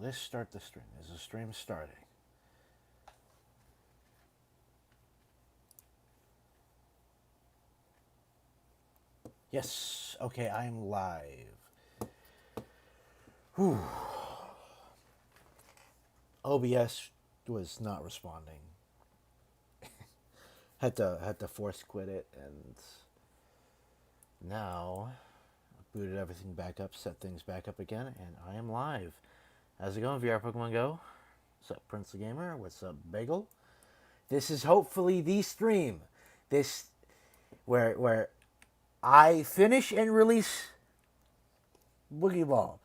this start the stream? Is the stream starting? Yes. Okay, I'm live. Whew. OBS was not responding. had to force quit it, and now I booted everything back up, set things back up again, and I am live. How's it going, VR Pokemon Go? What's up, Prince the Gamer? What's up, Bagel? This is hopefully the stream. This where I finish and release Boogie Ball.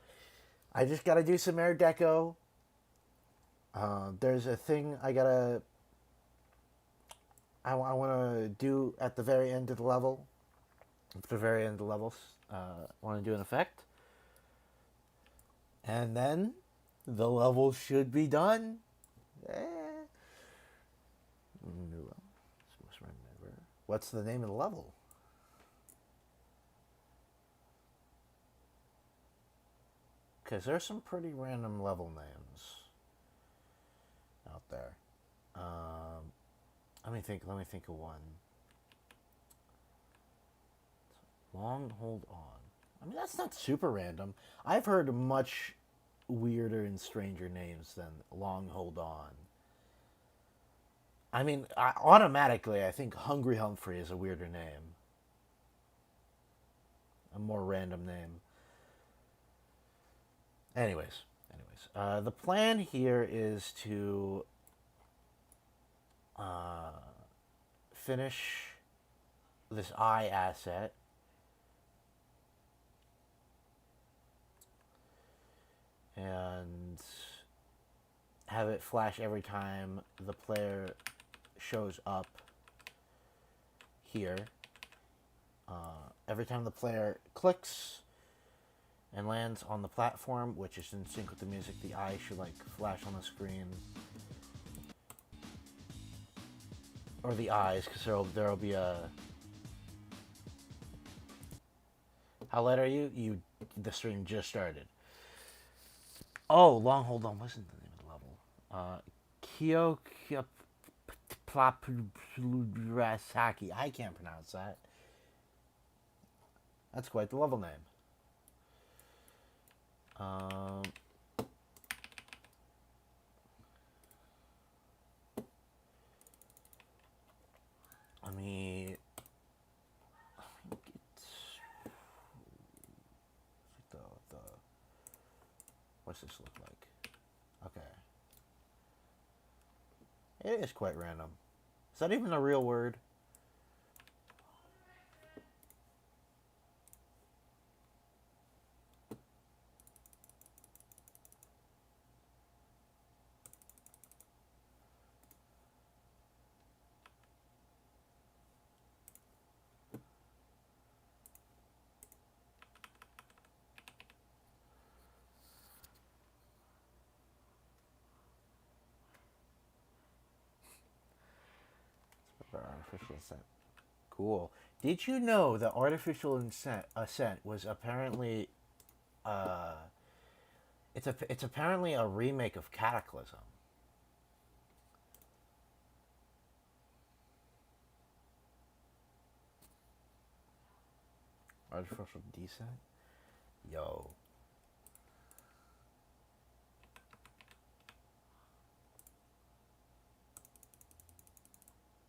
I just gotta do some air deco. There's a thing I want to do at the very end of the level. At the very end of the levels, want to do an effect, and then the level should be done. What's the name of the level? Because there's some pretty random level names out there. Let me think of one. Long hold on. I mean, that's not super random. I've heard much weirder and stranger names than long hold on. I mean, automatically, I think Hungry Humphrey is a weirder name. A more random name. Anyways, the plan here is to finish this eye asset. And have it flash every time the player shows up here. Every time the player clicks and lands on the platform, which is in sync with the music, the eye should like flash on the screen. Or the eyes, because there'll be a... How late are you? The stream just started. Oh, long hold on. Wasn't the name of the level? Kyokaplapurasaki. I can't pronounce that. That's quite the level name. Let me get the what's this look like? Okay. It is quite random. Is that even a real word? Artificial ascent. Cool. Did you know that artificial ascent was apparently it's apparently a remake of Cataclysm. Artificial descent? Yo.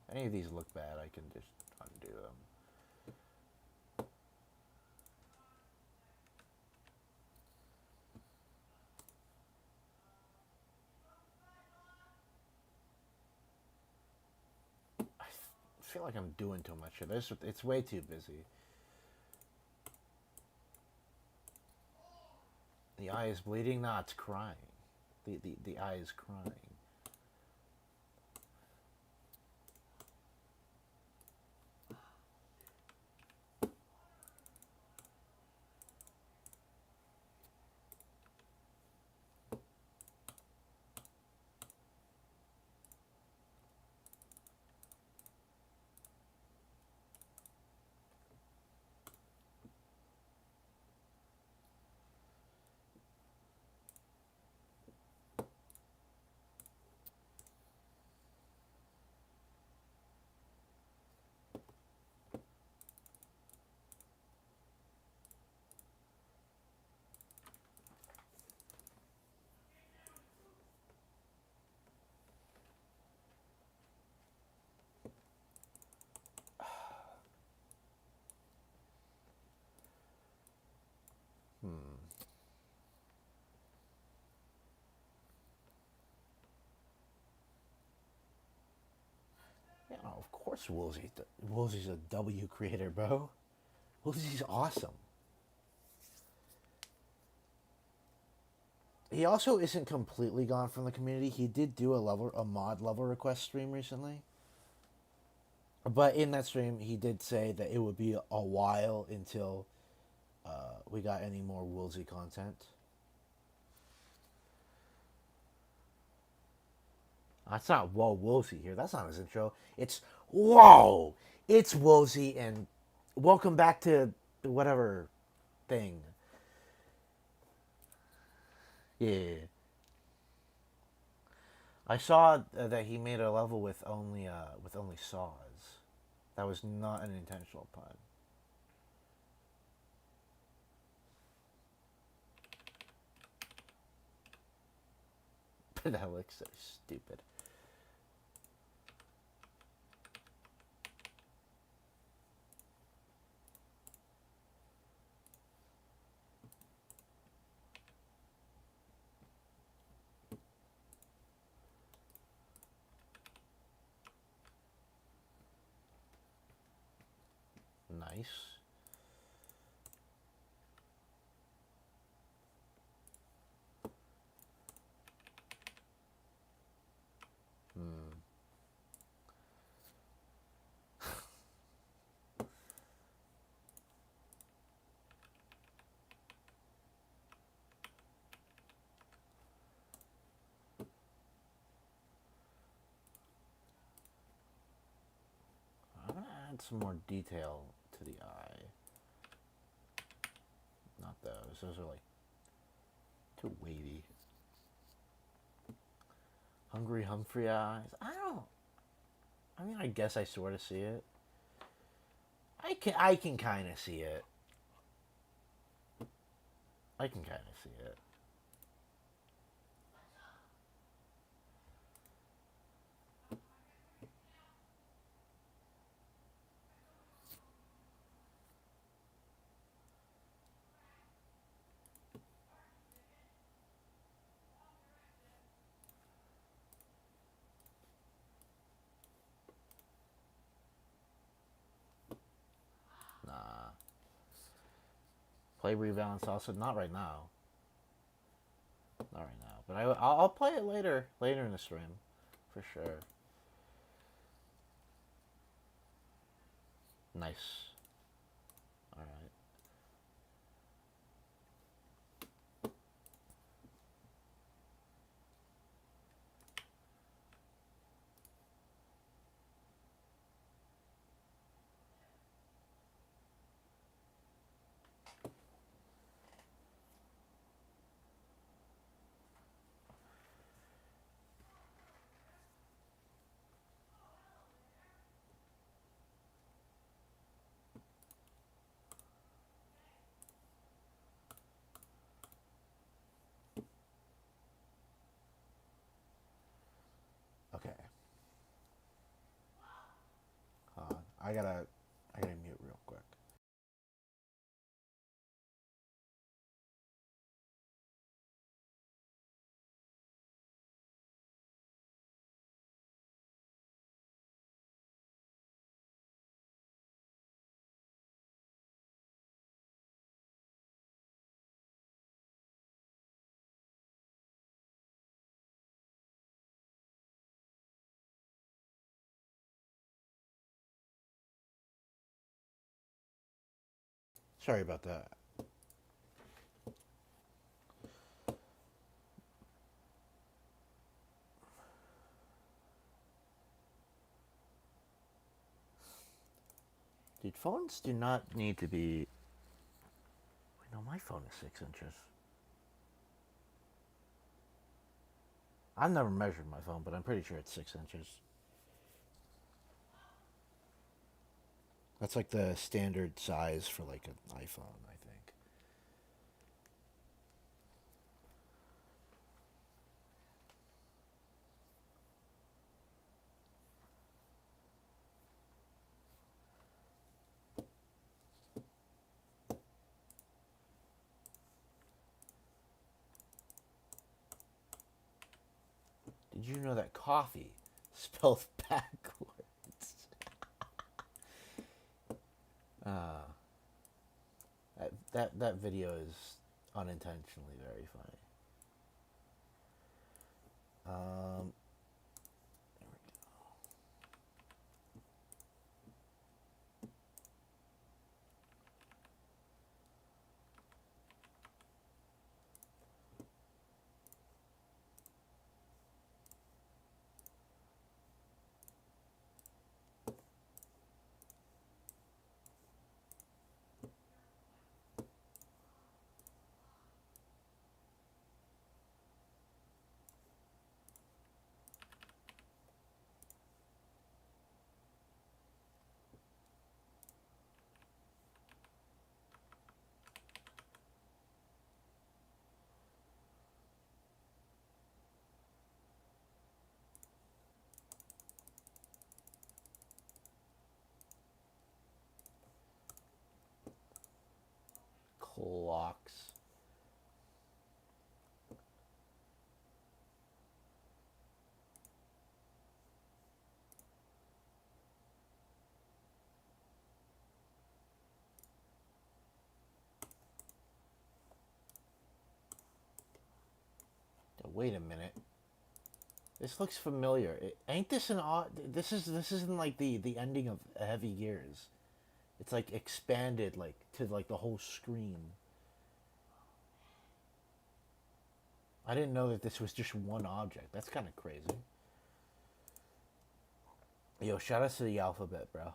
Any of these look bad, I can just undo them. I feel like I'm doing too much of this. It's way too busy. The eye is bleeding? Nah, it's crying. The eye is crying. of course Woolsey. Woolsey's a W creator, bro. Woolsey's awesome. He also isn't completely gone from the community. He did do a mod level request stream recently. But in that stream, he did say that it would be a while until we got any more Woolsey content. That's not whoa Woolsey here. That's not his intro. It's whoa. It's Woolsey and welcome back to whatever thing. Yeah. I saw that he made a level with only saws. That was not an intentional pun. That looks so stupid. Nice. Hmm. I'm gonna add some more detail to the eye. Not those. Those are like too wavy. Hungry Humphrey eyes. I don't. I mean, I guess I sort of see it. I can kind of see it. I can kind of see it. Nah. Play rebalance also not right now. Not right now, but I'll play it later in the stream, for sure. Nice. All right. Okay. I gotta mute real quick. Sorry about that. Dude, phones do not need to be. Wait, no, my phone is 6 inches. I've never measured my phone, but I'm pretty sure it's 6 inches. That's like the standard size for like an iPhone, I think. Did you know that coffee spelled backwards? Uh, that video is unintentionally very funny. Um, clocks. Wait a minute. This looks familiar. Ain't this an odd? This isn't like the ending of Heavy Gears. It's like expanded like to like the whole screen. I didn't know that this was just one object. That's kind of crazy. Yo, shout out to the alphabet, bro.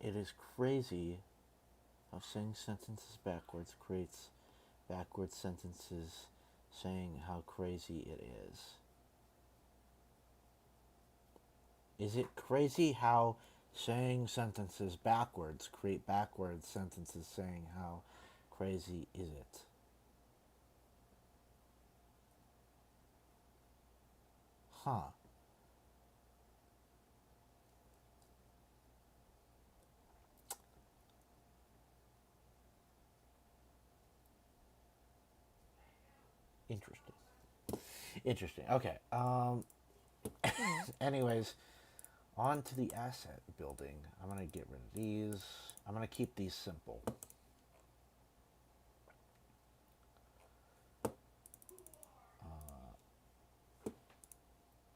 It is crazy how saying sentences backwards creates backwards sentences saying how crazy it is. Is it crazy how saying sentences backwards create backwards sentences saying how crazy is it? Huh. Interesting. Interesting. Okay. Anyways, on to the asset building. I'm gonna get rid of these. I'm gonna keep these simple.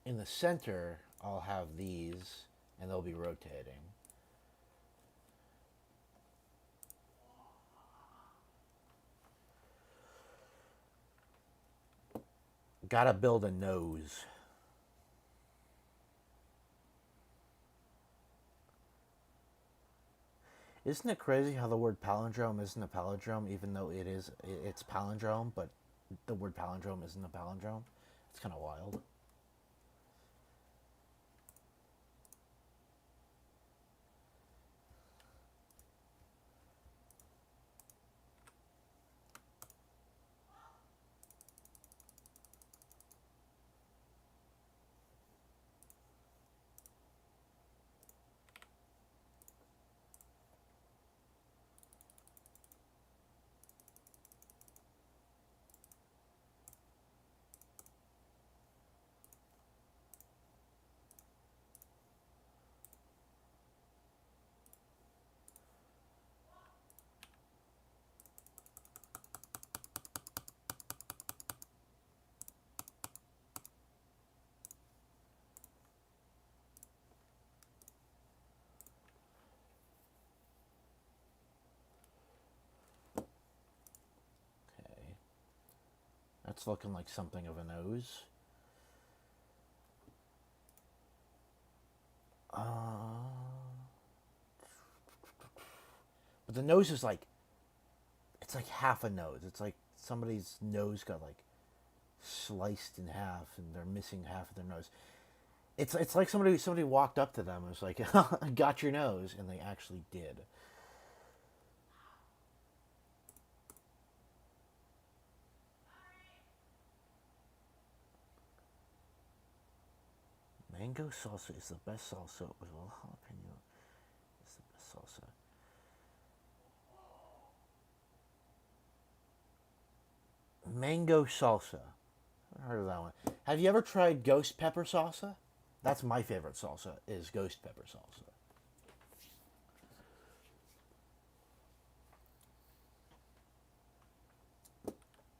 In the center, I'll have these, and they'll be rotating. Gotta build a nose. Isn't it crazy how the word palindrome isn't a palindrome, even though it's palindrome, but the word palindrome isn't a palindrome? It's kind of wild. That's looking like something of a nose. But the nose is like, it's like half a nose. It's like somebody's nose got like sliced in half and they're missing half of their nose. It's like somebody walked up to them and was like, I got your nose, and they actually did. Mango salsa is the best salsa with a little jalapeno. It's the best salsa. Mango salsa. I haven't heard of that one. Have you ever tried ghost pepper salsa? That's my favorite salsa, is ghost pepper salsa.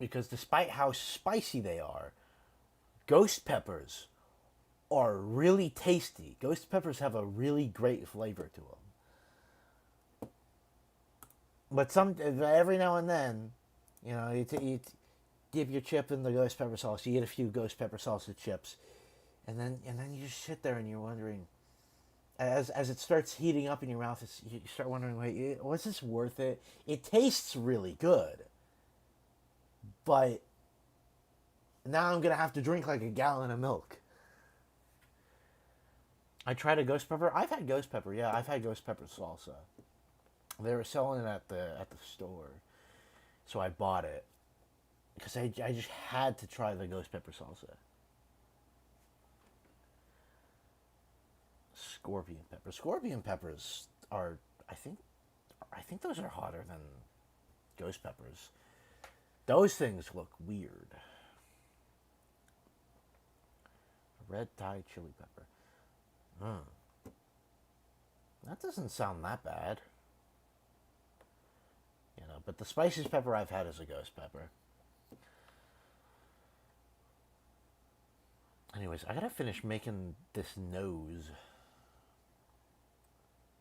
Because despite how spicy they are, ghost peppers are really tasty. Ghost peppers have a really great flavor to them. But every now and then, you dip your chip in the ghost pepper sauce. You get a few ghost pepper salsa chips, and then you just sit there and you're wondering, as it starts heating up in your mouth, you start wondering, wait, was this worth it? It tastes really good, but now I'm gonna have to drink like a gallon of milk. I tried a ghost pepper. I've had ghost pepper. Yeah, I've had ghost pepper salsa. They were selling it at the store, so I bought it because I just had to try the ghost pepper salsa. Scorpion pepper. Scorpion peppers are, I think those are hotter than ghost peppers. Those things look weird. Red Thai chili pepper. That doesn't sound that bad. But the spiciest pepper I've had is a ghost pepper. Anyways, I gotta finish making this nose.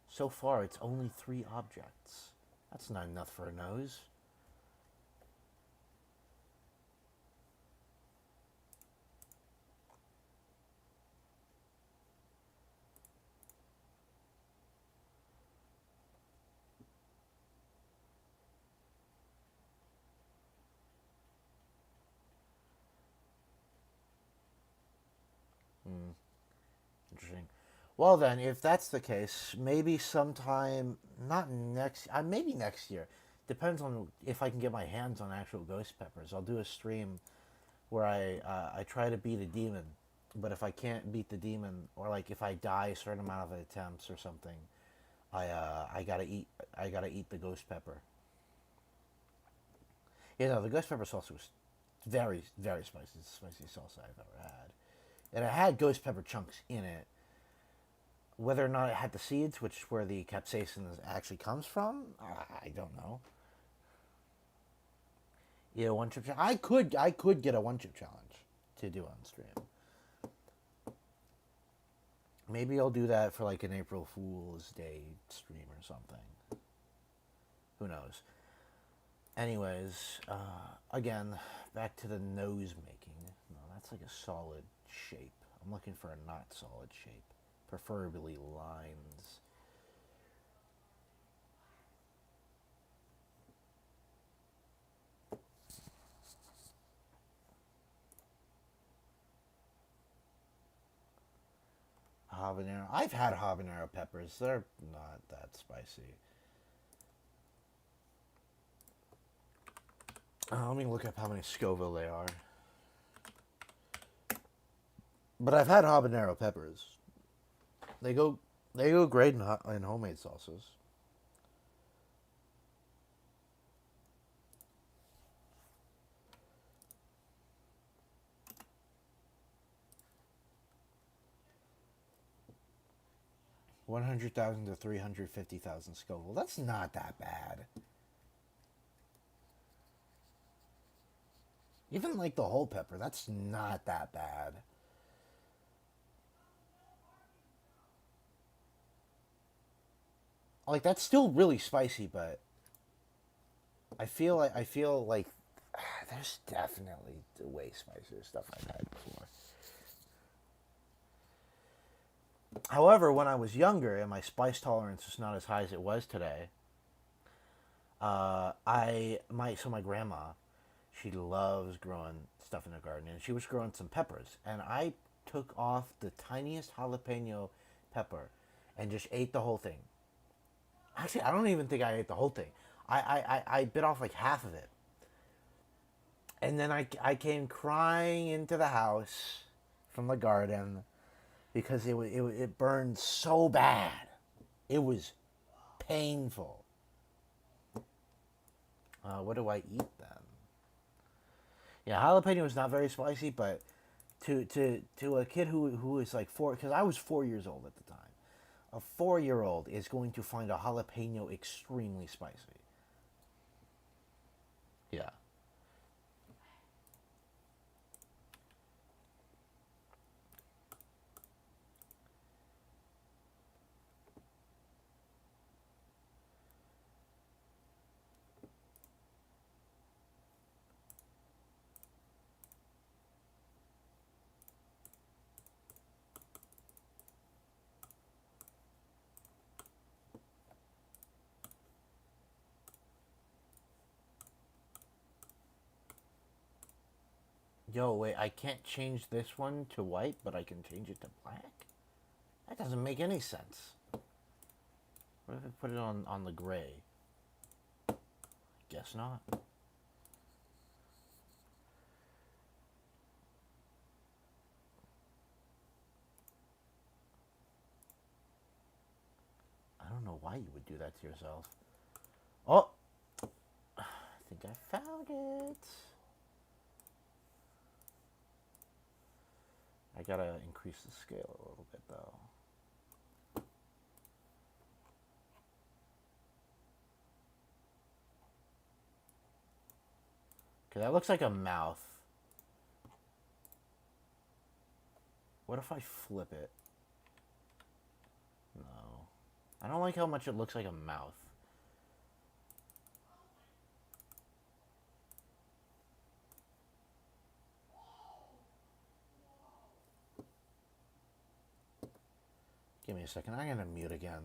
So far, it's only 3 objects. That's not enough for a nose. Interesting. Well then, if that's the case, maybe sometime, not next, maybe next year. Depends on if I can get my hands on actual ghost peppers. I'll do a stream where I try to beat a demon, but if I can't beat the demon, or like if I die a certain amount of attempts or something, I gotta eat the ghost pepper. The ghost pepper salsa was very, very spicy. It's the spiciest salsa I've ever had, and it had ghost pepper chunks in it. Whether or not it had the seeds, which is where the capsaicin actually comes from, I don't know. One chip challenge. I could get a one chip challenge to do on stream. Maybe I'll do that for like an April Fool's Day stream or something. Who knows? Anyways, again, back to the nose making. No, that's like a solid shape. I'm looking for a not solid shape. Preferably lines. Habanero. I've had habanero peppers. They're not that spicy. Let me look up how many Scoville they are. But I've had habanero peppers. They go great in homemade sauces. $100,000 to $350,000 Scoville. That's not that bad. Even like the whole pepper, that's not that bad. Like that's still really spicy, but I feel like there's definitely way spicier stuff I've had before. However, when I was younger and my spice tolerance was not as high as it was today, my grandma, she loves growing stuff in the garden, and she was growing some peppers, and I took off the tiniest jalapeno pepper, and just ate the whole thing. Actually, I don't even think I ate the whole thing. I bit off like half of it, and then I came crying into the house from the garden because it burned so bad. It was painful. What do I eat then? Yeah, jalapeno is not very spicy, but to a kid who is like 4, because I was 4 years old at the time. A 4-year-old is going to find a jalapeno extremely spicy. Yeah. Yo, wait, I can't change this one to white, but I can change it to black? That doesn't make any sense. What if I put it on the gray? Guess not. I don't know why you would do that to yourself. Oh! I think I found it. I gotta increase the scale a little bit, though. Okay, that looks like a mouth. What if I flip it? No. I don't like how much it looks like a mouth. Give me a second. I'm gonna mute again.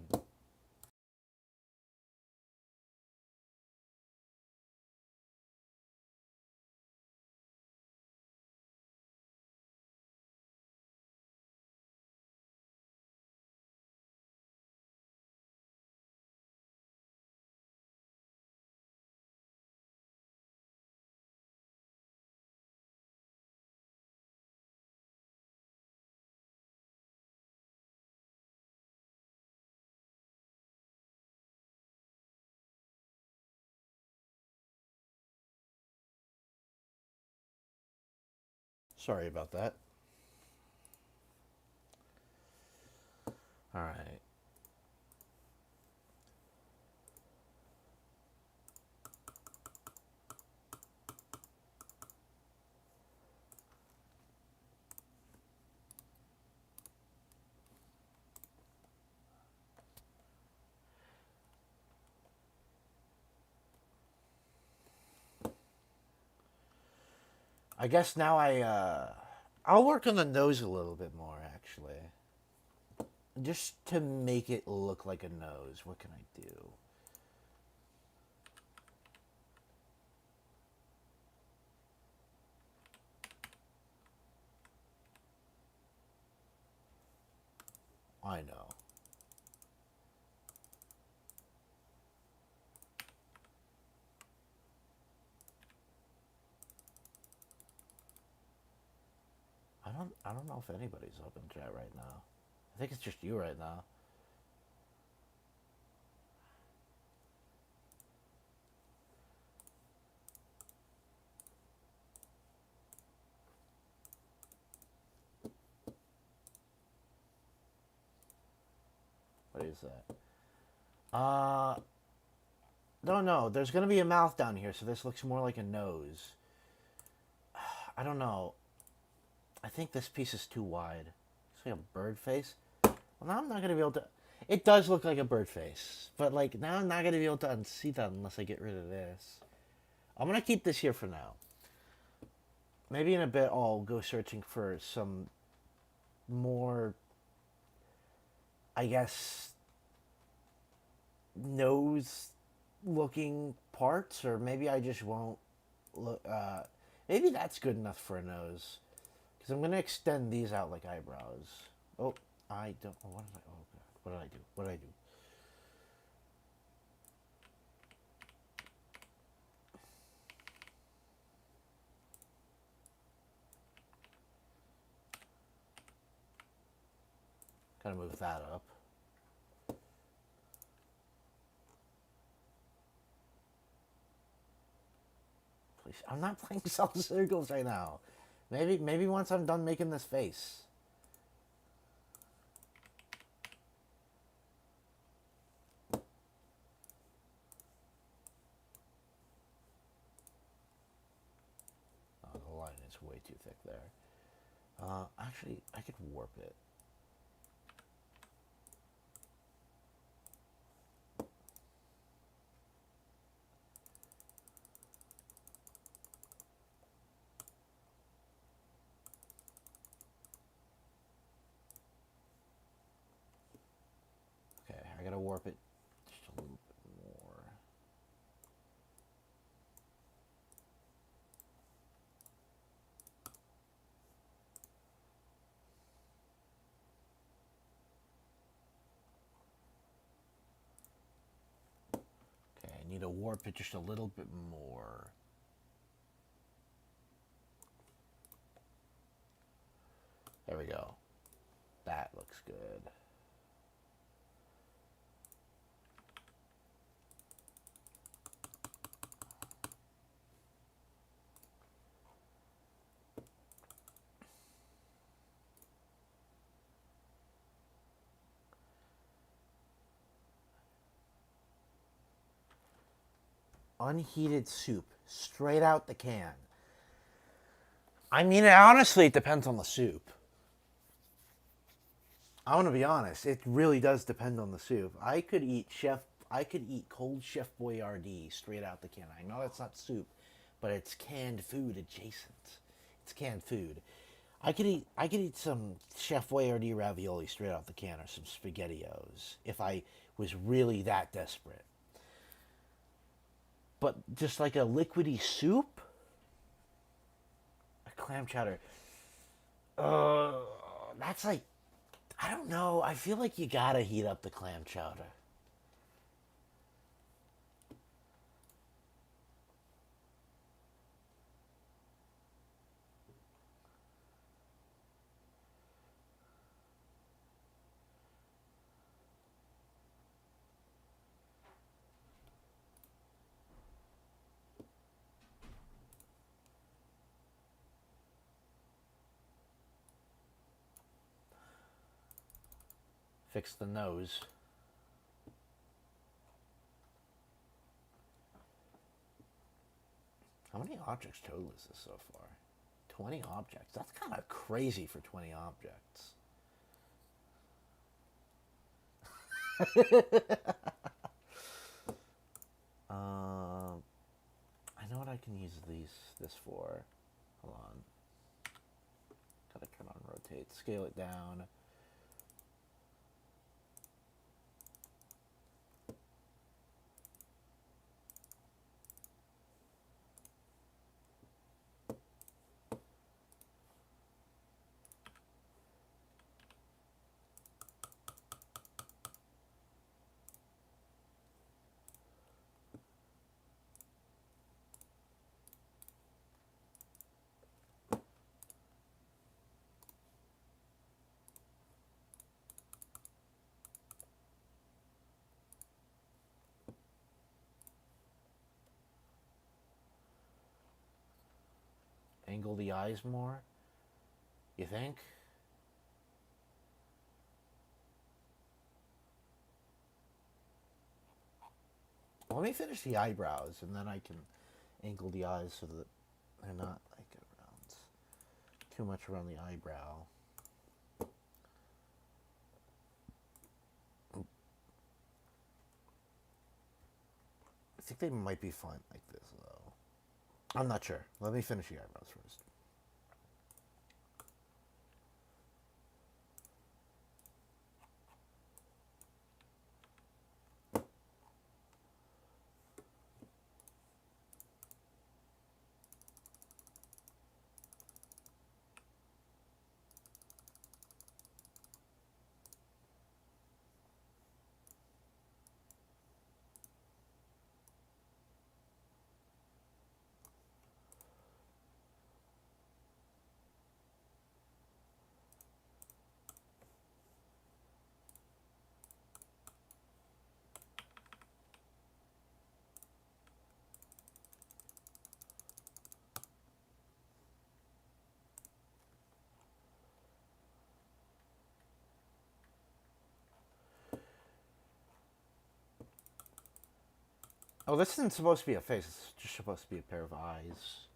Sorry about that. Alright. I guess now I'll work on the nose a little bit more, actually. Just to make it look like a nose. What can I do? I know. I don't know if anybody's up in chat right now. I think it's just you right now. What is that? Don't know. There's gonna be a mouth down here, so this looks more like a nose. I don't know. I think this piece is too wide. It's like a bird face. Well, now I'm not gonna be able to. It does look like a bird face, but like now I'm not gonna be able to unsee that unless I get rid of this. I'm going to keep this here for now. Maybe in a bit I'll go searching for some more, I guess, nose looking parts, or maybe I just won't look. Maybe that's good enough for a nose, because I'm going to extend these out like eyebrows. Oh, I don't. What did I? Oh God! What did I do? What did I do? Gotta move that up. Please, I'm not playing self circles right now. Maybe once I'm done making this face. Oh, the line is way too thick there. Actually, I could warp it. Okay, I gotta warp it just a little bit more. Okay, I need to warp it just a little bit more. There we go. That looks good. Unheated soup, straight out the can. I mean, honestly, it depends on the soup. I want to be honest. It really does depend on the soup. I could eat cold Chef Boyardee straight out the can. I know that's not soup, but it's canned food adjacent. It's canned food. I could eat some Chef Boyardee ravioli straight out the can, or some SpaghettiOs if I was really that desperate. But just like a liquidy soup, a clam chowder. Uh, that's like, I don't know. I feel like you gotta heat up the clam chowder. Fix the nose. How many objects total is this so far? 20 objects. That's kind of crazy for 20 objects. I know what I can use this for. Hold on. Gotta turn on rotate. Scale it down. Angle the eyes more. You think? Let me finish the eyebrows, and then I can angle the eyes so that they're not like around too much around the eyebrow. I think they might be fine like this though. I'm not sure. Let me finish the eyebrows first. Oh, this isn't supposed to be a face. It's just supposed to be a pair of eyes.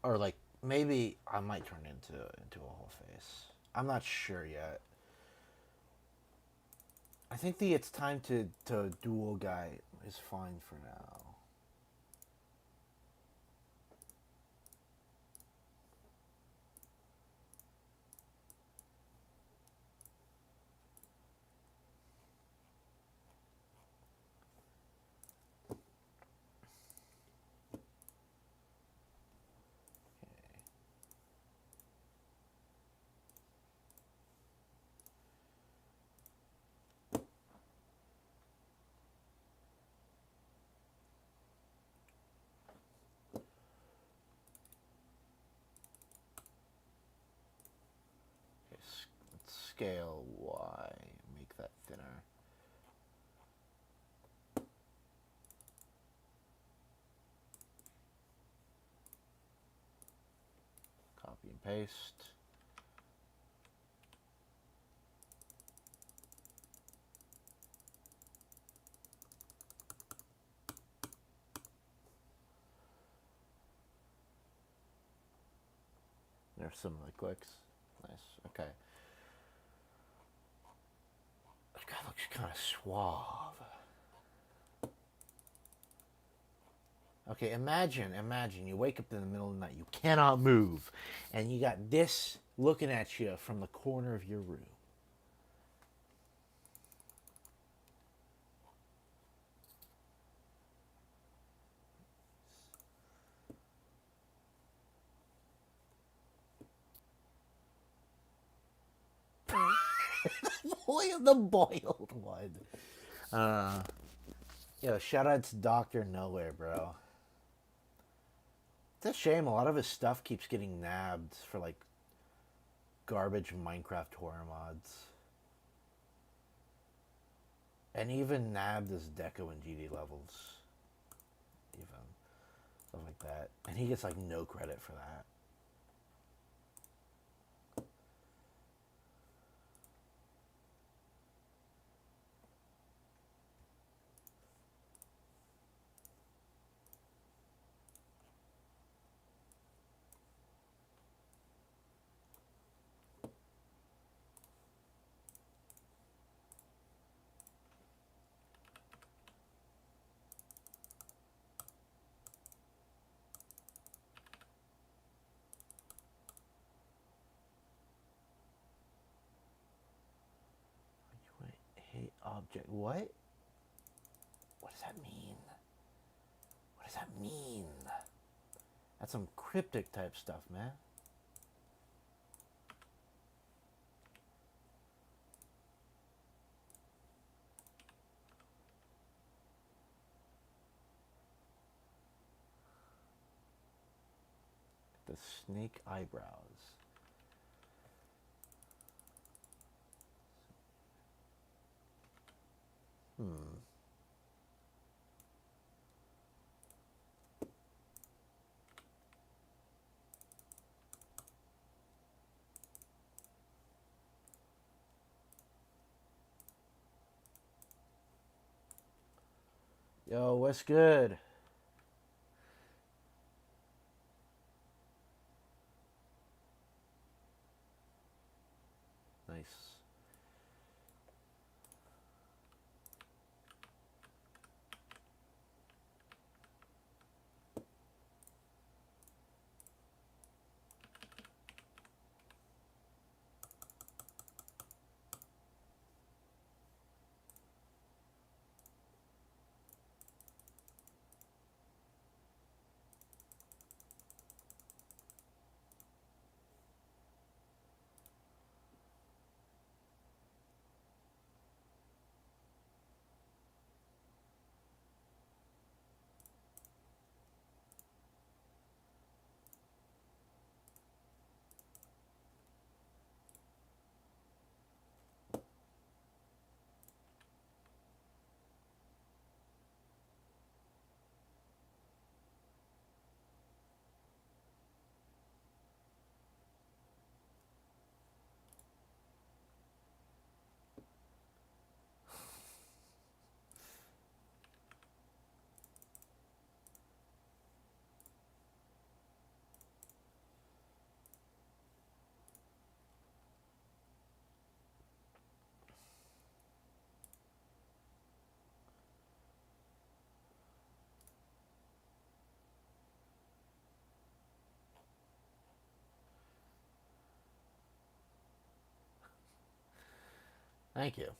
Or like maybe I might turn it into a whole face. I'm not sure yet. I think the it's time to dual guy is fine for now. Okay, let's scale Y. Make that thinner. Copy and paste. There's some of the clicks. Nice. Okay. That guy looks kind of suave. Okay, imagine you wake up in the middle of the night, you cannot move, and you got this looking at you from the corner of your room. Boy, the boiled one. Shout out to Dr. Nowhere, bro. It's a shame a lot of his stuff keeps getting nabbed for like garbage Minecraft horror mods. And even nabbed his Deco and GD levels. Even. Stuff like that. And he gets like no credit for that. Hey, object. What? What does that mean? What does that mean? That's some cryptic type stuff, man. The snake eyebrows. Yo, what's good? Nice. Thank you.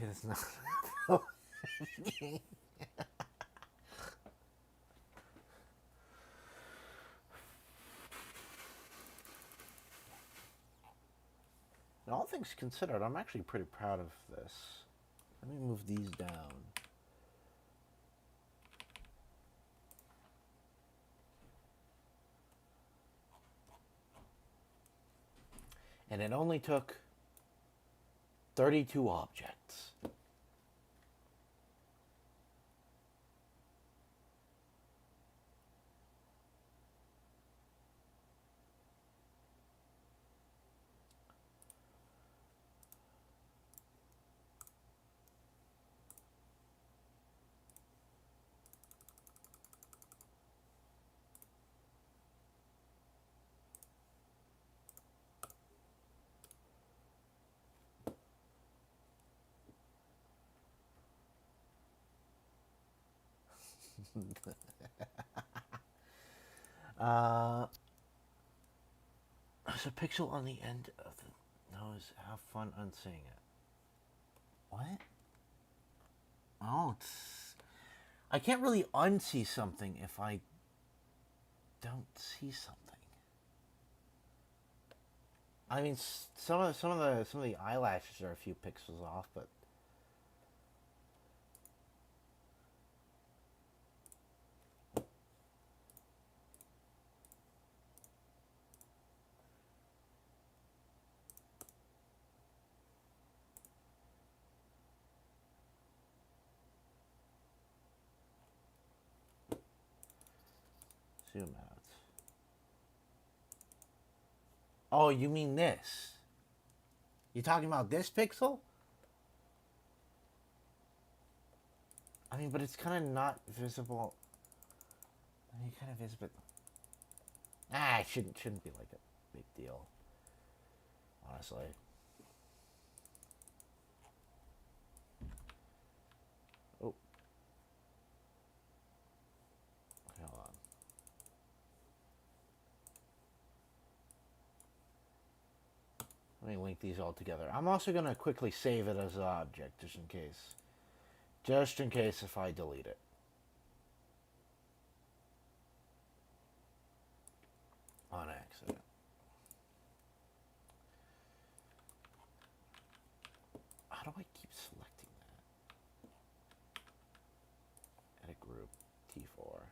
It's not. And all things considered, I'm actually pretty proud of this. Let me move these down. And it only took 32 objects. There's a pixel on the end of the nose. Have fun unseeing it. What? Oh, I can't really unsee something if I don't see something. I mean, some of the eyelashes are a few pixels off, but zoom out. Oh, you mean this? You talking about this pixel? I mean, but it's kind of not visible. I mean, it kind of is, but it shouldn't be like a big deal, honestly. Oh, hold on. Let me link these all together. I'm also gonna quickly save it as an object, just in case. Just in case if I delete it. On accident. How do I keep selecting that? Edit group, T4.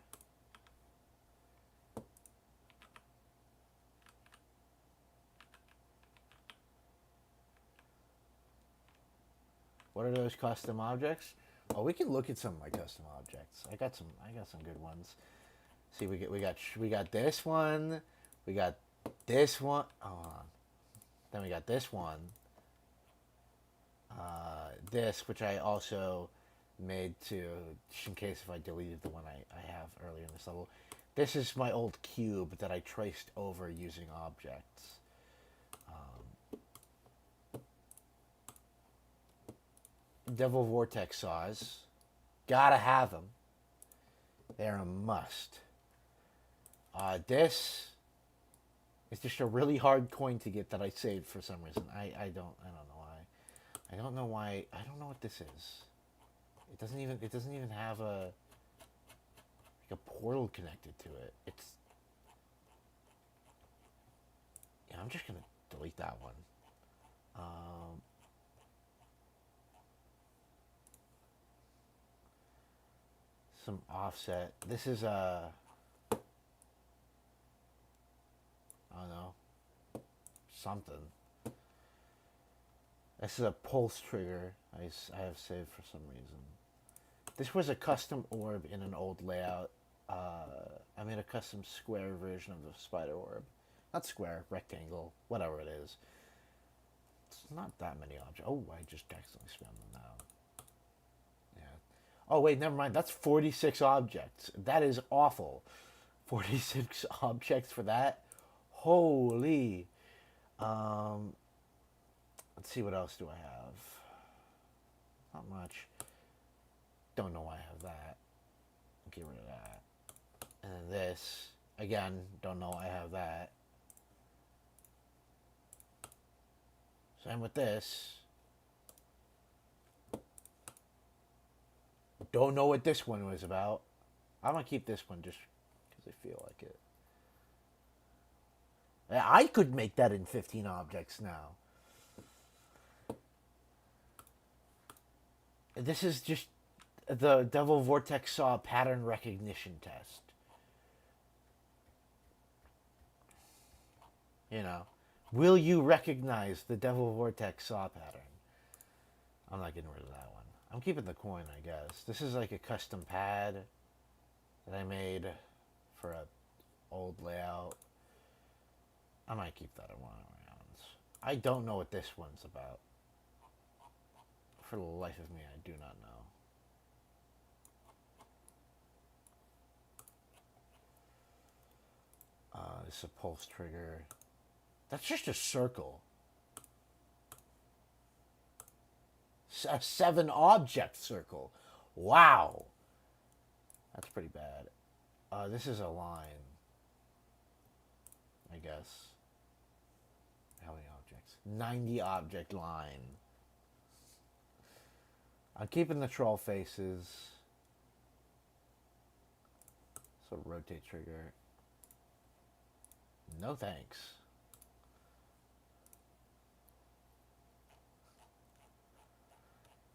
What are those custom objects? Oh, we can look at some of my custom objects. I got some good ones. See, we got this one. We got this one. Hold on. Then we got this one. This, which I also made to, just in case if I deleted the one I have earlier in this level. This is my old cube that I traced over using objects. Devil Vortex saws. Gotta have them. They're a must. This is just a really hard coin to get that I saved for some reason. I don't know why. I don't know why. I don't know what this is. It doesn't even have a portal connected to it. Yeah, I'm just gonna delete that one. Some offset. This is a, I don't know, something. This is a pulse trigger I have saved for some reason. This was a custom orb in an old layout. I made a custom square version of the spider orb. Not square, rectangle, whatever it is. It's not that many objects. Oh, I just accidentally spammed them now. Oh, wait, never mind. That's 46 objects. That is awful. 46 objects for that? Holy. Let's see, what else do I have? Not much. Don't know why I have that. Get rid of that. And then this. Again, don't know why I have that. Same with this. Don't know what this one was about. I'm going to keep this one just because I feel like it. I could make that in 15 objects now. This is just the Devil Vortex Saw pattern recognition test. You know, will you recognize the Devil Vortex Saw pattern? I'm not getting rid of that one. I'm keeping the coin, I guess. This is like a custom pad that I made for a old layout. I might keep that at 1 rounds. I don't know what this one's about. For the life of me, I do not know. This is a pulse trigger. That's just a circle. A 7 object circle. Wow. That's pretty bad. This is a line. I guess. How many objects? 90 object line. I'm keeping the troll faces. So rotate trigger. No thanks.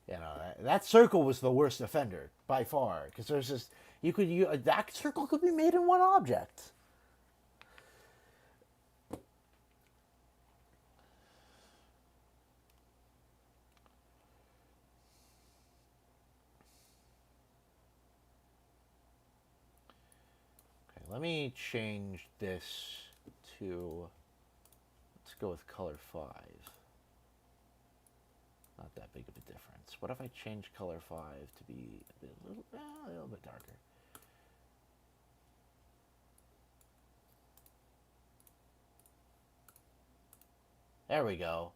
You know, that circle was the worst offender by far, because there's just that circle could be made in 1 object. Okay, let me change this to, let's go with color 5. Not that big of a difference. What if I change color 5 to be a little bit darker? There we go.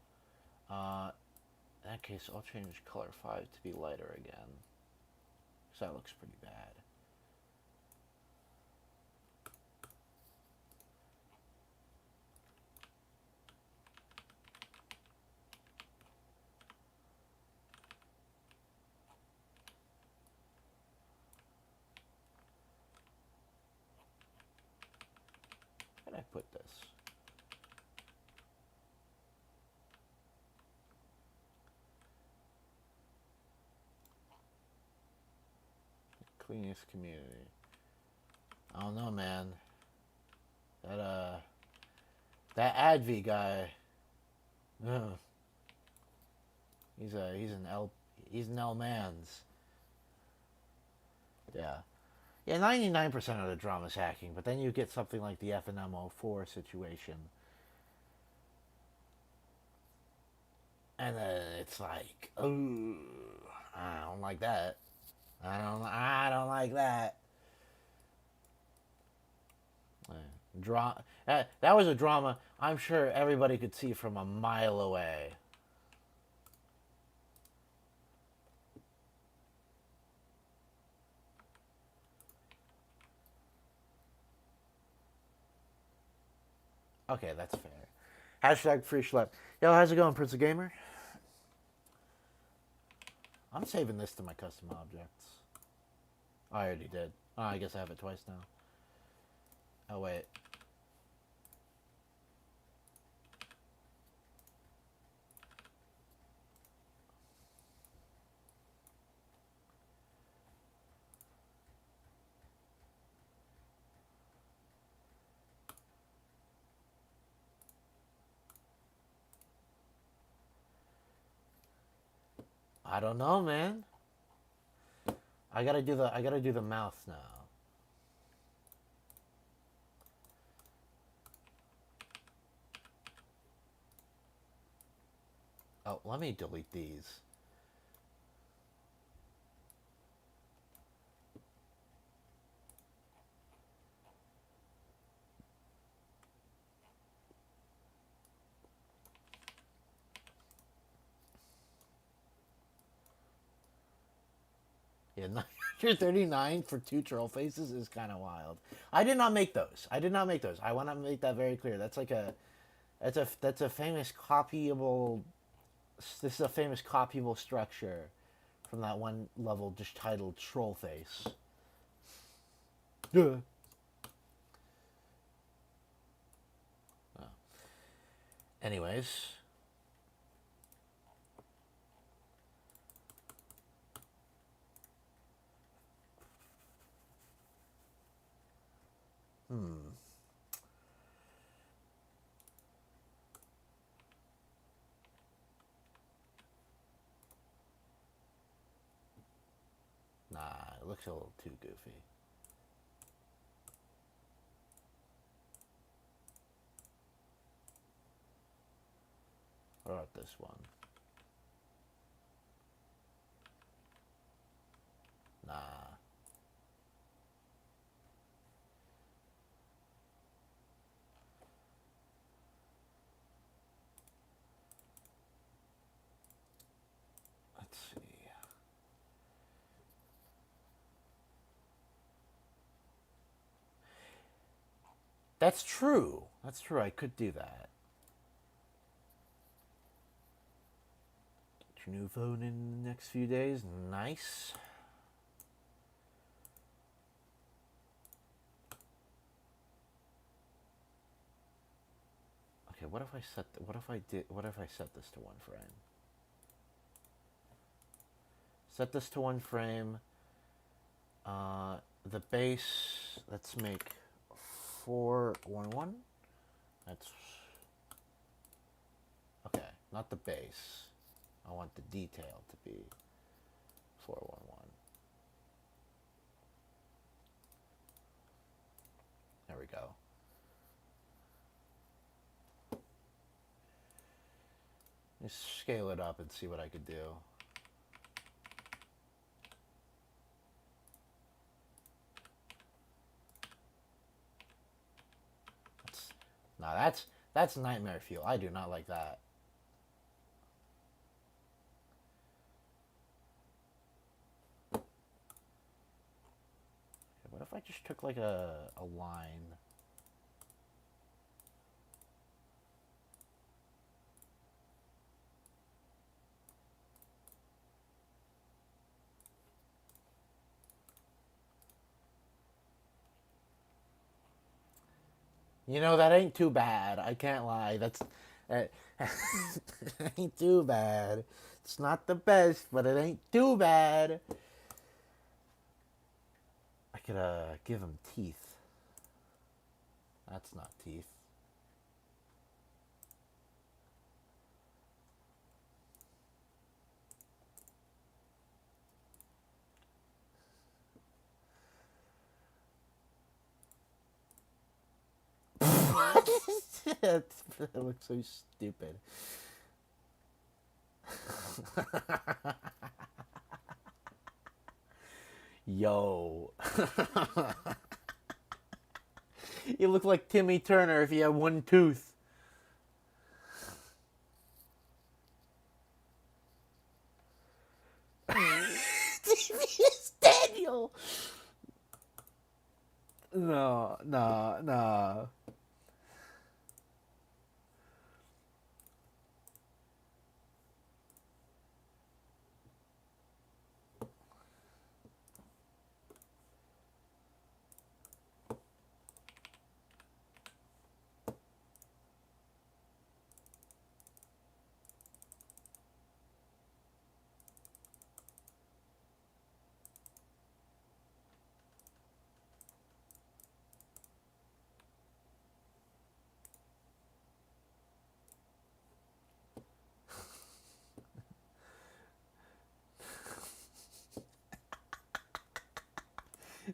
In that case, I'll change color 5 to be lighter again. So that looks pretty bad. Where did I put this? Cleanest community. I don't know, man. That Adv guy. He's an L man's. Yeah. Yeah, 99% of the drama is hacking, but then you get something like the FNM04 situation. And then it's like, ooh, I don't like that. I don't like that. That was a drama I'm sure everybody could see from a mile away. Okay, that's fair. Hashtag free schlep. Yo, how's it going, Prince of Gamer? I'm saving this to my custom objects. Oh, I already did. Oh, I guess I have it twice now. Oh, wait. I don't know, man. I gotta do the mouth now. Oh, let me delete these. Yeah, 939 for 2 troll faces is kind of wild. I did not make those. I want to make that very clear. That's a famous copyable. This is a famous copyable structure from that one level just titled Troll Face. Yeah. Oh. Anyways. Nah, it looks a little too goofy. What about this one? Nah. Let's see. That's true. That's true. I could do that. Get your new phone in the next few days. Nice. Okay, what if I set this to one frame? Set this to one frame. The base, let's make 411. That's okay, not the base. I want the detail to be 411. There we go. Just scale it up and see what I could do. That's nightmare fuel. I do not like that. Okay, what if I just took like a line? You know, that ain't too bad. I can't lie. That's ain't too bad. It's not the best, but it ain't too bad. I could give him teeth. That's not teeth. It looks so stupid. Yo. You look like Timmy Turner if you had one tooth. It's Daniel. No, no, no.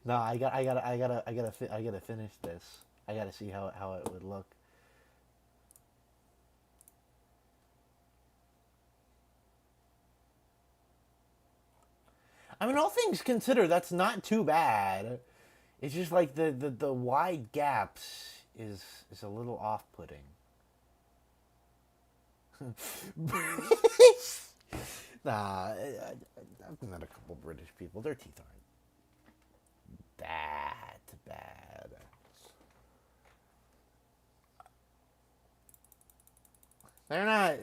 No, I gotta finish this. I gotta see how it would look. I mean, all things considered, that's not too bad. It's just like the wide gaps is a little off-putting. Nah, I've met a couple British people. Their teeth aren't that bad. They're not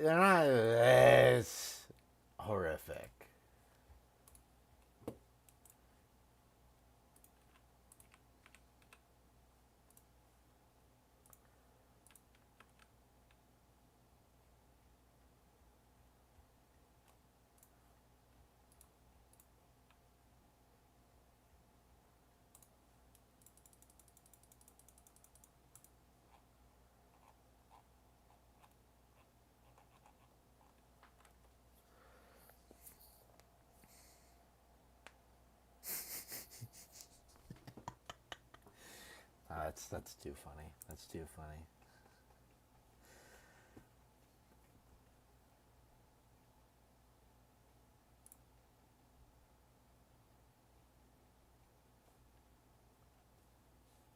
this horrific. that's too funny. That's too funny.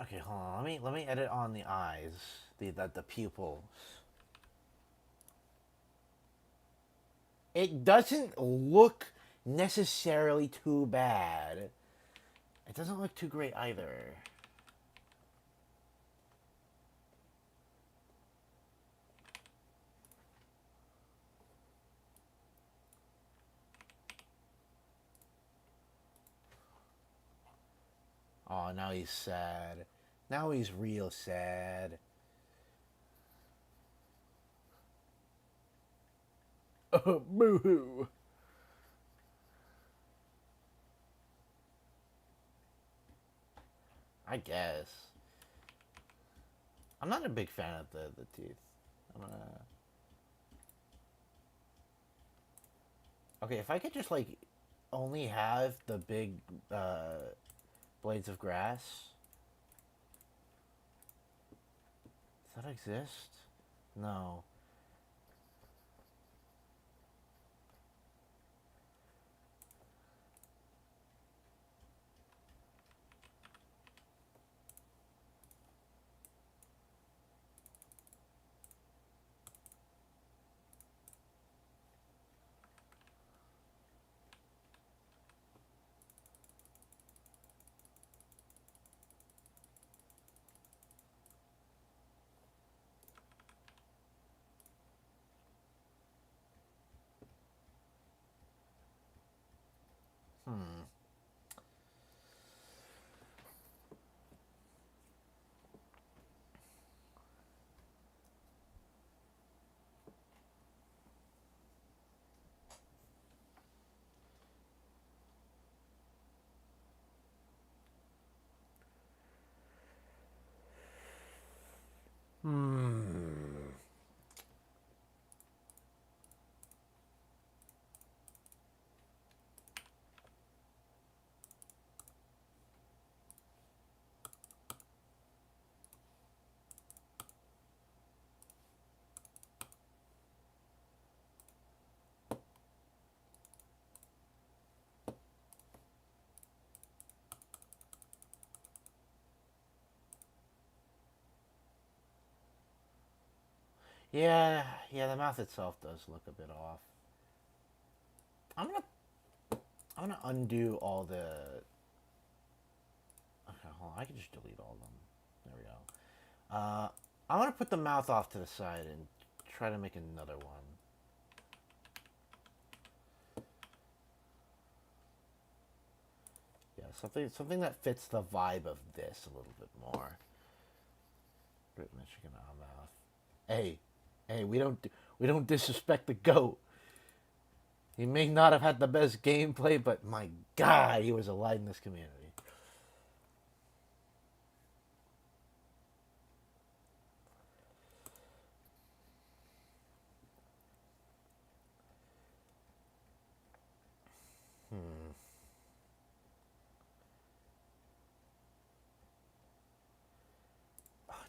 Okay, hold on. Let me edit on the eyes, the pupils. It doesn't look necessarily too bad. It doesn't look too great either. Oh, now he's sad. Now he's real sad. Oh, boo-hoo. I guess. I'm not a big fan of the teeth. I'm gonna... Okay, if I could just, like, only have the big blades of grass. Does that exist? No. Hmm. Hmm. Yeah, yeah, the mouth itself does look a bit off. I'm gonna I'm gonna undo all the... Okay, hold on. I can just delete all of them. There we go. I'm gonna put the mouth off to the side and try to make another one. Yeah, something that fits the vibe of this a little bit more. Great Michigan mouth. Hey, hey, we don't disrespect the GOAT. He may not have had the best gameplay, but my God, he was a light in this community. Hmm.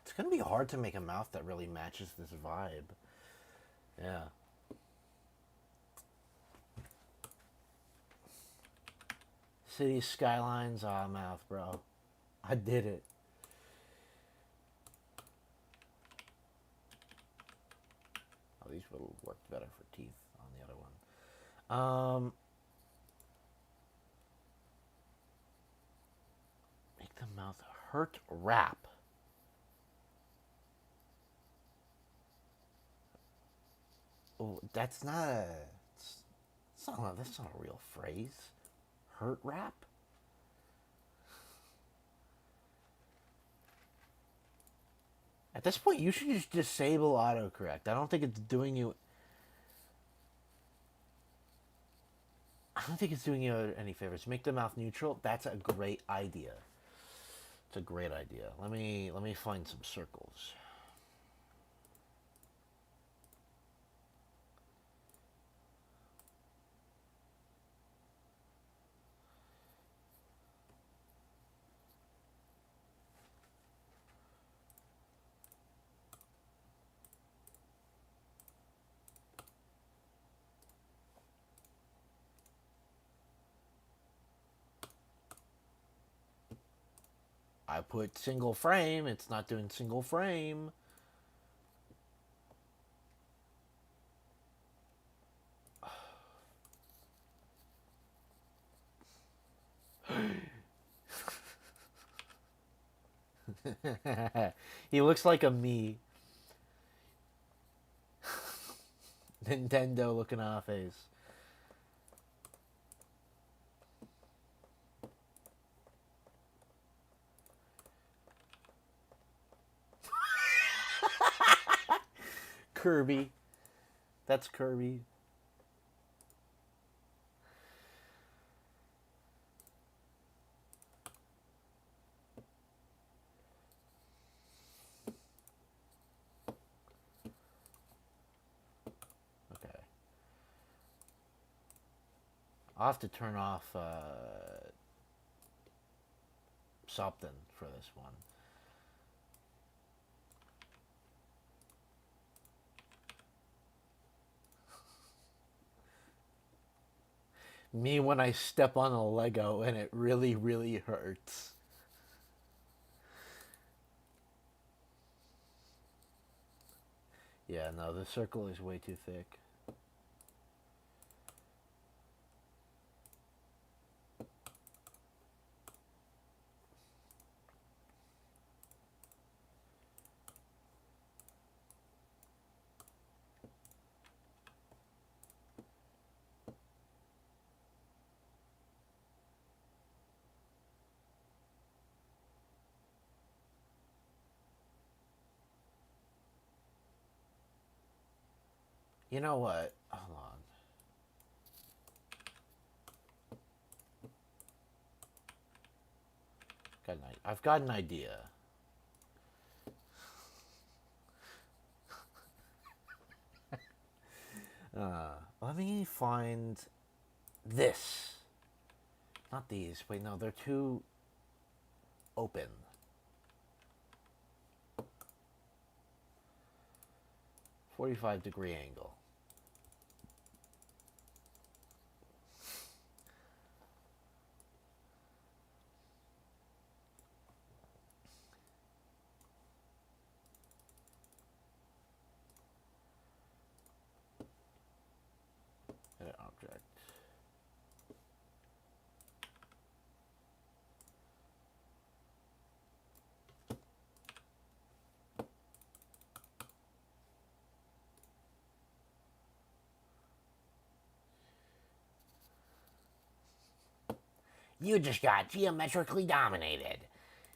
It's gonna be hard to make a mouth that really matches this vibe. Yeah. City skylines, mouth, bro. I did it. Oh, these would have worked better for teeth on the other one. Make the mouth hurt wrap. Oh, that's not a. That's not a real phrase. Hurt wrap. At this point, you should just disable autocorrect. I don't think it's doing you. I don't think it's doing you any favors. Make the mouth neutral. That's a great idea. It's a great idea. Let me find some circles. I put single frame. It's not doing single frame. He looks like a me. Nintendo looking on a face. Kirby. That's Kirby. Okay. I'll have to turn off something for this one. Me when I step on a Lego and it really, really hurts. Yeah, no, the circle is way too thick. You know what? Hold on. I've got an idea. Let me find this. Not these. Wait, no, they're too open. .45-degree angle. Edit object. You just got geometrically dominated.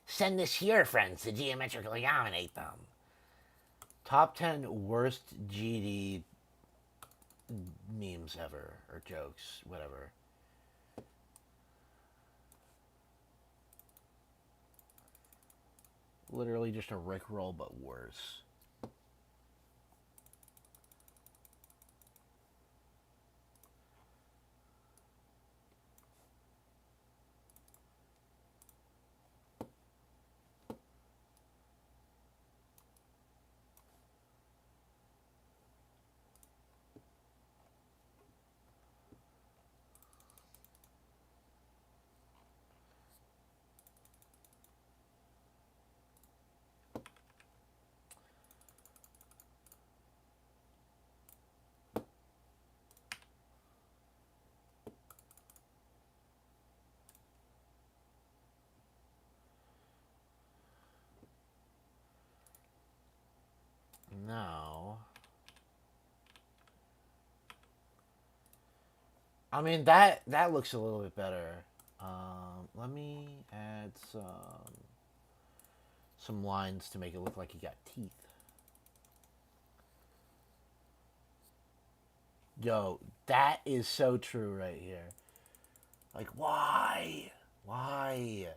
Send this to your friends to geometrically dominate them. Top 10 worst GD memes ever, or jokes, whatever. Literally just a Rickroll, but worse. Now, I mean that looks a little bit better. Let me add some lines to make it look like he got teeth. Yo, that is so true right here. Like, why? Why?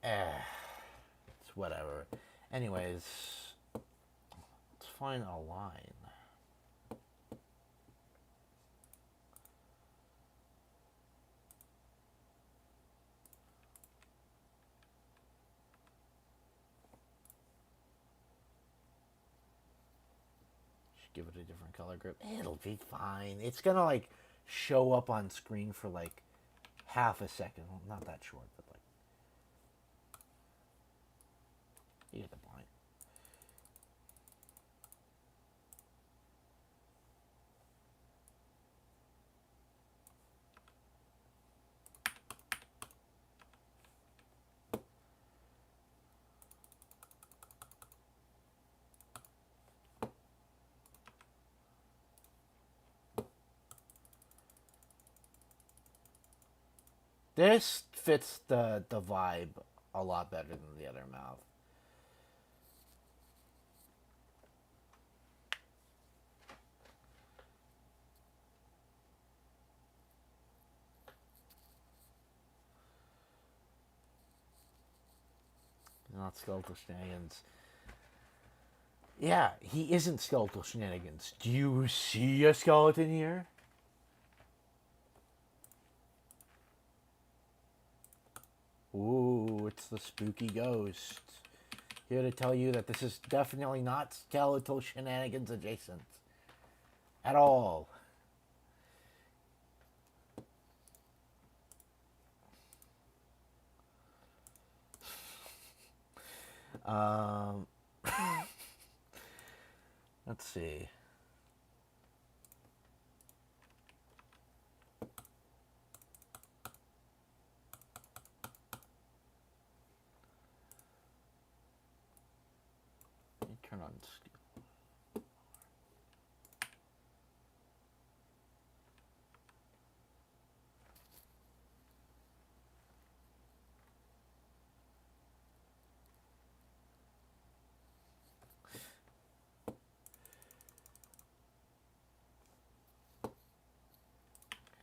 It's whatever. Anyways, let's find a line. Should give it a different color group. It'll be fine. It's gonna like show up on screen for like half a second. Well, not that short, but like You get the point. This fits the vibe a lot better than the other mouth. Not skeletal shenanigans. Yeah, he isn't skeletal shenanigans. Do you see a skeleton here? Ooh, it's the spooky ghost. Here to tell you that this is definitely not skeletal shenanigans adjacent. At all. Um, let's see. Let me turn on skill.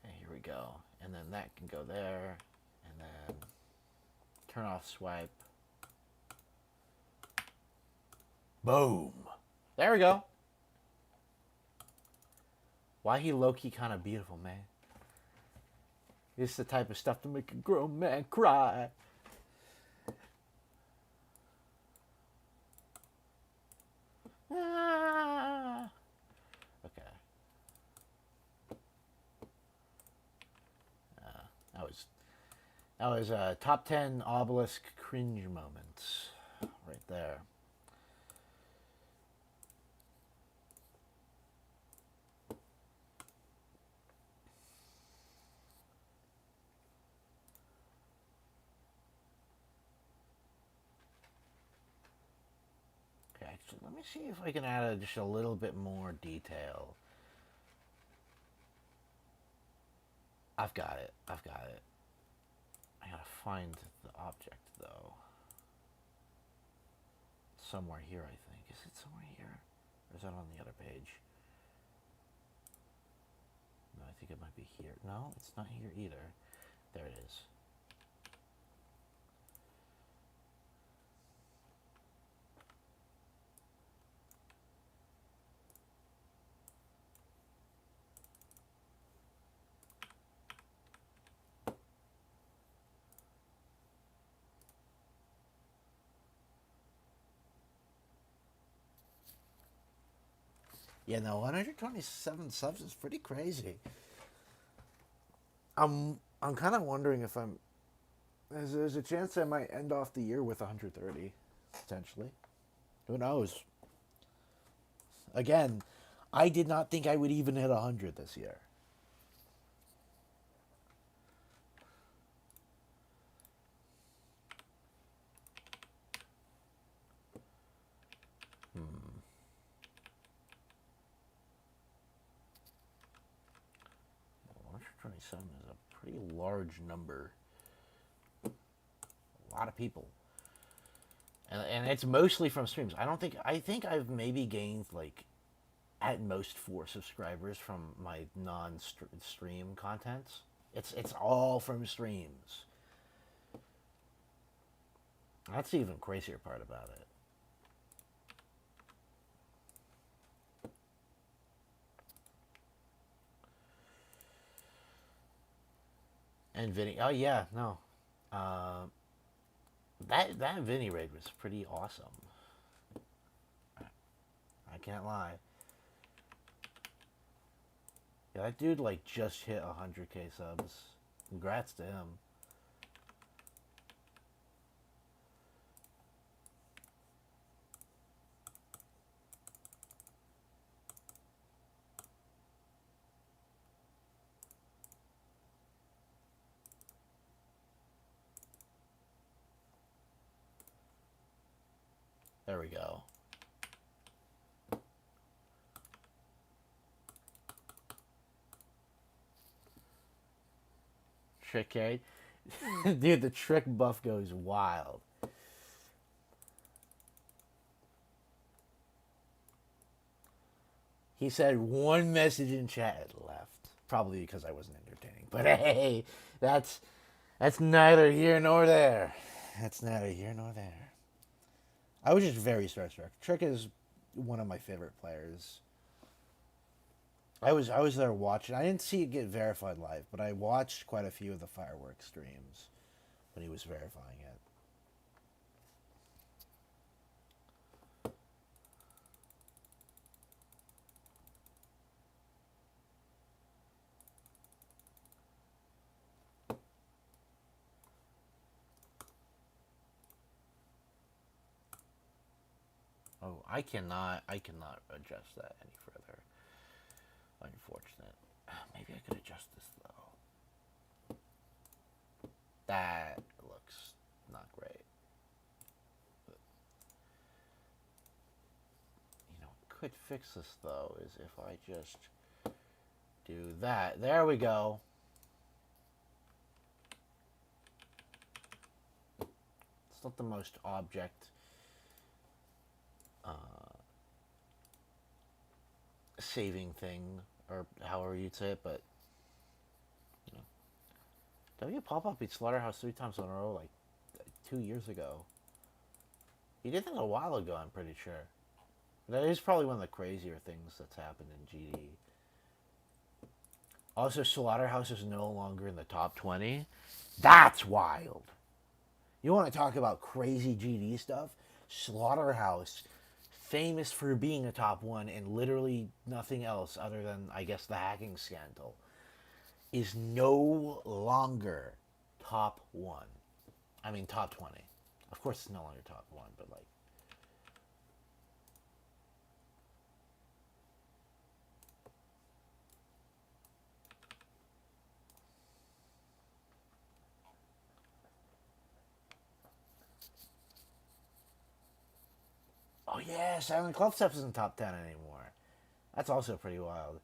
Okay, here we go. And then that can go there. And then turn off swipe. Boom. There we go. Why he low-key kind of beautiful, man. This is the type of stuff to make a grown man cry. Ah. Okay. That was a top 10 obelisk cringe moments right there. Okay, actually, let me see if I can add just a little bit more detail. I've got it. I gotta find the object, though. Somewhere here, I think. Is it somewhere here? Or is that on the other page? No, I think it might be here. No, it's not here either. There it is. Yeah, no, 127 subs is pretty crazy. I'm kind of wondering if there's a chance I might end off the year with 130, potentially. Who knows? Again, I did not think I would even hit 100 this year. Hmm. 127 is a pretty large number. A lot of people. And it's mostly from streams. I think I've maybe gained like at most 4 subscribers from my non-stream contents. It's all from streams. That's the even crazier part about it. And Vinny, oh yeah, no, that Vinny raid was pretty awesome. I can't lie. Yeah, that dude like just hit 100k subs. Congrats to him. There we go. Trick carried. Dude, the trick buff goes wild. He said one message in chat and left. Probably because I wasn't entertaining. But hey, that's neither here nor there. That's neither here nor there. I was just very starstruck. Trick is one of my favorite players. I was there watching. I didn't see it get verified live, but I watched quite a few of the fireworks streams when he was verifying it. Oh, I cannot adjust that any further. Unfortunate. Maybe I could adjust this though. That looks not great. But, could fix this though is if I just do that. There we go. It's not the most object saving thing, or however you'd say it, but W Pop-Up beat Slaughterhouse 3 times in a row like 2 years ago. He did that a while ago, I'm pretty sure. That is probably one of the crazier things that's happened in GD. Also, Slaughterhouse is no longer in the top 20. That's wild. You want to talk about crazy GD stuff? Slaughterhouse, famous for being a top 1 and literally nothing else other than, I guess, the hacking scandal, is no longer top 1. I mean, top 20. Of course, it's no longer top 1, but like. Oh yeah, Silent Club Stuff isn't top 10 anymore. That's also pretty wild.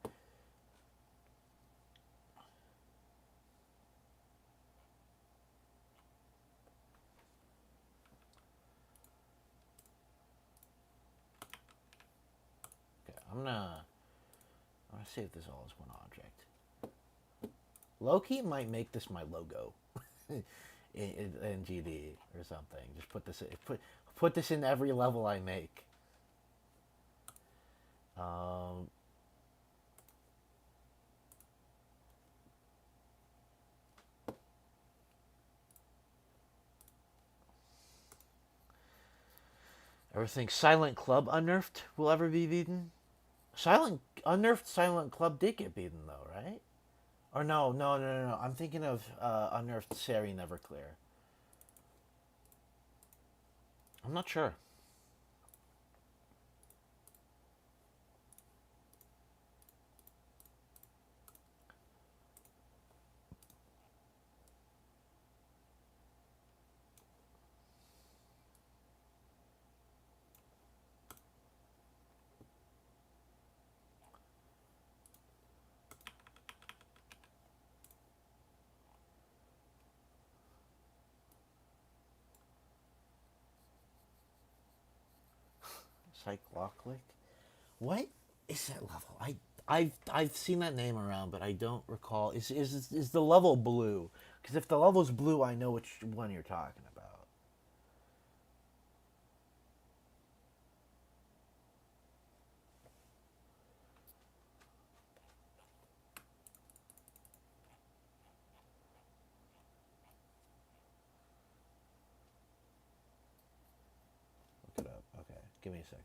Okay, I'm gonna save this all as one object. Loki might make this my logo in GD or something. Just put this in every level I make. Ever think Silent Club Unnerfed will ever be beaten? Unnerfed Silent Club did get beaten though, right? Or no. I'm thinking of Unnerfed Sari Neverclear. I'm not sure. Cycloclick? What is that level? I've seen that name around, but I don't recall. Is the level blue? Because if the level's blue, I know which one you're talking about. Look it up. Okay, give me a second.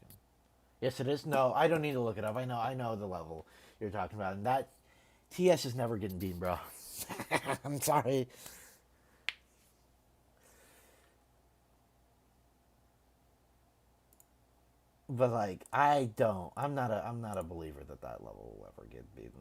Yes, it is. No, I don't need to look it up. I know the level you're talking about, and that TS is never getting beaten, bro. I'm sorry. But like, I'm not a believer that that level will ever get beaten.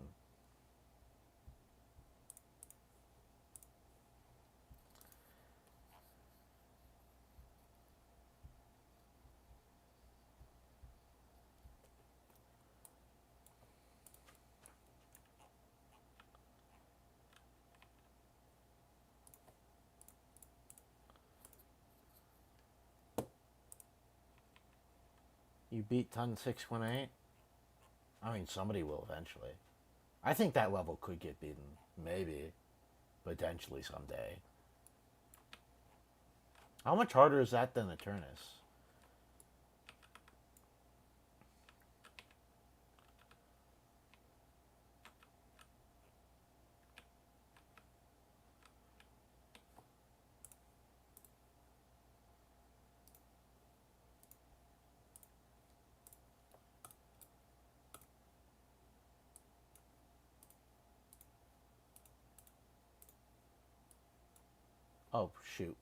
You beat Ton 618? I mean, somebody will eventually. I think that level could get beaten. Maybe. Potentially someday. How much harder is that than Eternus? Oh, shoot.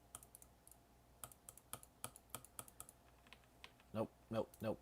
Nope, nope, nope.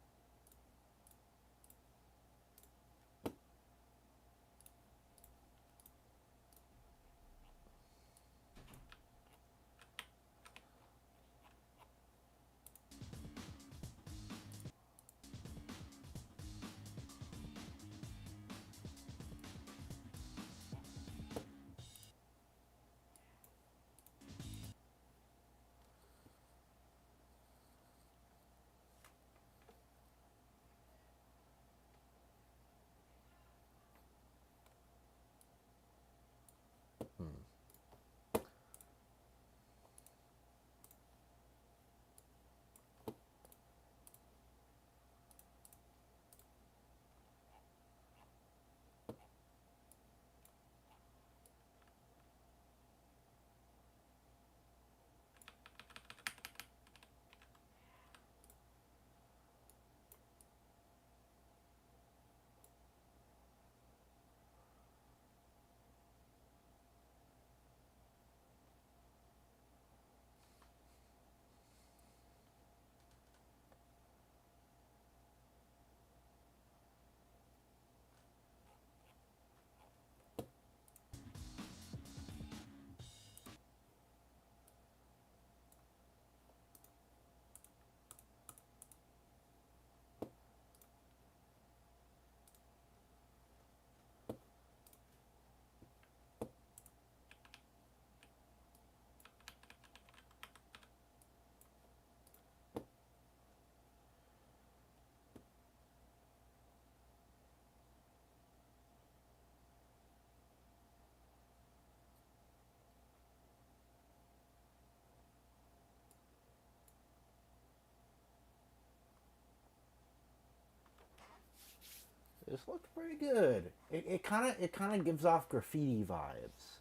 This looks pretty good. It kind of gives off graffiti vibes.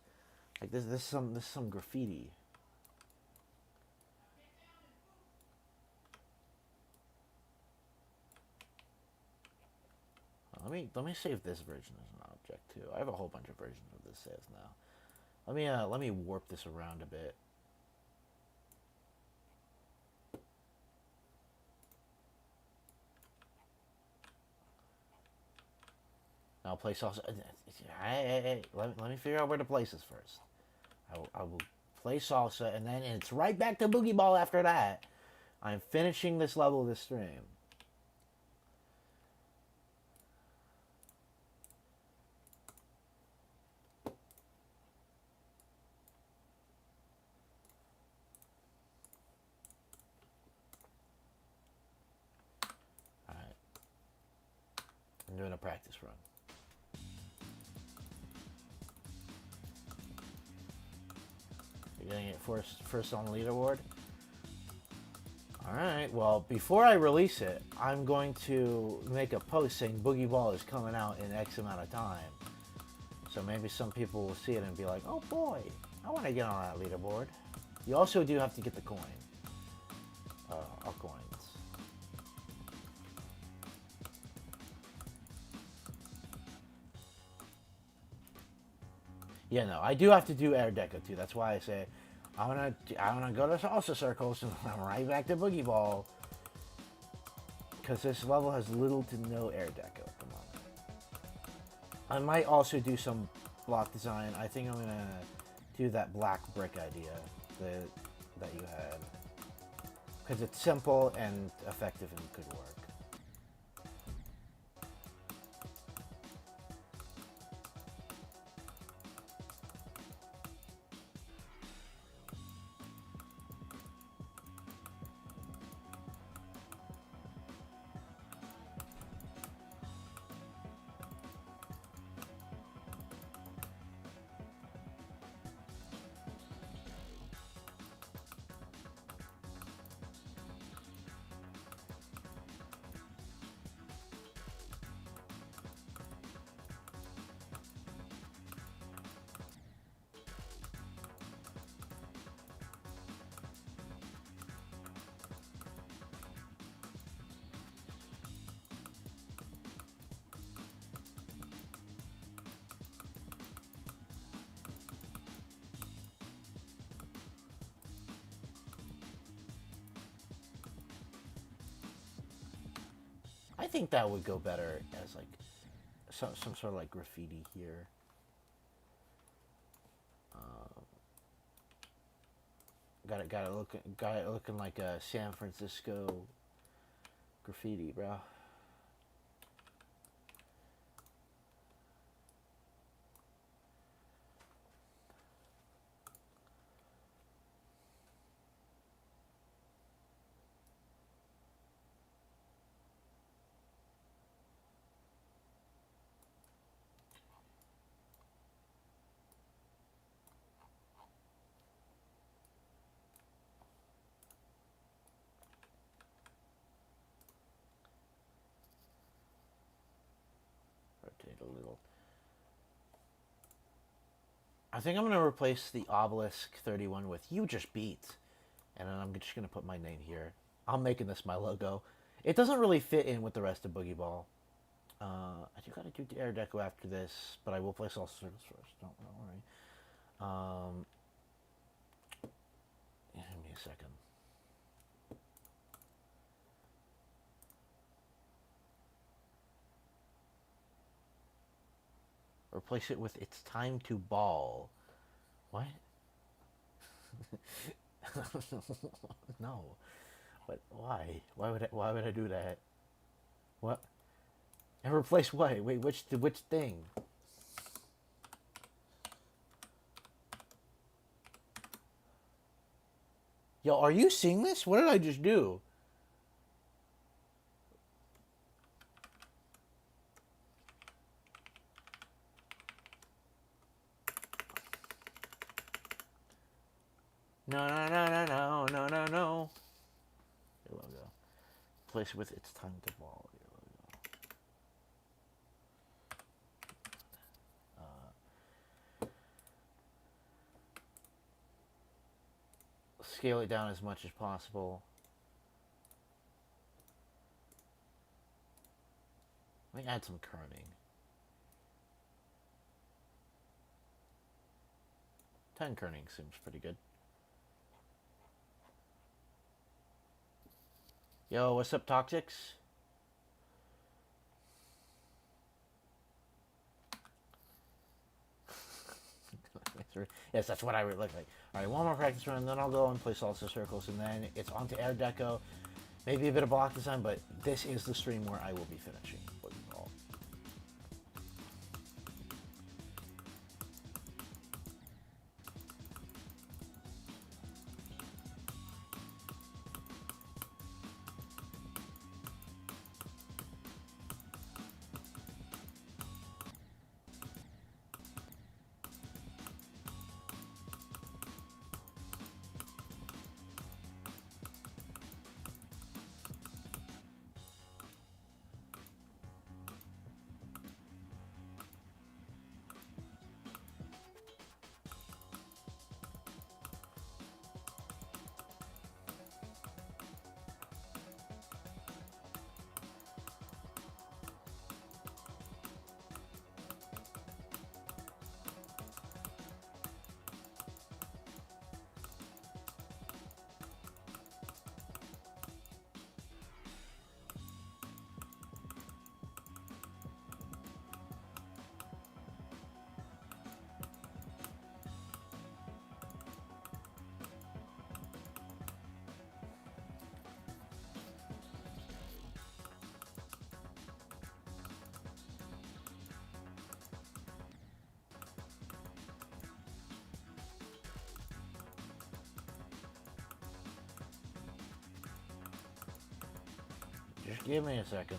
Like this some graffiti. Let me save this version as an object too. I have a whole bunch of versions of this saves now. Let me warp this around a bit. Now place also. Hey, let me figure out where to place this first. I will play salsa, and then it's right back to Boogie Ball after that. I'm finishing this level of the stream. Alright. I'm doing a practice run. You're getting it first on the leaderboard? Alright, well, before I release it, I'm going to make a post saying Boogie Ball is coming out in X amount of time. So maybe some people will see it and be like, oh boy, I want to get on that leaderboard. You also do have to get the coin. Our coins. Yeah, no, I do have to do air deco too. That's why I say I wanna go to salsa circles and I'm right back to Boogie Ball. Because this level has little to no air deco at the moment. I might also do some block design. I think I'm gonna do that black brick idea that you had. Because it's simple and effective and could work. I think that would go better as like some sort of like graffiti here. Got it looking like a San Francisco graffiti, bro. Rotate a little. I think I'm gonna replace the obelisk 31 with "You just beat," and then I'm just gonna put my name here. I'm making this my logo. It doesn't really fit in with the rest of Boogie Ball. I do gotta do the air deco after this, but I will place all circles first. Don't worry. Give me a second. Replace it with "It's time to ball." What? No. But why? Why would I do that? What? And replace what? Wait, which thing? Yo, are you seeing this? What did I just do? No, no, no, no, no, no, no, no. Your logo. Replace it with "It's time to ball." Your logo. Scale it down as much as possible. Let me add some kerning. 10 kerning seems pretty good. Yo, what's up, Toxics? Yes, that's what I would look like. Alright, one more practice run, then I'll go and place all the circles, and then it's on to air deco. Maybe a bit of block design, but this is the stream where I will be finishing what you call. Just give me a second.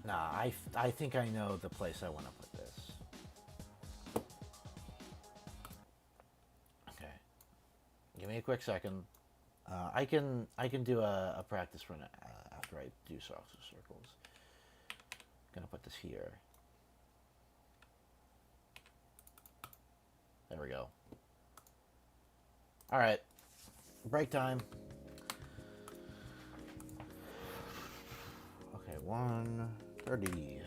Nah, I think I know the place I want to put this. Okay, give me a quick second. I can do a practice run after I do circles. Gonna put this here. There we go. All right. break time. Okay, 130, 320,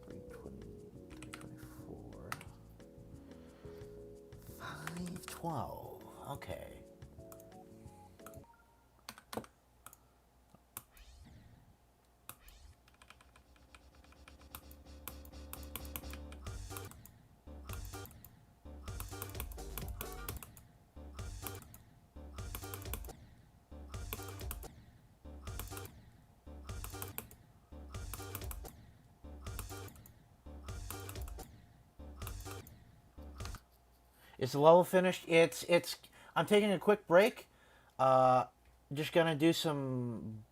324, 512. Okay. Is the level finished? It's. I'm taking a quick break. Uh, just gonna do some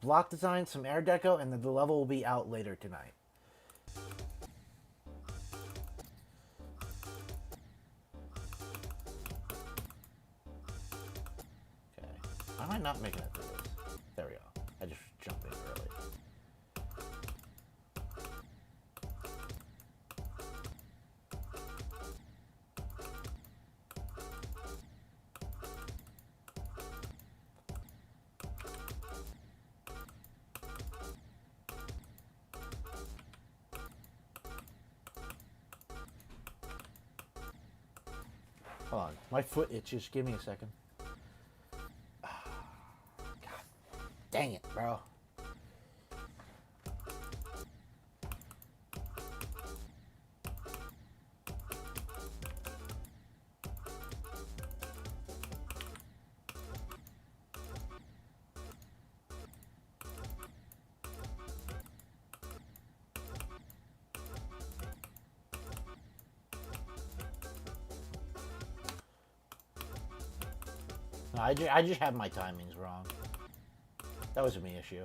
block design, some air deco, and then the level will be out later tonight. Okay. I might not make it through this. There we go. I just jumped in early. Hold on. My foot itches. Give me a second. God dang it, bro. No, I just have my timings wrong. That was a me issue.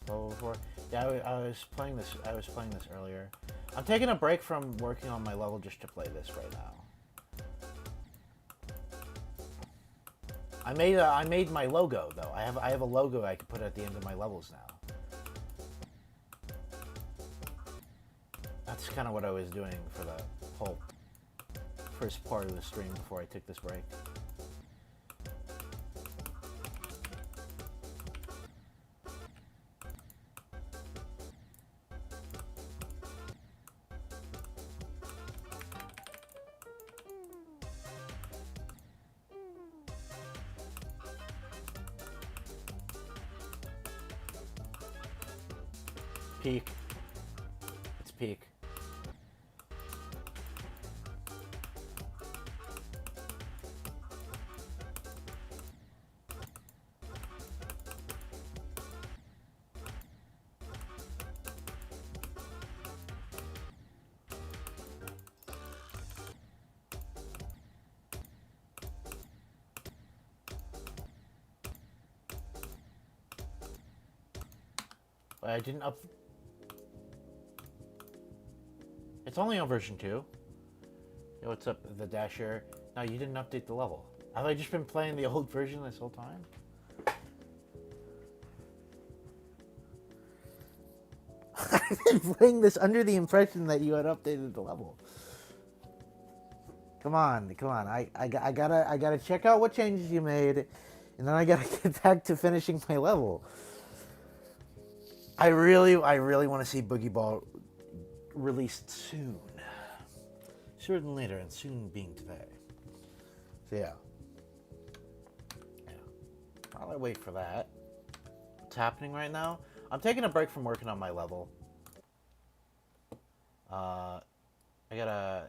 Level before. Yeah, I was playing this. I was playing this earlier. I'm taking a break from working on my level just to play this right now. I made my logo though. I have a logo I can put at the end of my levels now. That's kind of what I was doing for the whole first part of the stream before I took this break. Peak. It's peak. I didn't up. It's only on version 2. Yo, what's up, the Dasher? No, you didn't update the level. Have I just been playing the old version this whole time? I've been playing this under the impression that you had updated the level. Come on, come on. I gotta check out what changes you made, and then I gotta get back to finishing my level. I really want to see Boogie Ball released soon. Sooner than later, and soon being today. So yeah. While I wait for that, happening right now. I'm taking a break from working on my level. I gotta...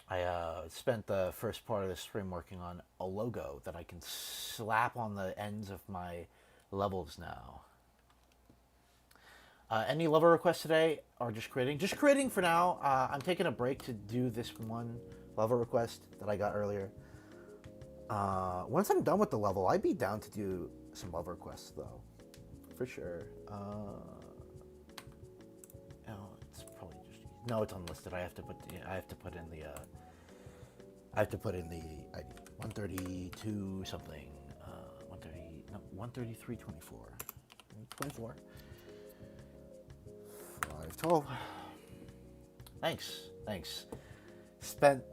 I spent the first part of the stream working on a logo that I can slap on the ends of my levels now. Any level requests today, or just creating? Just creating for now. I'm taking a break to do this one level request that I got earlier. Once I'm done with the level, I'd be down to do some level requests though, for sure. It's probably just no. It's unlisted. I have to put in the ID 132 something. 133 24. 24. 512. Thanks. Spent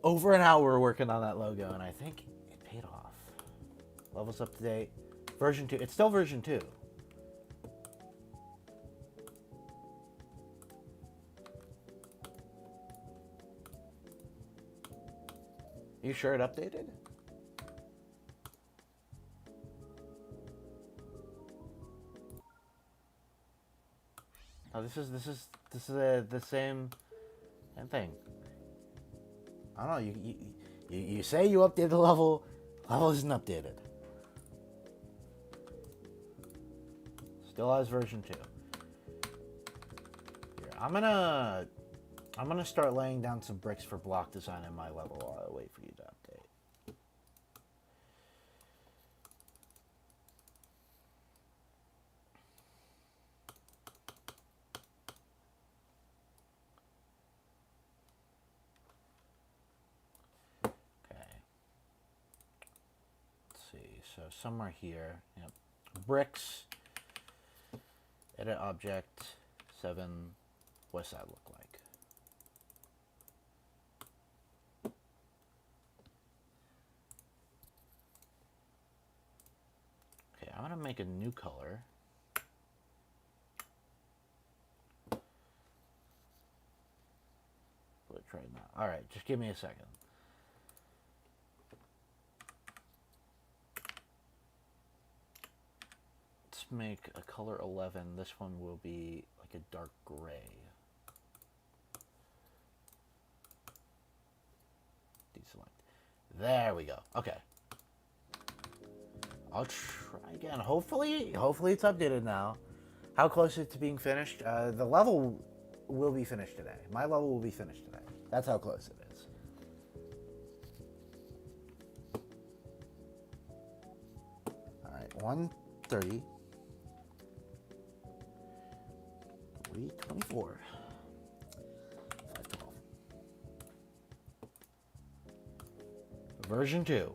over an hour working on that logo, and I think it paid off. Levels up to date. Version 2. It's still version 2. You sure it updated? Oh, this is the same thing. I don't know. You say you updated the level. Level isn't updated. Still has version 2. Here, I'm gonna start laying down some bricks for block design in my level while I wait for you to update. So somewhere here, yep. Bricks, edit object, 7, what's that look like? Okay, I'm gonna make a new color. Let's try that. All right, just give me a second. Make a color 11. This one will be like a dark gray. Deselect. There we go. Okay. I'll try again. Hopefully it's updated now. How close is it to being finished? The level will be finished today. My level will be finished today. That's how close it is. All right, 130. 324. 512. Version 2.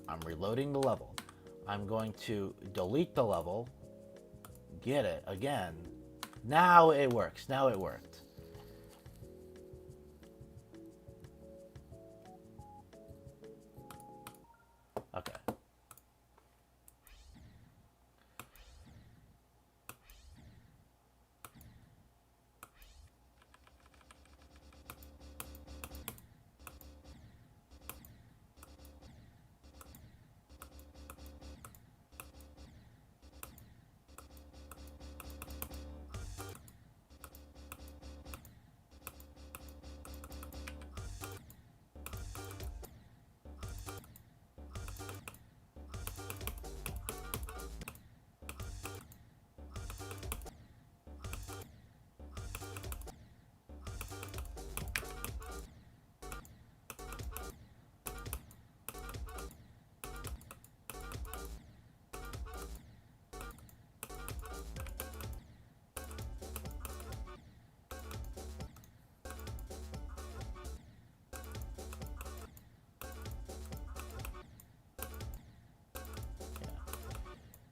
I'm reloading the level. I'm going to delete the level. Get it again. Now it works. Now it worked. Okay.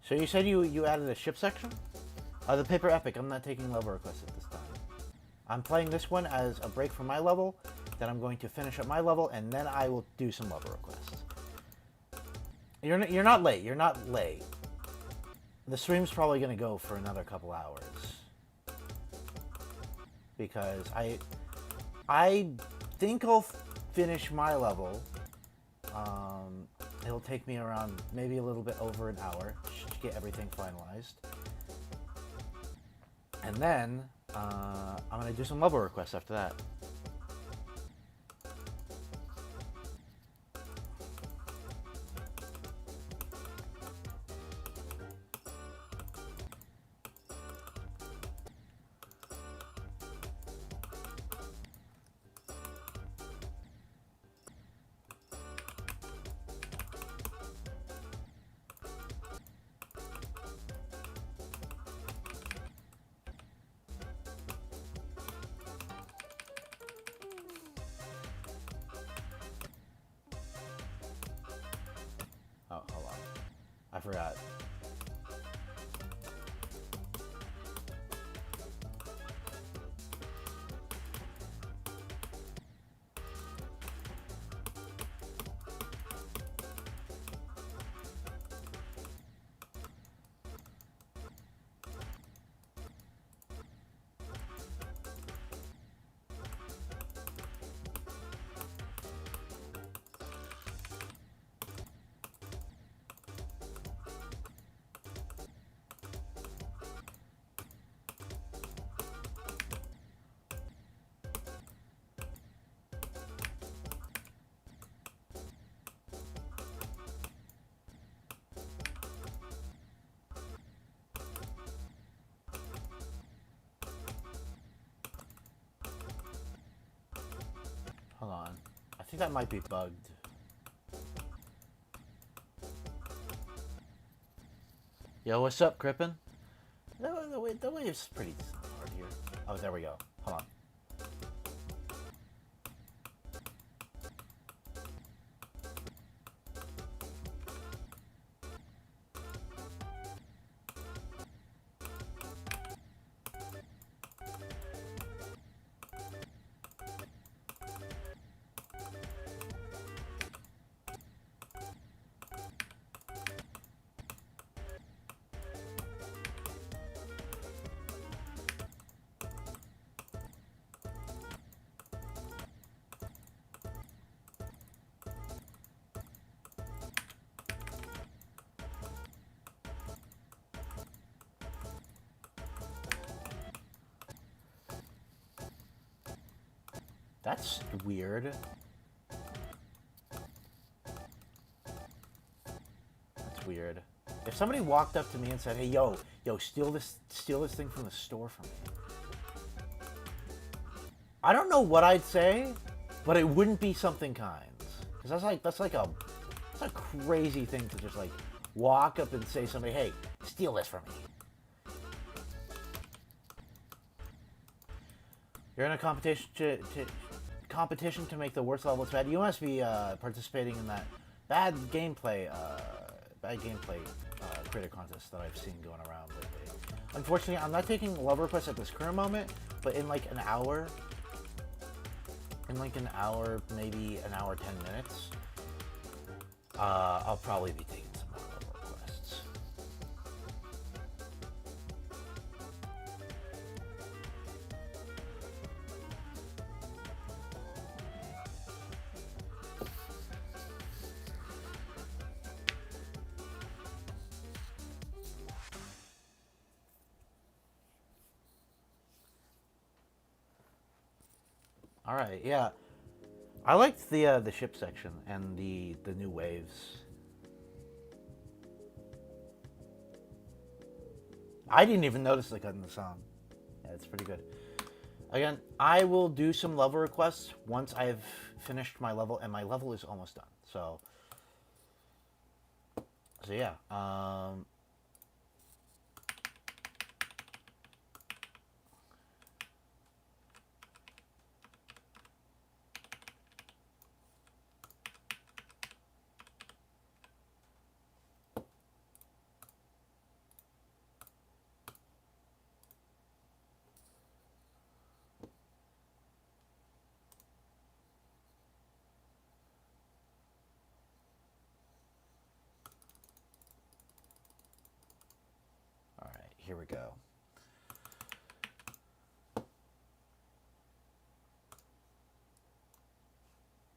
So you said you added a ship section? The paper epic, I'm not taking level requests at this time. I'm playing this one as a break from my level, then I'm going to finish up my level, and then I will do some level requests. You're not late, you're not late. The stream's probably going to go for another couple hours. Because I think I'll finish my level, it'll take me around maybe a little bit over an hour to get everything finalized. And then I'm going to do some level requests after that. Oh, hold on. I forgot. Hold on. I think that might be bugged. Yo, what's up, Crippen? The wave's pretty hard here. Oh, there we go. Hold on. That's weird. That's weird. If somebody walked up to me and said, "Hey, yo, steal this thing from the store from me," I don't know what I'd say, but it wouldn't be something kind. Because that's like a crazy thing to just like walk up and say to somebody, "Hey, steal this from me." You're in a competition to make the worst level bad. You must be participating in that bad gameplay creator contest that I've seen going around lately. Unfortunately, I'm not taking level requests at this current moment, but in like an hour, maybe an hour 10 minutes, I'll probably be taking some more level requests. All right, yeah. I liked the ship section and the new waves. I didn't even notice the cut in the song. Yeah, it's pretty good. Again, I will do some level requests once I've finished my level, and my level is almost done. So yeah. All right, here we go.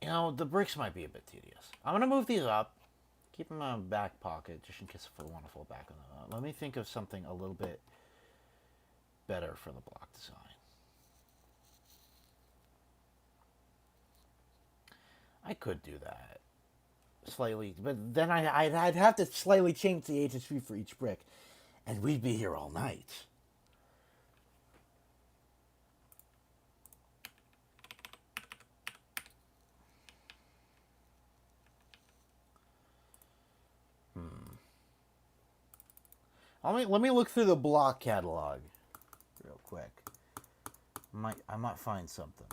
You know, the bricks might be a bit tedious. I'm going to move these up. Keep them in my back pocket, just in case if I want to fall back on them. Let me think of something a little bit better for the block design. I could do that slightly, but then I'd have to slightly change the HSV for each brick, and we'd be here all night. Let me look through the block catalog real quick. I might find something.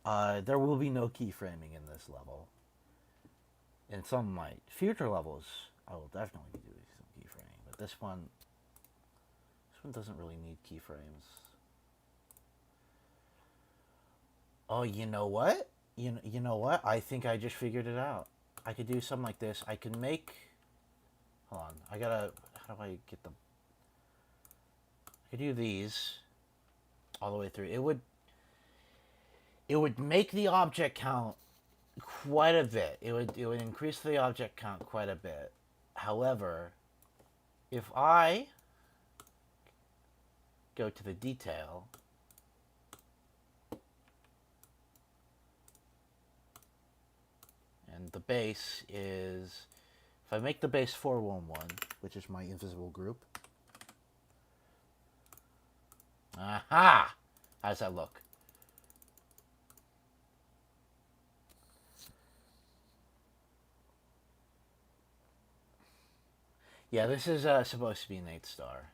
There will be no keyframing in this level. In some of my future levels, I will definitely be doing some keyframing, but this one doesn't really need keyframes. Oh, you know what? You know what? I think I just figured it out. I could do something like this. I can make... Hold on. I gotta... How do I get them? I could do these all the way through. It would make the object count quite a bit. It would increase the object count quite a bit. However, if I go to the detail, and the base is, if I make the base 411, which is my invisible group. Aha! How does that look? Yeah, this is supposed to be an 8-star.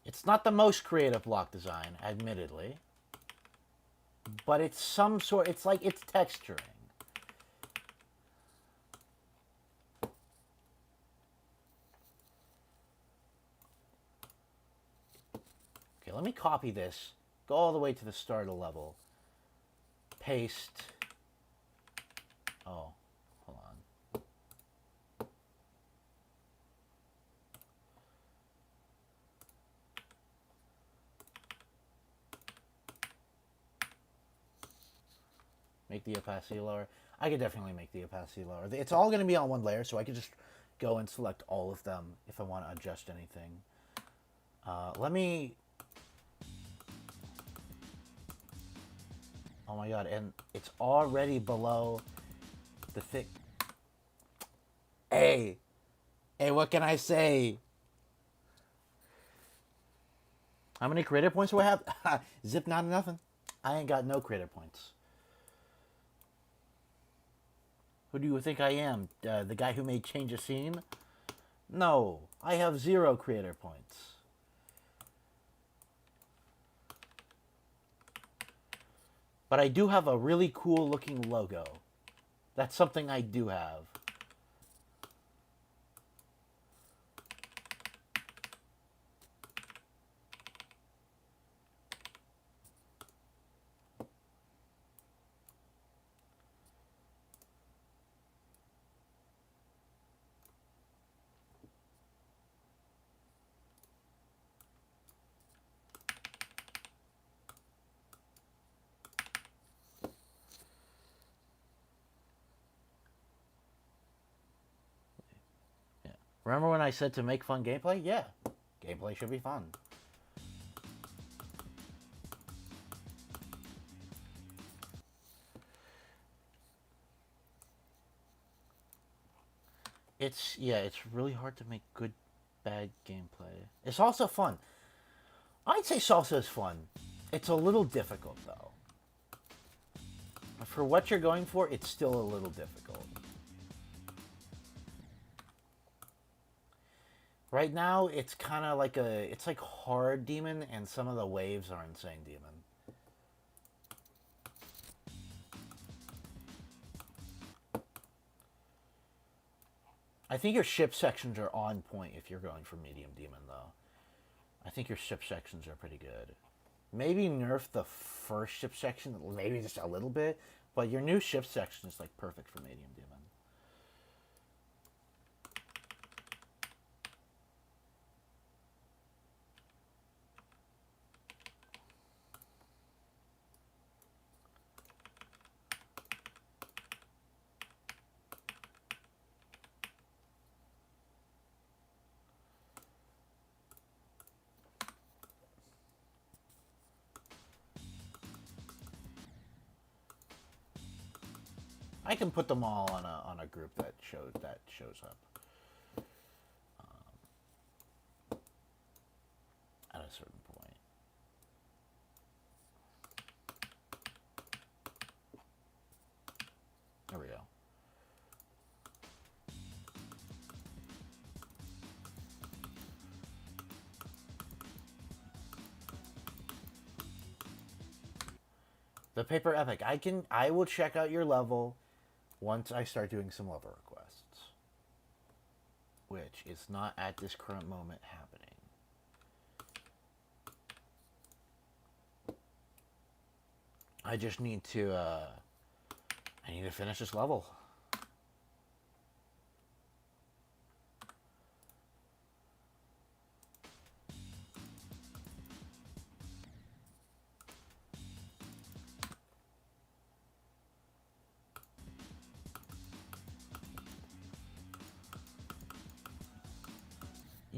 It's not the most creative block design, admittedly, but it's some sort, it's like it's texturing. Okay, let me copy this, go all the way to the start of the level, paste, oh, hold on. Make the opacity lower. I could definitely make the opacity lower. It's all going to be on one layer, so I could just go and select all of them if I want to adjust anything. Let me... Oh my god, and it's already below the thick... Hey! Hey, what can I say? How many creative points do I have? Zip, not nothing. I ain't got no creative points. Who do you think I am? The guy who made Change a Scene? No, I have 0 creator points. But I do have a really cool looking logo. That's something I do have. Remember when I said to make fun gameplay? Yeah, gameplay should be fun. It's really hard to make good, bad gameplay. It's also fun. I'd say salsa is fun. It's a little difficult, though. For what you're going for, it's still a little difficult. Right now, it's kind of like it's like hard demon, and some of the waves are insane demon. I think your ship sections are on point if you're going for medium demon, though. I think your ship sections are pretty good. maybe nerf the first ship section, maybe just a little bit, but your new ship section is like perfect for medium demon. I can put them all on a group that shows up at a certain point. There we go. The paper epic. I will check out your level once I start doing some level requests, which is not at this current moment happening. I just need to I need to finish this level.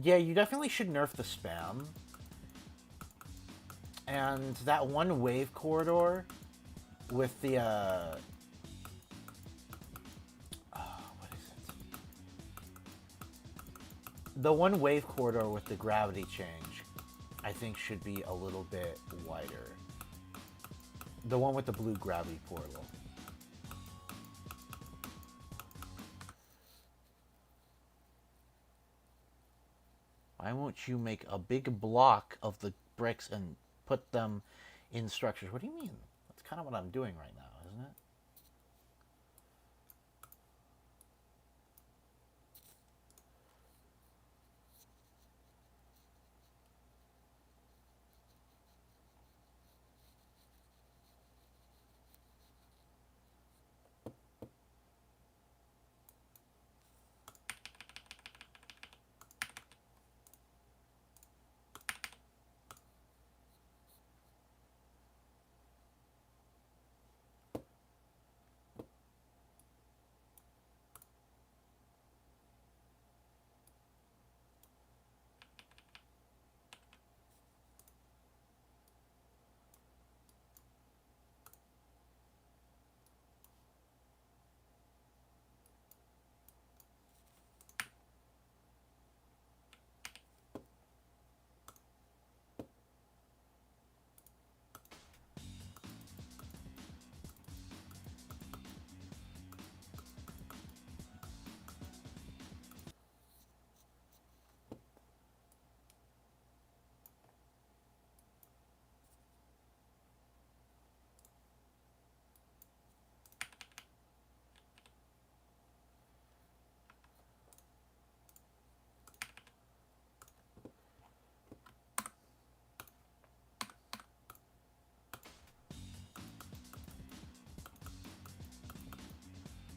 Yeah, you definitely should nerf the spam. And that one wave corridor with the what is it? The one wave corridor with the gravity change, I think should be a little bit wider. The one with the blue gravity portal. Why won't you make a big block of the bricks and put them in structures? What do you mean? That's kind of what I'm doing right now, isn't it?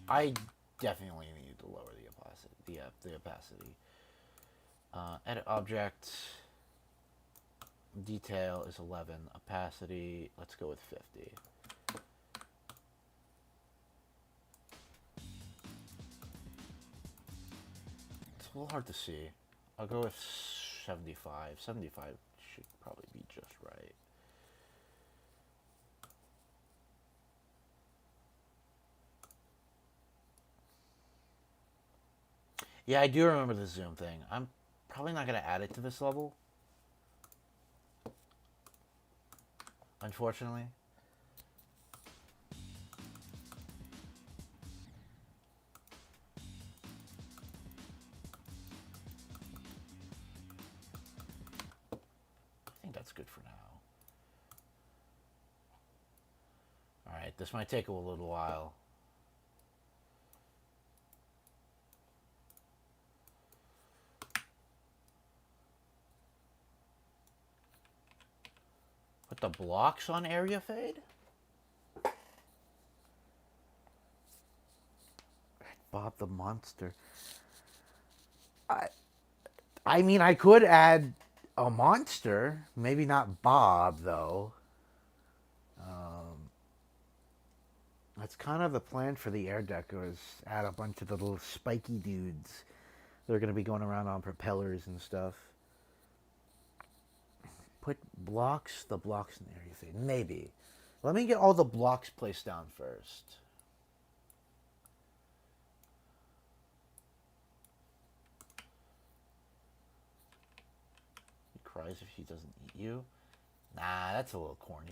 I definitely need to lower the opacity. The opacity. Edit object. Detail is 11. Opacity, let's go with 50. It's a little hard to see. I'll go with 75. 75 should probably be just right. Yeah, I do remember the zoom thing. I'm probably not going to add it to this level, unfortunately. I think that's good for now. Alright, this might take a little while. Put the blocks on area fade? Bob the monster. I mean, I could add a monster. Maybe not Bob, though. That's kind of the plan for the air deckers. Add a bunch of the little spiky dudes. They're going to be going around on propellers and stuff. Put blocks, the blocks in the area fade. Maybe. Let me get all the blocks placed down first. He cries if she doesn't eat you. Nah, that's a little corny.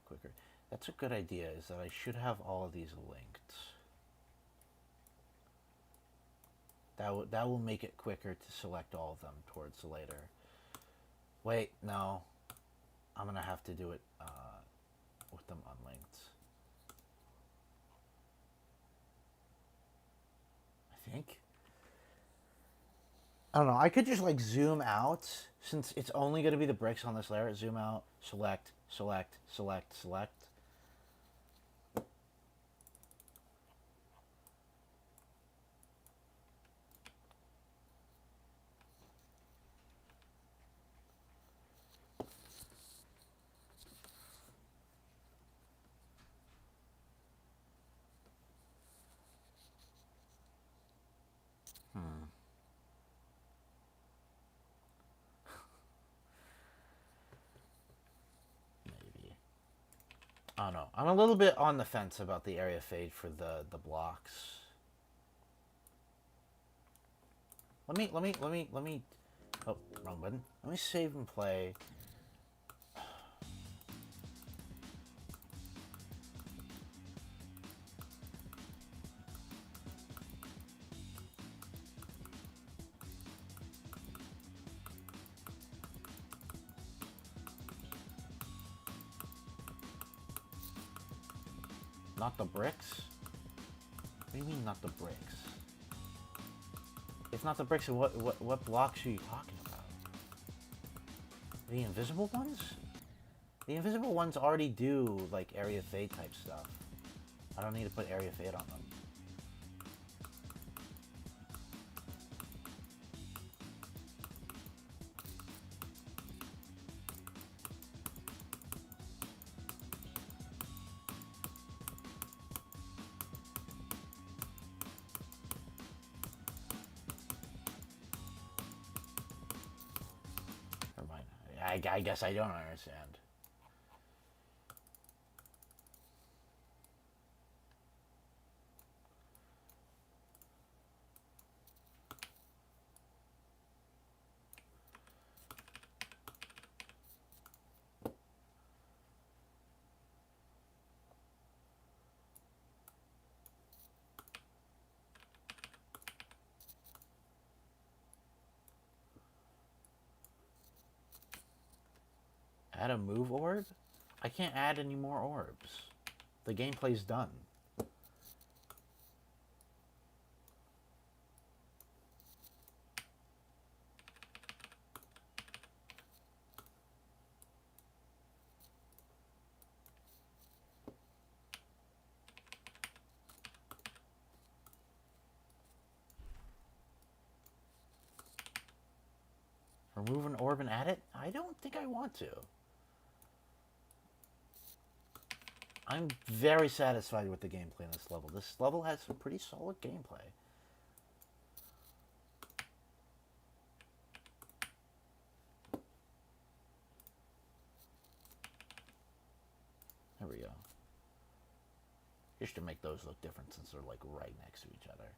Quicker. That's a good idea, is that I should have all of these linked. That will make it quicker to select all of them towards later. Wait, no. I'm going to have to do it with them unlinked. I think. I don't know. I could just like zoom out, since it's only going to be the bricks on this layer. Zoom out, select, select, select, select. I don't know. I'm a little bit on the fence about the area fade for the blocks. Let me. Oh, wrong button. Let me save and play. Not the bricks? What do you mean not the bricks? If not the bricks, what blocks are you talking about? The invisible ones? The invisible ones already do like area fade type stuff. I don't need to put area fade on them. I guess I don't understand. Add a move orb? I can't add any more orbs. The gameplay's done. Remove an orb and add it? I don't think I want to. I'm very satisfied with the gameplay in this level. This level has some pretty solid gameplay. There we go. Just to make those look different since they're like right next to each other.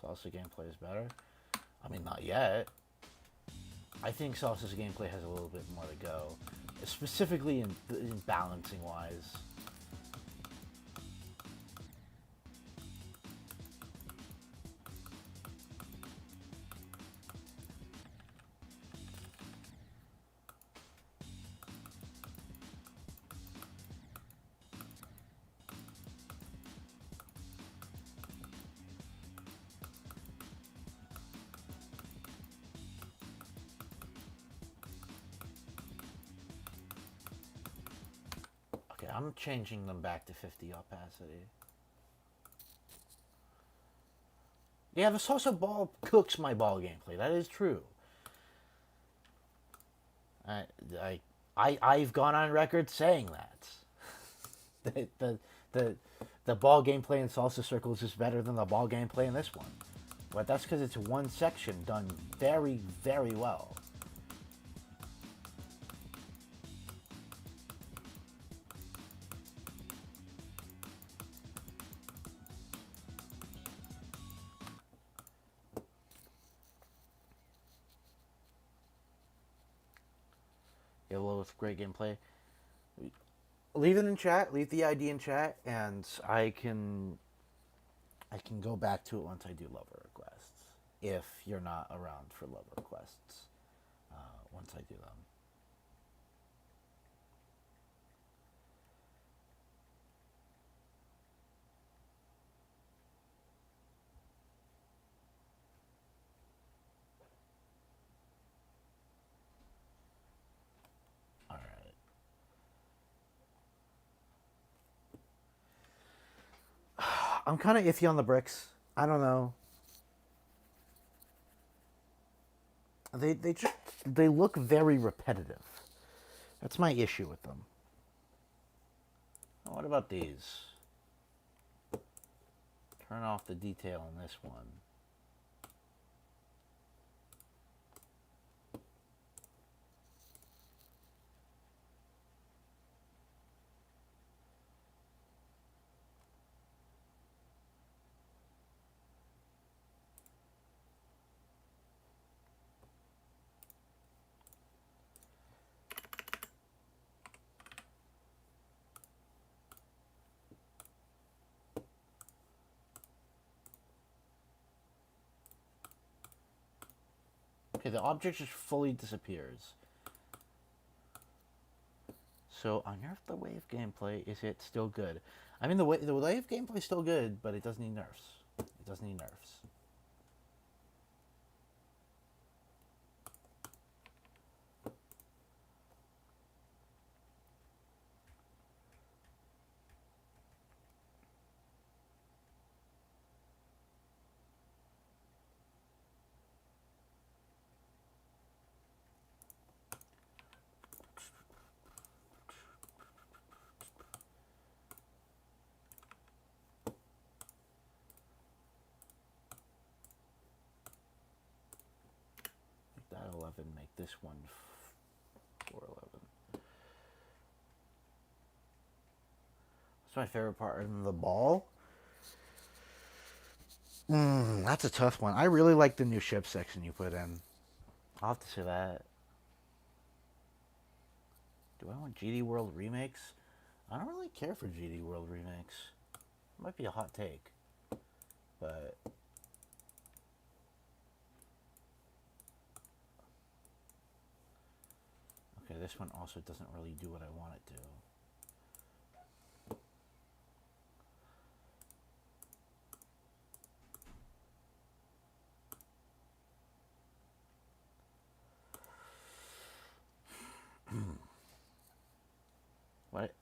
Salsa gameplay is better. I mean, not yet. I think Salsa's gameplay has a little bit more to go. Specifically in balancing wise. I'm changing them back to 50 opacity. Yeah, the salsa ball cooks my ball gameplay. That is true. I, I've gone on record saying that. the, the ball gameplay in Salsa Circles is better than the ball gameplay in this one. But that's because it's one section done very, very well. Yellow with great gameplay. Leave it in chat. Leave the ID in chat, and I can go back to it once I do lover requests. If you're not around for lover requests, once I do them. All right. I'm kind of iffy on the bricks. I don't know. They look very repetitive. That's my issue with them. What about these? Turn off the detail on this one. Okay, the object just fully disappears. So, unearth the wave gameplay. Is it still good? I mean, the wave gameplay is still good, but it does need nerfs. It does need nerfs. Make that 11. Make this one 411. That's my favorite part in the ball. That's a tough one. I really like the new ship section you put in. I'll have to say that. Do I want GD World remakes? I don't really care for GD World remakes. It might be a hot take. But okay, this one also doesn't really do what I want it to.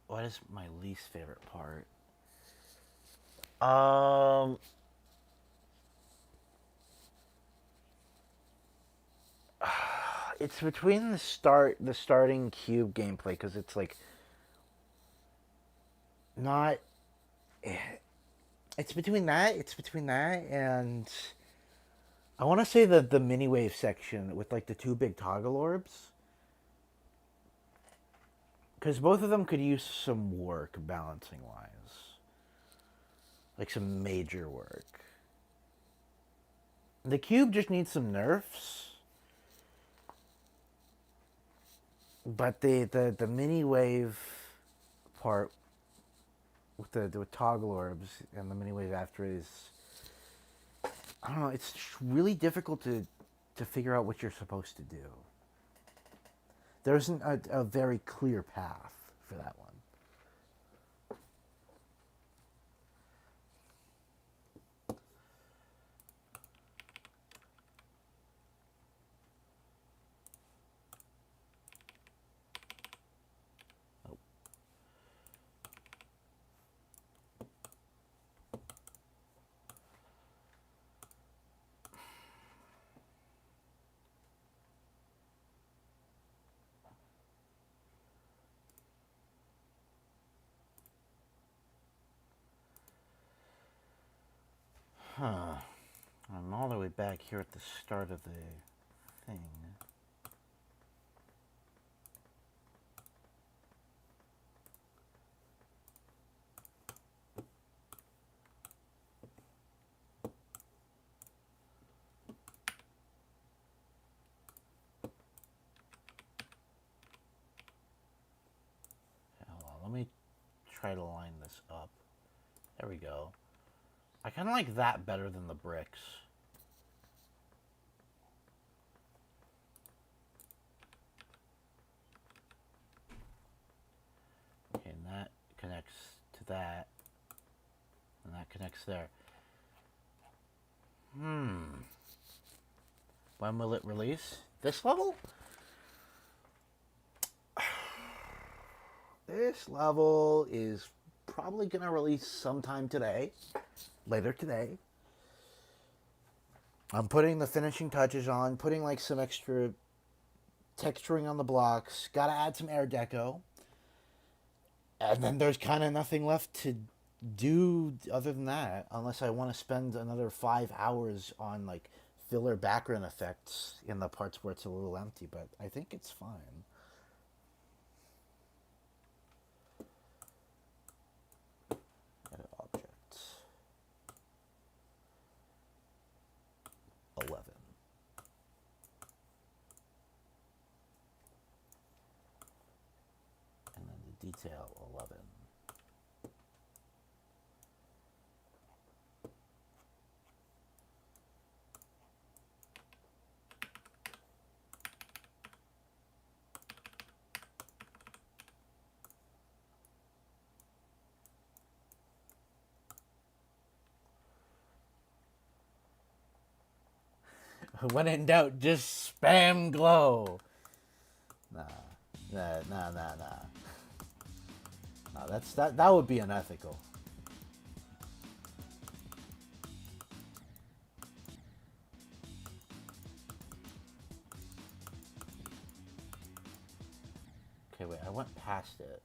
What is my least favorite part? It's between the starting cube gameplay, because it's like not. It's between that and I want to say the mini wave section with like the two big toggle orbs. Because both of them could use some work balancing wise. Like some major work. The cube just needs some nerfs. But the mini wave part with the toggle orbs and the mini wave after it is, I don't know, it's really difficult to figure out what you're supposed to do. There isn't a very clear path for that one. Huh. I'm all the way back here at the start of the thing. Hold on, let me try to line this up. There we go. I kind of like that better than the bricks. Okay, and that connects to that. And that connects there. When will it release? This level? This level is probably going to release sometime today. Later today. I'm putting the finishing touches on, putting like some extra texturing on the blocks. Gotta add some air deco. And then there's kind of nothing left to do other than that, unless I want to spend another 5 hours on like filler background effects in the parts where it's a little empty, but I think it's fine. Edit objects. 11. And then the detail 11. When in doubt, just spam glow. Nah. Nah, that would be unethical. Okay, wait, I went past it.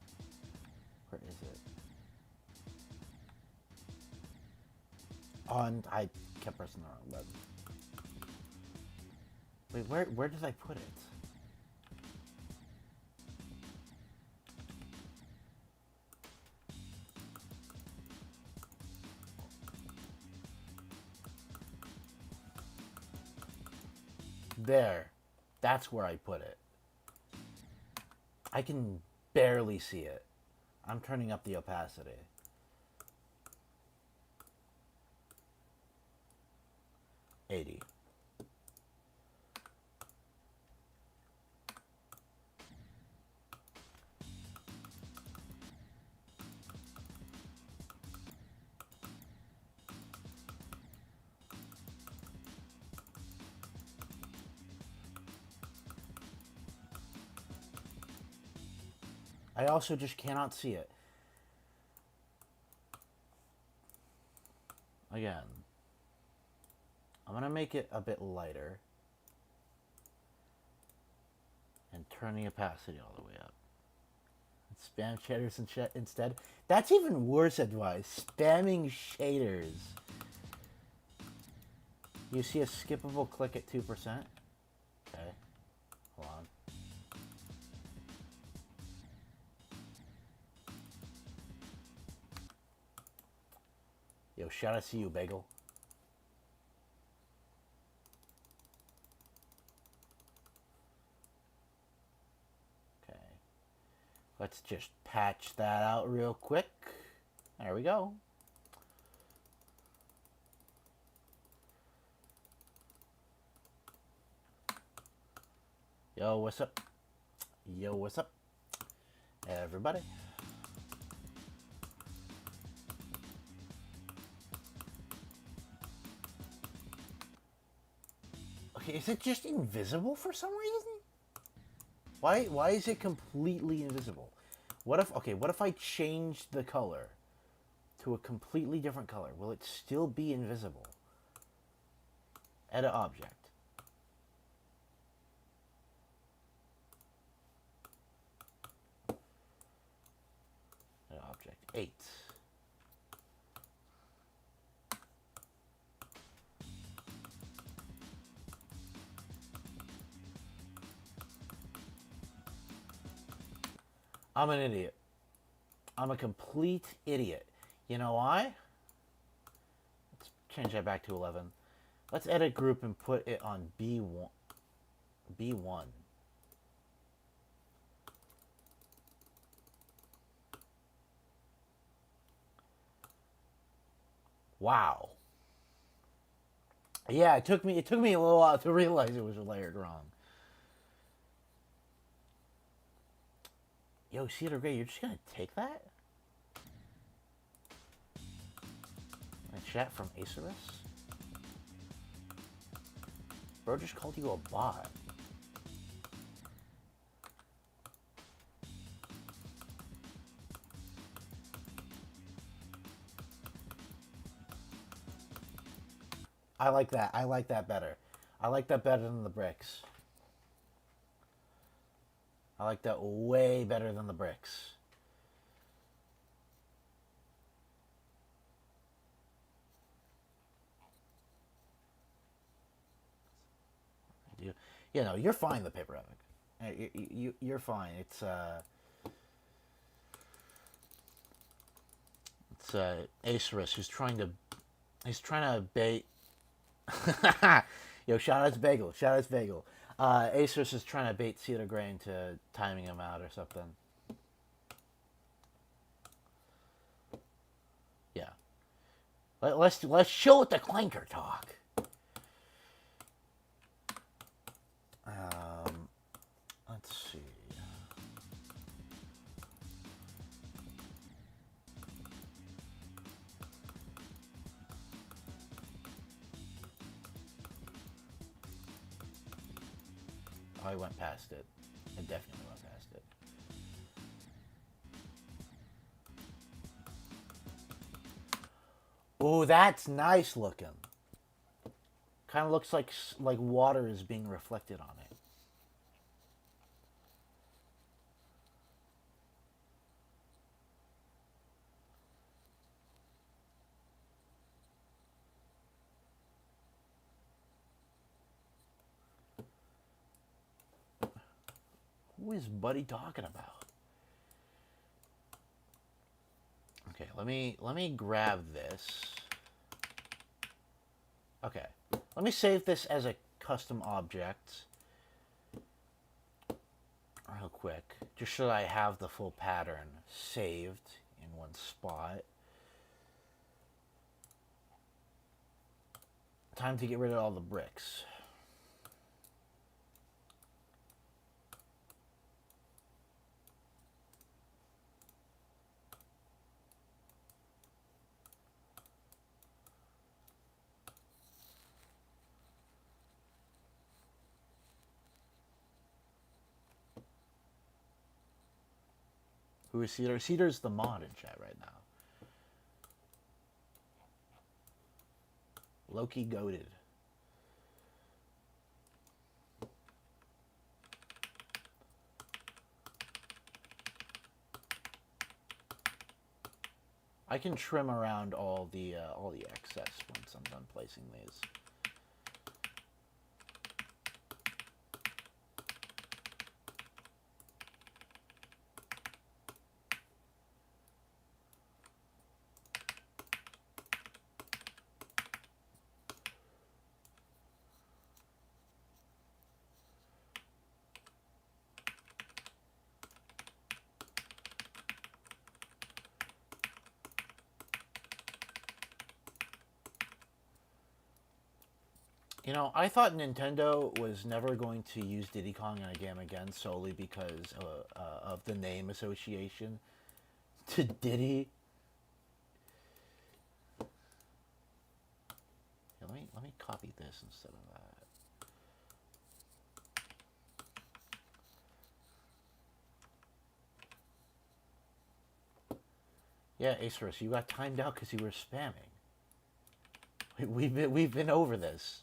Where is it? Oh, and I kept pressing the wrong button. Wait, where did I put it? There. That's where I put it. I can barely see it. I'm turning up the opacity. $80. I also just cannot see it. Again, I'm going to make it a bit lighter and turn the opacity all the way up. Spam shaders instead. That's even worse advice. Spamming shaders. You see a skippable click at 2%? Okay. Hold on. Yo, shout out to you, Bagel. Okay. Let's just patch that out real quick. There we go. Yo, what's up? Yo, what's up? Everybody. Okay, is it just invisible for some reason? Why is it completely invisible? What if I change the color to a completely different color? Will it still be invisible? Edit object. Edit object 8. I'm an idiot. I'm a complete idiot. You know why? Let's change that back to 11. Let's edit group and put it on B1. B1. Wow. Yeah, it took me a little while to realize it was layered wrong. Yo, Cedar Gray, you're just gonna take that? A chat from Acerus? Bro just called you a bot. I like that. I like that better. I like that better than the bricks. I like that way better than the bricks. You know, you're fine, the paper epic. You're fine. It's Acerus who's trying to bait. Yo, shout out to Bagel. Shout out to Bagel. Acerus is trying to bait Cedar Gray into timing him out or something. Yeah. Let's chill with the clanker talk. Let's see. I went past it. I definitely went past it. Oh, that's nice looking. Kind of looks like water is being reflected on it. Who is Buddy talking about? Okay, let me grab this. Okay, let me save this as a custom object real quick, just so that I have the full pattern saved in one spot. Time to get rid of all the bricks. Who is Cedar? Cedar's the mod in chat right now. Loki goated. I can trim around all the excess once I'm done placing these. You know, I thought Nintendo was never going to use Diddy Kong in a game again solely because of the name association to Diddy. Yeah, let me copy this instead of that. Yeah, Acerus, you got timed out because you were spamming. We've been over this.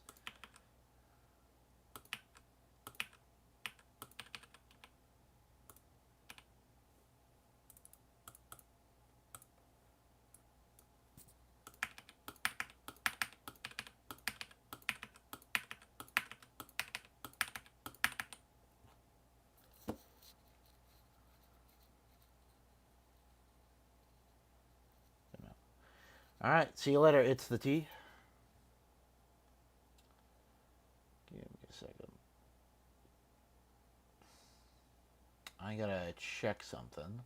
All right, see you later. It's the T. Give me a second. I gotta check something.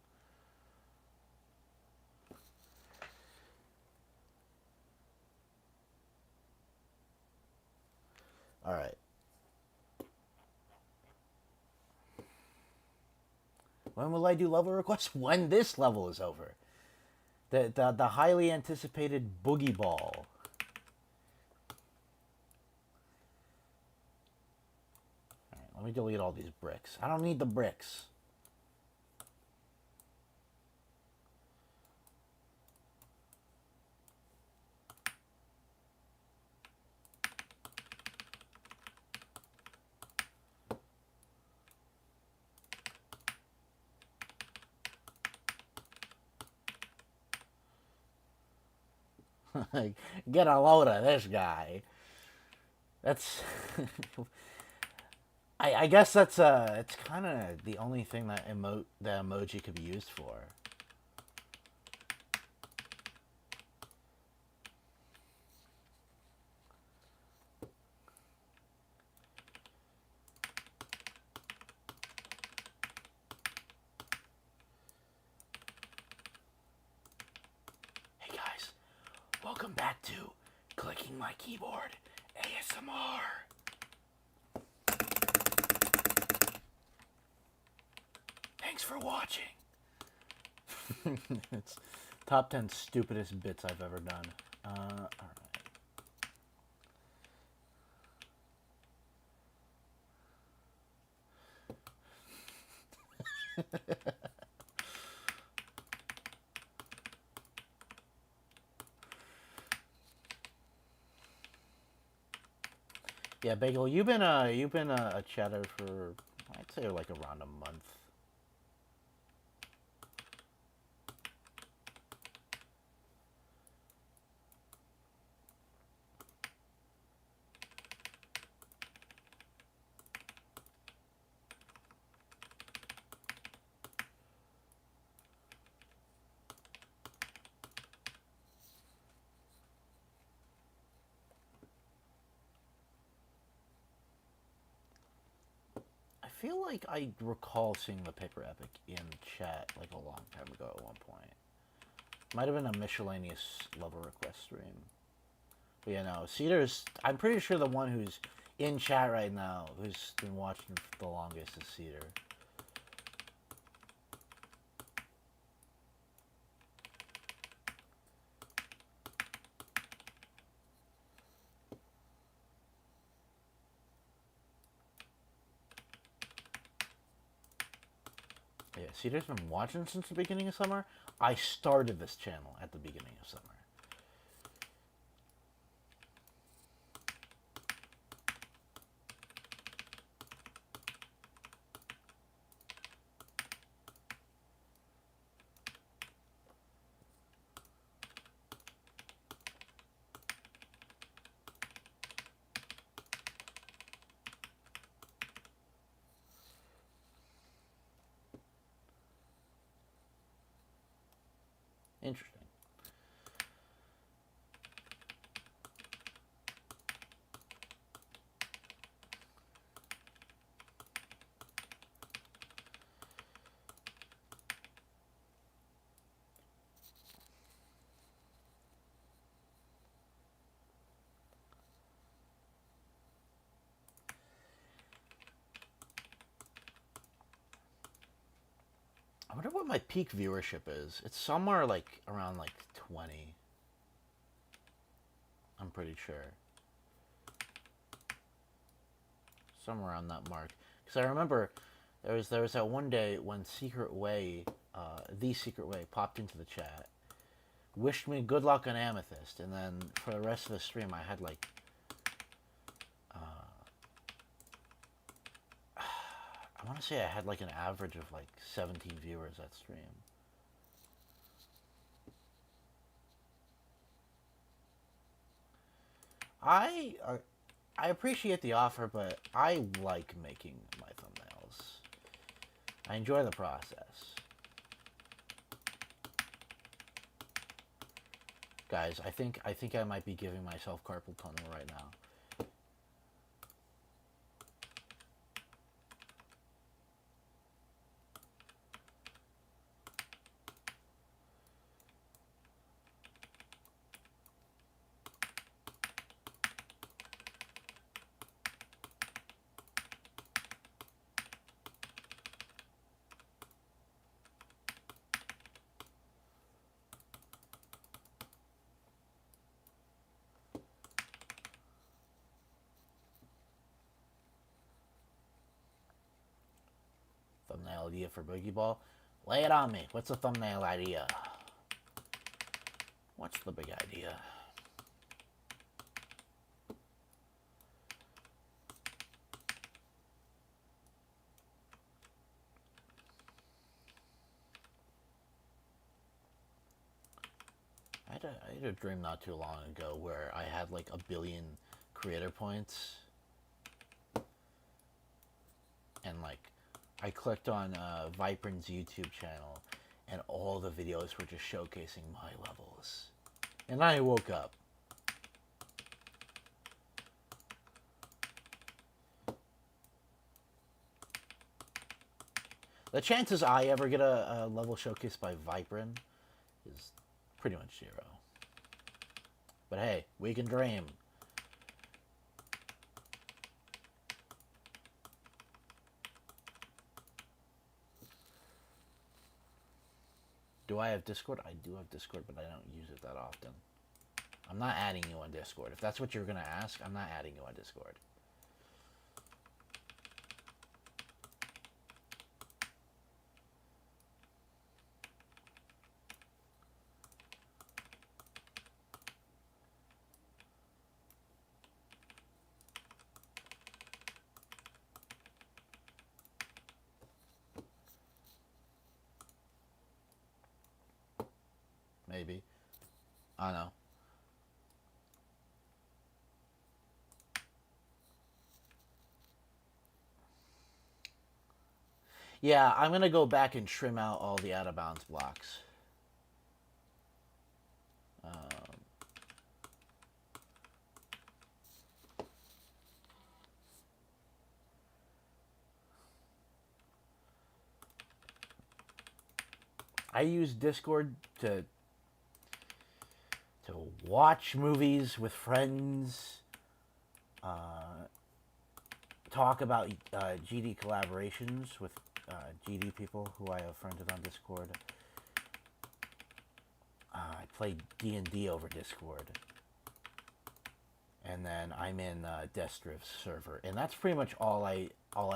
All right. When will I do level requests? When this level is over. The highly anticipated Boogie Ball. Alright, let me delete all these bricks. I don't need the bricks. Get a load of this guy. That's... I guess that's it's kind of the only thing that that emoji could be used for. Hey guys, welcome back to Clicking My Keyboard ASMR. Thanks for watching. It's top 10 stupidest bits I've ever done. Alright. Yeah, Bagel, you've been a chatter for, I'd say, like around a month. I feel like I recall seeing the Paper Epic in chat like a long time ago at one point. Might have been a miscellaneous level request stream. But yeah, no, Cedar's, I'm pretty sure the one who's in chat right now, who's been watching the longest, is Cedar. Yeah, Cedar's been watching since the beginning of summer. I started this channel at the beginning of summer. Interesting. I wonder what my peak viewership is. It's somewhere like around like 20. I'm pretty sure. Somewhere around that mark. Because I remember there was that one day when Secret Way, the Secret Way, popped into the chat, wished me good luck on Amethyst, and then for the rest of the stream I had like I want to say I had like an average of like 17 viewers that stream. I I appreciate the offer, but I like making my thumbnails. I enjoy the process. Guys, I think I might be giving myself carpal tunnel right now. Thumbnail idea for Boogie Ball. Lay it on me. What's the thumbnail idea? What's the big idea? I had a dream not too long ago where I had like 1,000,000,000 creator points. And like, I clicked on Viprin's YouTube channel, and all the videos were just showcasing my levels. And I woke up. The chances I ever get a level showcased by Viprin is pretty much 0. But hey, we can dream. Do I have Discord? I do have Discord, but I don't use it that often. I'm not adding you on Discord. If that's what you're going to ask, I'm not adding you on Discord. Maybe. I don't know. Yeah, I'm going to go back and trim out all the out of bounds blocks. I use Discord to watch movies with friends, talk about GD collaborations with GD people who I have friended on Discord. I play D&D over Discord. And then I'm in Destrif's server. And that's pretty much all I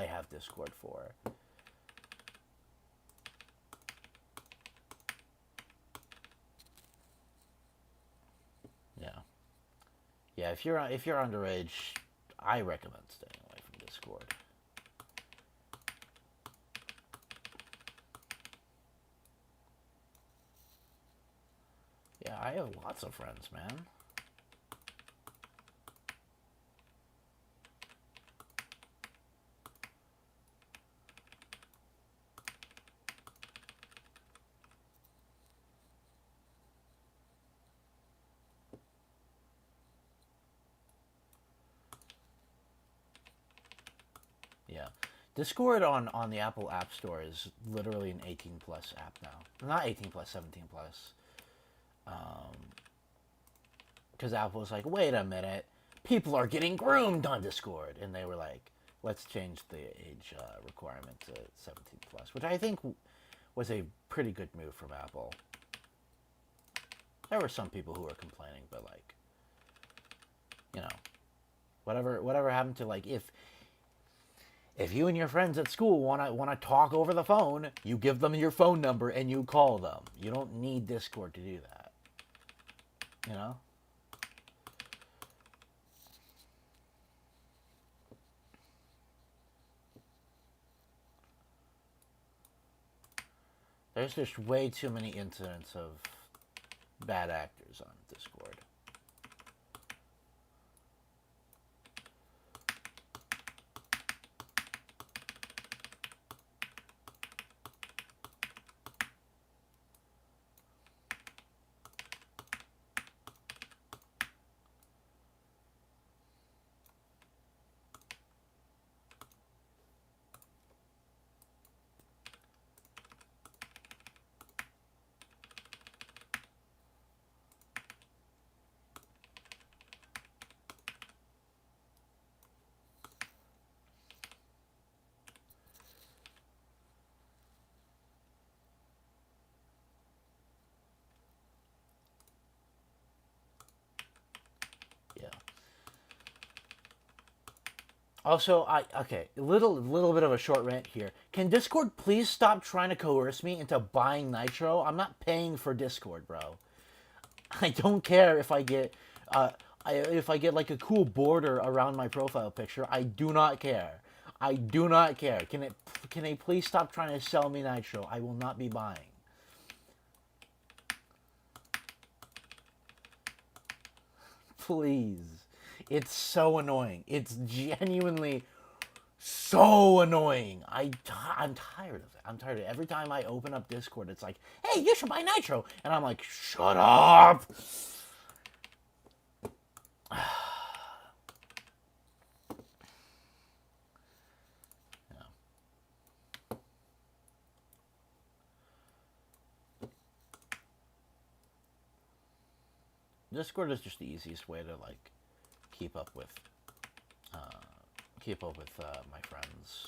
have Discord for. Yeah, if you're underage, I recommend staying away from Discord. Yeah, I have lots of friends, man. Yeah. Discord on the Apple App Store is literally an 18 plus app now. Not 18 plus, 17 plus. Because Apple was like, wait a minute, people are getting groomed on Discord. And they were like, let's change the age requirement to 17 plus, which I think was a pretty good move from Apple. There were some people who were complaining, but like, you know, whatever happened to like if you and your friends at school wanna talk over the phone, you give them your phone number and you call them. You don't need Discord to do that. You know? There's just way too many incidents of bad actors on Discord. Also, okay, a little bit of a short rant here. Can Discord please stop trying to coerce me into buying Nitro? I'm not paying for Discord, bro. I don't care if I get uh if I get like a cool border around my profile picture. I do not care. I do not care. Can they please stop trying to sell me Nitro? I will not be buying. Please. It's so annoying. It's genuinely so annoying. I'm tired of it. I'm tired of it. Every time I open up Discord, it's like, hey, you should buy Nitro. And I'm like, shut up. Yeah. Discord is just the easiest way to like keep up with uh, my friends.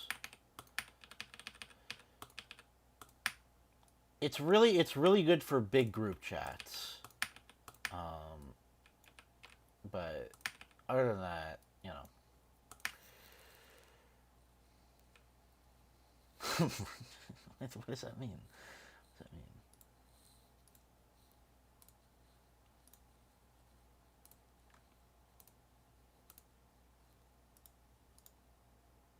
It's really good for big group chats. But other than that, you know. What does that mean? What does that mean?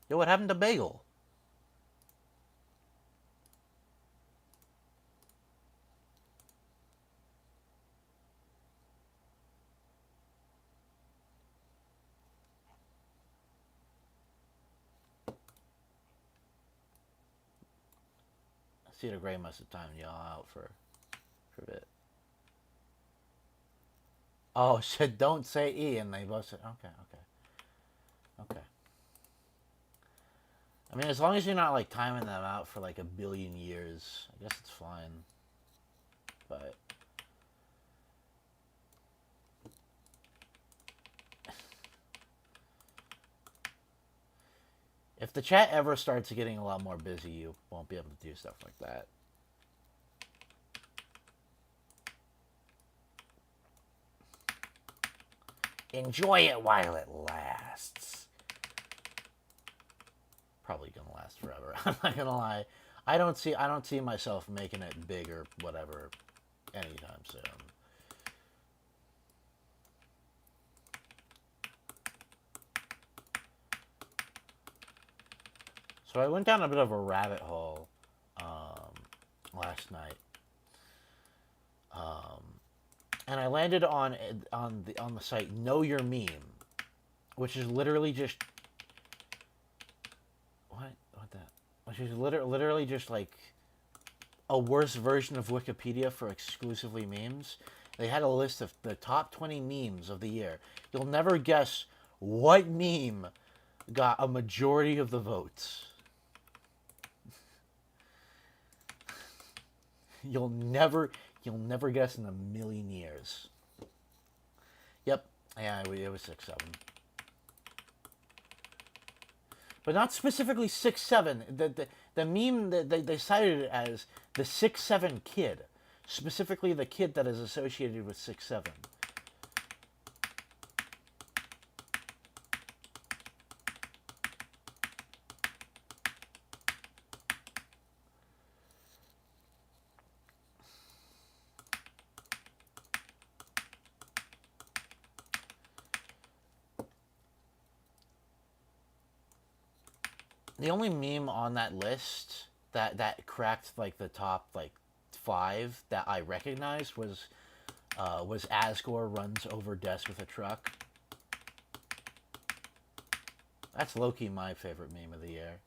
Yo, what happened to Bagel? Cedar Gray must have timed y'all out for a bit. Oh shit! Don't say E, and they both said okay, okay. I mean, as long as you're not like timing them out for like a billion years, I guess it's fine. But if the chat ever starts getting a lot more busy, you won't be able to do stuff like that. Enjoy it while it lasts. Probably gonna last forever. I'm not gonna lie. I don't see myself making it big or whatever anytime soon. So I went down a bit of a rabbit hole last night, and I landed on the site Know Your Meme, which is literally just what that, which is literally just like a worse version of Wikipedia for exclusively memes. They had a list of the top 20 memes of the year. You'll never guess what meme got a majority of the votes. You'll never guess in a million years. Yep, yeah, it was 6-7, but not specifically 6-7. The meme that they cited it as the 6-7 kid, specifically the kid that is associated with 6-7. The only meme on that list that cracked like the top like 5 that I recognized was Asgore runs over desk with a truck. That's low-key my favorite meme of the year.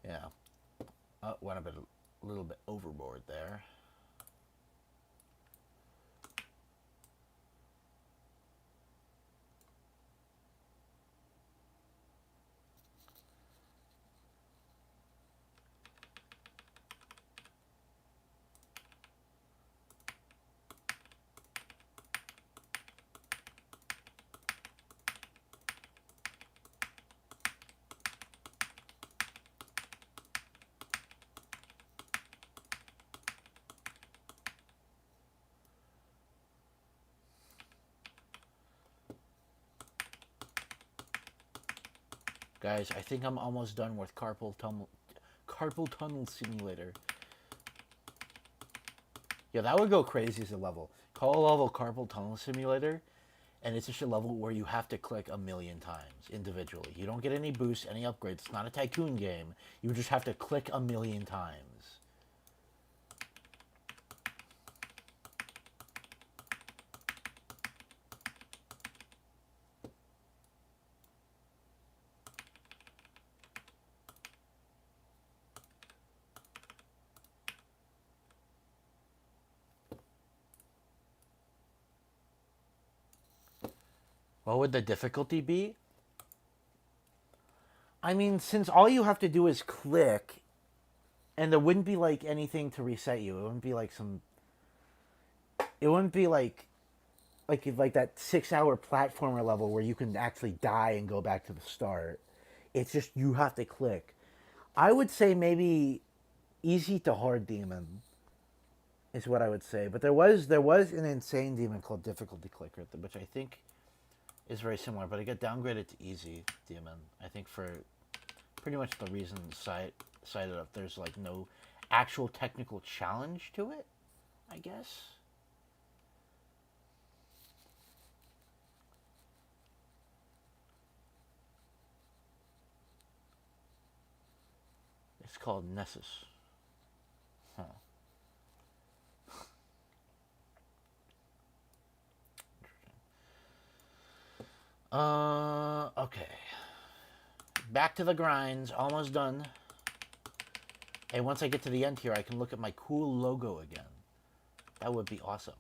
Yeah. Went a little bit overboard there. Guys, I think I'm almost done with Carpal Tunnel Simulator. Yeah, that would go crazy as a level. Call a level Carpal Tunnel Simulator, and it's just a level where you have to click a million times individually. You don't get any boosts, any upgrades. It's not a tycoon game. You just have to click a million times. What would the difficulty be? I mean, since all you have to do is click, and there wouldn't be like anything to reset you. It wouldn't be like some. It wouldn't be like that 6 hour platformer level where you can actually die and go back to the start. It's just you have to click. I would say maybe easy to hard demon is what I would say. But there was an insane demon called difficulty clicker, which I think is very similar. But it got downgraded to easy demon. I think for pretty much the reason cited up. There's like no actual technical challenge to it, I guess. It's called Nessus. Huh. Okay. Back to the grinds. Almost done. And once I get to the end here, I can look at my cool logo again. That would be awesome.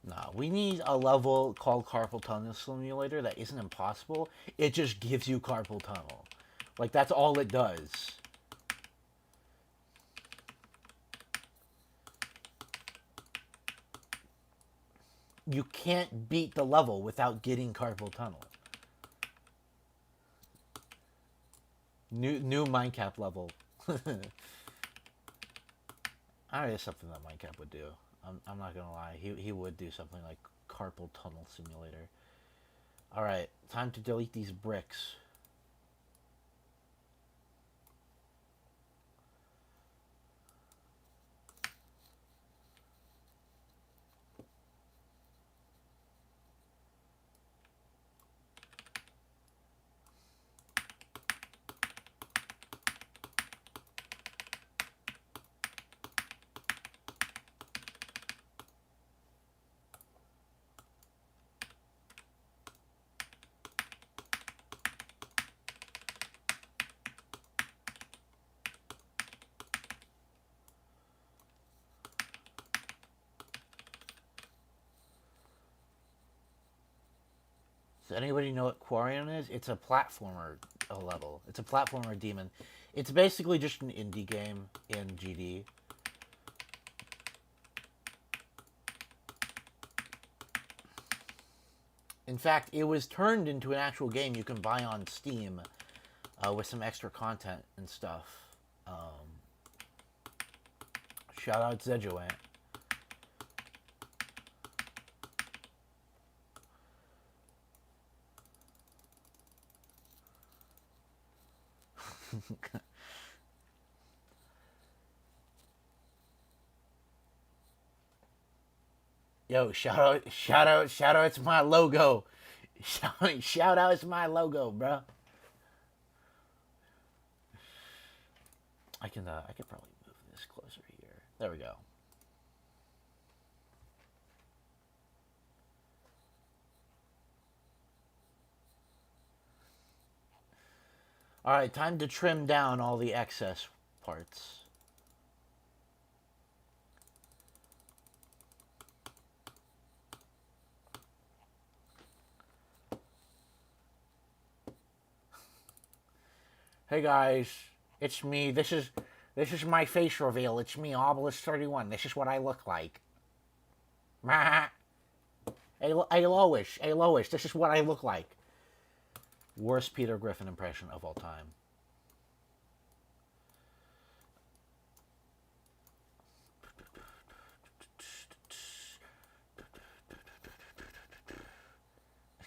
Nah, we need a level called Carpal Tunnel Simulator that isn't impossible. It just gives you carpal tunnel. Like, that's all it does. You can't beat the level without getting carpal tunnel. New Mindcap level. I know it's something that Mindcap would do. I'm not gonna lie. He would do something like Carpal Tunnel Simulator. Alright, time to delete these bricks. Does anybody know what Quarion is? It's a platformer level. It's a platformer demon. It's basically just an indie game in GD. In fact, it was turned into an actual game you can buy on Steam with some extra content and stuff. Shout out Zejoant. Yo, shout out, it's my logo. Shout out, it's my logo, bro. I could probably move this closer here. There we go. All right, time to trim down all the excess parts. Hey guys, it's me. This is my face reveal. It's me, Obelisk 31. This is what I look like. A Lowish. This is what I look like. Worst Peter Griffin impression of all time.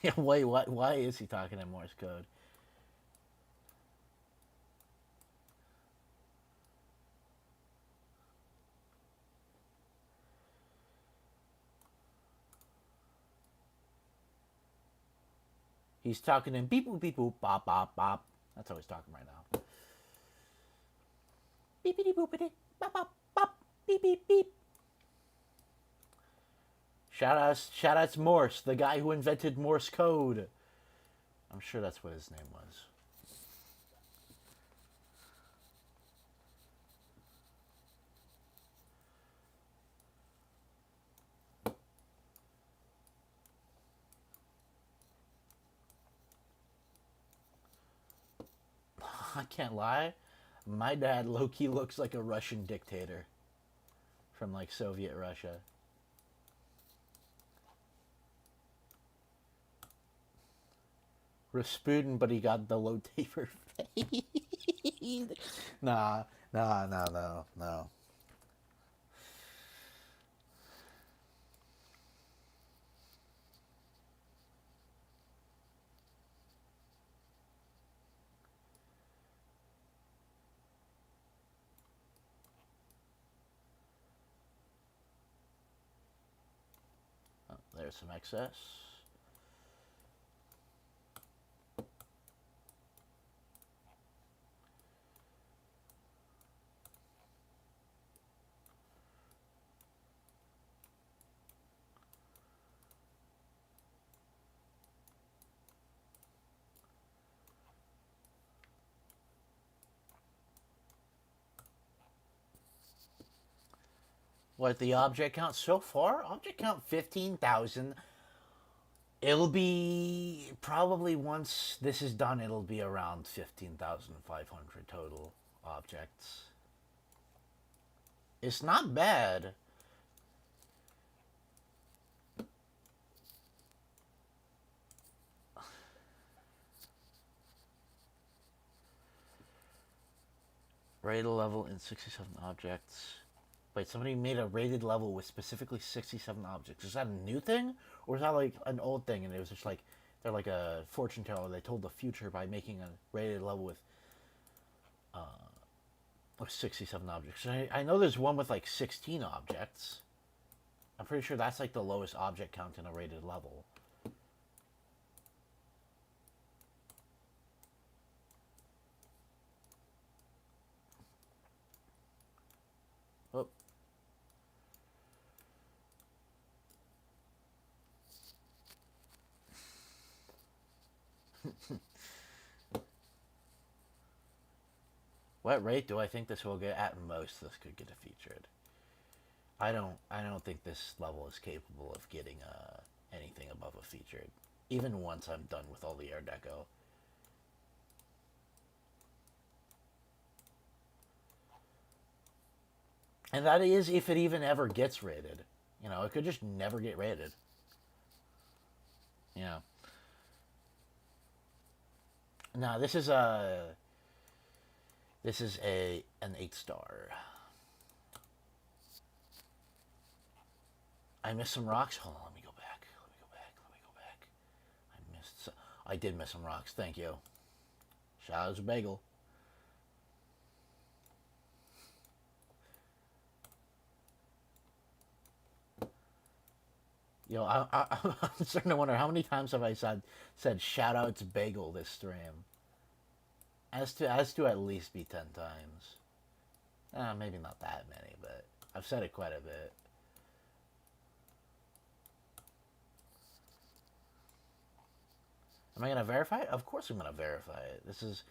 Yeah, wait, what? Why is he talking in Morse code? He's talking in beep boop beep boop bop bop bop. That's how he's talking right now. Beepity boopity bop bop bop beep beep beep. Shout outs Morse, the guy who invented Morse code. I'm sure that's what his name was. I can't lie. My dad low-key looks like a Russian dictator from like Soviet Russia. Rasputin, but he got the low taper face. Nah, no. Oh, there's some excess. What the object count so far? Object count 15,000. It'll be probably once this is done, it'll be around 15,500 total objects. It's not bad. Rated level in 67 objects. Wait, somebody made a rated level with specifically 67 objects. Is that a new thing? Or is that like an old thing and it was just like, they're like a fortune teller. They told the future by making a rated level with 67 objects. I know there's one with like 16 objects. I'm pretty sure that's like the lowest object count in a rated level. Oh. What rate do I think this will get? At most, this could get a featured. I don't think this level is capable of getting anything above a featured. Even once I'm done with all the air deco. And that is if it even ever gets rated. You know, it could just never get rated. Yeah. Now this is an 8-star. I missed some rocks. Hold on, let me go back. I did miss some rocks. Thank you. Shout out to Bagel. You know, I'm starting to wonder how many times have I said shout out to Bagel this stream. As to at least be 10 times. Maybe not that many, but I've said it quite a bit. Am I gonna verify it? Of course I'm gonna verify it. This is.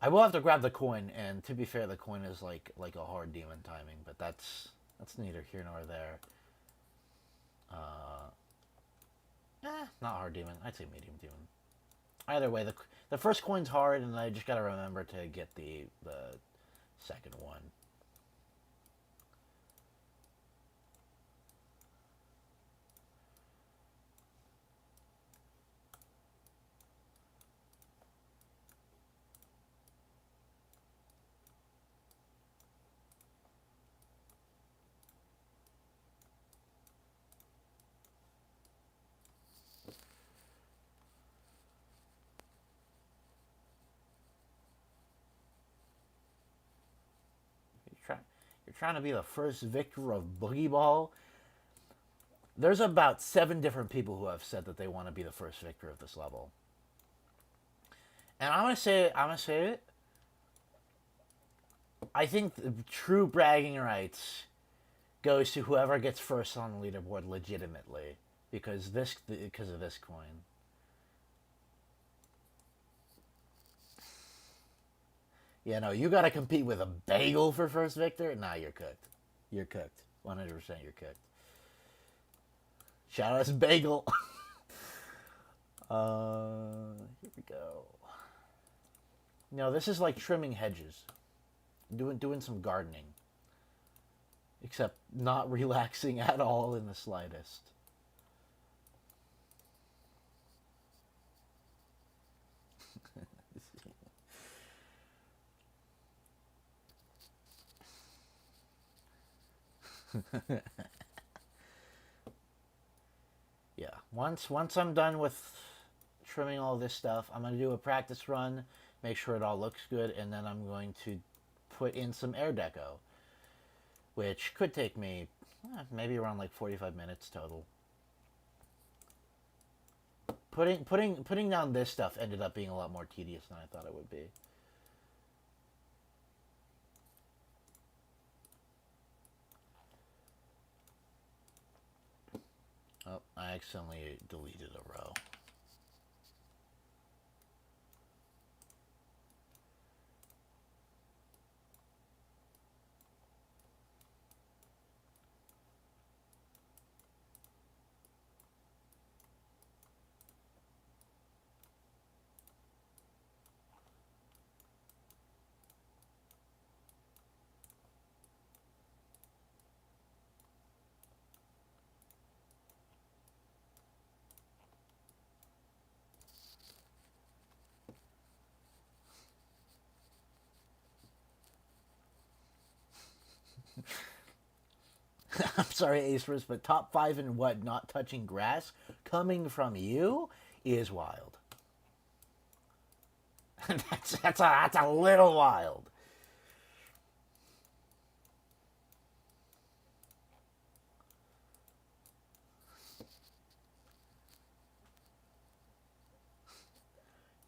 I will have to grab the coin, and to be fair, the coin is like a hard demon timing, but that's neither here nor there. Not hard demon. I'd say medium demon. Either way, the first coin's hard, and I just gotta remember to get the second one. trying to be the first victor of Boogie Ball. There's about 7 different people who have said that they want to be the first victor of this level. And I'm gonna say it. I think the true bragging rights goes to whoever gets first on the leaderboard legitimately, because of this coin. Yeah, no, you gotta compete with a bagel for first victor. Nah, you're cooked. You're cooked. 100% you're cooked. Shout out to Bagel. Here we go. No, this is like trimming hedges. Doing some gardening. Except not relaxing at all in the slightest. Yeah. Once I'm done with trimming all this stuff, I'm going to do a practice run, make sure it all looks good, and then I'm going to put in some air deco, which could take me maybe around like 45 minutes total. Putting down this stuff ended up being a lot more tedious than I thought it would be. Oh, I accidentally deleted a row. I'm sorry, Acerus, but top 5 in what? Not touching grass? Coming from you is wild. that's a little wild.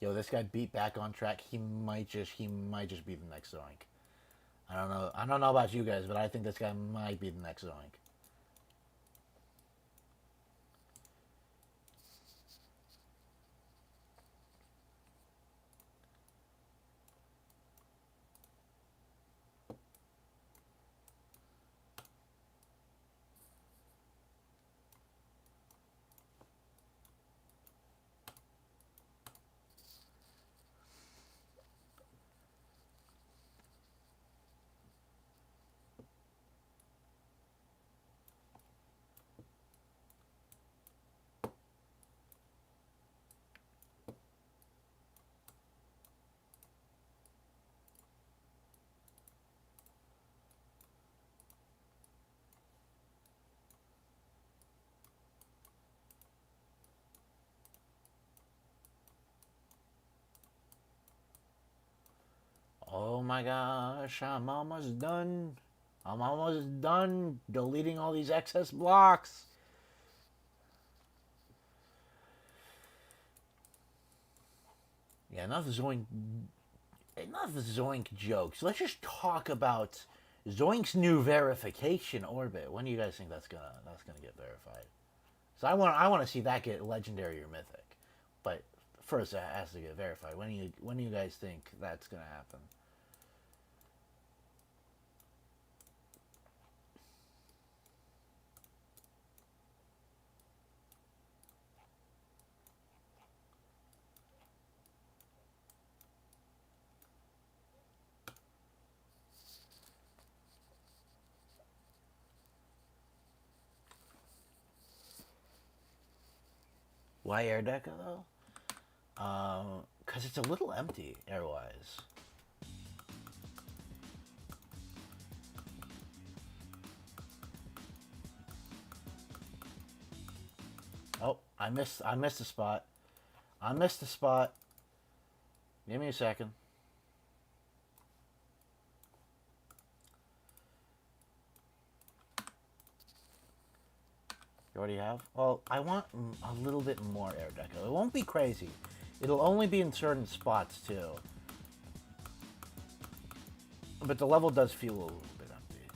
Yo, this guy beat back on track. He might just be the next Zoink. I don't know. I don't know about you guys, but I think this guy might be the next Zoink. Oh my gosh, I'm almost done. I'm almost done deleting all these excess blocks. Yeah, enough Zoink jokes. Let's just talk about Zoink's new verification orbit. When do you guys think that's gonna get verified? So I want to see that get legendary or mythic. But first it has to get verified. When do you guys think that's gonna happen? Why air deco though? Because it's a little empty airwise. Oh, I missed a spot. I missed a spot. Give me a second. You already have? Well, I want a little bit more air deco. It won't be crazy. It'll only be in certain spots, too. But the level does feel a little bit empty.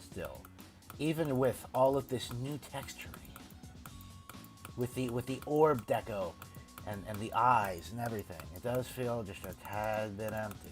Still. Even with all of this new texturing. With the orb deco and the eyes and everything. It does feel just a tad bit empty.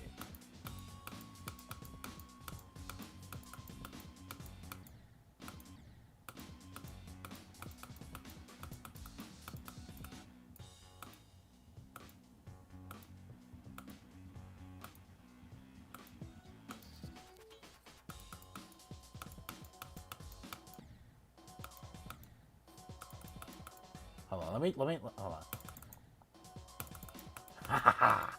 Hold on, hold on. Ha ha ha!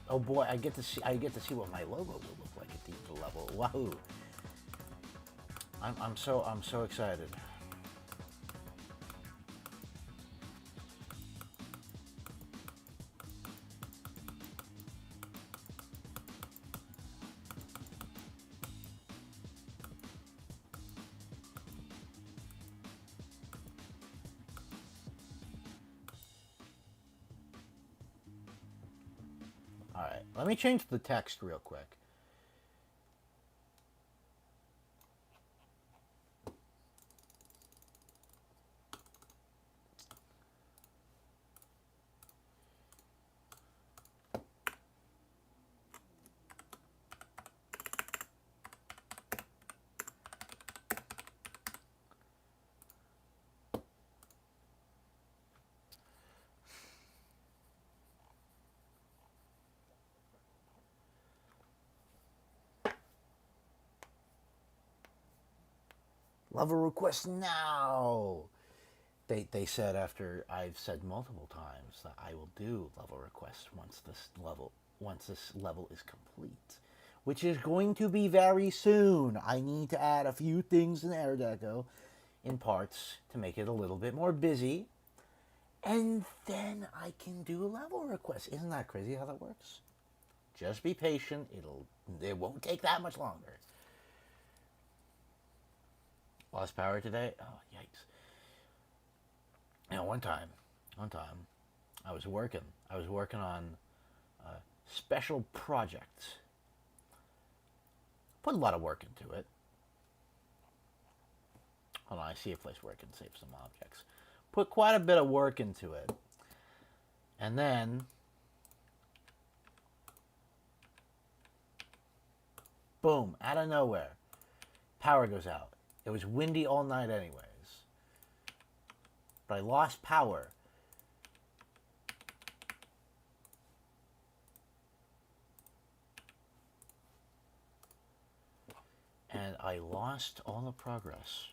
Oh boy, I get to see what my logo will look like at the level. Wahoo! I'm so excited. Alright, let me change the text real quick. Level request now! They said after I've said multiple times that I will do level requests once this level is complete. Which is going to be very soon. I need to add a few things in Air Deco in parts to make it a little bit more busy. And then I can do a level request. Isn't that crazy how that works? Just be patient. It won't take that much longer. Lost power today? Oh, yikes. You know, one time, I was working on a special project. Put a lot of work into it. Hold on, I see a place where I can save some objects. Put quite a bit of work into it. And then boom, out of nowhere, power goes out. It was windy all night anyways. But I lost power. And I lost all the progress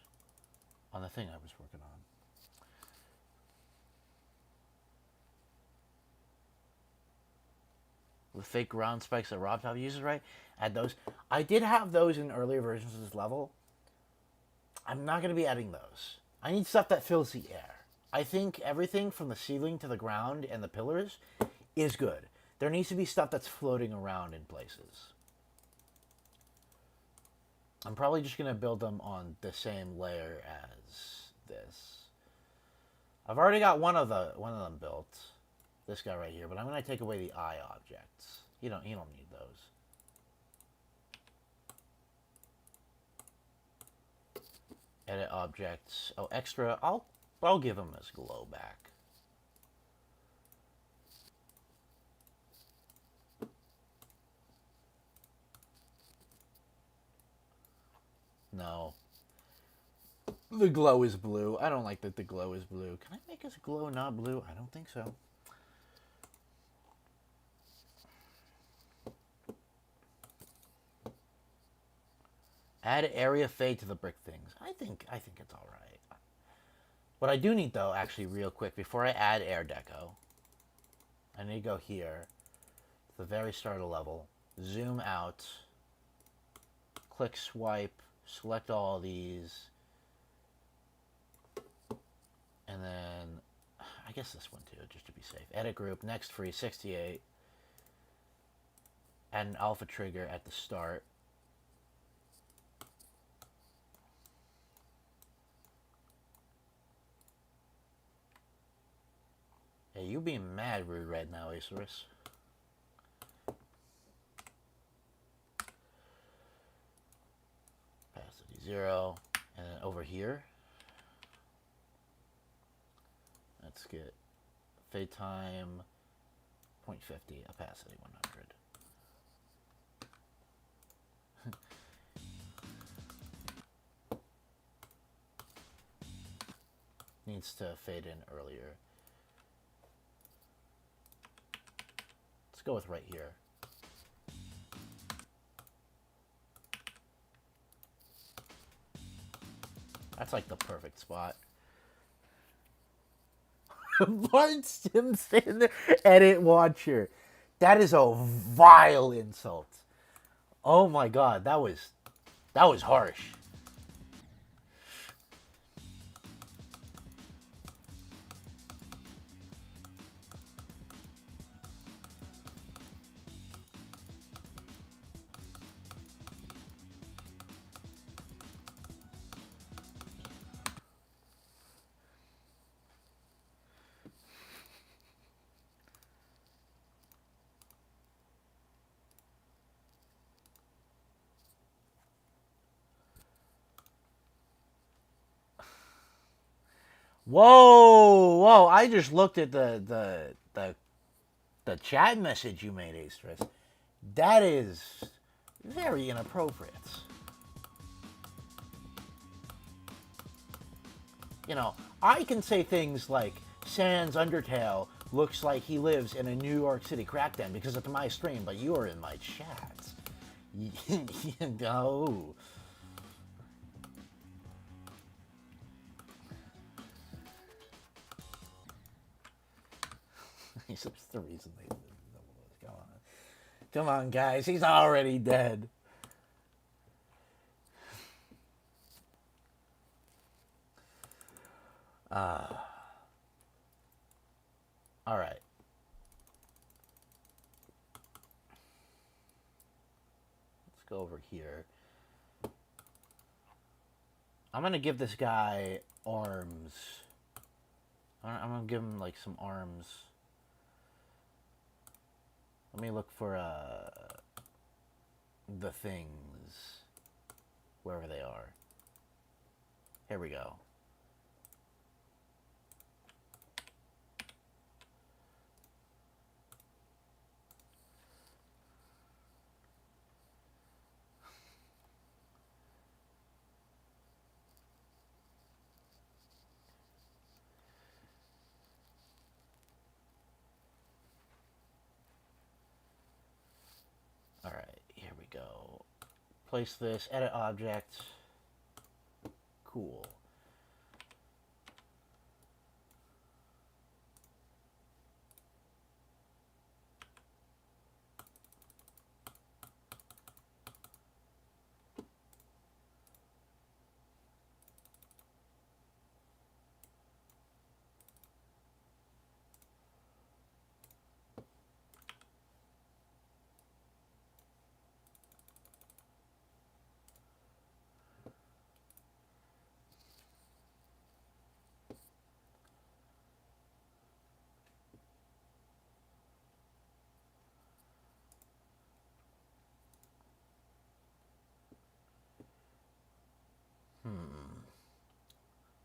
on the thing I was working on. The fake ground spikes that RobTop uses, right? Add those. I did have those in earlier versions of this level. I'm not going to be adding those. I need stuff that fills the air. I think everything from the ceiling to the ground and the pillars is good. There needs to be stuff that's floating around in places. I'm probably just going to build them on the same layer as this. I've already got one of them built. This guy right here, but I'm going to take away the eye objects. You don't need those. Edit objects. Oh, extra. I'll give him his glow back. No. The glow is blue. I don't like that the glow is blue. Can I make his glow not blue? I don't think so. Add area fade to the brick things. I think it's all right. What I do need though, actually, real quick, before I add air deco, I need to go here, to the very start of the level, zoom out, click swipe, select all of these, and then I guess this one too, just to be safe. Edit group, next free 68. Add an alpha trigger at the start. Hey, you being mad rude right now, Acerus. Opacity 0. And then over here, let's get fade time 0.50, opacity 100. Needs to fade in earlier. Let's go with right here. That's like the perfect spot. Martin Sims standing there. Edit watcher. That is a vile insult. Oh my god, that was harsh. Whoa, whoa! I just looked at the chat message you made, Astrus. That is very inappropriate. You know, I can say things like Sans Undertale looks like he lives in a New York City crack den because it's my stream, but you're in my chat. You know. That's the reason they come on. Come on, guys. He's already dead. All right. Let's go over here. I'm going to give this guy arms. I'm going to give him like some arms. Let me look for the things, wherever they are. Here we go. All right, here we go. Place this, edit object. Cool.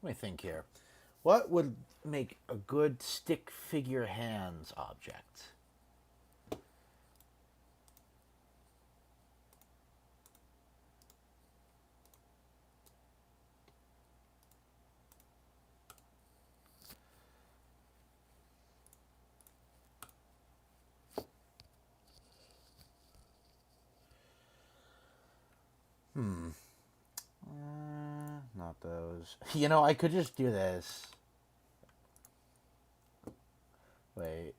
Let me think here. What would make a good stick figure hands object? not those. You know, I could just do this. Wait.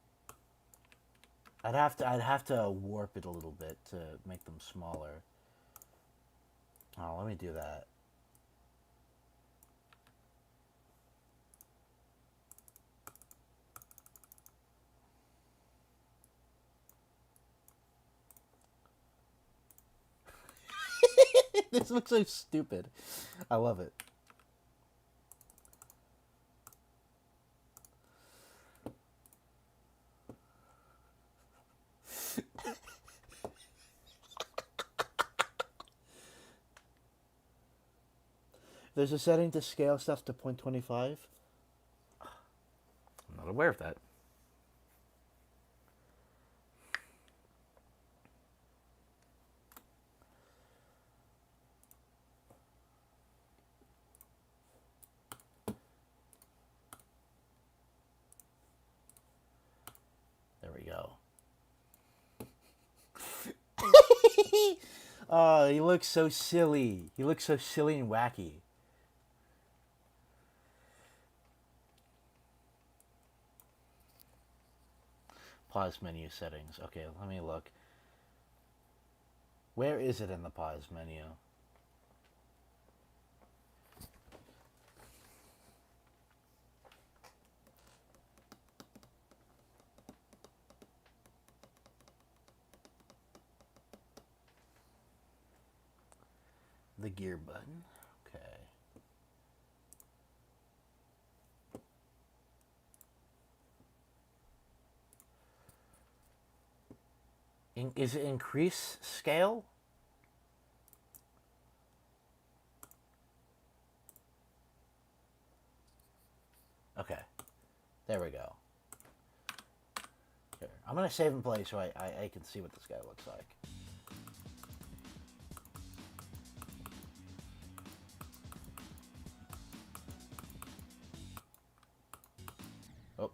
I'd have to warp it a little bit to make them smaller. Oh, let me do that. This looks so stupid. I love it. There's a setting to scale stuff to 0.25. I'm not aware of that. There we go. Oh, he looks so silly. He looks so silly and wacky. Pause menu settings. Okay, let me look. Where is it in the pause menu? The gear button. Okay. Is it increase scale? Okay. There we go. Here. I'm going to save and play so I can see what this guy looks like. Oh.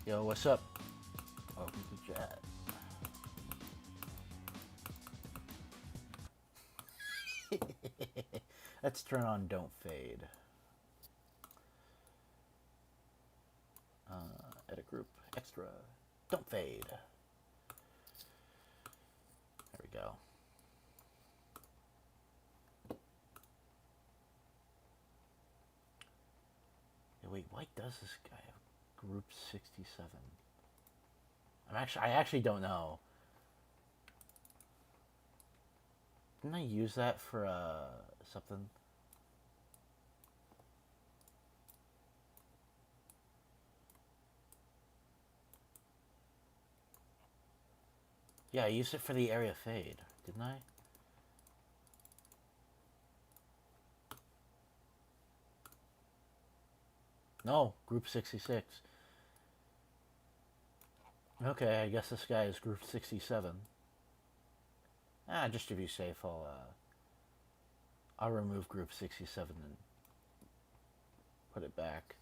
Yo, what's up? Welcome to chat. Let's turn on Don't Fade. Edit group, extra, Don't Fade. There we go. Yeah, wait, why does this guy have group 67? I actually don't know. Didn't I use that for something? Yeah, I used it for the area fade, didn't I? No, group 66. Okay, I guess this guy is group 67. Just to be safe, I'll remove group 67 and put it back.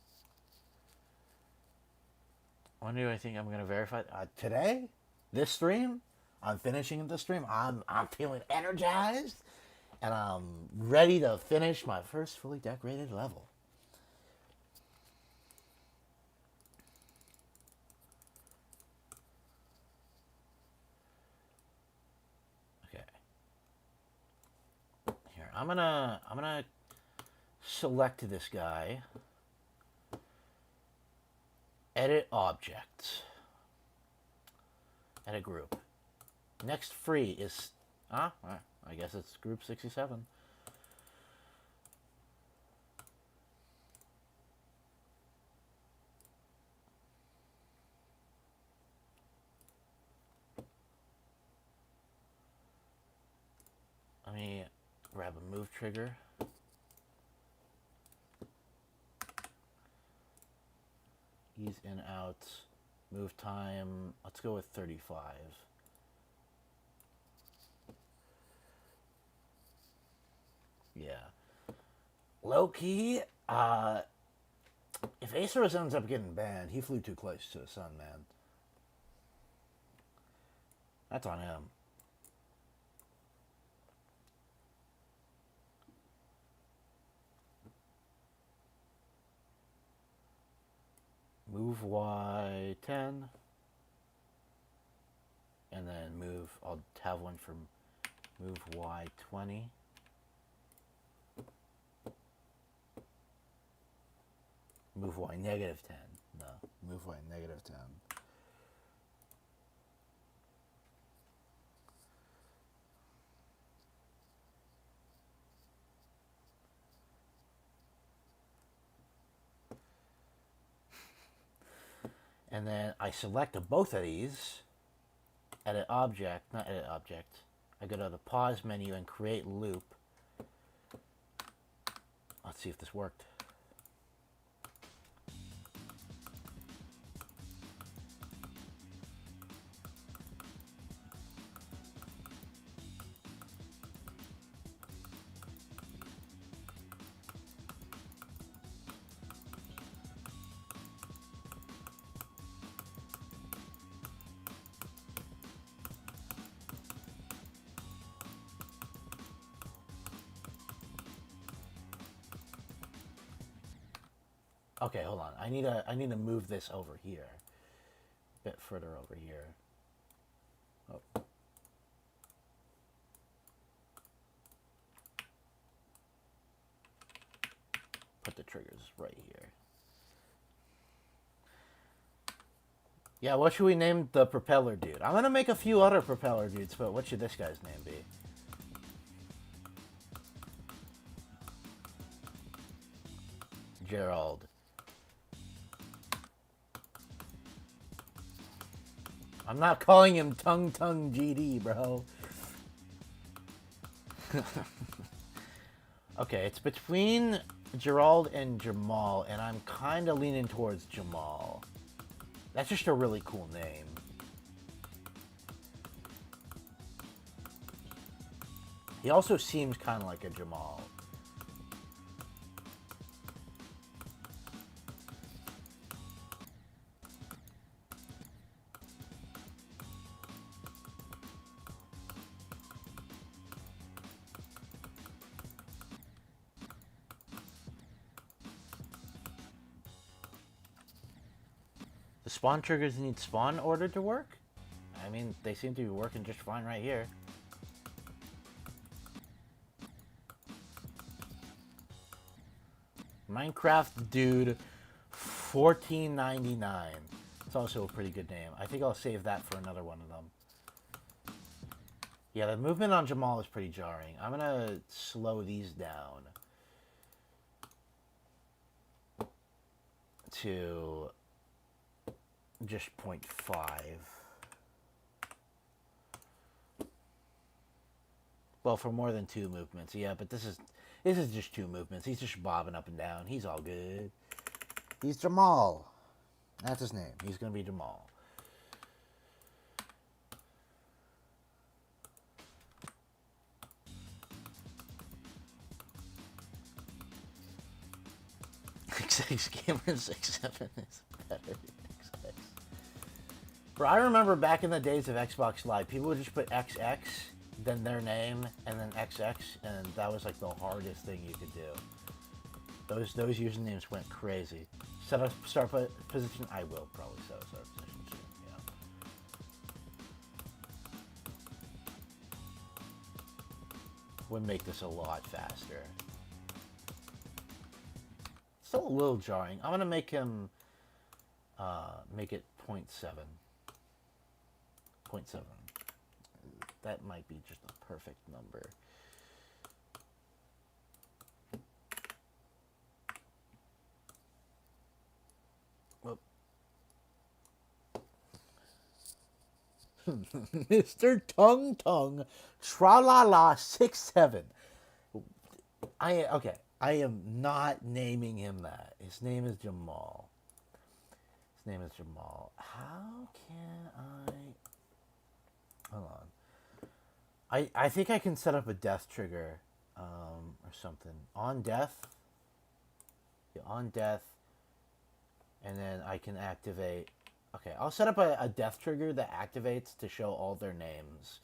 When do I think I'm gonna verify? Today, this stream, I'm finishing the stream. I'm feeling energized, and I'm ready to finish my first fully decorated level. Okay. Here, I'm gonna select this guy. Edit objects. Edit group. Next free is... I guess it's group 67. Let me grab a move trigger. Ease in, out. Move time. Let's go with 35. Yeah. Low key, if Acerus ends up getting banned, he flew too close to the sun, man. That's on him. Move Y10. And then move, I'll have one for move Y20. Move Y negative 10. No, move Y negative 10. And then I select both of these, edit object, not edit object. I go to the pause menu and create loop. Let's see if this worked. Okay, hold on. I need to move this over here. A bit further over here. Oh. Put the triggers right here. Yeah, what should we name the propeller dude? I'm gonna make a few other propeller dudes, but what should this guy's name be? Gerald. I'm not calling him Tung GD, bro. Okay, it's between Gerald and Jamal, and I'm kind of leaning towards Jamal. That's just a really cool name. He also seems kind of like a Jamal. The spawn triggers need spawn order to work? I mean, they seem to be working just fine right here. Minecraft Dude 1499. It's also a pretty good name. I think I'll save that for another one of them. Yeah, the movement on Jamal is pretty jarring. I'm gonna slow these down to just 0.5. Well, for more than 2 movements, yeah, but this is just 2 movements. He's just bobbing up and down. He's all good. He's Jamal. That's his name. He's gonna be Jamal. XX Gamer 67 is better. XX. Bro, I remember back in the days of Xbox Live, people would just put XX, then their name, and then XX, and that was like the hardest thing you could do. Those usernames went crazy. Set a start position. I will probably set a start position soon. Yeah. Would make this a lot faster. Still a little jarring. I'm gonna make him make it 0.7. 0.7. That might be just a perfect number. Whoop. Mr. Tung Tralala 67. Okay. I am not naming him that. His name is Jamal. His name is Jamal. How can I... Hold on. I think I can set up a death trigger or something. On death. Yeah, on death. And then I can activate. Okay, I'll set up a death trigger that activates to show all their names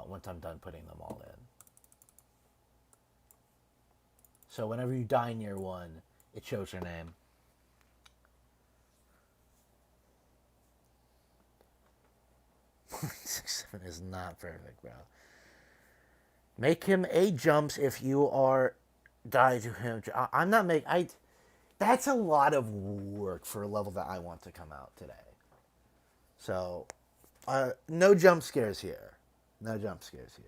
once I'm done putting them all in. So whenever you die near one, it shows your name. Six, 7 is not perfect, bro. Make him 8 jumps if you are die to him. I'm not make I. That's a lot of work for a level that I want to come out today. So, no jump scares here. No jump scares here.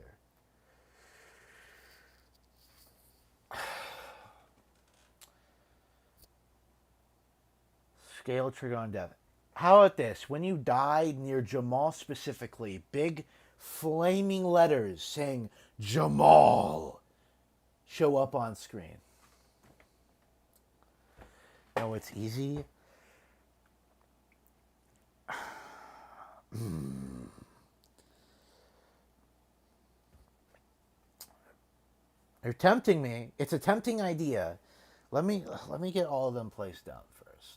Scale trigger on death. How about this? When you die near Jamal specifically, big flaming letters saying Jamal show up on screen. Oh, it's easy. You're tempting me. It's a tempting idea. Let me get all of them placed down first.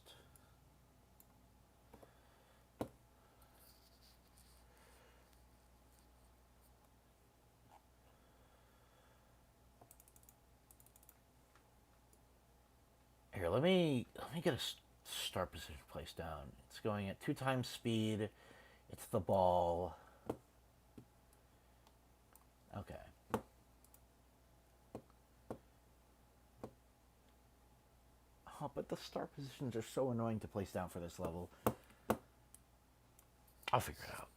Here, let me get a start position placed down. It's going at 2 times speed. It's the ball. Okay. Oh, but the start positions are so annoying to place down for this level. I'll figure it out.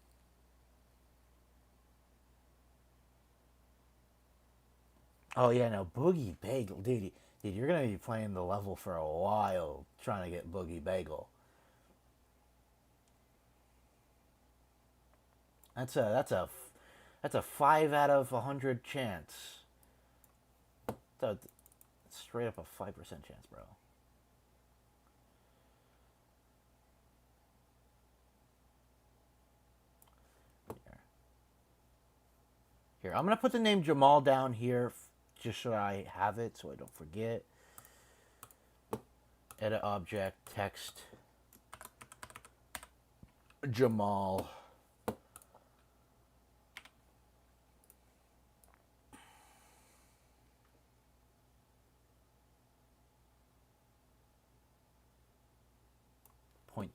Oh yeah, no, Boogie Bagel, dude, you're gonna be playing the level for a while trying to get Boogie Bagel. That's a 5 out of 100 chance. That's straight up a 5% chance, bro. Here, I'm gonna put the name Jamal down here, just so I have it, so I don't forget. Edit object, text, Jamal.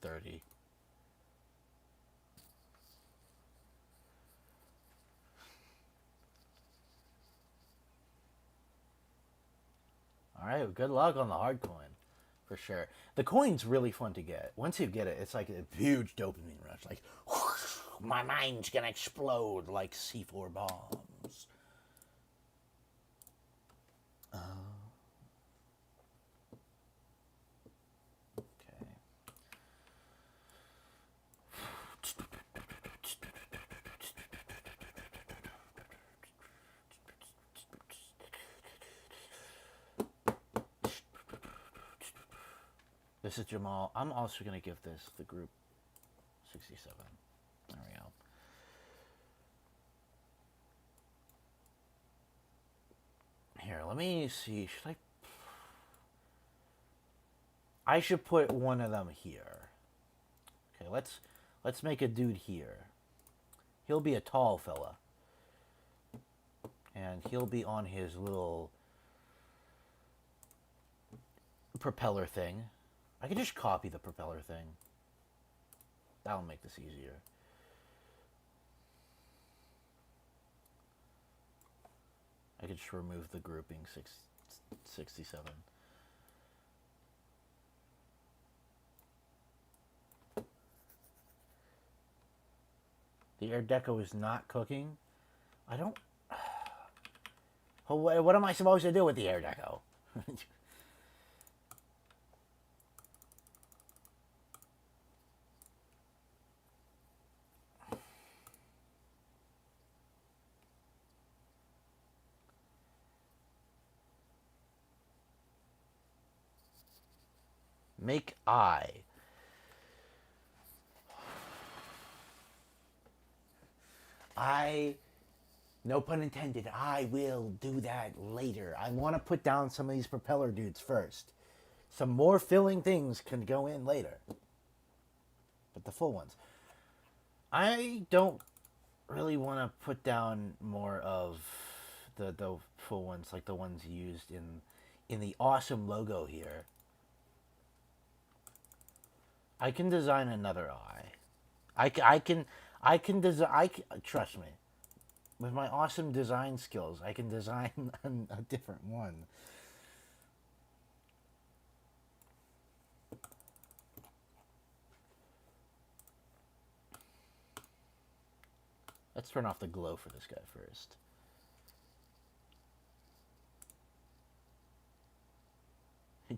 .30. All right, good luck on the hard coin, for sure. The coin's really fun to get. Once you get it, it's like a huge dopamine rush. Like, whoosh, my mind's gonna explode like C4 bombs. Okay. This is Jamal. I'm also going to give this the group 67. There we go. Here, let me see. I should put one of them here. Okay, let's make a dude here. He'll be a tall fella. And he'll be on his little propeller thing. I can just copy the propeller thing. That'll make this easier. I could just remove the grouping 67. The air deco is not cooking. I don't... What am I supposed to do with the air deco? Make I. No pun intended. I will do that later. I want to put down some of these propeller dudes first. Some more filling things can go in later. But the full ones. I don't really want to put down more of the full ones, like the ones used in the awesome logo here. I can design another eye. I can design. Trust me. With my awesome design skills, I can design a different one. Let's turn off the glow for this guy first.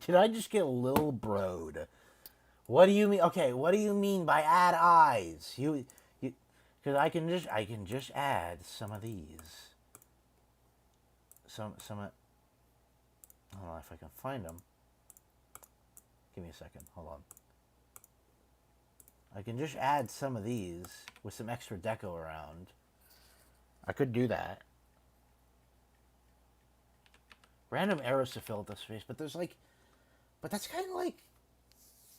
Did I just get a little broed? What do you mean? Okay, what do you mean by add eyes? Because I can just add some of these. Some. I don't know if I can find them. Give me a second. Hold on. I can just add some of these with some extra deco around. I could do that. Random arrows to fill up the space, but there's like, but that's kind of like,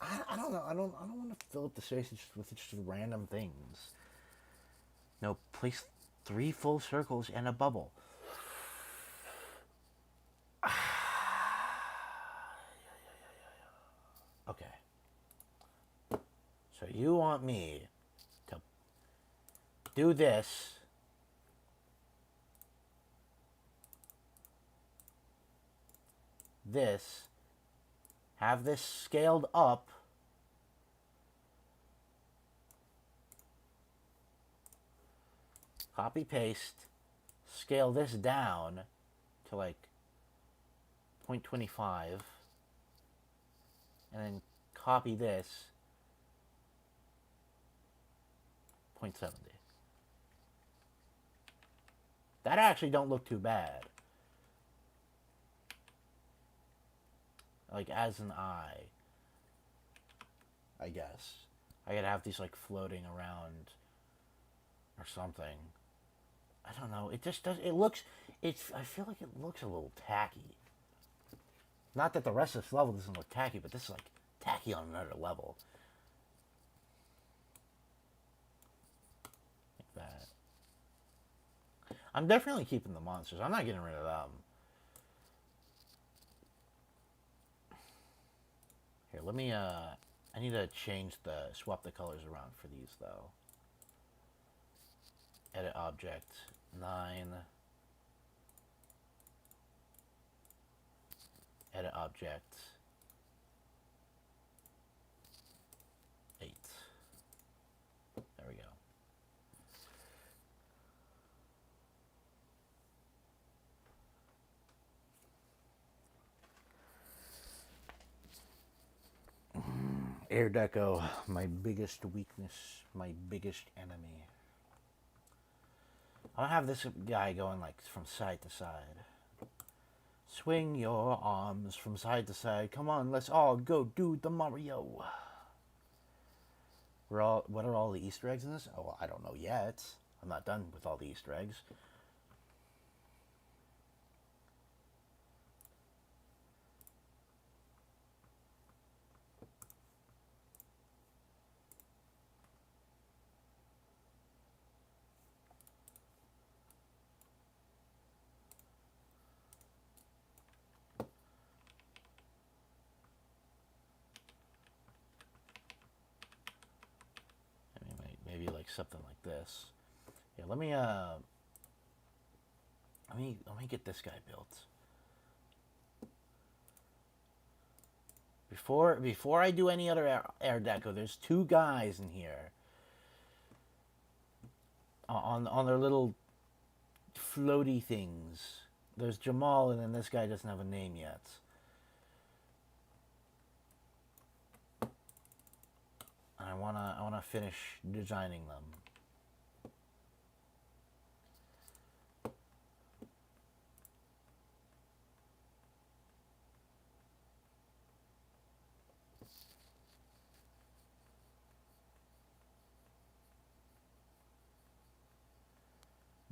I don't know. I don't want to fill up the space with just random things. No, place 3 full circles and a bubble. Okay. So you want me to do this. Have this scaled up. Copy paste, scale this down to like 0.25, and then copy this 0.70. That actually don't look too bad. Like as an eye, I guess. I could have these like floating around or something. I don't know. It just does. It looks. It's. I feel like it looks a little tacky. Not that the rest of this level doesn't look tacky, but this is like tacky on another level. Like that. I'm definitely keeping the monsters. I'm not getting rid of them. Here, let me. I need to swap the colors around for these though. Edit object 9. Edit object 8. There we go. Air deco, my biggest weakness, my biggest enemy. I'll have this guy going like from side to side. Swing your arms from side to side. Come on, let's all go do the Mario. What are all the Easter eggs in this? Oh, I don't know yet. I'm not done with all the Easter eggs. Maybe like something like this. Yeah, let me get this guy built. Before I do any other air deco, there's 2 guys in here on their little floaty things. There's Jamal, and then this guy doesn't have a name yet. And I wanna finish designing them.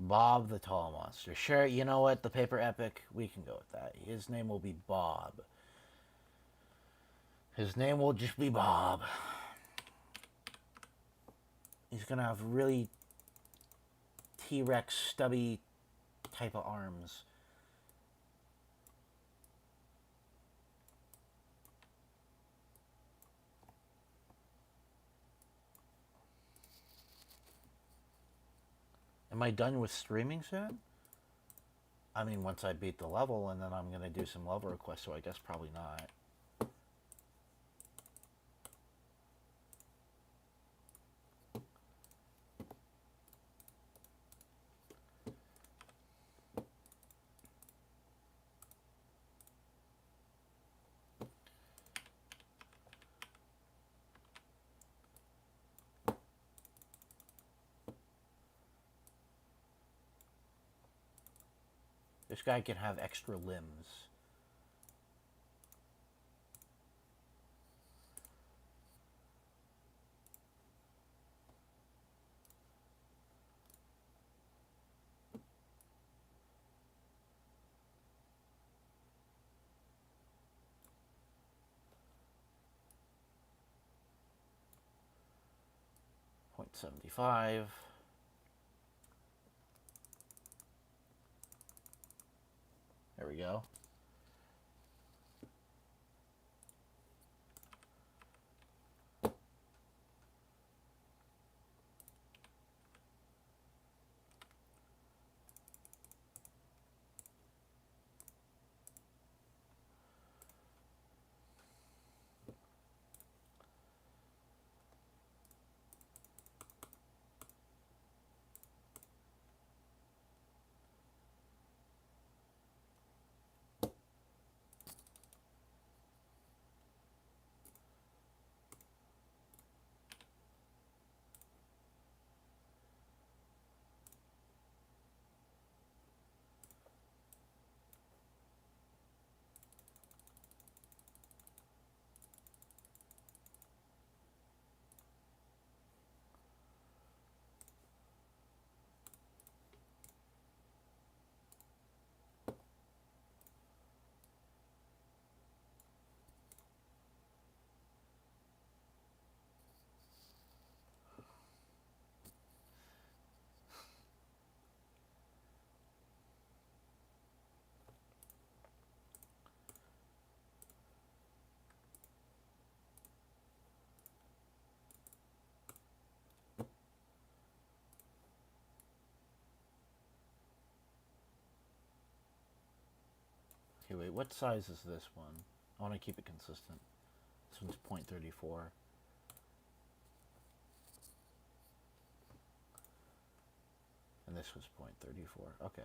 Bob the Tall Monster. Sure, you know what? The paper epic, we can go with that. His name will be Bob. His name will just be Bob. He's gonna have really T-Rex stubby type of arms. Am I done with streaming soon? I mean, once I beat the level, and then I'm going to do some level requests, so I guess probably not. This guy can have extra limbs. .75. There we go. Okay, wait, what size is this one? I want to keep it consistent. This one's .34. And this was .34. Okay.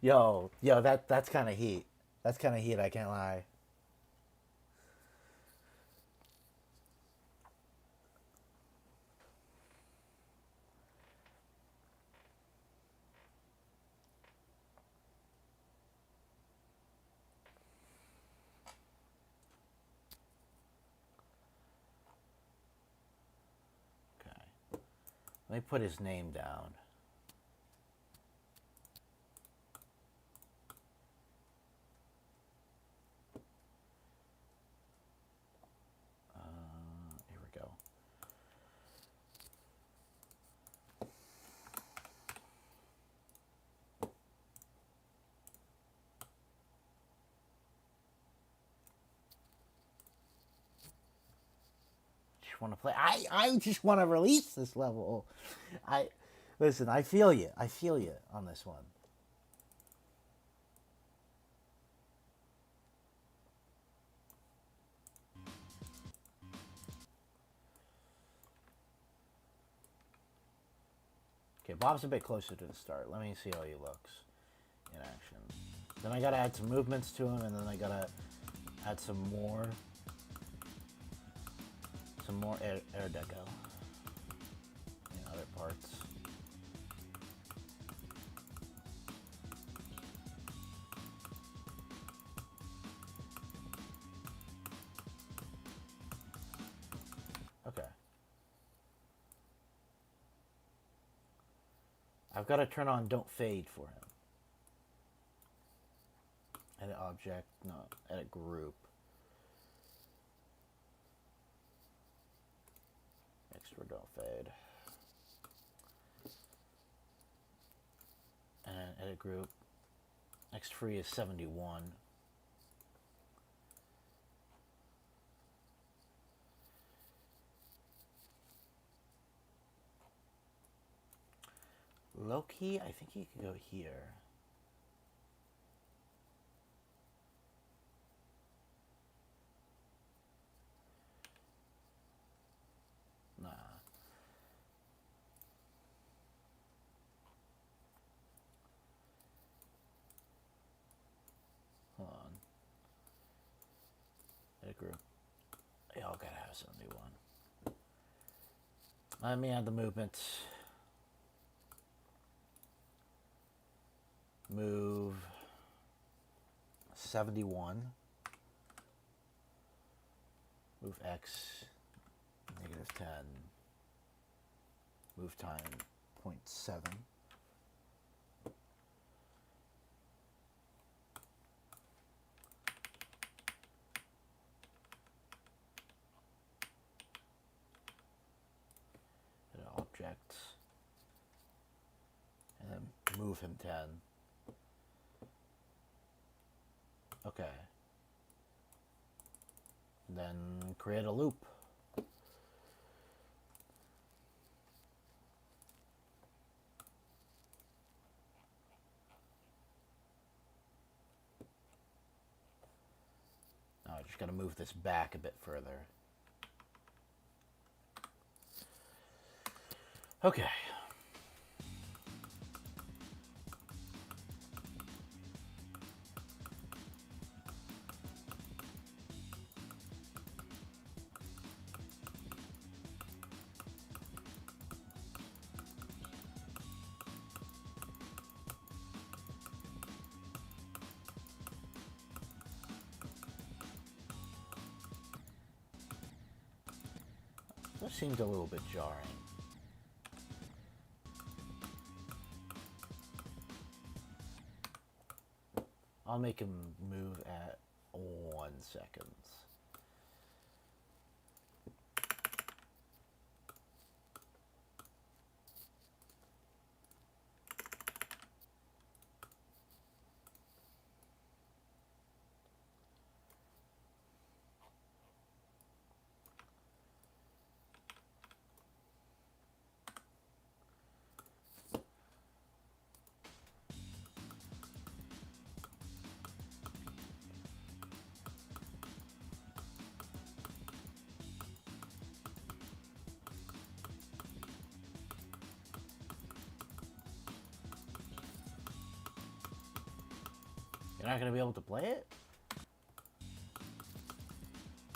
Yo, that's kind of heat. That's kind of heat, I can't lie. Okay. Let me put his name down. Here we go. Just want to play. I just want to release this level. I listen. I feel you. I feel you on this one. Okay, Bob's a bit closer to the start. Let me see how he looks in action. Then I gotta add some movements to him, and then I gotta add some more air deco in other parts. Okay. I've got to turn on Don't Fade for him. Edit object, no, edit group. Extra Don't Fade. And edit group. Next free is 71. Low key, I think he could go here. Nah. Hold on. Edit group. They all gotta have 71. Let me add the movements. Move 71. Move X, -10. Move time 0.7. Edit object. And then move him 10. Okay. Then create a loop. Now I just got to move this back a bit further. Okay. That seems a little bit jarring. I'll make him move at 1 second. You're not going to be able to play it?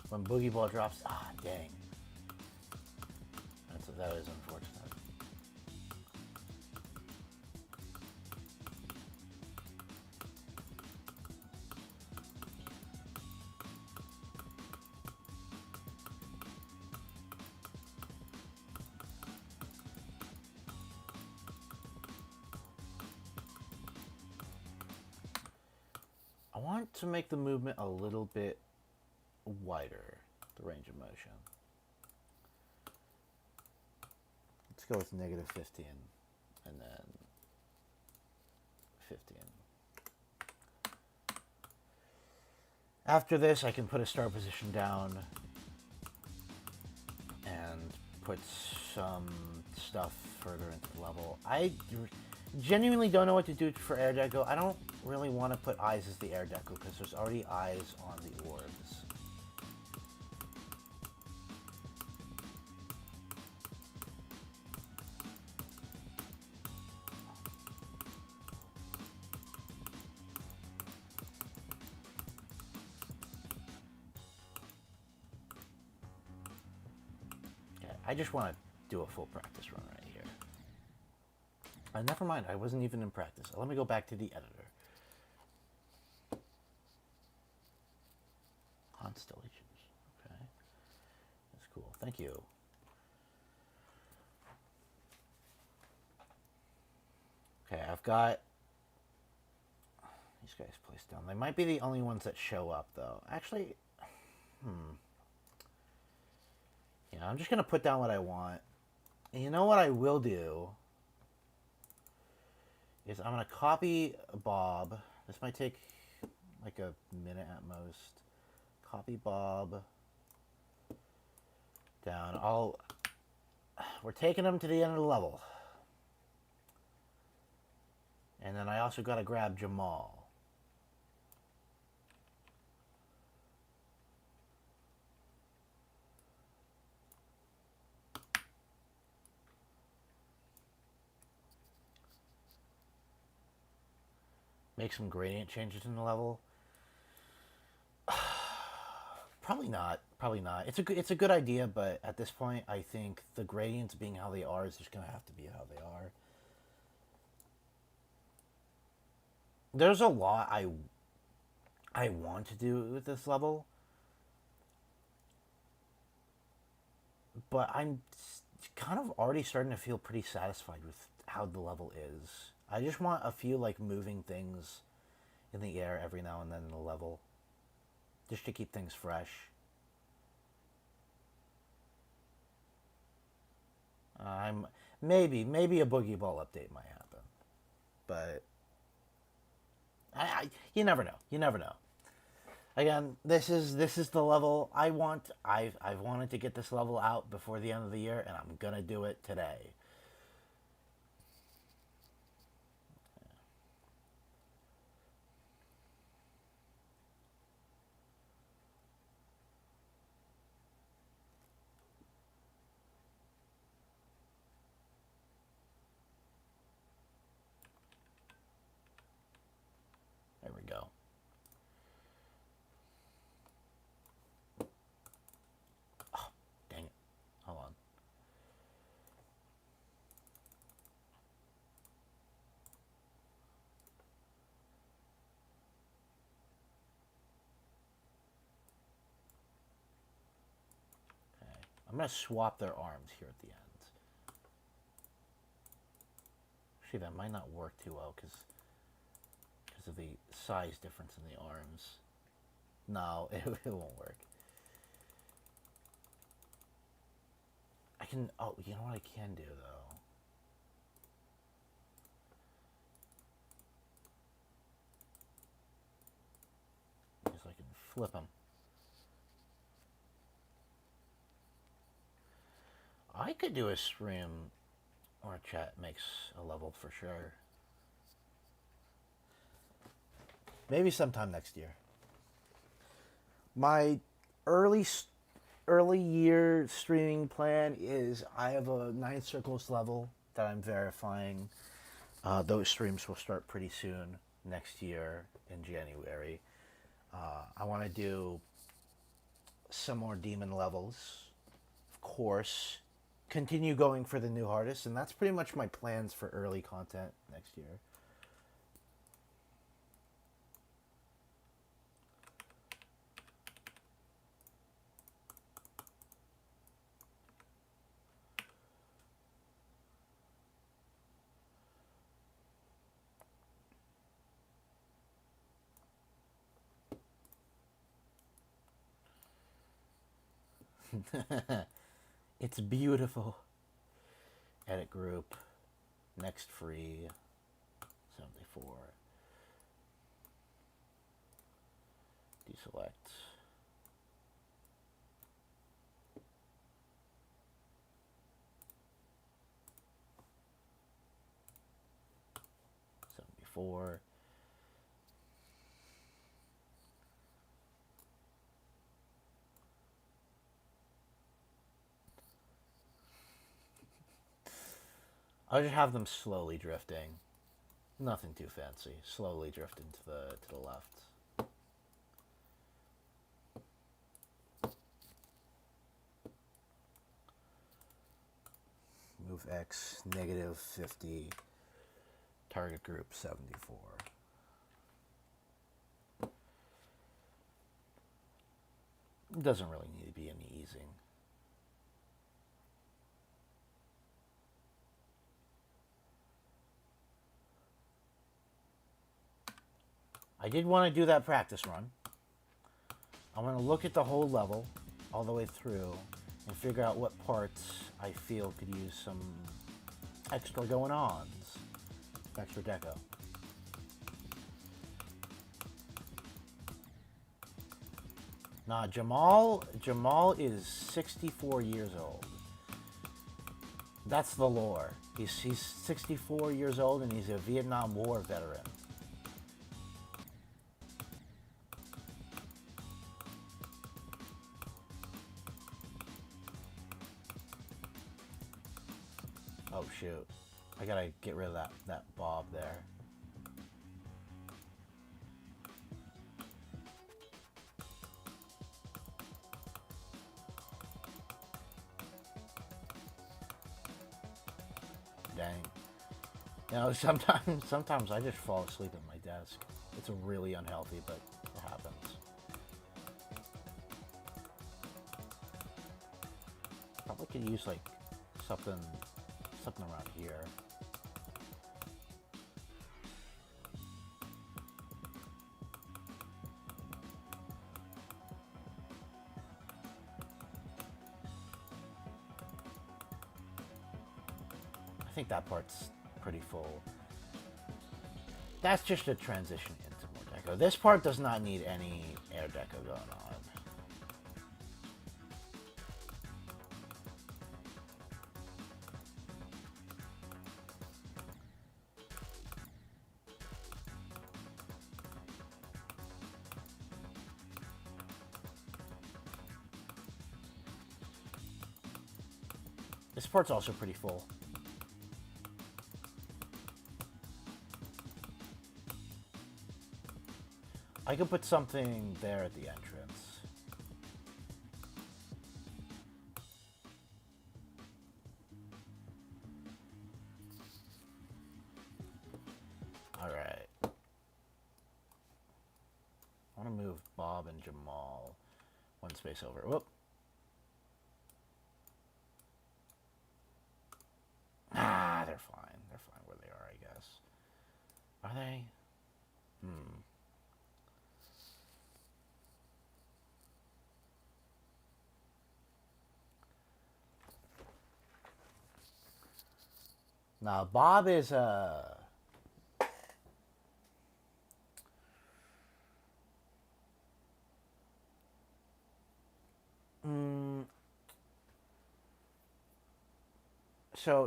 When Boogie Ball drops, dang. That is unfortunate. I want to make the movement a little bit wider, the range of motion. Let's go with -15 and then 15. After this, I can put a start position down and put some stuff further into the level. I genuinely don't know what to do for air deco. I don't really want to put eyes as the air deco because there's already eyes on the orbs. I just want to do a full practice run right here. Never mind, I wasn't even in practice. Let me go back to the editor. Constellations. Okay. That's cool. Thank you. Okay, I've got these guys placed down. They might be the only ones that show up, though. Actually, yeah, I'm just going to put down what I want. And you know what I will do is I'm going to copy Bob. This might take like a minute at most. Copy Bob down. We're taking him to the end of the level. And then I also got to grab Jamal. Make some gradient changes in the level. Probably not. Probably not. It's a good idea, but at this point, I think the gradients being how they are is just going to have to be how they are. There's a lot I want to do with this level, but I'm kind of already starting to feel pretty satisfied with how the level is. I just want a few like moving things in the air every now and then in the level, just to keep things fresh. Maybe a boogie ball update might happen, but you never know. You never know. Again, this is the level I want. I've wanted to get this level out before the end of the year, and I'm gonna do it today. There we go. Oh, dang it. Hold on. Okay. I'm going to swap their arms here at the end. Actually, that might not work too well because of the size difference in the arms. No, it won't work. I can, oh, you know what I can do, though? Is I can flip them. I could do a stream or a chat makes a level for sure. Maybe sometime next year. My early year streaming plan is I have a 9 Circles level that I'm verifying. Those streams will start pretty soon next year in January. I want to do some more demon levels, of course. Continue going for the new artists, and that's pretty much my plans for early content next year. It's beautiful. Edit group. Next free. 74. Deselect. Before. I'll just have them slowly drifting. Nothing too fancy. Slowly drifting to the left. Move X, negative 50. Target group 74. It doesn't really need to be any easing. I did want to do that practice run. I want to look at the whole level all the way through and figure out what parts I feel could use some extra going-ons, extra deco. Nah, Jamal is 64 years old. That's the lore. He's 64 years old and he's a Vietnam War veteran. Oh shoot. I gotta get rid of that bob there. Dang. You know, sometimes I just fall asleep at my desk. It's really unhealthy, but it happens. Probably could use like something around here. I think that part's pretty full. That's just a transition into more deco. This part does not need any air deco going on. This part's also pretty full. I could put something there at the entrance. All right. I want to move Bob and Jamal one space over. Whoop. Ah, they're fine. They're fine where they are, I guess. Are they? Now, Bob is so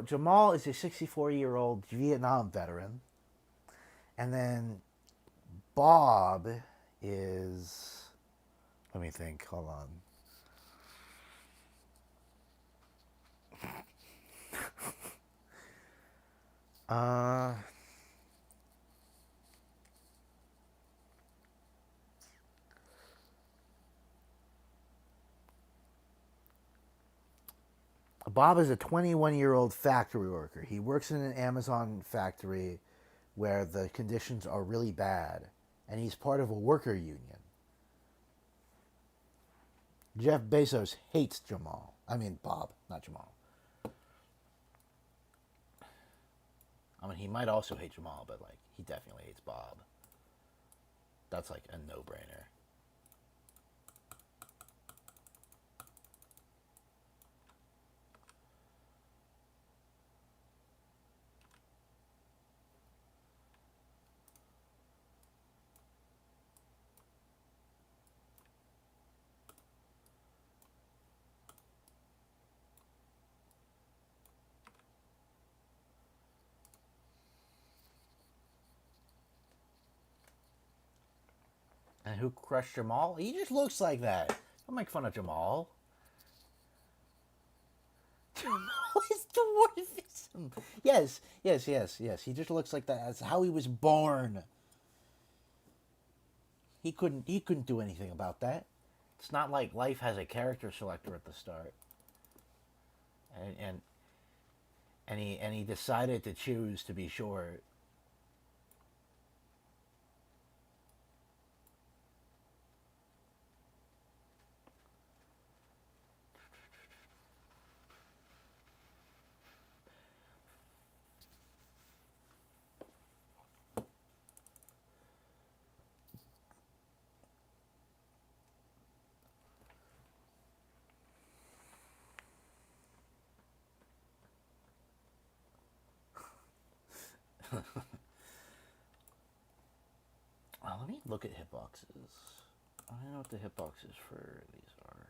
Jamal is a 64-year-old Vietnam veteran. And then Bob is, let me think, hold on. Bob is a 21-year-old factory worker. He works in an Amazon factory where the conditions are really bad, and he's part of a worker union. Jeff Bezos hates Jamal. I mean, Bob, not Jamal. I mean, he might also hate Jamal, but like, he definitely hates Bob. That's like a no-brainer. And who crushed Jamal? He just looks like that. Don't make fun of Jamal. Jamal is dwarfism. Yes. He just looks like that. That's how he was born. He couldn't do anything about that. It's not like life has a character selector at the start. And he decided to choose to be short. Let me look at hitboxes. I don't know what the hitboxes for these are.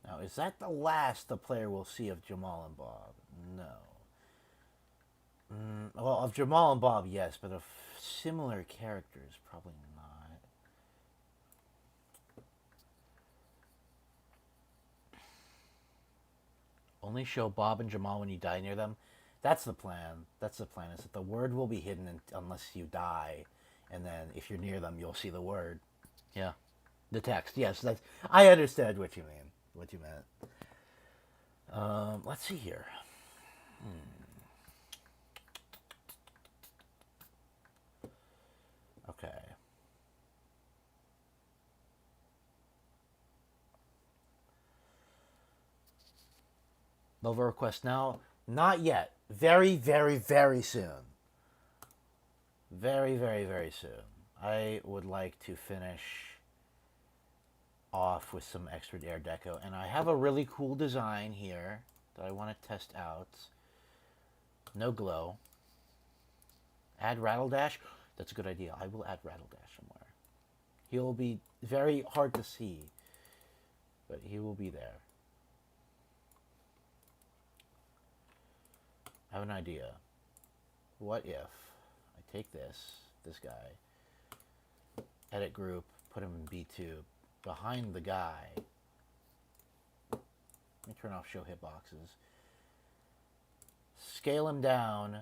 Now, is that the last the player will see of Jamal and Bob? No. Well, of Jamal and Bob, yes, but of similar characters, probably not. Only show Bob and Jamal when you die near them. That's the plan. That's the plan. Is that the word will be hidden unless you die, and then if you're near them, you'll see the word. Yeah, the text. Yes, that's. I understand what you mean. What you meant. Let's see here. Okay. Nova request now. Not yet. Very, very, very soon. Very, very, very soon. I would like to finish off with some extra air deco, and I have a really cool design here that I want to test out. No glow. Add Rattle Dash. That's a good idea. I will add Rattle Dash somewhere. He'll be very hard to see, but he will be there. I have an idea. What if I take this guy, edit group, put him in B2, behind the guy. Let me turn off show hitboxes. Scale him down.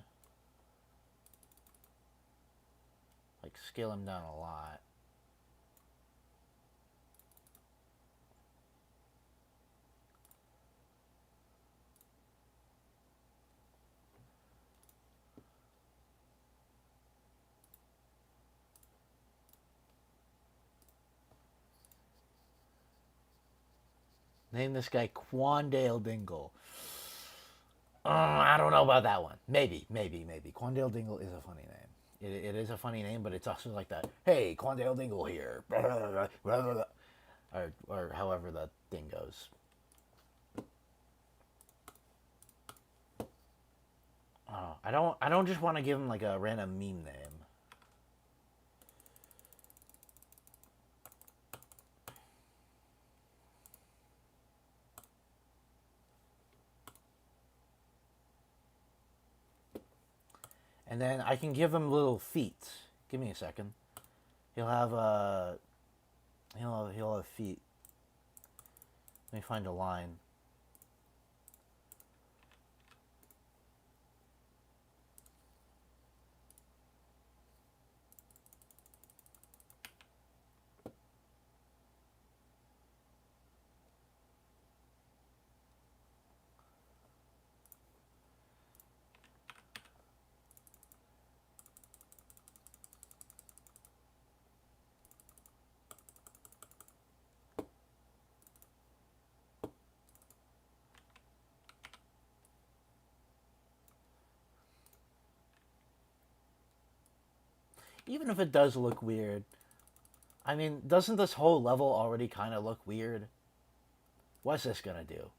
Like, scale him down a lot. Name this guy Quandale Dingle. I don't know about that one. Maybe. Quandale Dingle is a funny name. It is a funny name, but it's also like that. Hey, Quandale Dingle here. Or however that thing goes. I don't just want to give him like a random meme name. And then I can give him little feet. Give me a second. He'll have he'll have feet. Let me find a line. Even if it does look weird, I mean, doesn't this whole level already kind of look weird? What's this gonna do?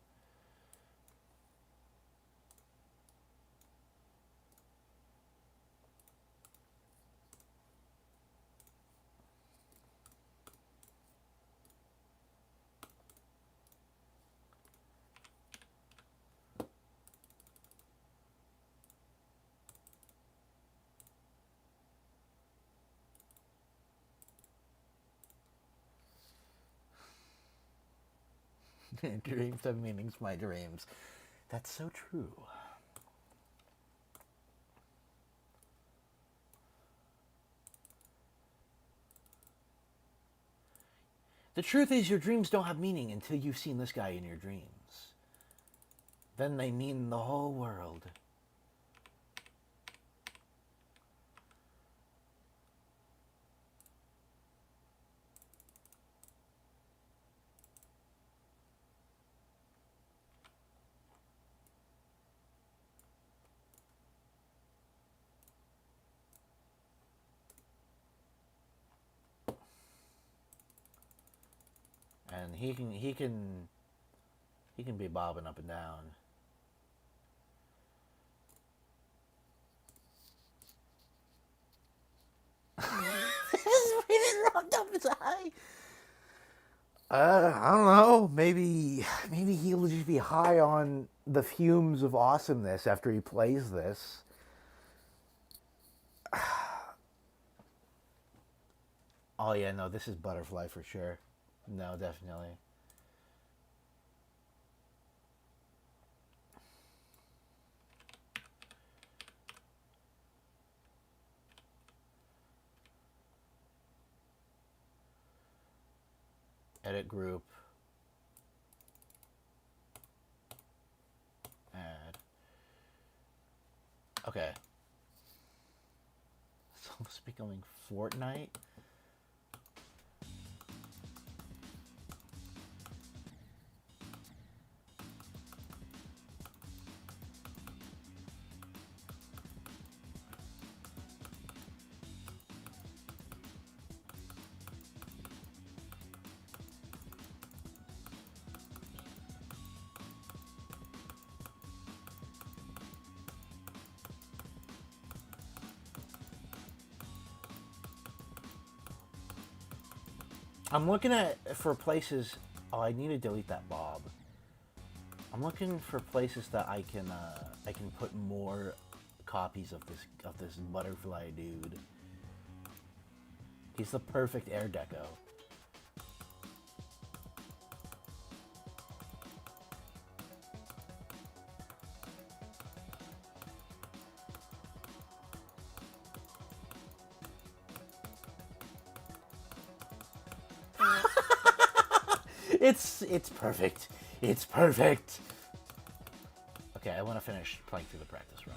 Dreams have meanings, my dreams. That's so true. The truth is, your dreams don't have meaning until you've seen this guy in your dreams. Then they mean the whole world. And he can be bobbing up and down. This is really rocked up his eye. I don't know. Maybe he'll just be high on the fumes of awesomeness after he plays this. Oh yeah, no, this is Butterfly for sure. No, definitely. Edit group. Add. Okay. It's almost becoming Fortnite. I'm looking at for places. Oh, I need to delete that Bob. I'm looking for places that I can put more copies of this butterfly dude. He's the perfect air deco. It's perfect. It's perfect. Okay, I want to finish playing through the practice run.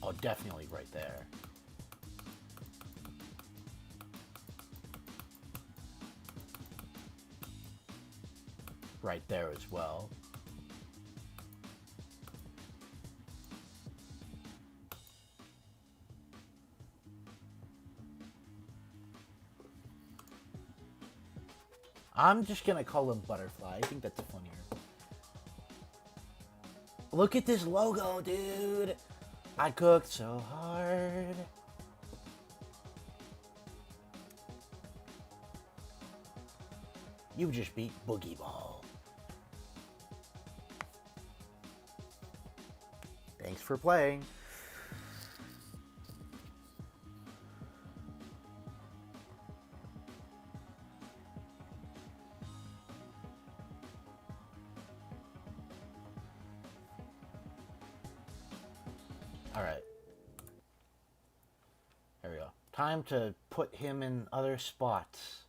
Oh, definitely right there. Right there as well. I'm just gonna call him Butterfly. I think that's funnier. Look at this logo, dude. I cooked so hard. You just beat Boogie Ball. Thanks for playing. Alright. There we go. Time to put him in other spots.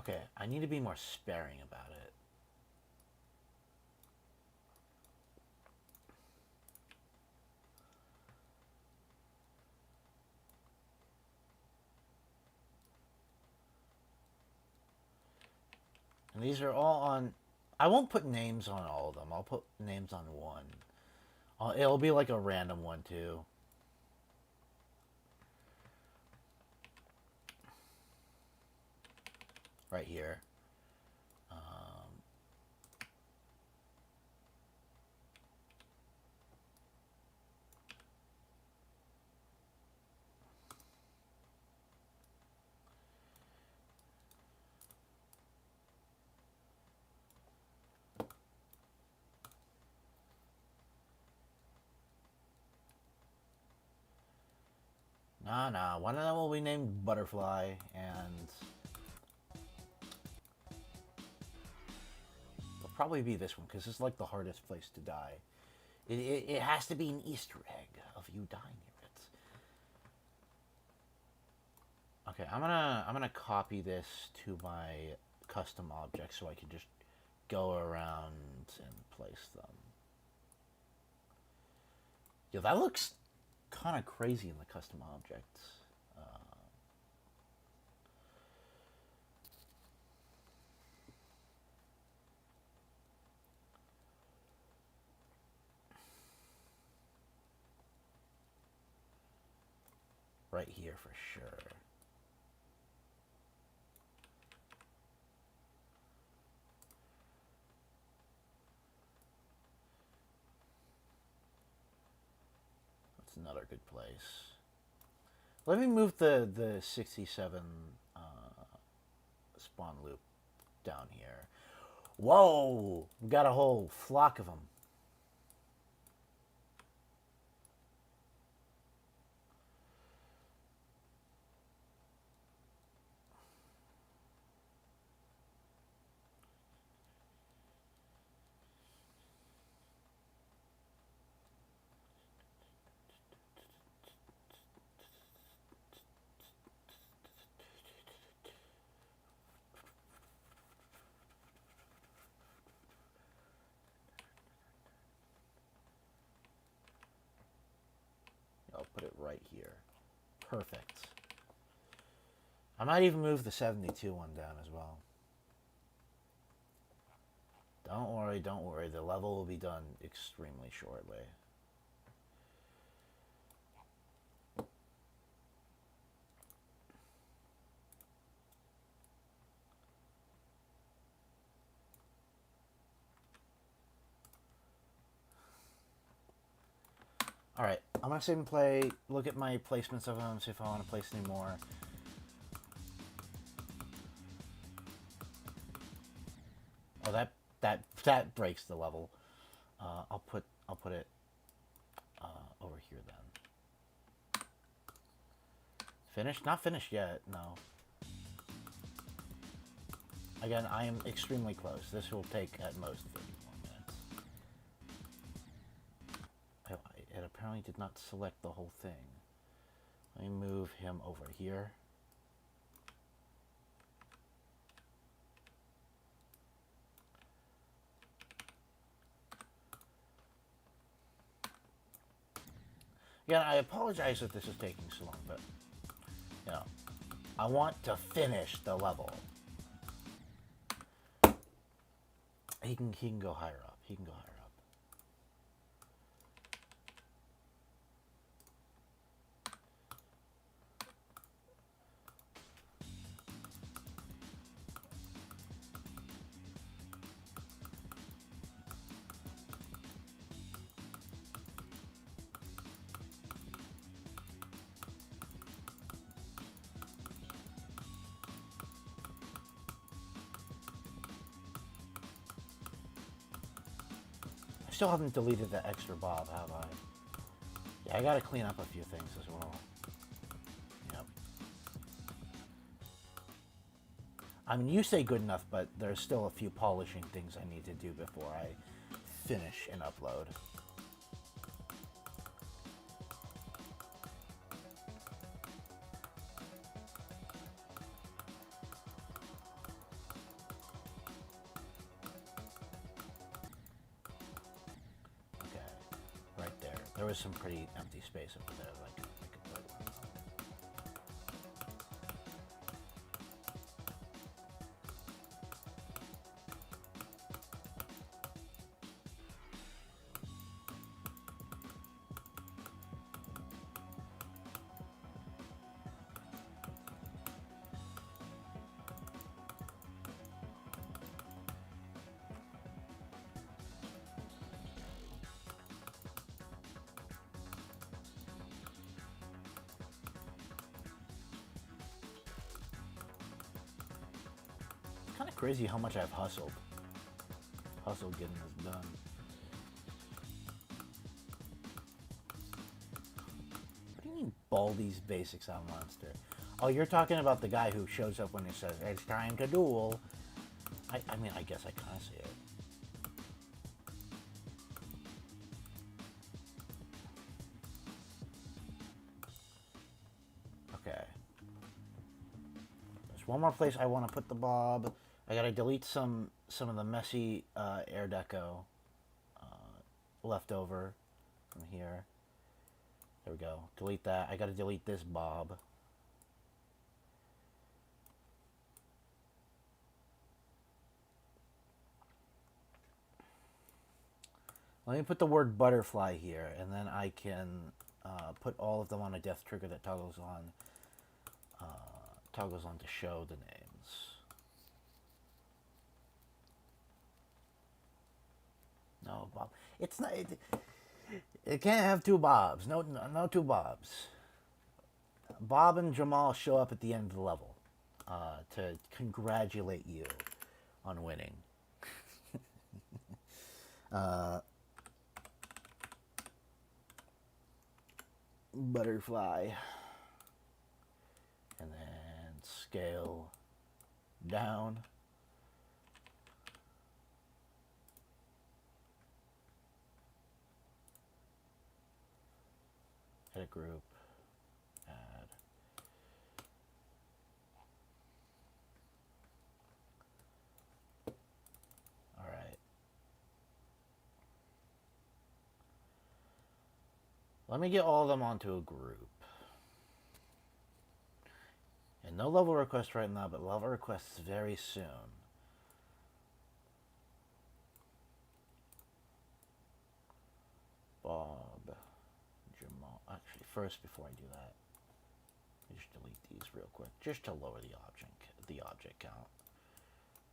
Okay, I need to be more sparing about it. And these are all on... I won't put names on all of them. I'll put names on one. It'll be like a random one, too. Right here. Nah. One of them will be named Butterfly, and it'll probably be this one, because it's like the hardest place to die. It has to be an Easter egg of you dying near it. Okay, I'm gonna copy this to my custom object so I can just go around and place them. Yo, that looks kind of crazy in the custom objects. Right here for sure. That's another good place. Let me move the 67 spawn loop down here. Whoa! We got a whole flock of them. I'll put it right here. Perfect. I might even move the 72 one down as well. Don't worry. The level will be done extremely shortly. Alright, I'm going to save and play, look at my placements of them, see if I want to place any more. Oh, that breaks the level. I'll put it over here then. Finished? Not finished yet, no. Again, I am extremely close. This will take at most 30 more minutes. It apparently did not select the whole thing. Let me move him over here. Again, I apologize if this is taking so long, but, you know, I want to finish the level. He can go higher up. He can go higher up. Still haven't deleted the extra Bob, have I? Yeah, I gotta clean up a few things as well. Yep. I mean, you say good enough, but there's still a few polishing things I need to do before I finish and upload. There was some pretty empty space over there that I could put. Kind of crazy how much I've hustled getting this done. What do you mean Baldi's Basics on Monster? Oh, you're talking about the guy who shows up when he says, "It's time to duel." I mean, I guess I kind of see it. Okay. There's one more place I want to put the Bob. I gotta delete some of the messy air deco left over from here. There we go. Delete that. I gotta delete this Bob. Let me put the word butterfly here, and then I can put all of them on a death trigger that toggles on to show the names. No, Bob. It's not. It can't have two Bobs. No, two Bobs. Bob and Jamal show up at the end of the level to congratulate you on winning. Butterfly. And then scale down. Edit group. Add. All right. Let me get all of them onto a group. And no level request right now, but level requests very soon. Bob, Jamal. Actually, first, before I do that, let me just delete these real quick, just to lower the object count.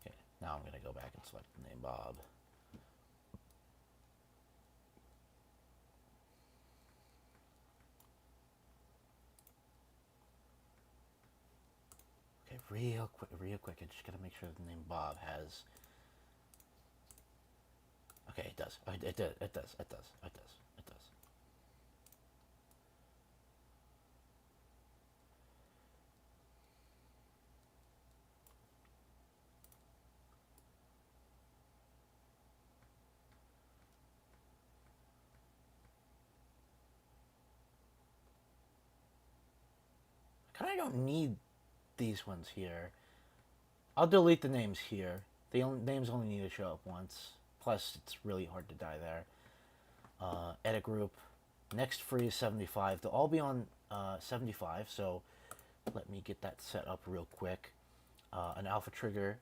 Okay, now I'm going to go back and select the name Bob. Okay, real quick. I just got to make sure the name Bob has. Okay, it does. It does. I kind of don't need these ones here. I'll delete the names here. The names only need to show up once. Plus, it's really hard to die there. Edit group. Next free is 75. They'll all be on 75, so let me get that set up real quick. An alpha trigger.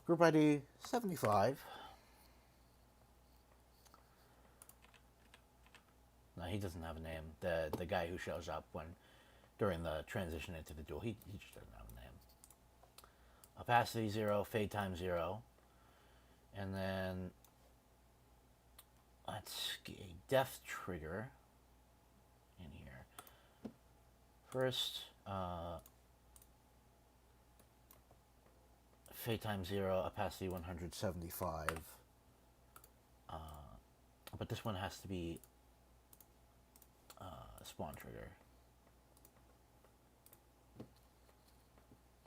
Group ID 75. No, he doesn't have a name. The guy who shows up during the transition into the duel, he just doesn't have a name. Opacity 0, fade time 0. And then let's get a death trigger in here. First, fade time 0, opacity 175. But this one has to be a spawn trigger.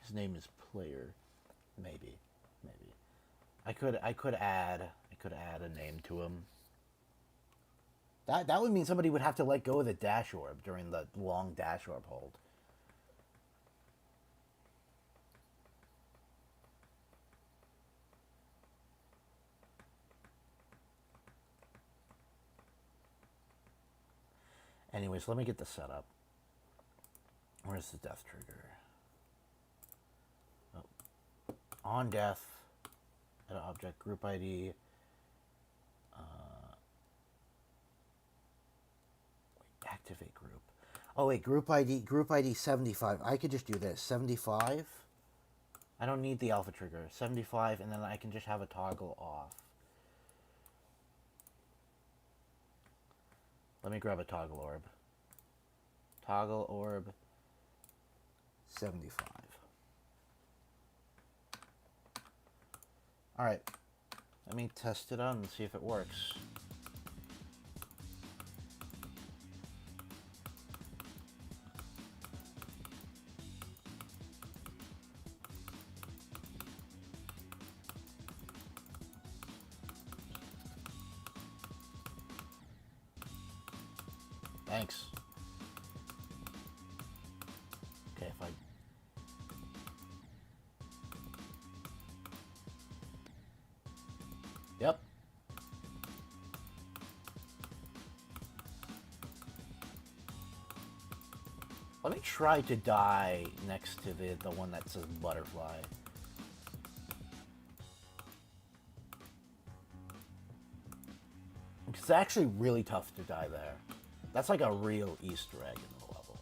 His name is Player. Maybe. I could add a name to him. That would mean somebody would have to let go of the dash orb during the long dash orb hold. Anyways, let me get this set up. Where's the death trigger? Oh. On death, add object, group ID. Activate group. Oh wait, group ID 75. I could just do this. 75. I don't need the alpha trigger. 75, and then I can just have a toggle off. Let me grab a toggle orb. Toggle orb 75. Alright. Let me test it out and see if it works. Thanks. Okay, if I... Yep. Let me try to die next to the one that says butterfly. It's actually really tough to die there. That's like a real Easter egg in the level.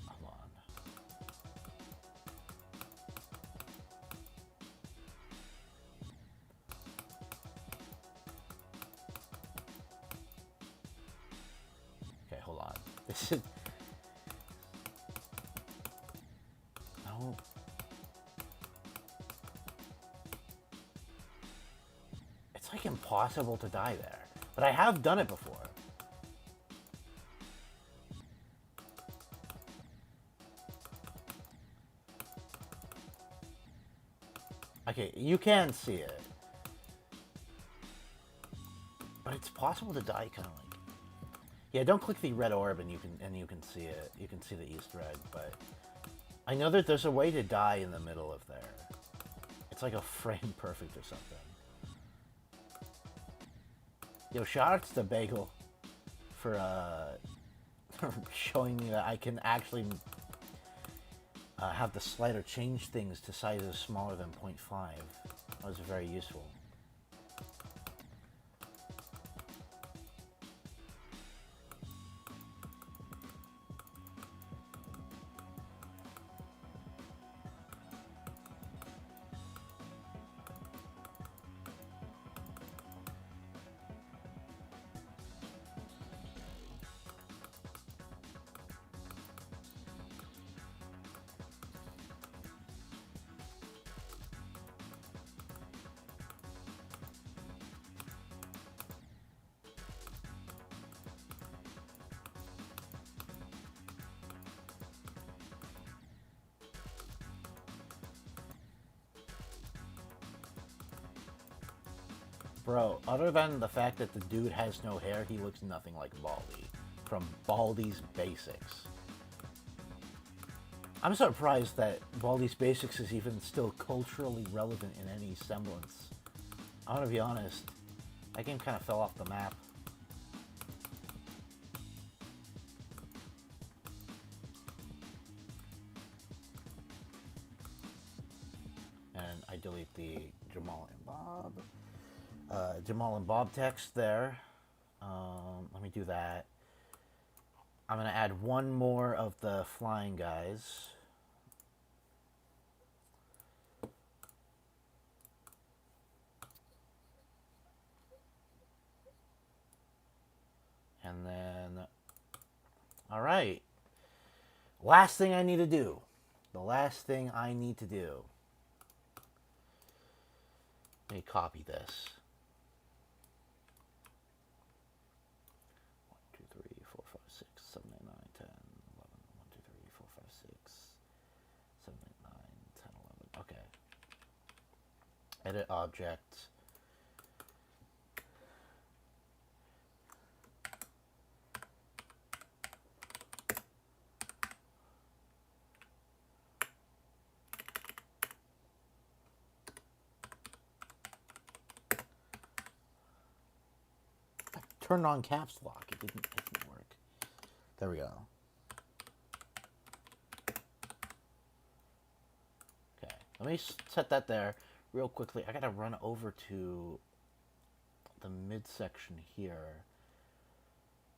Come on. Okay, hold on. This is... No. It's like impossible to die there. But I have done it before. Okay, you can see it. But it's possible to die kind of like... Yeah, don't click the red orb and you can see it. You can see the Easter egg, but I know that there's a way to die in the middle of there. It's like a frame perfect or something. Yo, shoutouts to Bagel for showing me that I can actually have the slider change things to sizes smaller than 0.5. That was very useful. Bro, other than the fact that the dude has no hair, he looks nothing like Baldi from Baldi's Basics. I'm surprised that Baldi's Basics is even still culturally relevant in any semblance. I'm gonna be honest, that game kind of fell off the map. And I delete the Jamal and Bob. Jamal and Bob text there. Let me do that. I'm going to add one more of the flying guys. And then, all right. Last thing I need to do. The last thing I need to do. Let me copy this. 7, 8, 9, 10, 11. 1, 2, 3, 4, 5, 6, 7, 8, 9, 10, 11. Okay. Edit object. turned on caps lock. It didn't work. There we go. Okay, let me set that there real quickly. I gotta run over to the midsection here.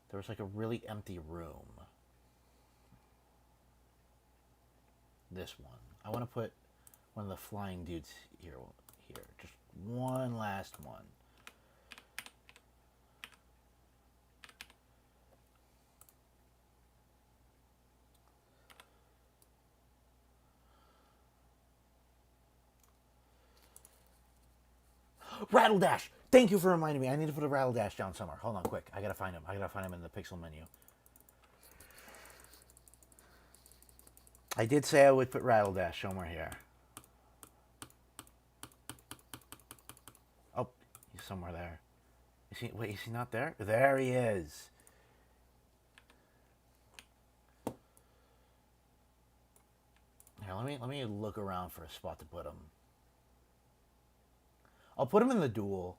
There was like a really empty room. This one. I want to put one of the flying dudes here. Just one last one. Rattle Dash! Thank you for reminding me. I need to put a Rattle Dash down somewhere. Hold on, quick. I gotta find him. I gotta find him in the pixel menu. I did say I would put Rattle Dash somewhere here. Oh, he's somewhere there. Is he? Wait, is he not there? There he is. Here, let me look around for a spot to put him. I'll put him in the duel.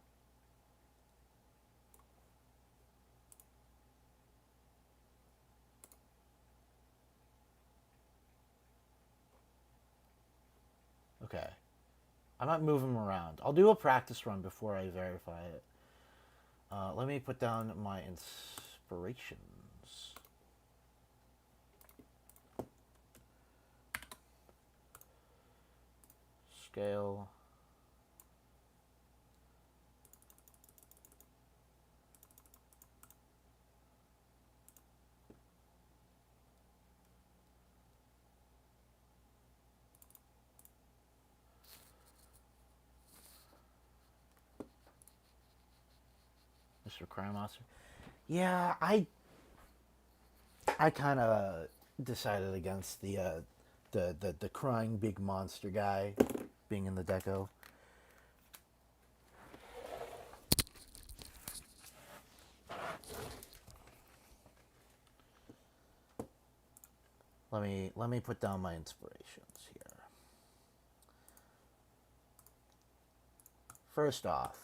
Okay. I'm not moving him around. I'll do a practice run before I verify it. Let me put down my inspirations. Scale. Mr. Crime Monster. Yeah, I kind of decided against the crying big monster guy being in the deco. Let me put down my inspirations here. First off,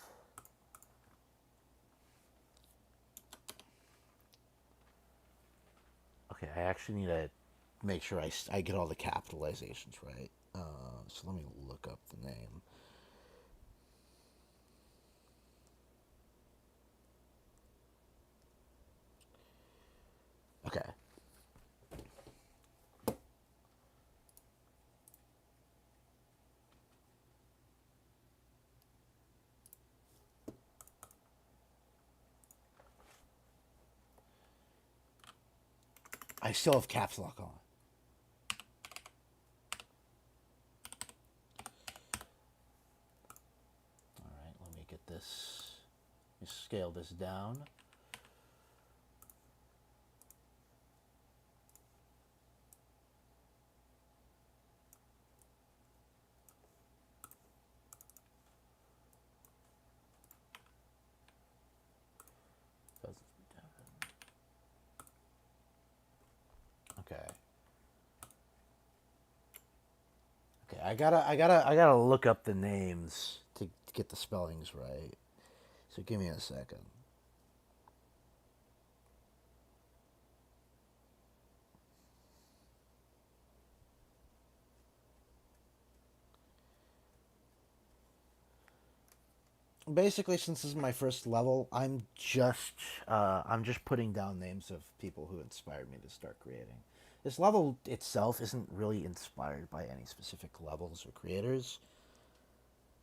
okay, I actually need to make sure I get all the capitalizations right. So let me look up the name. Okay. I still have caps lock on. Alright, let me get this. Let me scale this down. Okay. Okay, I gotta look up the names to get the spellings right. So give me a second. Basically, since this is my first level, I'm just putting down names of people who inspired me to start creating. This level itself isn't really inspired by any specific levels or creators,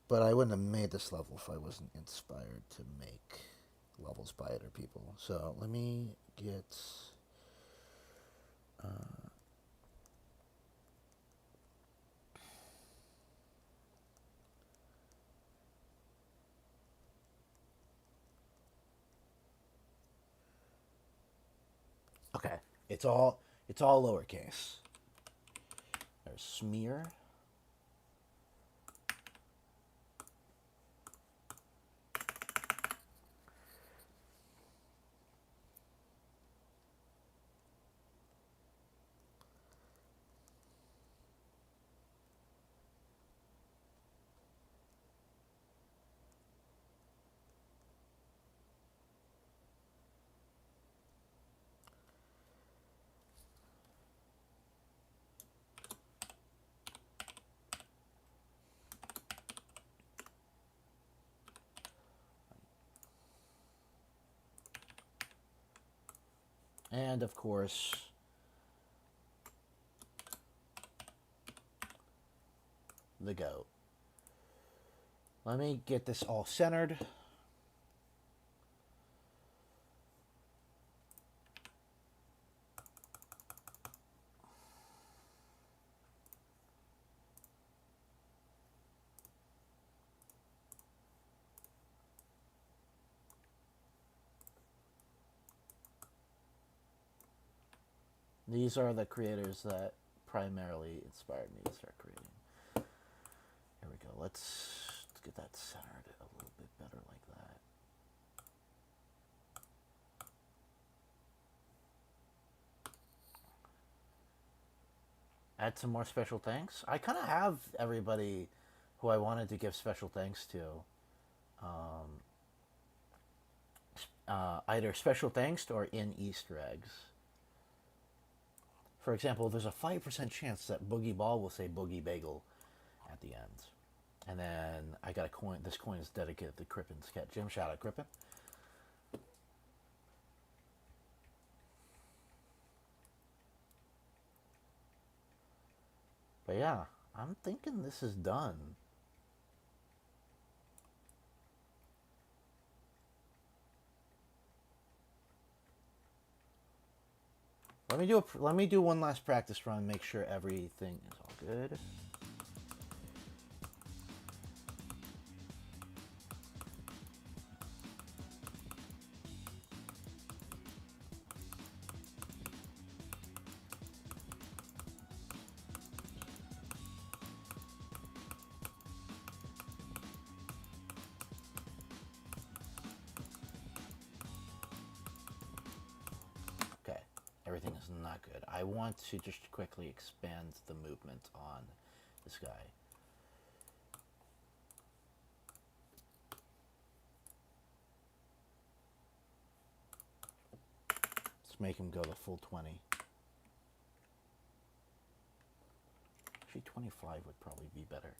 but I wouldn't have made this level if I wasn't inspired to make levels by other people. So let me get okay. It's all lowercase. There's smear. And of course, the goat. Let me get this all centered. These are the creators that primarily inspired me to start creating. Here we go. Let's get that centered a little bit better like that. Add some more special thanks. I kind of have everybody who I wanted to give special thanks to. Either special thanks or in Easter eggs. For example, there's a 5% chance that Boogie Ball will say Boogie Bagel at the end. And then I got a coin. This coin is dedicated to Crippin's cat. Jim, shout out Crippin. But yeah, I'm thinking this is done. Let me do one last practice run, make sure everything is all good. Everything is not good. I want to just quickly expand the movement on this guy. Let's make him go the full 20. Actually, 25 would probably be better.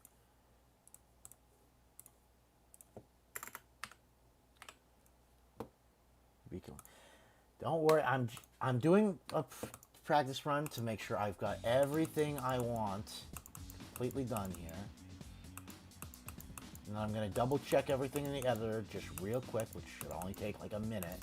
Don't worry, I'm doing a practice run to make sure I've got everything I want completely done here. And then I'm going to double check everything in the editor just real quick, which should only take like a minute.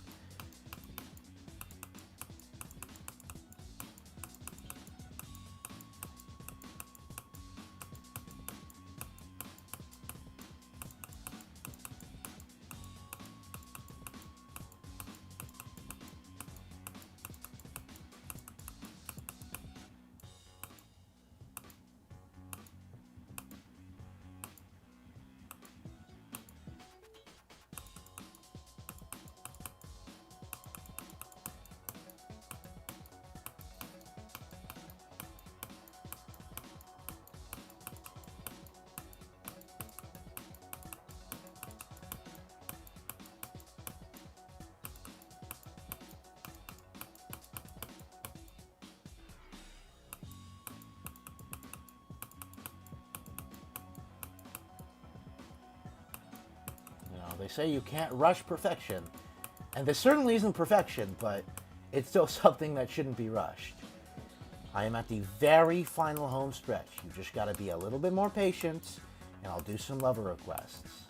They say you can't rush perfection, and this certainly isn't perfection, but it's still something that shouldn't be rushed. I am at the very final home stretch. You just got to be a little bit more patient, and I'll do some lover requests.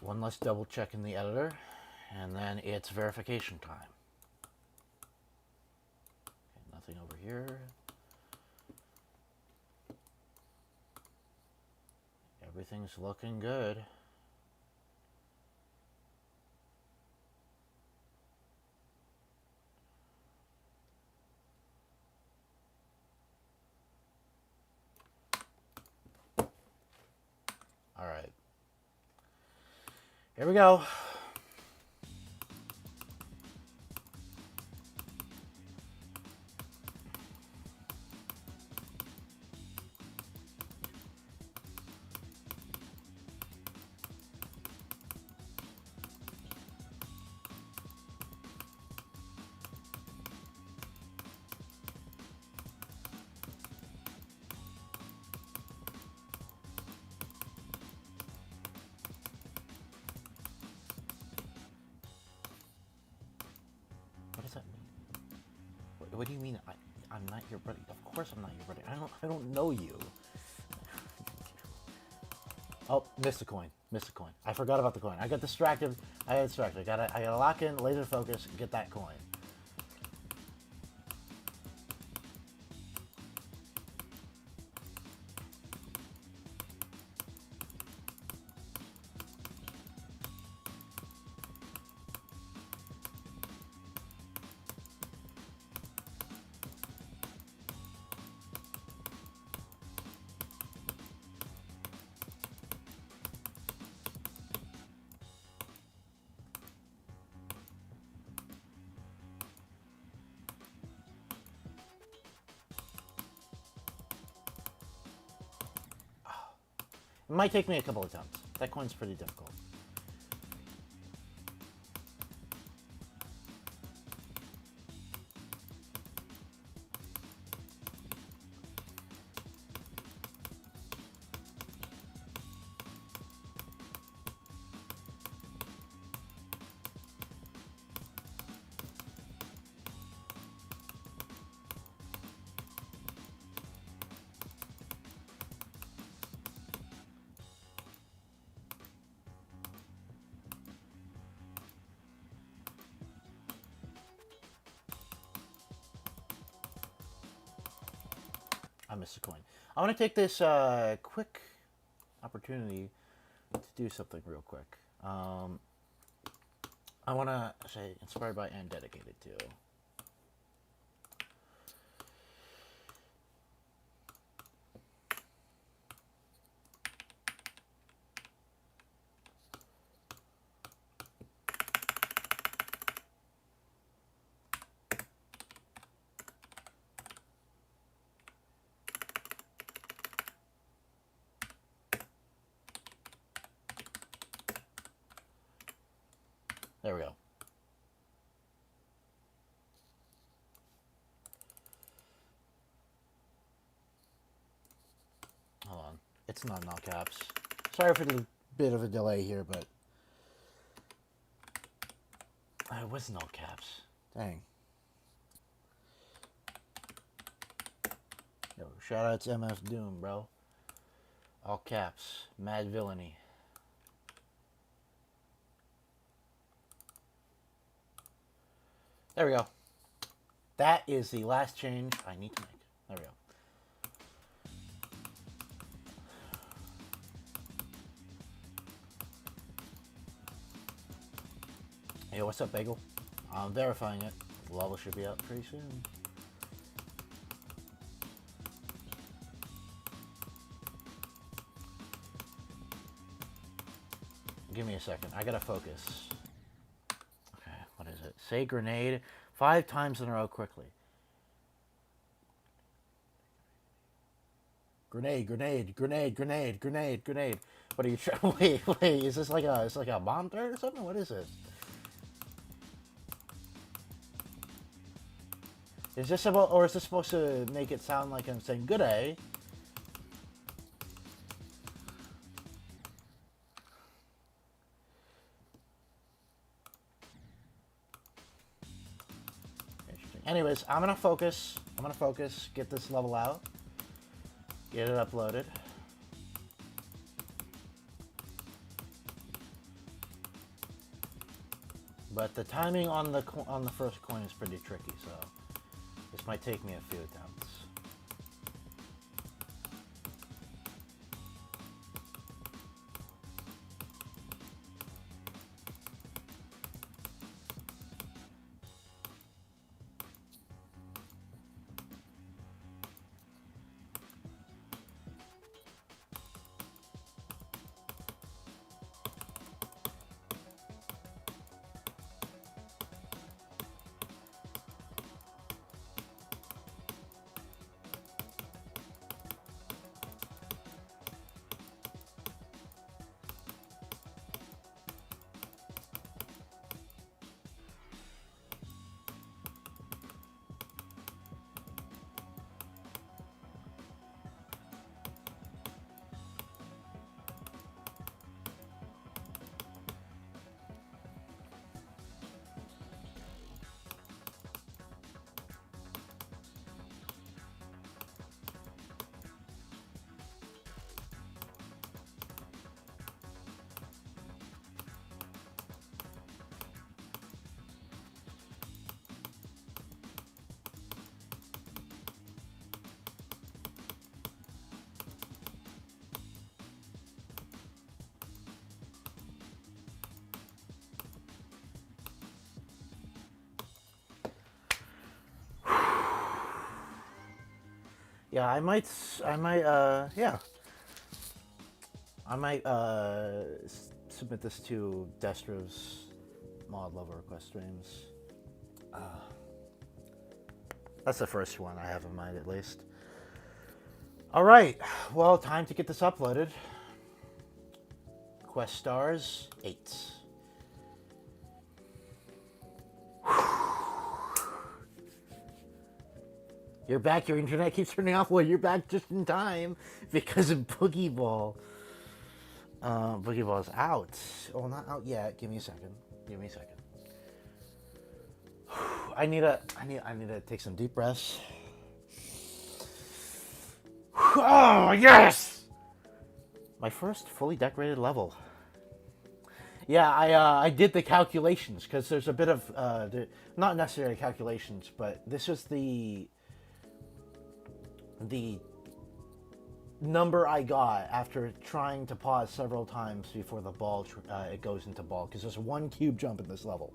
One less double check in the editor, and then it's verification time. Okay, nothing over here. Everything's looking good. All right. Here we go. What do you mean I'm not your buddy? Of course I'm not your buddy. I don't know you. Oh, missed a coin. Missed a coin. I forgot about the coin. I got distracted. I got distracted. I gotta lock in, laser focus, and get that coin. It might take me a couple attempts. That coin's pretty difficult. I missed a coin. I want to take this quick opportunity to do something real quick. I want to say inspired by and dedicated to. There we go. Hold on. It's not in all caps. Sorry for the bit of a delay here, but it was in all caps. Dang. Yo, shout out to MF Doom, bro. All caps. Mad villainy. There we go. That is the last change I need to make. There we go. Hey, what's up, Bagel? I'm verifying it. The level should be out pretty soon. Give me a second. I gotta focus. Okay, what is it? Say grenade 5 times in a row quickly. Grenade, grenade, grenade, grenade, grenade, grenade. What are you trying? Wait. Is this like a? It's like a bomb threat or something? What is this? Is this about, or is this supposed to make it sound like I'm saying good day? Interesting. Anyways, I'm gonna focus. Get this level out. Get it uploaded. But the timing on the first coin is pretty tricky, so this might take me a few attempts. Yeah, yeah. I might submit this to Destro's mod level request streams. That's the first one I have in mind, at least. All right, well, time to get this uploaded. Quest stars 8. You're back. Your internet keeps turning off. Well, you're back just in time because of Boogie Ball. Boogie Ball's out. Oh, not out yet. Give me a second. I need to take some deep breaths. Oh yes! My first fully decorated level. Yeah, I did the calculations because there's a bit of not necessarily calculations, but this was the number I got after trying to pause several times before the ball it goes into ball, because there's one cube jump in this level.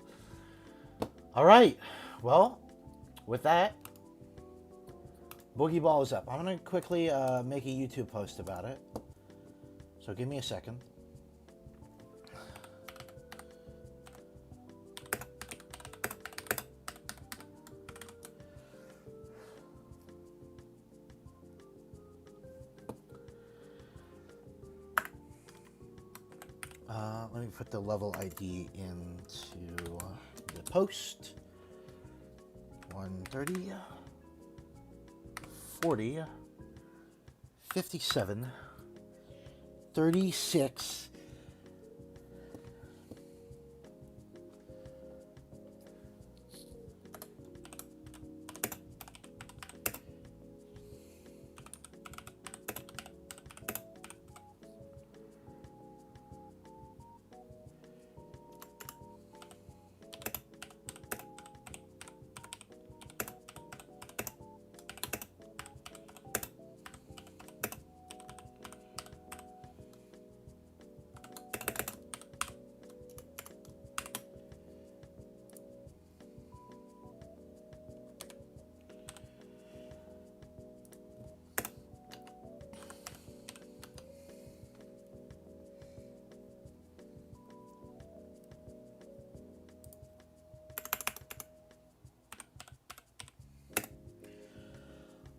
All right, well, with that, Boogie Ball is up. I'm gonna quickly make a YouTube post about it, so give me a second. Let me put the level ID into the post. 130, 40, 57, 36.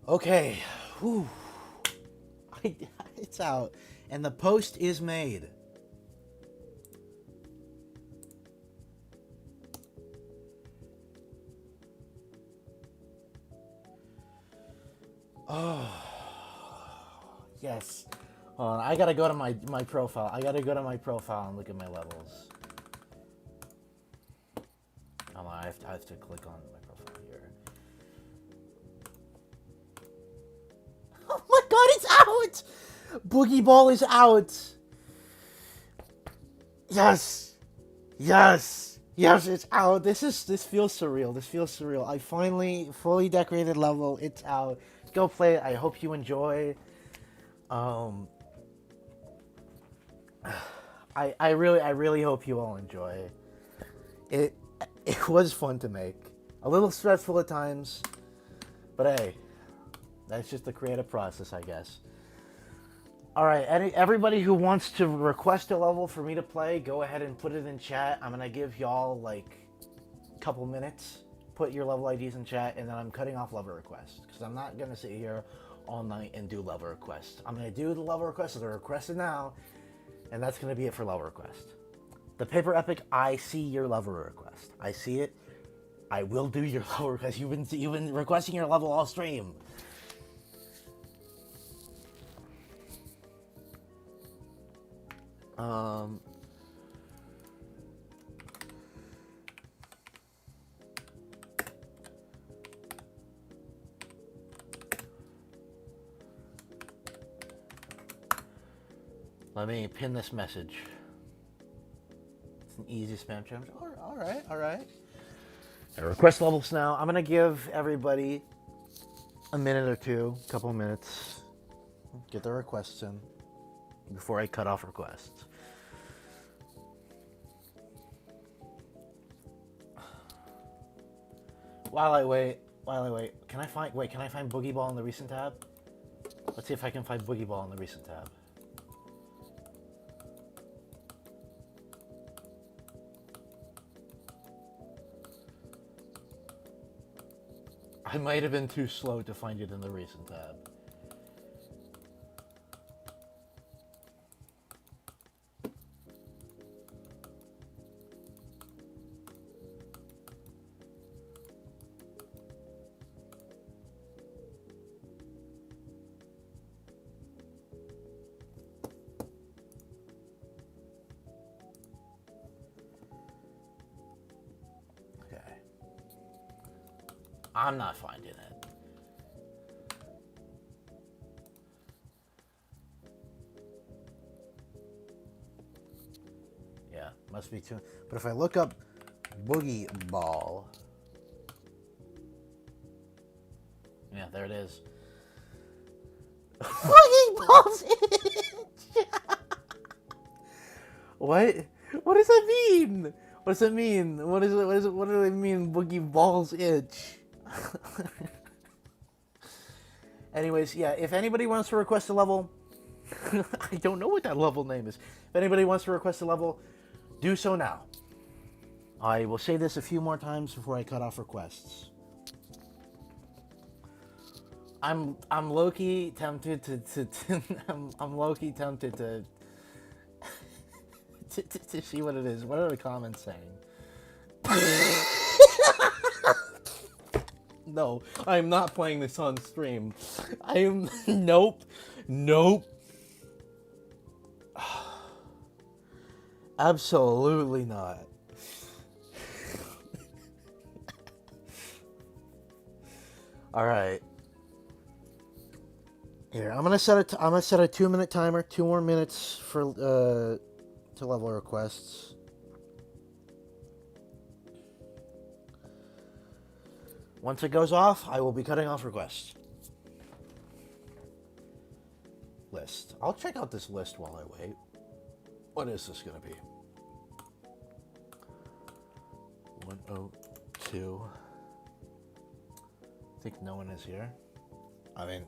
Okay, whew. It's out, and the post is made. Oh, yes. Hold on, I gotta go to my profile. I gotta go to my profile and look at my levels. Hold on, I have to click on my profile here. Oh my god, it's out! Boogie Ball is out! Yes! Yes! Yes, it's out. This feels surreal. This feels surreal. I finally fully decorated level. It's out. Go play it. I hope you enjoy. I really hope you all enjoy. It was fun to make. A little stressful at times, but hey, that's just the creative process, I guess. All right, everybody who wants to request a level for me to play, go ahead and put it in chat. I'm gonna give y'all like a couple minutes. Put your level IDs in chat, and then I'm cutting off level requests because I'm not gonna sit here all night and do level requests. I'm gonna do the level requests that are requested now, and that's gonna be it for level request. The Paper Epic, I see your level request. I see it. I will do your level request. You've been requesting your level all stream. Let me pin this message. It's an easy spam challenge. All right. I request levels now. I'm gonna give everybody a minute or two, a couple of minutes, get their requests in before I cut off requests. While I wait, can I find Boogie Ball in the recent tab? Let's see if I can find Boogie Ball in the recent tab. I might have been too slow to find it in the recent tab. I'm not finding it. Yeah, must be too. But if I look up Boogie Ball, yeah, there it is. Boogie Ball's itch. What? What does that mean? What does that mean? What is it? What is it? What do they mean? Boogie Ball's itch. Anyways, yeah, if anybody wants to request a level, I don't know what that level name is. If anybody wants to request a level, do so now. I will say this a few more times before I cut off requests. I'm low-key tempted to I'm low-key tempted to to see what it is. What are the comments saying? No, I'm not playing this on stream. I am... Nope. Nope. Absolutely not. Alright. Here, I'm gonna set a 2-minute timer. 2 more minutes for to level requests. Once it goes off, I will be cutting off requests. List. I'll check out this list while I wait. What is this gonna be? 102. I think no one is here. I mean,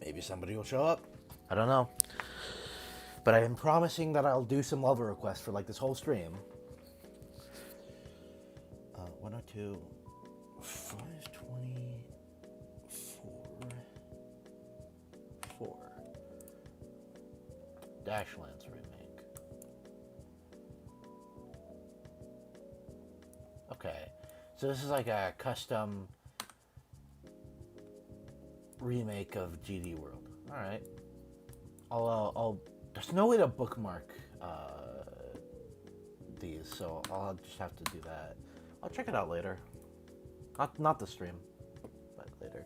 maybe somebody will show up. I don't know. But I am promising that I'll do some level requests for like this whole stream. 102. 524. Dashlands remake. Okay, so this is like a custom remake of GD World. All right, I'll. There's no way to bookmark these, so I'll just have to do that. I'll check it out later. Not the stream, but later.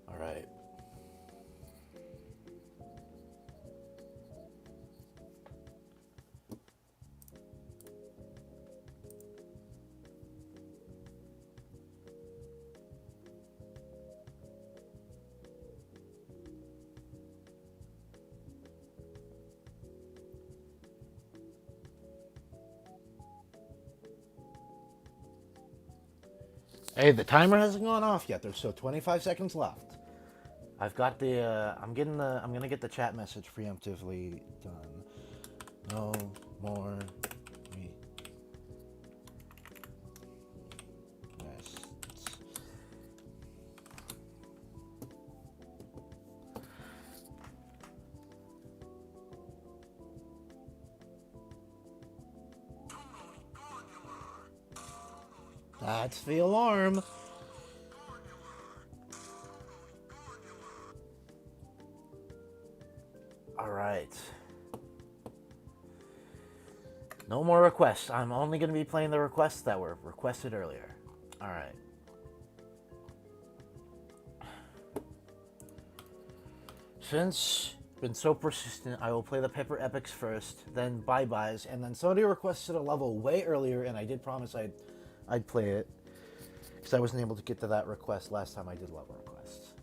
All right. Hey, the timer hasn't gone off yet. There's still 25 seconds left. I've got the, I'm gonna get the chat message preemptively done. No more me. Yes. That's the alarm. All right. No more requests. I'm only going to be playing the requests that were requested earlier. All right. Since been so persistent, I will play the Paper Epics first, then bye-byes, and then somebody requested a level way earlier, and I did promise I'd play it, because I wasn't able to get to that request last time I did level requests.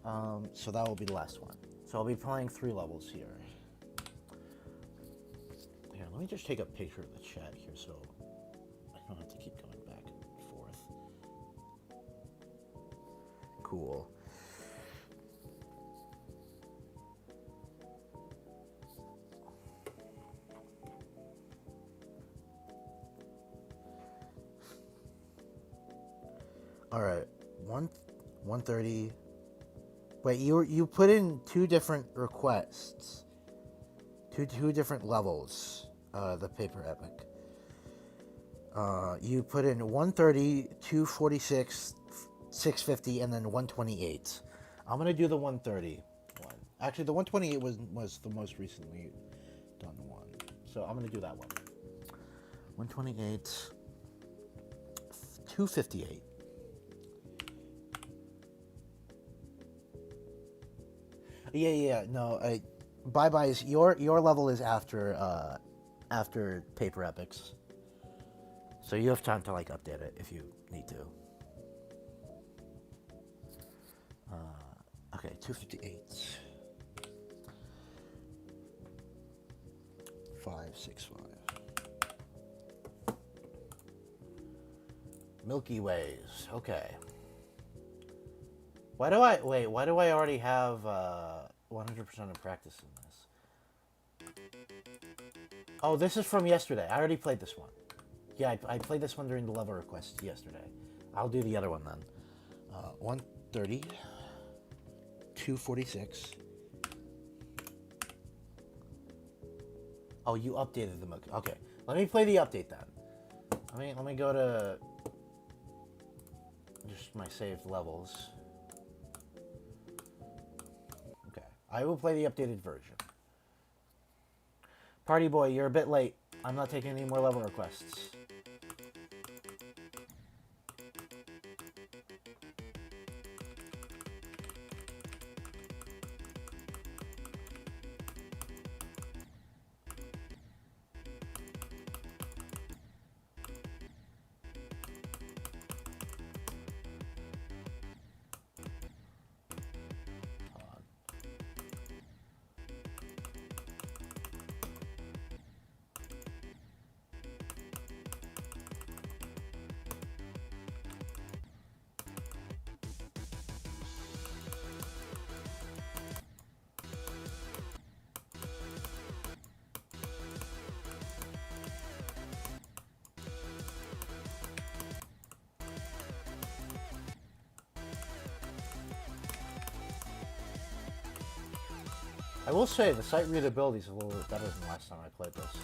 So that will be the last one. So I'll be playing 3 levels here. Here, let me just take a picture of the chat here so I don't have to keep going back and forth. Cool. All right, 130. Wait, you put in two different requests, two different levels. The paper epic. You put in 130, 246, 650, and then 128. I'm gonna do the 130 one. Actually, the 128 was the most recently done one, so I'm gonna do that one. 128, 258. Yeah. No, bye is your level is after paper epics, so you have time to like update it if you need to. Okay, 258. 565. Milky Ways. Okay. Why do I already have 100% of practice in this? Oh, this is from yesterday. I already played this one. Yeah, I played this one during the level request yesterday. I'll do the other one then. 130, 246. Oh, you updated the Milky. Okay, let me play the update then. Let me go to just my saved levels. Okay, I will play the updated version. Party boy, you're a bit late. I'm not taking any more level requests. I will say the sight readability is a little bit better than last time I played this.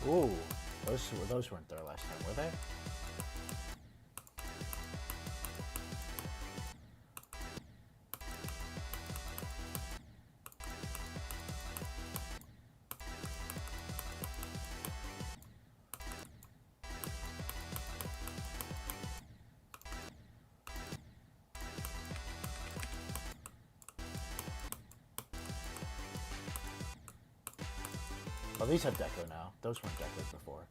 Ooh, those weren't there last time, were they? Oh, these have deco now. Those weren't decoed before.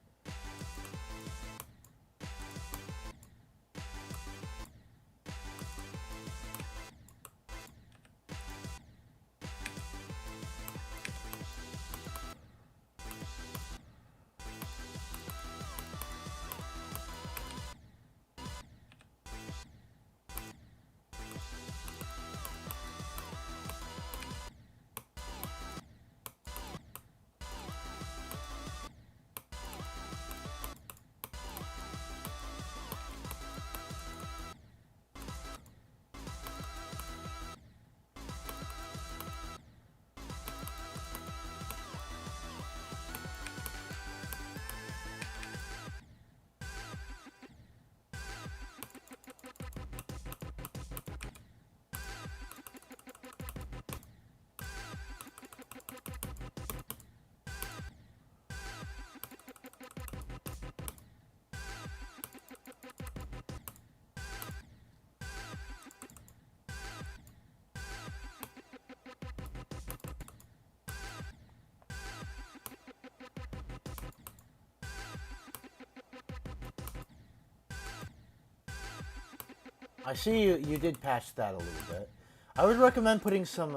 I see you did patch that a little bit. I would recommend putting some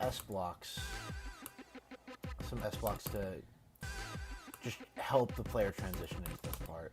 S blocks, to just help the player transition into this part.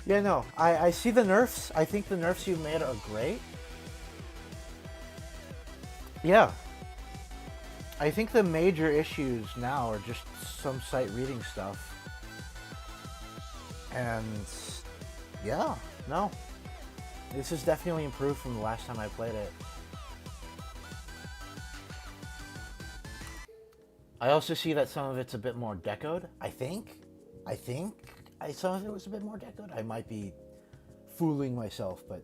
Yeah, no, I see the nerfs. I think the nerfs you've made are great. Yeah. I think the major issues now are just some sight reading stuff. And yeah, no. This is definitely improved from the last time I played it. I also see that some of it's a bit more decoed, I think. Some of it was a bit more decoed. I might be fooling myself, but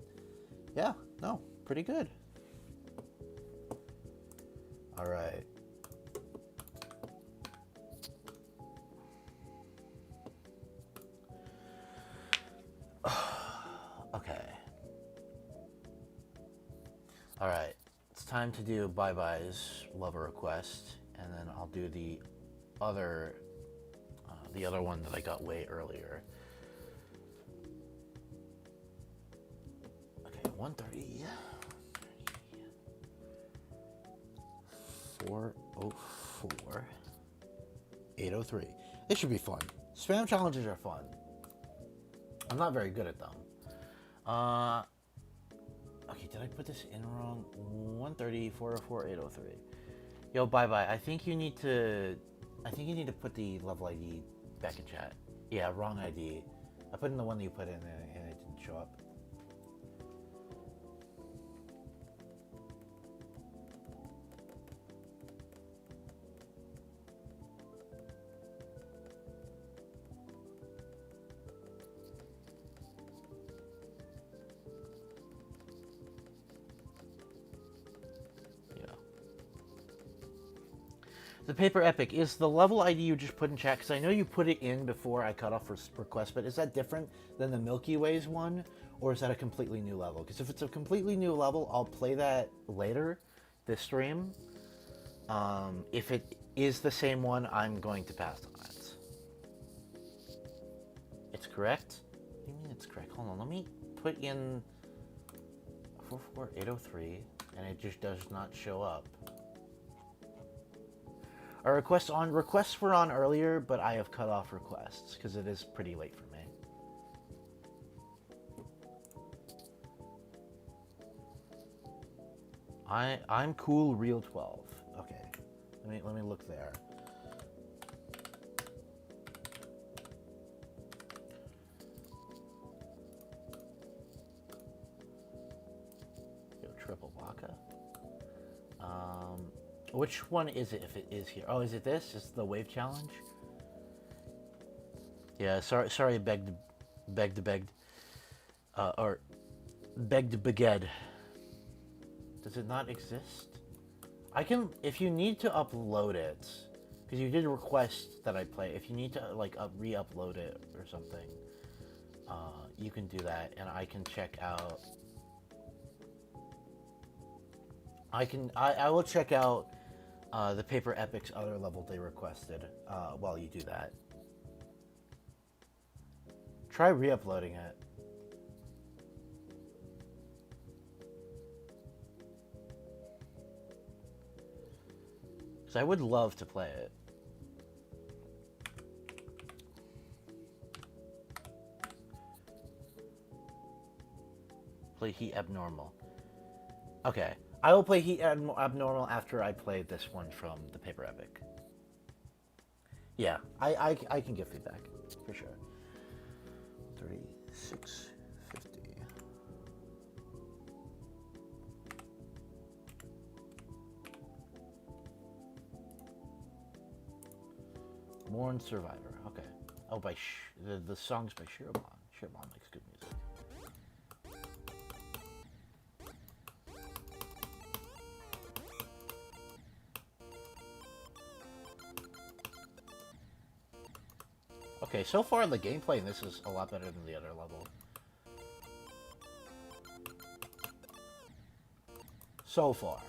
yeah, no, pretty good. All right. Okay. All right. It's time to do Bye Bye's Lover Request, and then I'll do the other one that I got way earlier. Okay, 130. 404. 803. This should be fun. Spam challenges are fun. I'm not very good at them. Okay, did I put this in wrong? 130, 404, 803. Yo, Bye Bye. I think you need to put the level ID back in chat. Yeah, wrong ID. I put in the one that you put in and it didn't show up. The Paper Epic, is the level ID you just put in chat, because I know you put it in before I cut off for request, but is that different than the Milky Ways one, or is that a completely new level? Because if it's a completely new level, I'll play that later, this stream. If it is the same one, I'm going to pass on it. It's correct? What do you mean it's correct? Hold on, let me put in 44803, and it just does not show up. Our requests were on earlier, but I have cut off requests because it is pretty late for me. I'm cool real 12. Okay. Let me look there. Yo, triple Waka. Which one is it if it is here? Oh, is it this? Is the wave challenge? Yeah, sorry, begged. Or begged beged. Does it not exist? I can, if you need to upload it, because you did request that I play, if you need to like re-upload it or something, you can do that, and I can check out. I will check out the Paper Epic's other level they requested while you do that. Try re-uploading it. Because I would love to play it. Play Heat Abnormal. Okay. I will play Heat Abnormal after I play this one from the Paper Epic. Yeah, I can give feedback, for sure. 3650. Born Survivor. Okay. Oh, by the song's by Shirobon. Shirobon makes good music. Okay, so far the gameplay in this is a lot better than the other level. So far.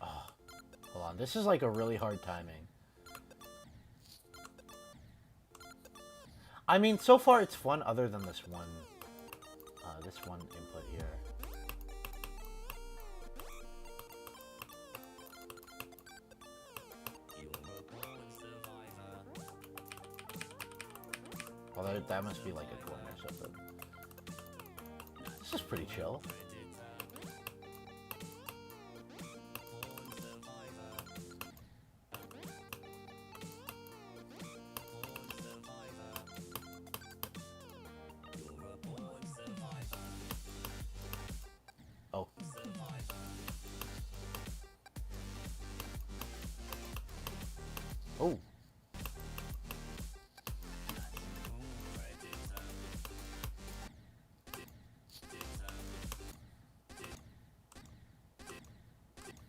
Oh, hold on. This is like a really hard timing. I mean, so far it's fun other than this one input here. Well, that must be like a corner or something. This is pretty chill. Oh. Oh.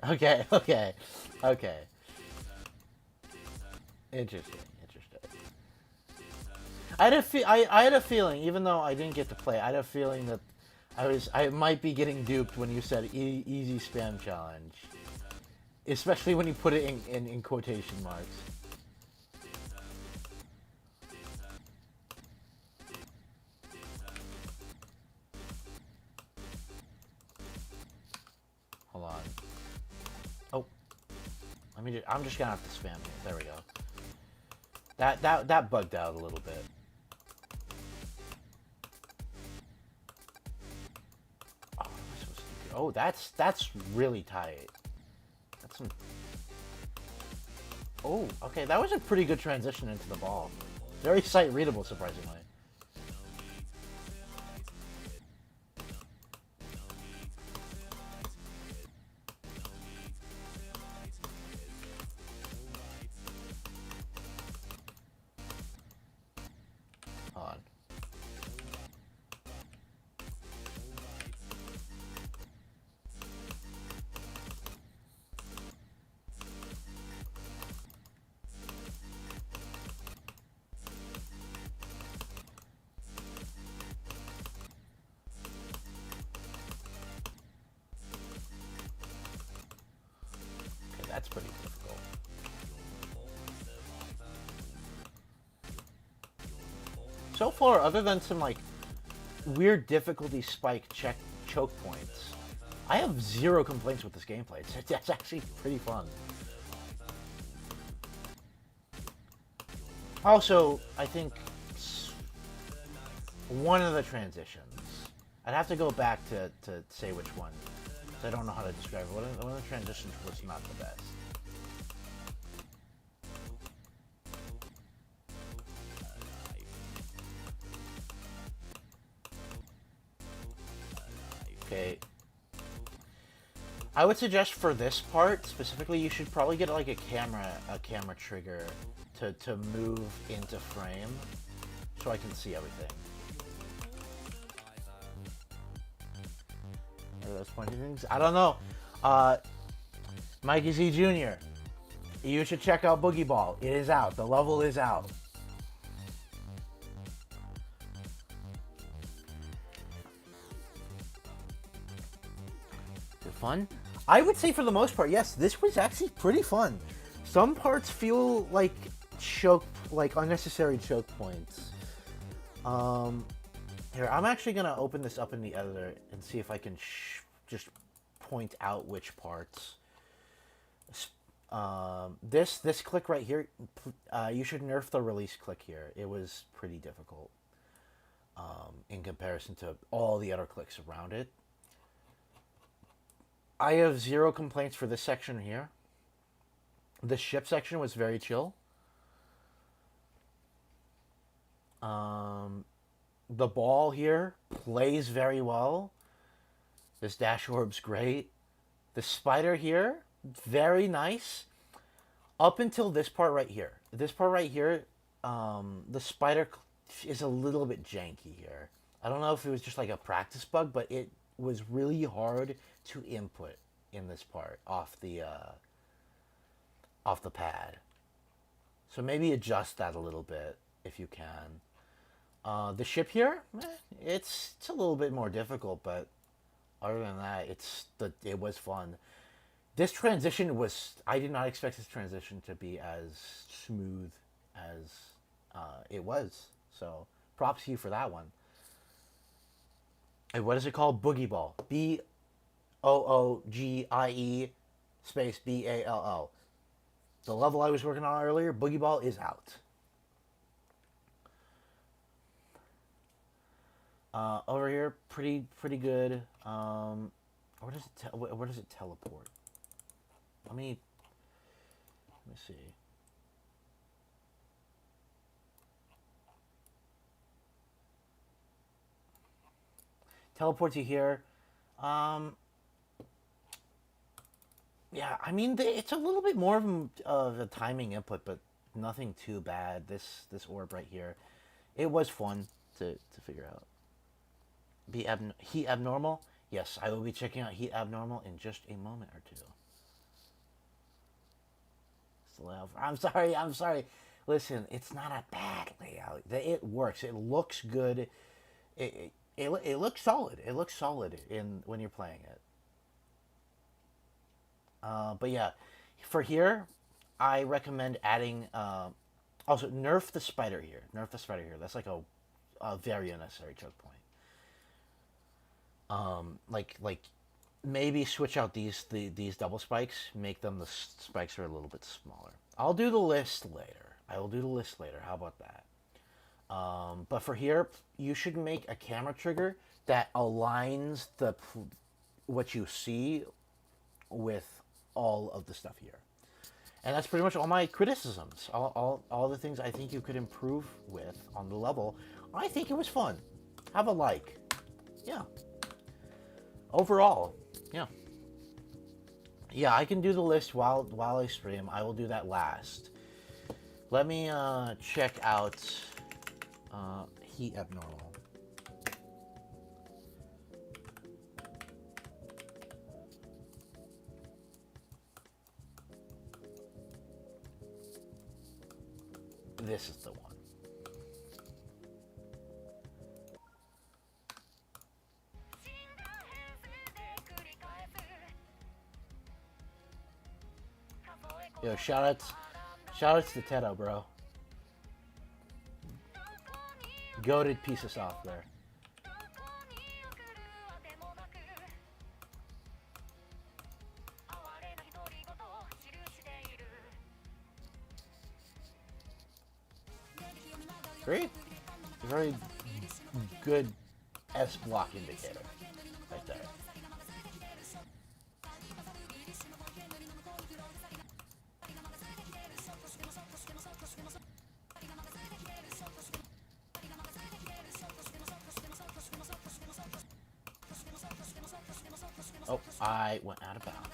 Okay, okay, okay. Interesting. I had a feeling, even though I didn't get to play, I had a feeling that I might be getting duped when you said easy spam challenge, especially when you put it in quotation marks. Hold on. Oh, I'm just gonna have to spam it. There we go. That bugged out a little bit. Oh, so stupid. Oh, that's really tight. That's some. Oh, okay, that was a pretty good transition into the ball. Very sight readable, surprisingly. Hold on. Okay, that's pretty difficult. So far, other than some like weird difficulty spike choke points, I have zero complaints with this gameplay. It's actually pretty fun. Also, I think one of the transitions. I'd have to go back to say which one. So I don't know how to describe it. One of the transitions was not the best. Okay. I would suggest for this part specifically, you should probably get like a camera trigger to move into frame, so I can see everything. Are those pointy things? I don't know. Mikey Z Jr. You should check out Boogie Ball. It is out. The level is out. Fun? I would say for the most part, yes, this was actually pretty fun. Some parts feel like unnecessary choke points. Here, I'm actually gonna open this up in the editor and see if I can just point out which parts. This click right here, you should nerf the release click here. It was pretty difficult. in comparison to all the other clicks around it. I have zero complaints for this section here. The ship section was very chill. The ball here plays very well. This dash orb's great. The spider here, very nice. Up until this part right here. This part right here, the spider is a little bit janky here. I don't know if it was just like a practice bug, but it was really hard to input in this part off the pad. So maybe adjust that a little bit if you can. The ship here, it's a little bit more difficult, but other than that, it was fun. This transition was, I did not expect this transition to be as smooth as it was. So props to you for that one. And what is it called? Boogie Ball. Boogie space Ball. The level I was working on earlier, Boogie Ball, is out. Over here, pretty good. Where does it teleport? Let me see. Teleports you here. Yeah, I mean it's a little bit more of a timing input, but nothing too bad. This orb right here, it was fun to figure out. Heat abnormal. Yes, I will be checking out Heat abnormal in just a moment or two. I'm sorry. Listen, it's not a bad layout. It works. It looks good. It looks solid. It looks solid when you're playing it. But yeah, for here, I recommend adding. Also, nerf the spider here. Nerf the spider here. That's like a very unnecessary choke point. Like maybe switch out these double spikes. Make them the spikes are a little bit smaller. I'll do the list later. I will do the list later. How about that? But for here, you should make a camera trigger that aligns what you see with all of the stuff here. And that's pretty much all my criticisms. All the things I think you could improve with on the level. I think it was fun. Have a like. Yeah. Overall, yeah. Yeah, I can do the list while I stream. I will do that last. Let me check out Heat Abnormal. This is the one. Yo, shoutouts to Teto, bro. Goated piece of software. Great. Very good S block indicator right there. Oh, I went out of bounds.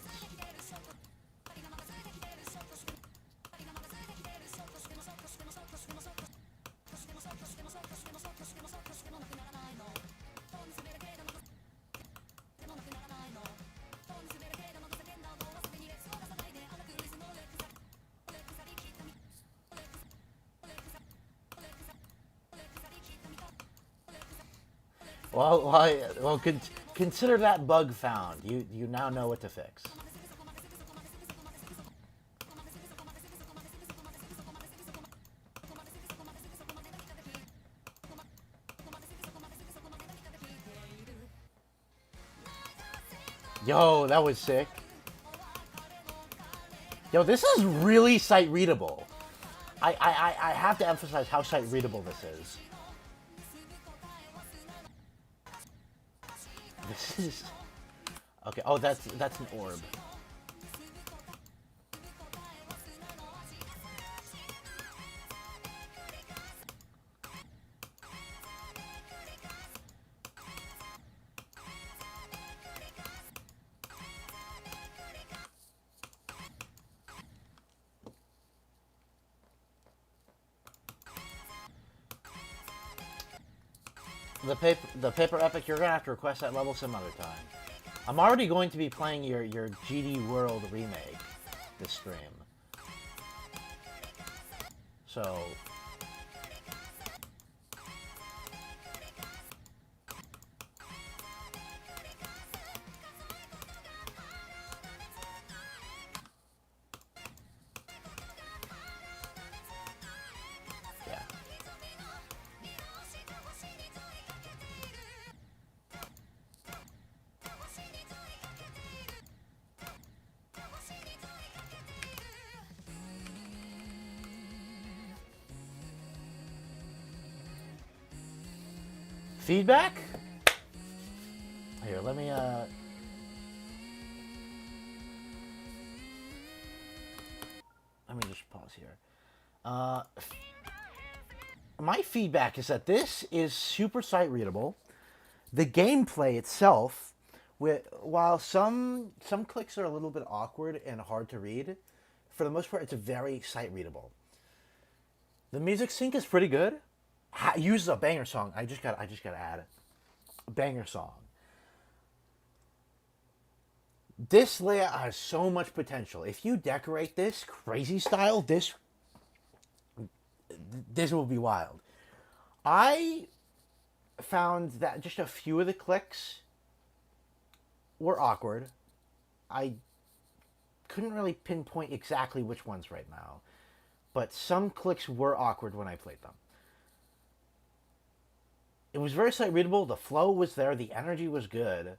Well, consider that bug found. You now know what to fix. Yo, that was sick. Yo, this is really sight readable. I have to emphasize how sight readable this is. This is... Okay, oh, that's an orb. The paper epic, you're gonna have to request that level some other time. I'm already going to be playing your GD World remake this stream. So yeah. Feedback? Here, let me just pause here. My feedback is that this is super sight readable. The gameplay itself, while some clicks are a little bit awkward and hard to read, for the most part, it's very sight readable. The music sync is pretty good. Uses a banger song. I just gotta add a banger song. This layout has so much potential. If you decorate this crazy style, this will be wild. I found that just a few of the clicks were awkward. I couldn't really pinpoint exactly which ones right now, but some clicks were awkward when I played them. It was very sight readable. The flow was there. The energy was good.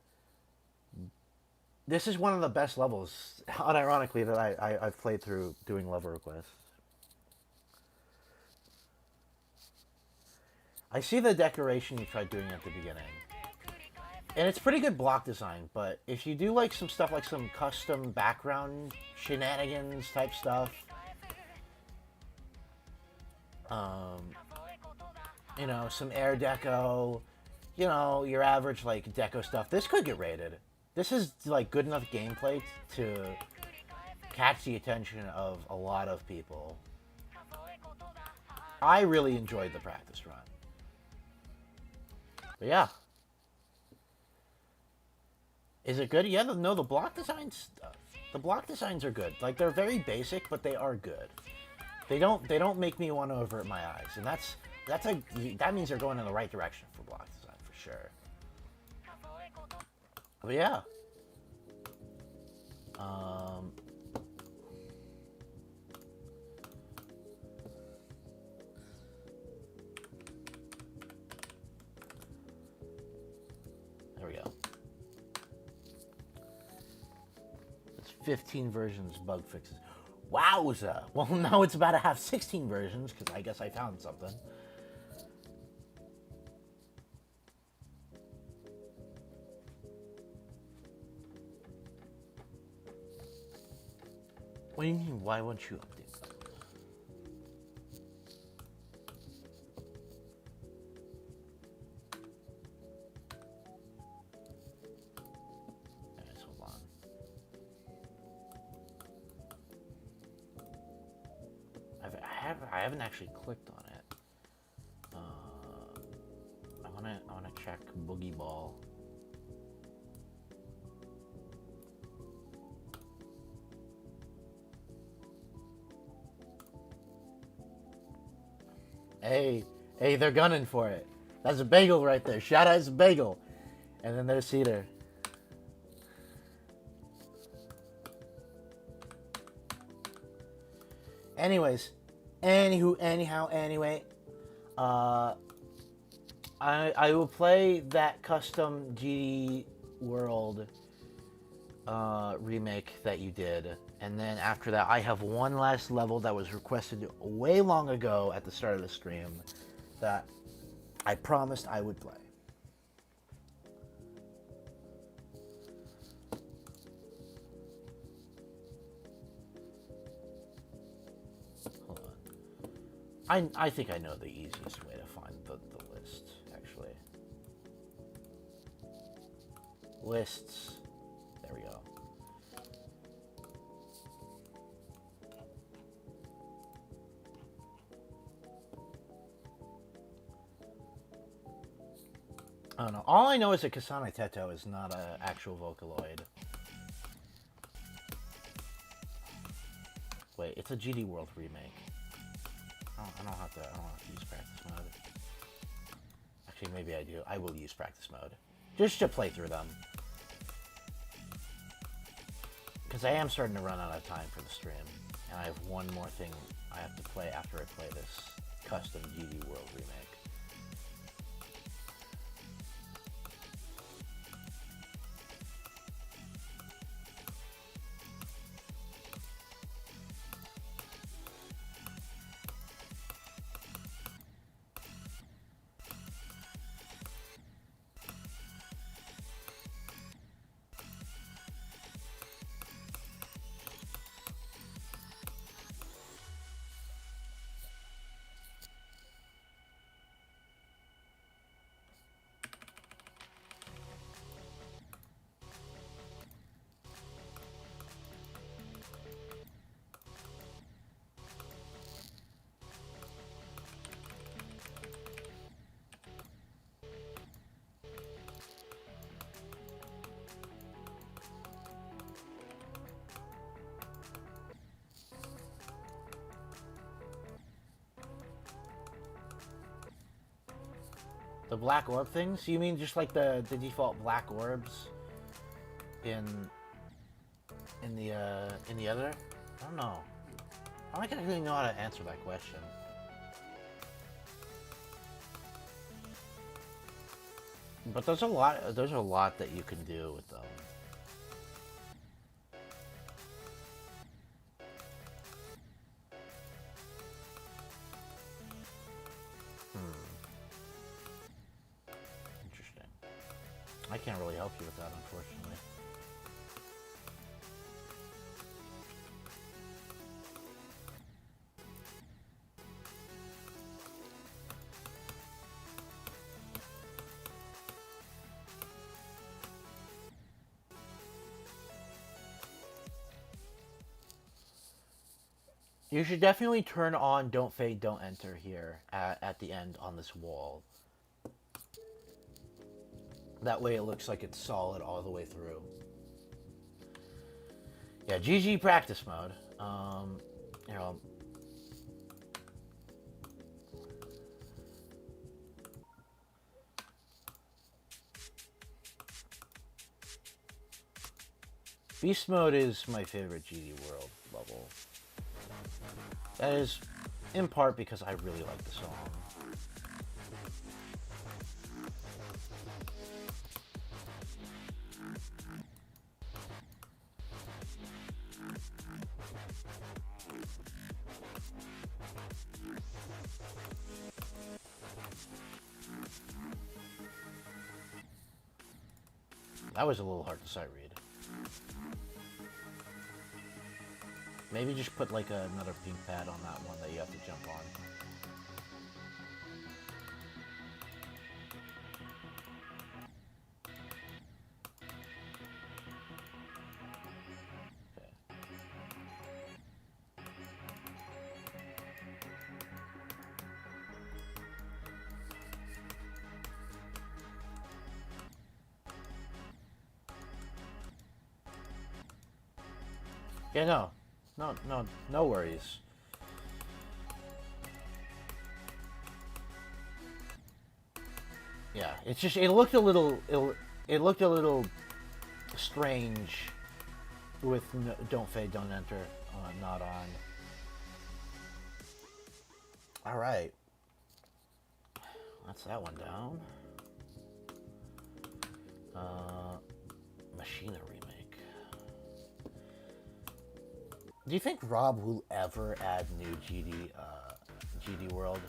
This is one of the best levels, unironically, that I've played through doing level requests. I see the decoration you tried doing at the beginning. And it's pretty good block design, but if you do like some stuff like some custom background shenanigans type stuff, you know, some air deco, you know, your average like deco stuff, this could get rated. This is like good enough gameplay to catch the attention of a lot of people. I really enjoyed the practice run. But yeah. Is it good? Yeah, no, the block designs are good. Like, they're very basic, but they are good. They don't make me want to avert my eyes, and that means they're going in the right direction for block design for sure. But yeah. There we go. It's 15 versions, bug fixes. Wowza! Well, now it's about to have 16 versions, because I guess I found something. What do you mean, why won't you update? Alright, hold on. I haven't actually clicked on it. I wanna check Boogie Ball. Hey, they're gunning for it. That's a bagel right there. Shout out to Bagel. And then there's Cedar. Anyways, anyway, I will play that custom GD World remake that you did, and then after that, I have one last level that was requested way long ago at the start of the stream that I promised I would play. I think I know the easiest way to find the list, actually. Lists. There we go. I don't know. All I know is that Kasane Teto is not an actual Vocaloid. Wait, it's a GD World remake. I don't have to use practice mode. Actually, maybe I do. I will use practice mode. Just to play through them. Because I am starting to run out of time for the stream. And I have one more thing I have to play after I play this custom GD World remake. The black orb things? You mean just like the default black orbs in the other? I don't know. I don't think I really know how to answer that question. But there's a lot that you can do with them. I can't really help you with that, unfortunately. You should definitely turn on Don't Fade, Don't Enter here at the end on this wall. That way it looks like it's solid all the way through. Yeah, GG practice mode. You know. Beast mode is my favorite GD World level. That is in part because I really like the song. That was a little hard to sight read. Maybe just put like another pink pad on that one that you have to jump on. Okay. Yeah, no worries. Yeah, it's just it looked a little strange with Don't Fade, Don't Enter not on. All right, that's that one down. Machina remake. Do you think Rob will ever add new GD World?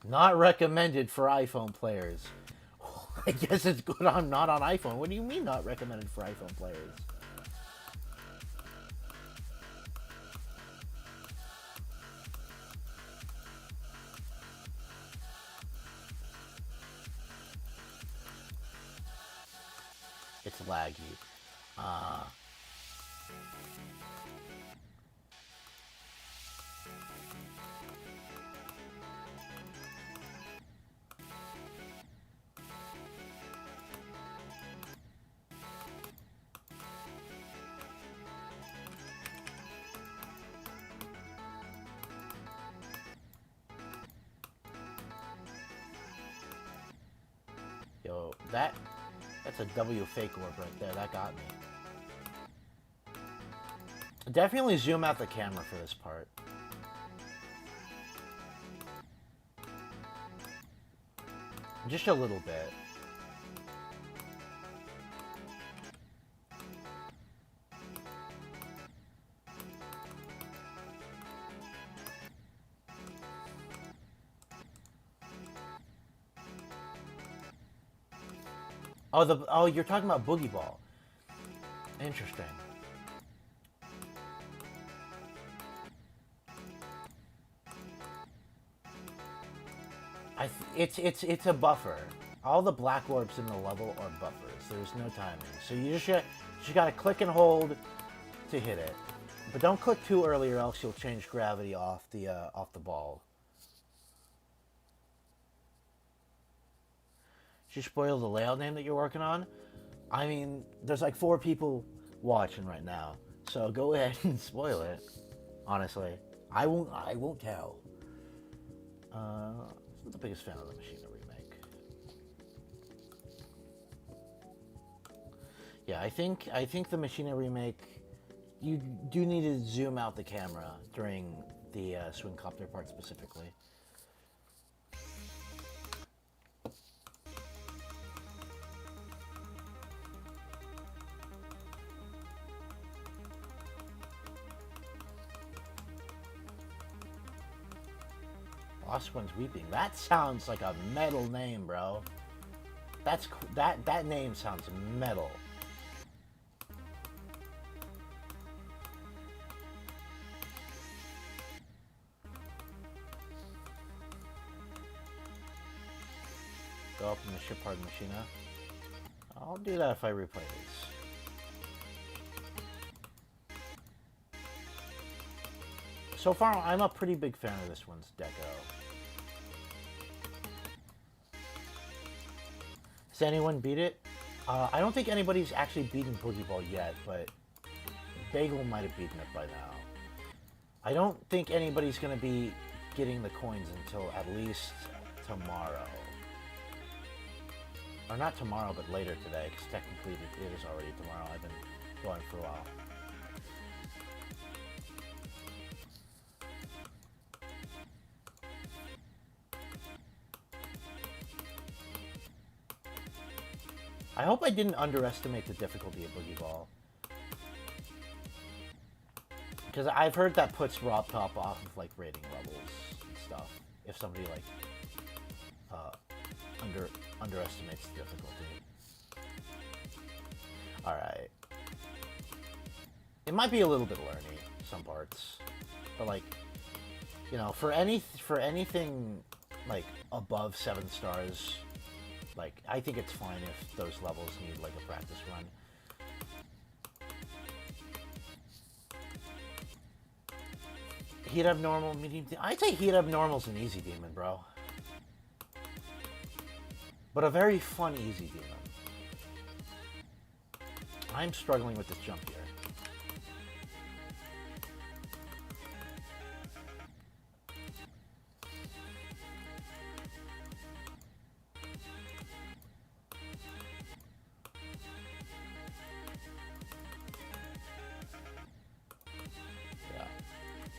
Not recommended for iPhone players. I guess it's good I'm not on iPhone. What do you mean not recommended for iPhone players? it's laggy. Yo, that's a W fake orb right there. That got me. Definitely zoom out the camera for this part. Just a little bit. Oh, you're talking about Boogie Ball. Interesting. It's a buffer. All the black orbs in the level are buffers. There's no timing, so you just gotta click and hold to hit it. But don't click too early, or else you'll change gravity off the ball. Did you spoil the layout name that you're working on? I mean, there's like 4 people watching right now, so go ahead and spoil it. Honestly, I won't tell. I'm the biggest fan of the Machina remake. Yeah, I think the Machina remake, you do need to zoom out the camera during the swing copter part specifically. Lost One's Weeping. That sounds like a metal name, bro. That name sounds metal. Go up in the ship hard Machina. I'll do that if I replay these. So far, I'm a pretty big fan of this one's deco. Has anyone beat it? I don't think anybody's actually beaten Boogie Ball yet, but Bagel might have beaten it by now. I don't think anybody's going to be getting the coins until at least tomorrow. Or not tomorrow, but later today, because technically it is already tomorrow. I've been going for a while. I hope I didn't underestimate the difficulty of Boogie Ball. Because I've heard that puts Rob Top off of like rating levels and stuff. If somebody like underestimates the difficulty. Alright. It might be a little bit learny, some parts. But like, you know, for anything like above 7 stars, like, I think it's fine if those levels need, like, a practice run. Heat up normal, medium... I'd say heat up normal's an easy demon, bro. But a very fun easy demon. I'm struggling with this jump here.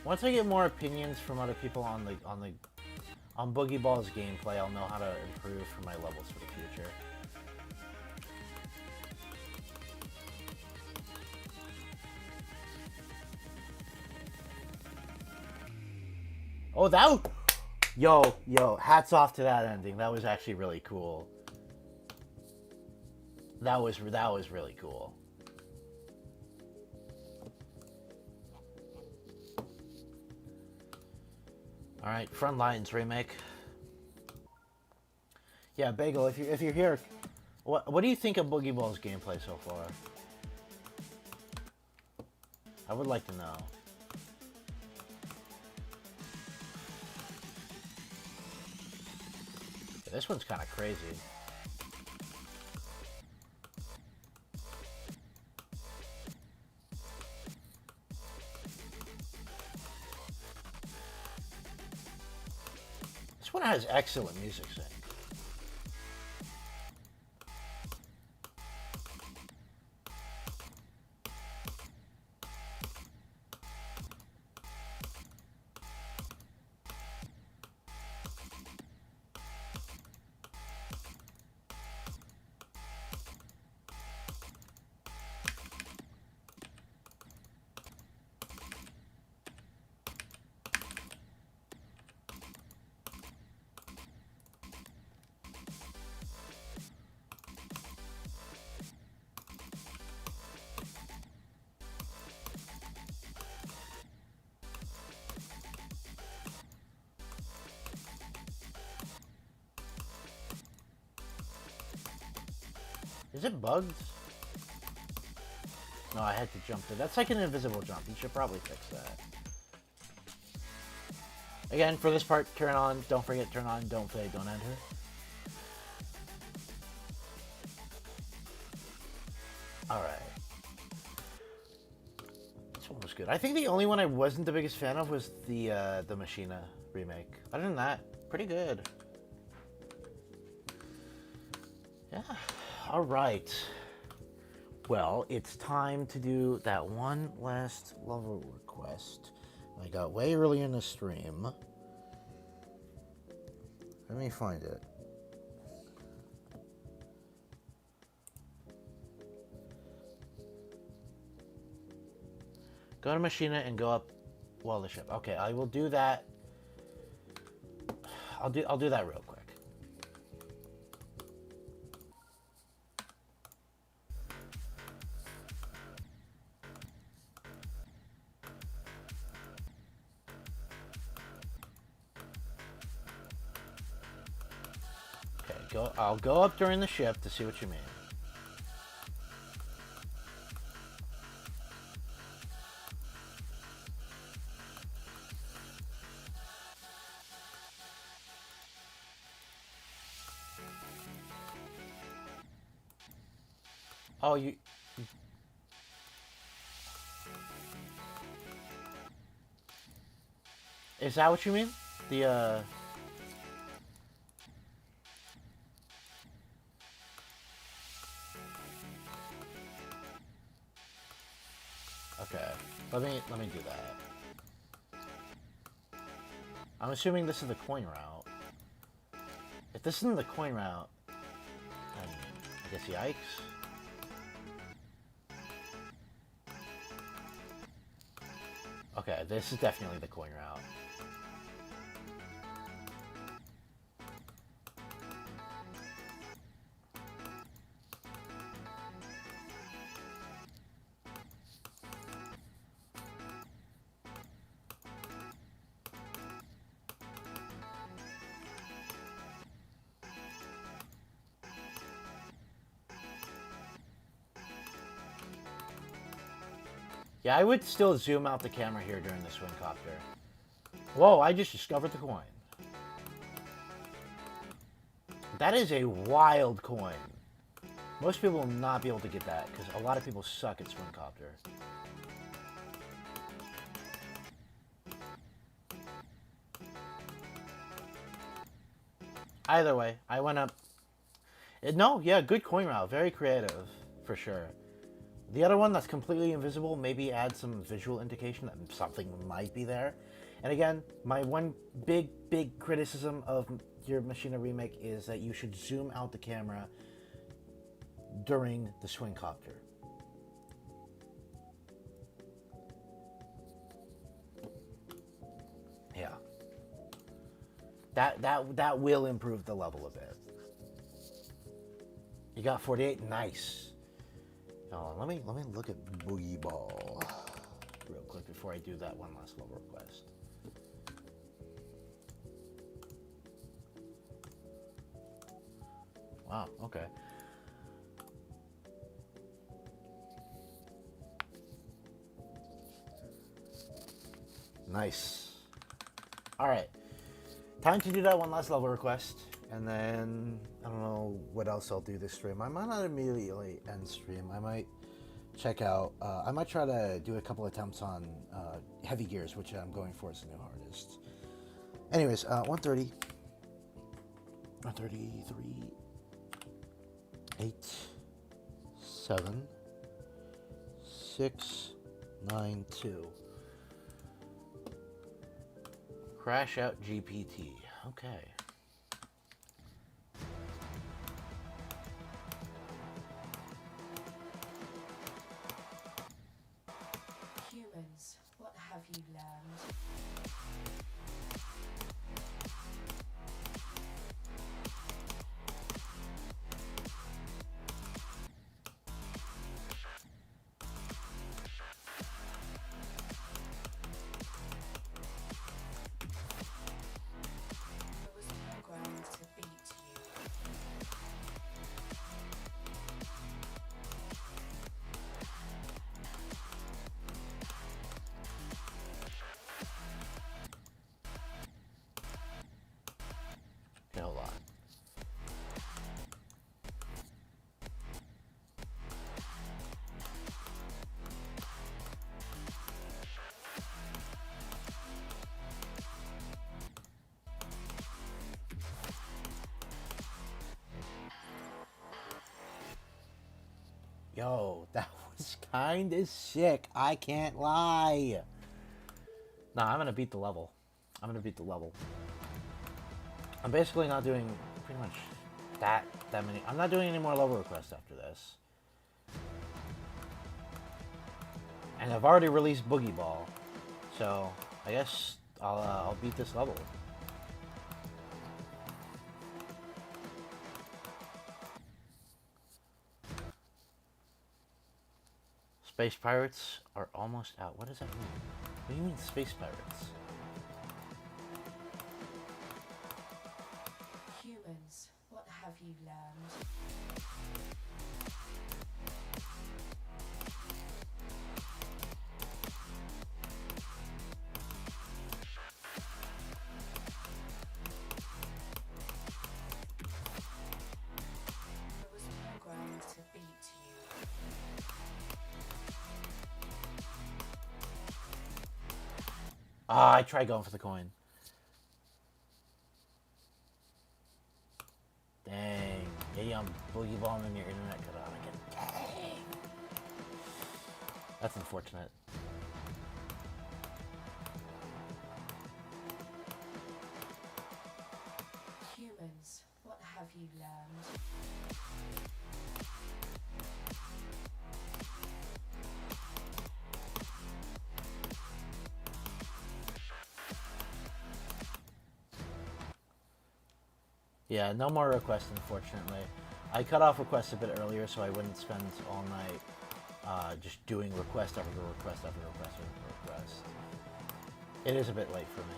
Once I get more opinions from other people on Boogie Ball's gameplay, I'll know how to improve for my levels for the future. Oh, yo, hats off to that ending. That was actually really cool. That was really cool. All right, Front Lines remake. Yeah, Bagel, if you're here, What do you think of Boogie Ball's gameplay so far? I would like to know. Yeah, this one's kind of crazy. This one has excellent music sync. Is it bugged? No, I had to jump there. That's like an invisible jump. You should probably fix that. Again, for this part, turn on. Don't forget, turn on. Don't fade. Don't enter. Alright. This one was good. I think the only one I wasn't the biggest fan of was the Machina remake. Other than that, pretty good. Yeah. Alright. Well, it's time to do that one last level request I got way early in the stream. Let me find it. Go to Machina and go up wall the ship. Okay, I will do that. I'll do that real quick. Okay, I'll go up during the ship to see what you mean. Oh, you... Is that what you mean? The, Okay, let me do that. I'm assuming this is the coin route. If this isn't the coin route, then I guess yikes. Okay, this is definitely the coin route. Yeah, I would still zoom out the camera here during the swing copter. Whoa, I just discovered the coin. That is a wild coin. Most people will not be able to get that, because a lot of people suck at swing copter. Either way, I went up. No, yeah, good coin route. Very creative, for sure. The other one that's completely invisible, maybe add some visual indication that something might be there. And again, my one big criticism of your Machina remake is that you should zoom out the camera during the swing copter. Yeah. That will improve the level a bit. You got 48, nice. Let me look at Boogie Ball real quick before I do that one last level request. Wow, okay. Nice. Alright. Time to do that one last level request. And then, I don't know what else I'll do this stream. I might not immediately end stream. I might check out, I might try to do a couple attempts on Heavy Gears, which I'm going for as a new artist. Anyways, 130. 133. 8. 7. 6. 9. 2. Crash out GPT. Okay. Humans, what have you learned? I was programmed to beat you. Okay, hold on. Yo, that was kind of sick. I can't lie. Nah, I'm gonna beat the level. I'm gonna beat the level. I'm basically not doing pretty much that many. I'm not doing any more level requests after this. And I've already released Boogie Ball, so I guess I'll beat this level. Space pirates are almost out. What does that mean? What do you mean, space pirates? Humans, what have you learned? I was programmed to beat you. Ah, I tried going for the coin. Dang. Yeah, I'm boogie balling and your internet cut out again. Dang. That's unfortunate. Humans, what have you learned? Yeah, no more requests, unfortunately. I cut off requests a bit earlier so I wouldn't spend all night just doing request after request after request after request. It is a bit late for me.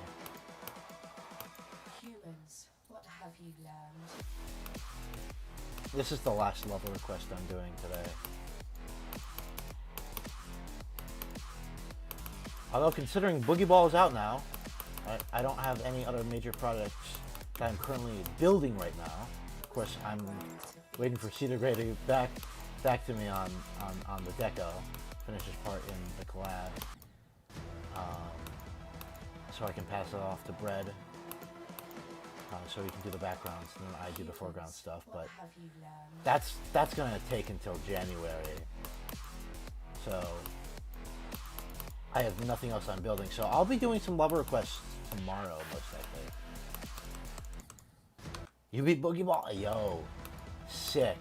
Humans, what have you learned? This is the last level request I'm doing today. Although considering Boogie Ball is out now, I don't have any other major projects that I'm currently building right now. Of course, I'm waiting for Cedar Gray to get back to me on the deco, finish his part in the collab, so I can pass it off to Bread, so he can do the backgrounds and then I do the foreground stuff. But that's gonna take until January, so I have nothing else I'm building. So I'll be doing some level requests tomorrow, most likely. You beat Boogie Ball? Yo, sick.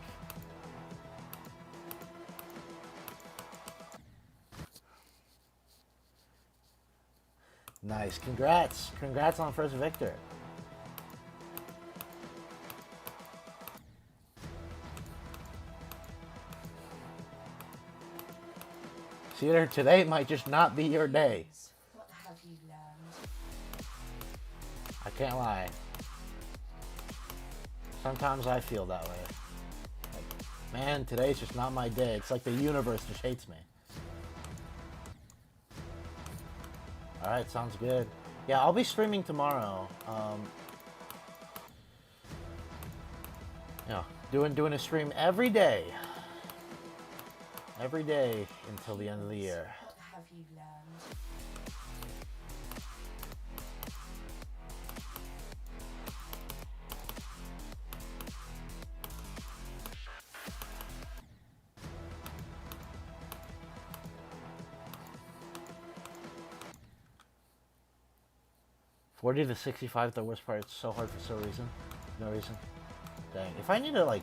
Nice, congrats. Congrats on first victor. Cedar, today might just not be your day. What have you learned? I can't lie. Sometimes I feel that way. Like, man, today's just not my day. It's like the universe just hates me. All right, sounds good. Yeah, I'll be streaming tomorrow. Yeah, doing a stream every day until the end of the year. What have you learned? 40 to 65, the worst part. It's so hard for no reason. Dang. If I need to, like,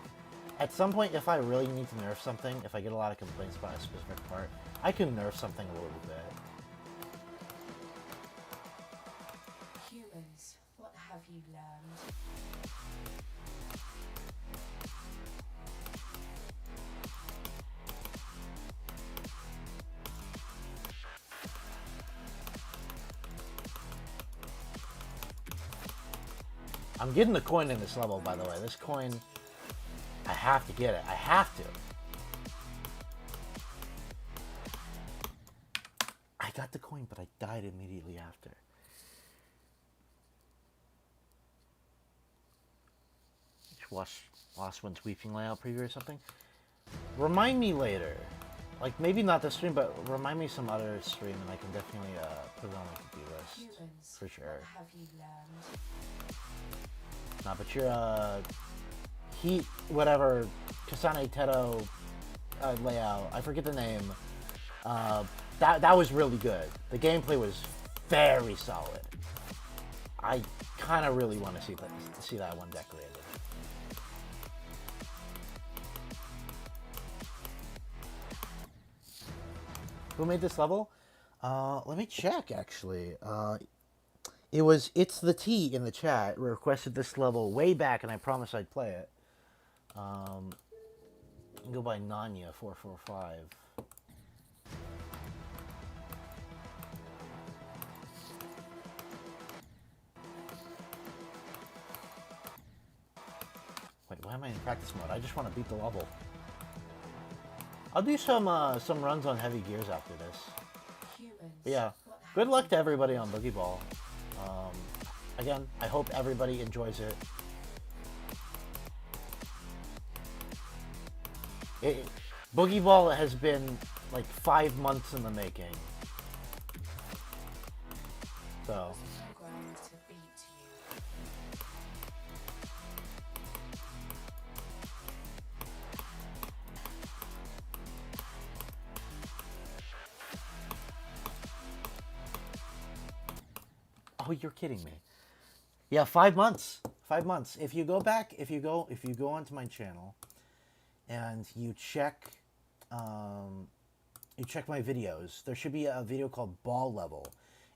at some point, if I really need to nerf something, if I get a lot of complaints about a specific part, I can nerf something a little bit. Humans, what have you learned? I'm getting the coin in this level, by the way. This coin, I have to get it. I have to. I got the coin, but I died immediately after. Just watch Lost One's Weeping layout preview or something. Remind me later. Like, maybe not this stream, but remind me some other stream, and I can definitely put it on my to-do list. Humans, For sure. what have you learned? Nah, but your Heat, whatever, Kasane Teto layout, I forget the name. That was really good. The gameplay was very solid. I kind of really want to see that one decorated. Who made this level? Let me check, actually. It's the T in the chat requested this level way back, and I promised I'd play it. Go by Nanya445. Wait, why am I in practice mode? I just want to beat the level. I'll do some runs on heavy gears after this. Humans, But yeah, what have good luck you to everybody on Boogie Ball. Again, I hope everybody enjoys it. Boogie Ball has been like 5 months in the making. So, programmed to beat you? oh, you're kidding me. Yeah, 5 months. 5 months. If you go back, if you go onto my channel and you check my videos, there should be a video called Ball Level.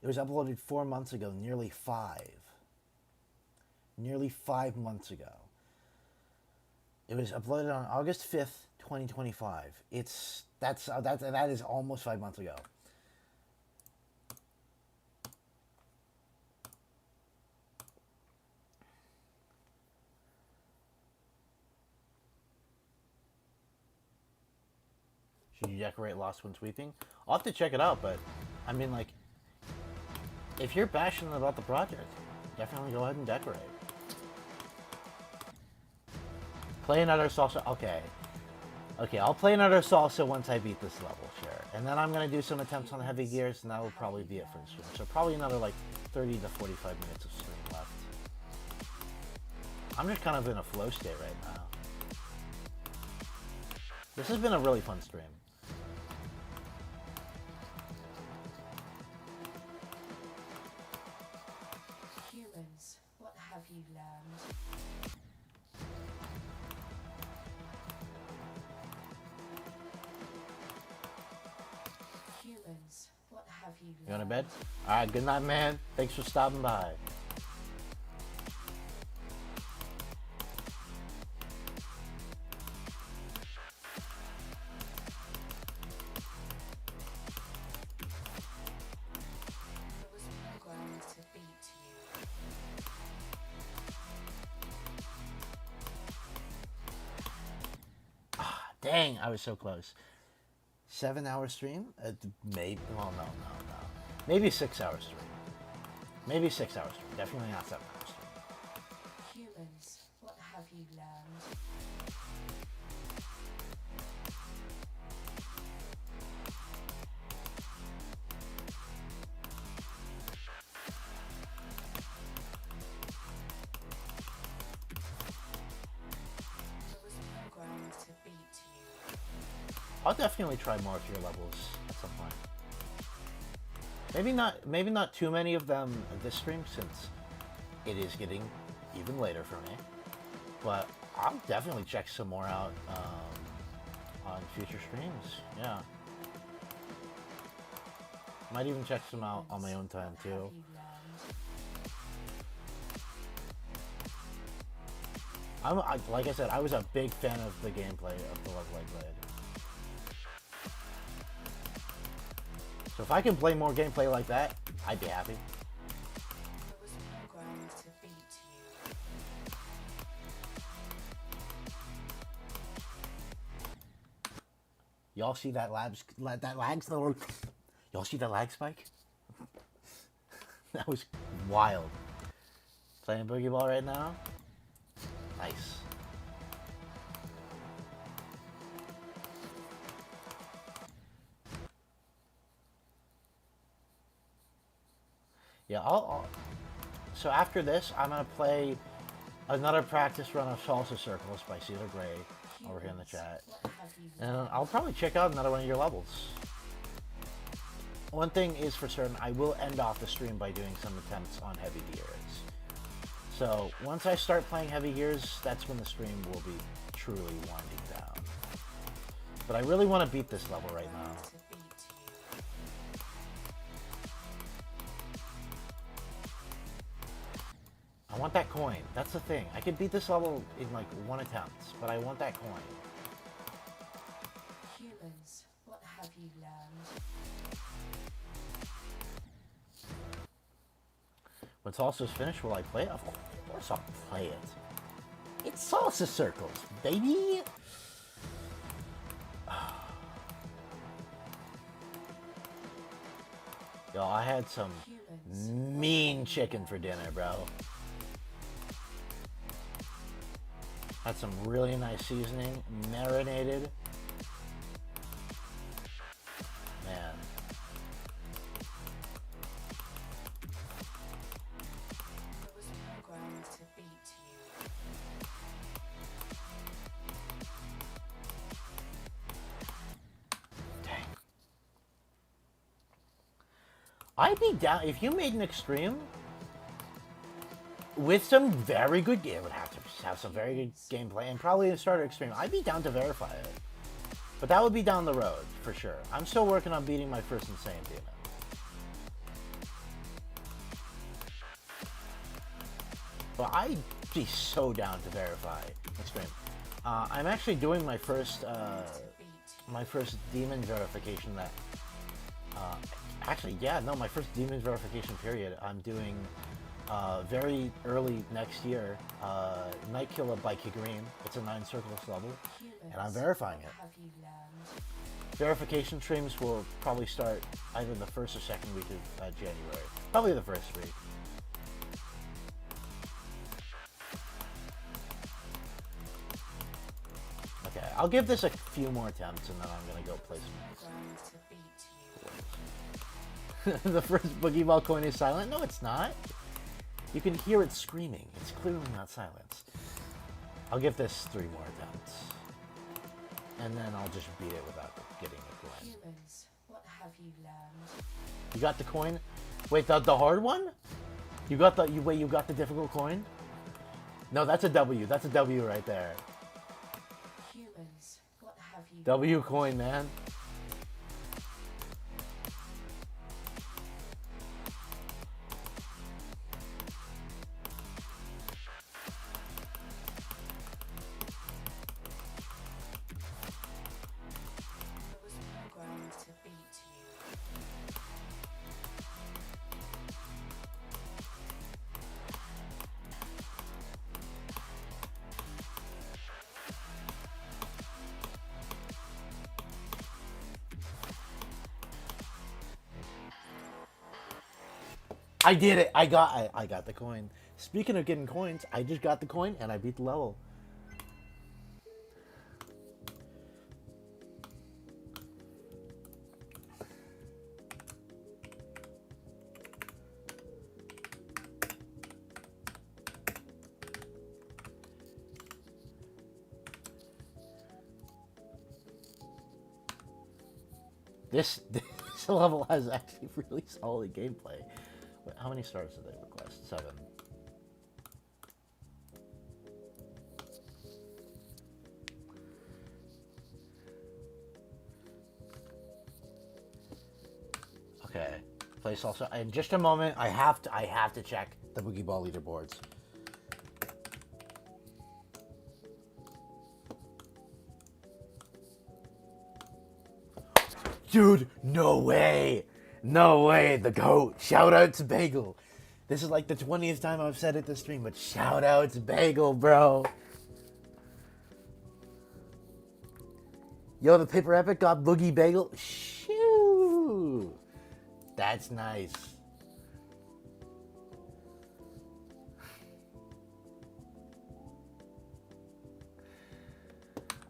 It was uploaded 4 months ago, nearly 5. Nearly 5 months ago. It was uploaded on August 5th, 2025. That is almost 5 months ago. Should you decorate Lost One Sweeping? I'll have to check it out, but I mean, like, if you're passionate about the project, definitely go ahead and decorate. Play another salsa. Okay, I'll play another salsa once I beat this level, sure. And then I'm gonna do some attempts on heavy gears, and that will probably be it for the stream. So probably another like 30 to 45 minutes of stream left. I'm just kind of in a flow state right now. This has been a really fun stream. Humans, what have you learned? Humans, what have you learned? You going to bed? Alright, good night, man. Thanks for stopping by. I was programmed to beat you. Dang, I was so close. 7 hour stream? Maybe. Well, no. Maybe 6 hours stream. Maybe 6 hours stream. Definitely not 7 hours stream. Humans, what have you learned? I was programmed to beat you. I'll definitely try more of your levels at some point. Maybe not too many of them this stream, since it is getting even later for me. But I'll definitely check some more out on future streams. Yeah. Might even check some out on my own time too. Have you learned? Like I said, I was a big fan of the gameplay of the level I played. So if I can play more gameplay like that, I'd be happy. I was programmed to beat you. Y'all see that lag Y'all see that lag spike? That was wild. Playing Boogie Ball right now? Nice. Yeah, so after this, I'm gonna play another practice run of Salsa Circles by Cedar Gray over here in the chat. What have you And I'll probably check out another one of your levels. One thing is for certain, I will end off the stream by doing some attempts on Heavy Gears. So once I start playing Heavy Gears, that's when the stream will be truly winding down. But I really want to beat this level right now. to beat you? I want that coin. That's the thing. I could beat this level in like one attempt, but I want that coin. Humans, what have you learned? When Salsa's finished, will I play it? Of course I'll play it. It's Salsa Circles, baby! Yo, I had some Humans, mean chicken for dinner, bro. Had some really nice seasoning, marinated. Man. I was programmed to beat you. Dang. I'd be down if you made an extreme with some very good game. It would have to have some very good gameplay and probably a starter extreme. I'd be down to verify it, but that would be down the road for sure. I'm still working on beating my first insane demon. But I'd be so down to verify extreme. I'm actually doing my first demon verification that. Actually, yeah, no, my first demon verification period. I'm doing very early next year. Night Killer by Kigream. It's a 9 circles level, and I'm verifying it. Have you learned? Verification streams will probably start either the first or second week of January. Probably the first week. Okay, I'll give this a few more attempts, and then I'm gonna go play some. Programmed to beat you. The first Boogie Ball coin is silent? No, it's not. You can hear it screaming. It's clearly not silence. I'll give this 3 more attempts. And then I'll just beat it without getting the coin. Humans, what have you learned? You got the coin? Wait, the hard one? You got the you got the difficult coin? No, that's a W. That's a W right there. Humans, what have you W coin, man. I was programmed to beat you. I did it. I got the coin. Speaking of getting coins, I just got the coin and I beat the level. This level has actually really solid gameplay. Wait, how many stars did they request? 7. Okay. Place also. In just a moment, I have to check the Boogie Ball leaderboards. Dude, no way. No way, the GOAT. Shout out to Bagel. This is like the 20th time I've said it this stream, but shout out to Bagel, bro. Yo, the Paper Epic got Boogie Bagel. Shoo. That's nice.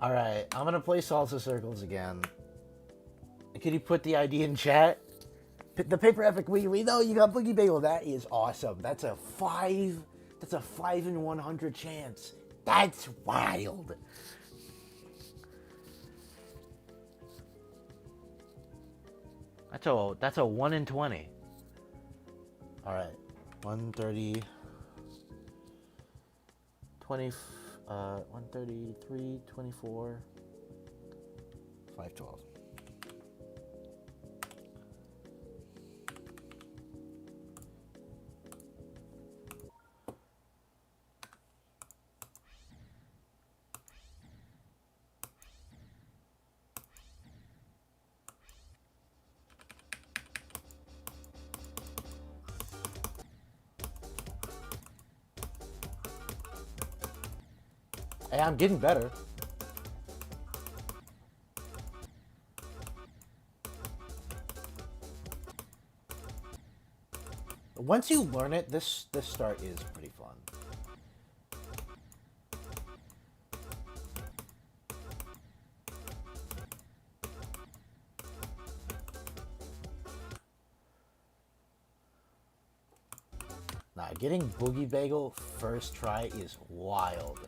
Alright, I'm gonna play Salsa Circles again. Can you put the ID in chat? The Paper Epic, we know you got Boogie Bagel. That is awesome. That's a 5 in 100 chance. That's wild. That's a 1 in 20. All right. 130 20 133 24 512. Hey, I'm getting better. Once you learn it, this start is pretty fun. Nah, getting Boogie Bagel first try is wild.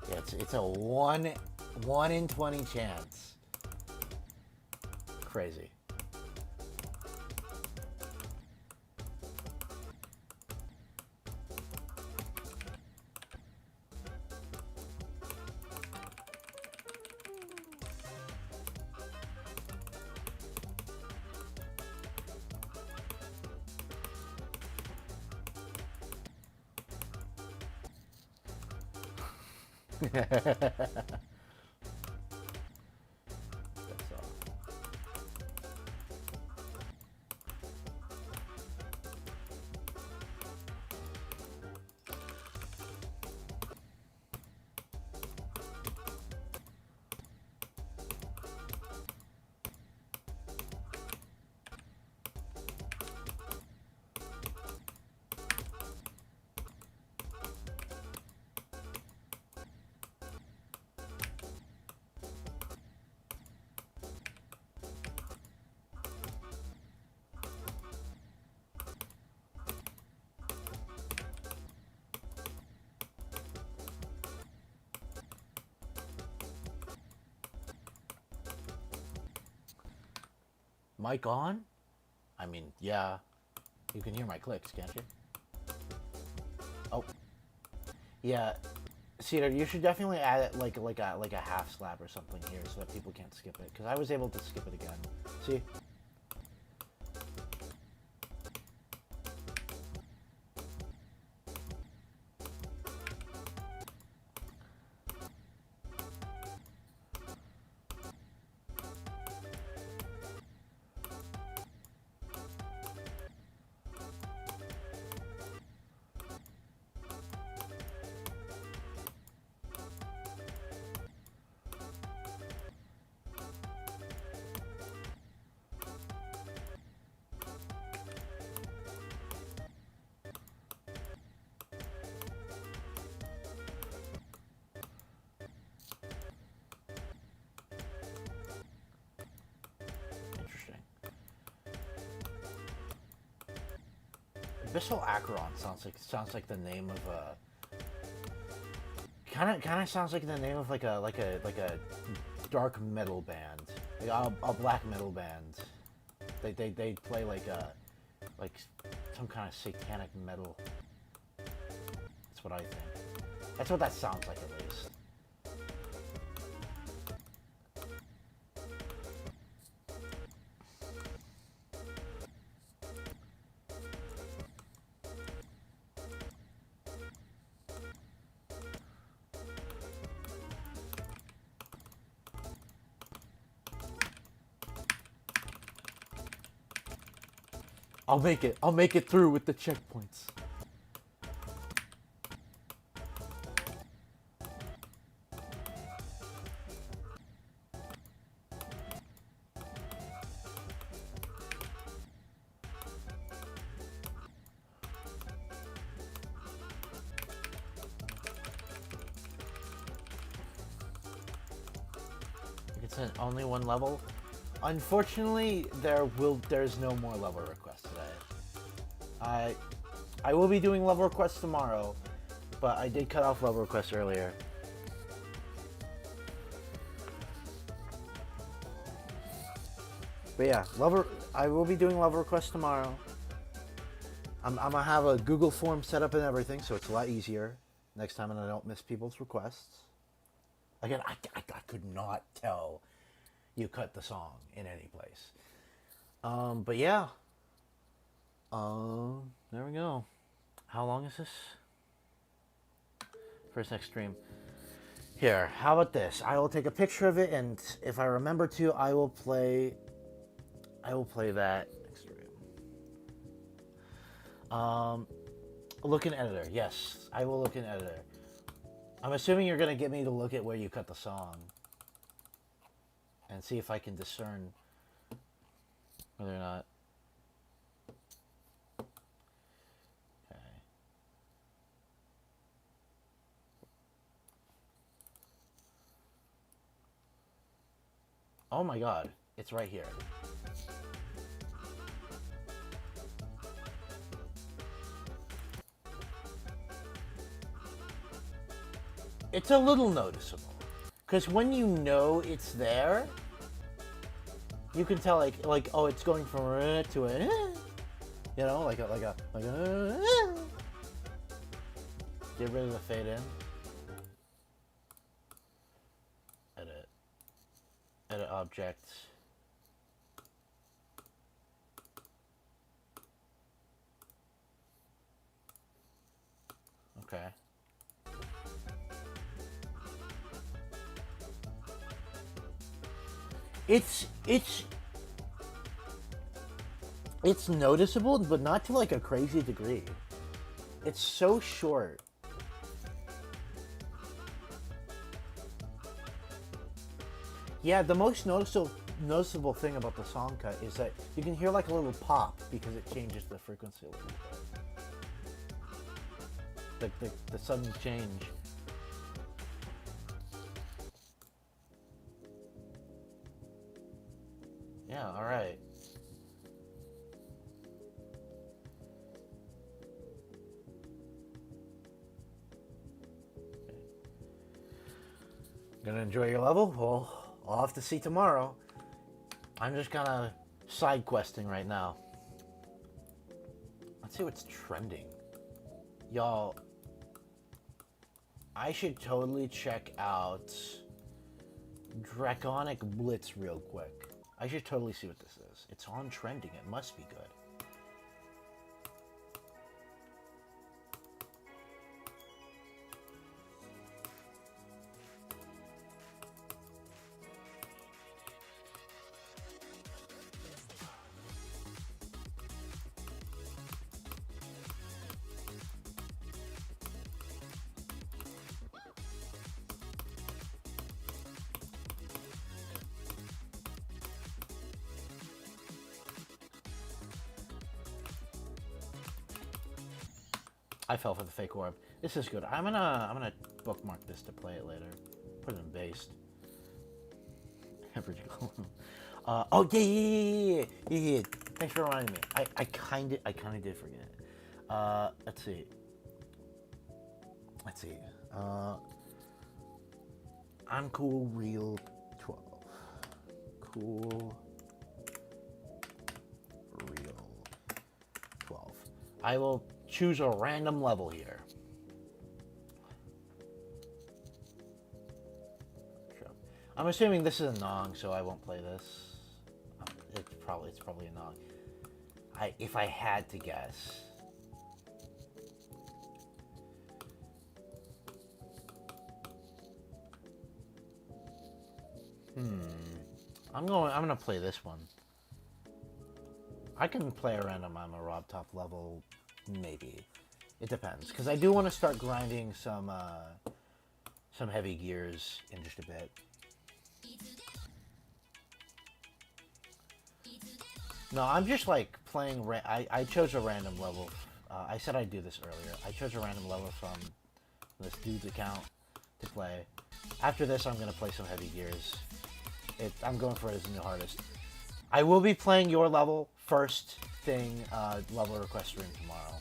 Yeah, it's a 1 in 20 chance. Crazy. That's all. Mic on? I mean, yeah. You can hear my clicks, can't you? Oh. Yeah. Cedar, you should definitely add it like a half slap or something here so that people can't skip it. Because I was able to skip it again. See? Abyssal Acheron sounds like the name of a kind of sounds like the name of like a dark metal band, like a black metal band. They play like some kind of satanic metal. That's what I think. That's what that sounds like, at least. I'll make it through with the checkpoints. It's only one level. Unfortunately, there's no more level requests today. I will be doing level requests tomorrow, but I did cut off level requests earlier. But yeah, I will be doing level requests tomorrow. I'm gonna have a Google form set up and everything, so it's a lot easier next time, and I don't miss people's requests. Again, I could not tell you cut the song in any place. But yeah. There we go. How long is this? For his next stream. Here, how about this? I will take a picture of it, and if I remember to, I will play that next stream. Look in editor. Yes, I will look in editor. I'm assuming you're gonna get me to look at where you cut the song and see if I can discern whether or not. Okay. Oh my God, it's right here. It's a little noticeable, because when you know it's there, you can tell like oh, it's going from to a, you know, like a get rid of the fade in. Edit objects. Okay. It's noticeable, but not to like a crazy degree. It's so short. Yeah, the most noticeable thing about the song cut is that you can hear like a little pop because it changes the frequency a little bit. The sudden change. Yeah, alright. Okay. Gonna enjoy your level? Well, I'll have to see tomorrow. I'm just kind of side questing right now. Let's see what's trending. Y'all, I should totally check out Draconic Blitz real quick. I should totally see what this is. It's on trending. It must be good. I fell for the fake orb. This is good. I'm gonna bookmark this to play it later. Put it in based. Oh yeah. Thanks for reminding me. I kinda did forget. Let's see. I'm cool real 12. Cool real 12. I will choose a random level here. Sure. I'm assuming this is a Nong, so I won't play this. It's probably a Nong. If I had to guess. I'm gonna play this one. I can play a random I'm a Rob top level, maybe. It depends, because I do want to start grinding some heavy gears in just a bit. No, I'm just like playing. I chose a random level. I said I'd do this earlier. I chose a random level from this dude's account to play. After this, I'm gonna play some heavy gears. I'm going for it as a new hardest. I will be playing your level first thing, level request stream tomorrow.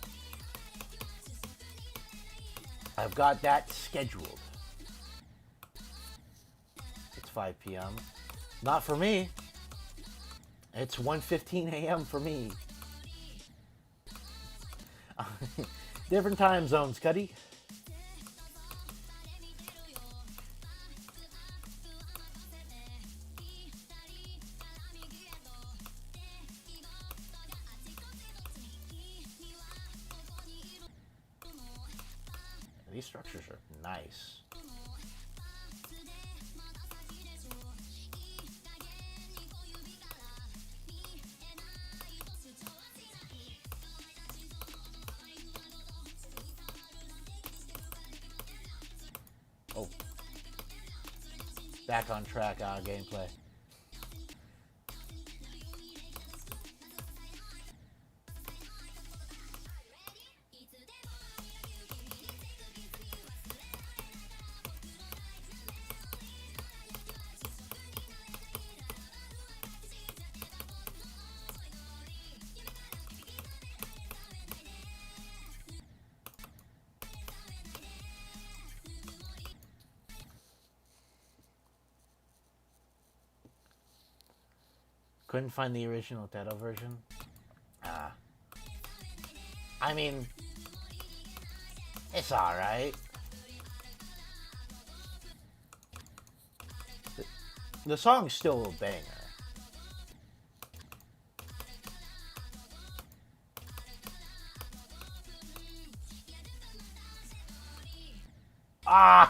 I've got that scheduled. It's 5 p.m. Not for me. It's 1:15 a.m. for me. Different time zones, Cuddy. These structures are nice. Oh. Back on track gameplay. Couldn't find the original Teto version. I mean, it's alright. The song's still a banger.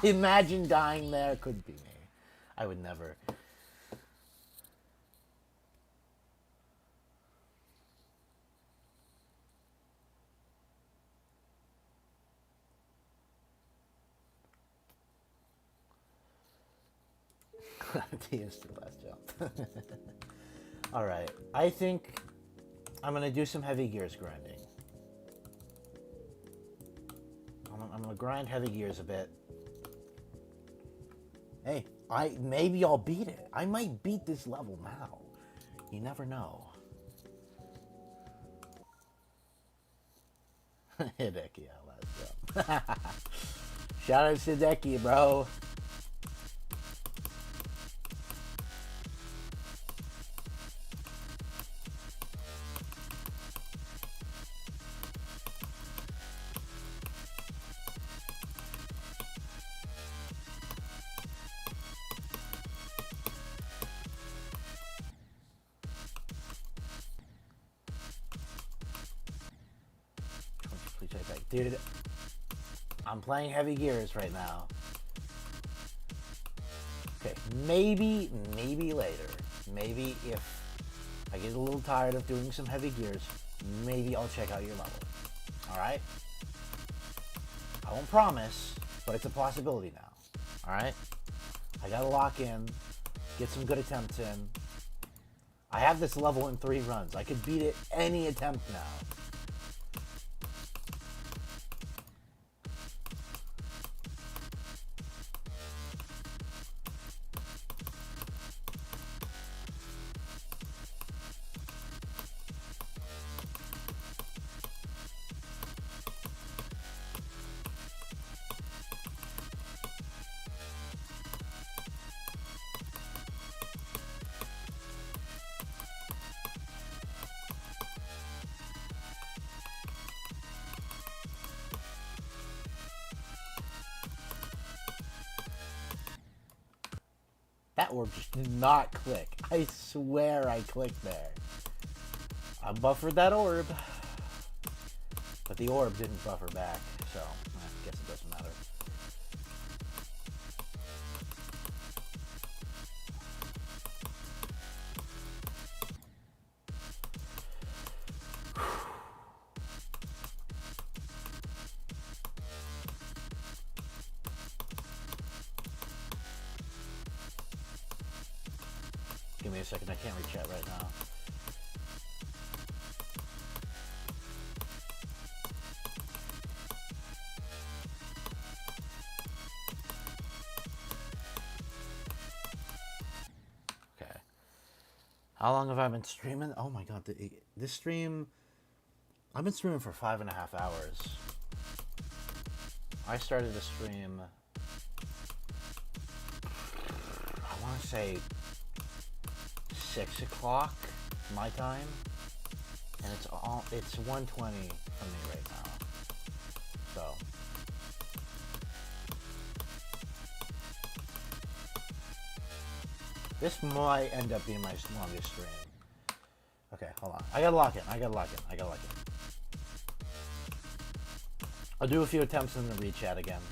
Imagine dying there. Could be me. I would never. TS the last jump. Alright, I think I'm gonna do some heavy gears grinding. I'm gonna grind heavy gears a bit. Hey, maybe I'll beat it. I might beat this level now. You never know. Hideki, last jump. Shout out to Hideki, bro. Dude, I'm playing heavy gears right now. Okay, maybe later. Maybe if I get a little tired of doing some heavy gears, maybe I'll check out your level. Alright? I won't promise, but it's a possibility now. Alright? I gotta lock in, get some good attempts in. I have this level in 3 runs. I could beat it any attempt now. That orb just did not click. I swear I clicked there. I buffered that orb. But the orb didn't buffer back, so I guess it doesn't matter. Give me a second, I can't read chat right now. Okay. How long have I been streaming? Oh my god, this stream... I've been streaming for 5.5 hours. I started the stream... I want to say 6 o'clock my time, and it's 1:20 for me right now. So this might end up being my longest stream. Okay, hold on. I gotta lock in. I'll do a few attempts in the rechat again.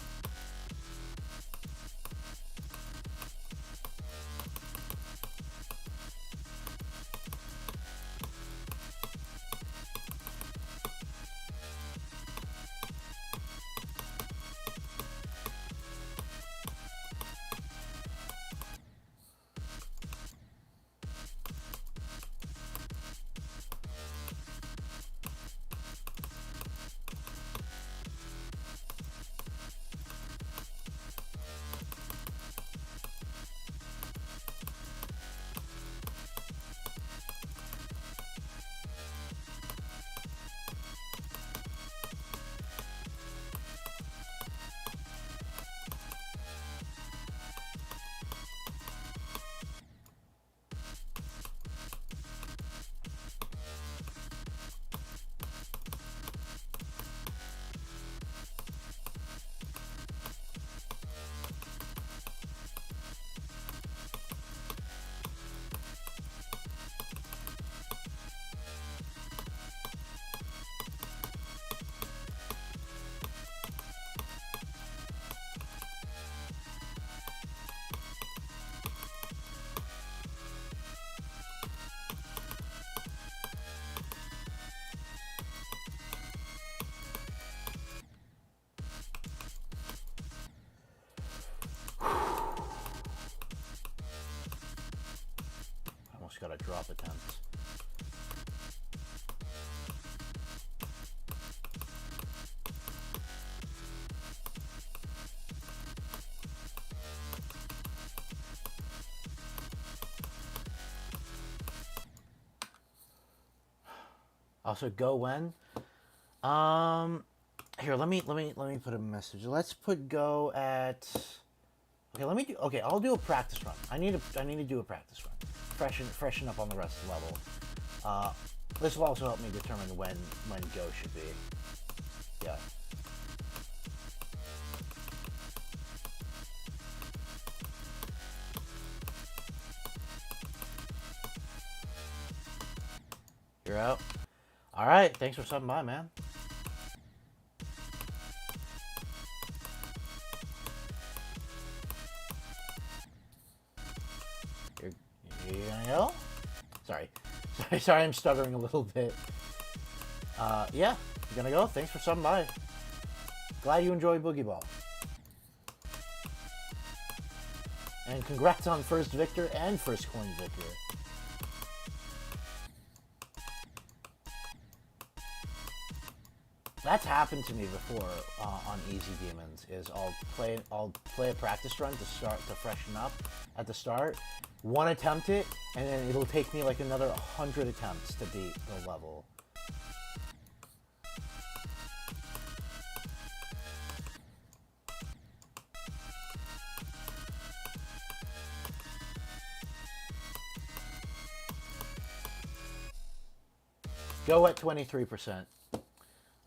Almost got a drop attempt. Also, go when? Here, let me put a message. Let's put go at. Okay, I'll do a practice run. I need to do a practice run. Freshen up on the rest of the level. This will also help me determine when go should be. Yeah. You're out. All right, thanks for stopping by, man. You gonna go? Sorry, I'm stuttering a little bit. Yeah, you gonna go? Thanks for stopping by. Glad you enjoyed Boogie Ball. And congrats on first victor and first coin victor. That's happened to me before on Easy Demons. Is I'll play a practice run to freshen up at the start. One attempt it, and then it'll take me like another 100 attempts to beat the level. Go at 23%.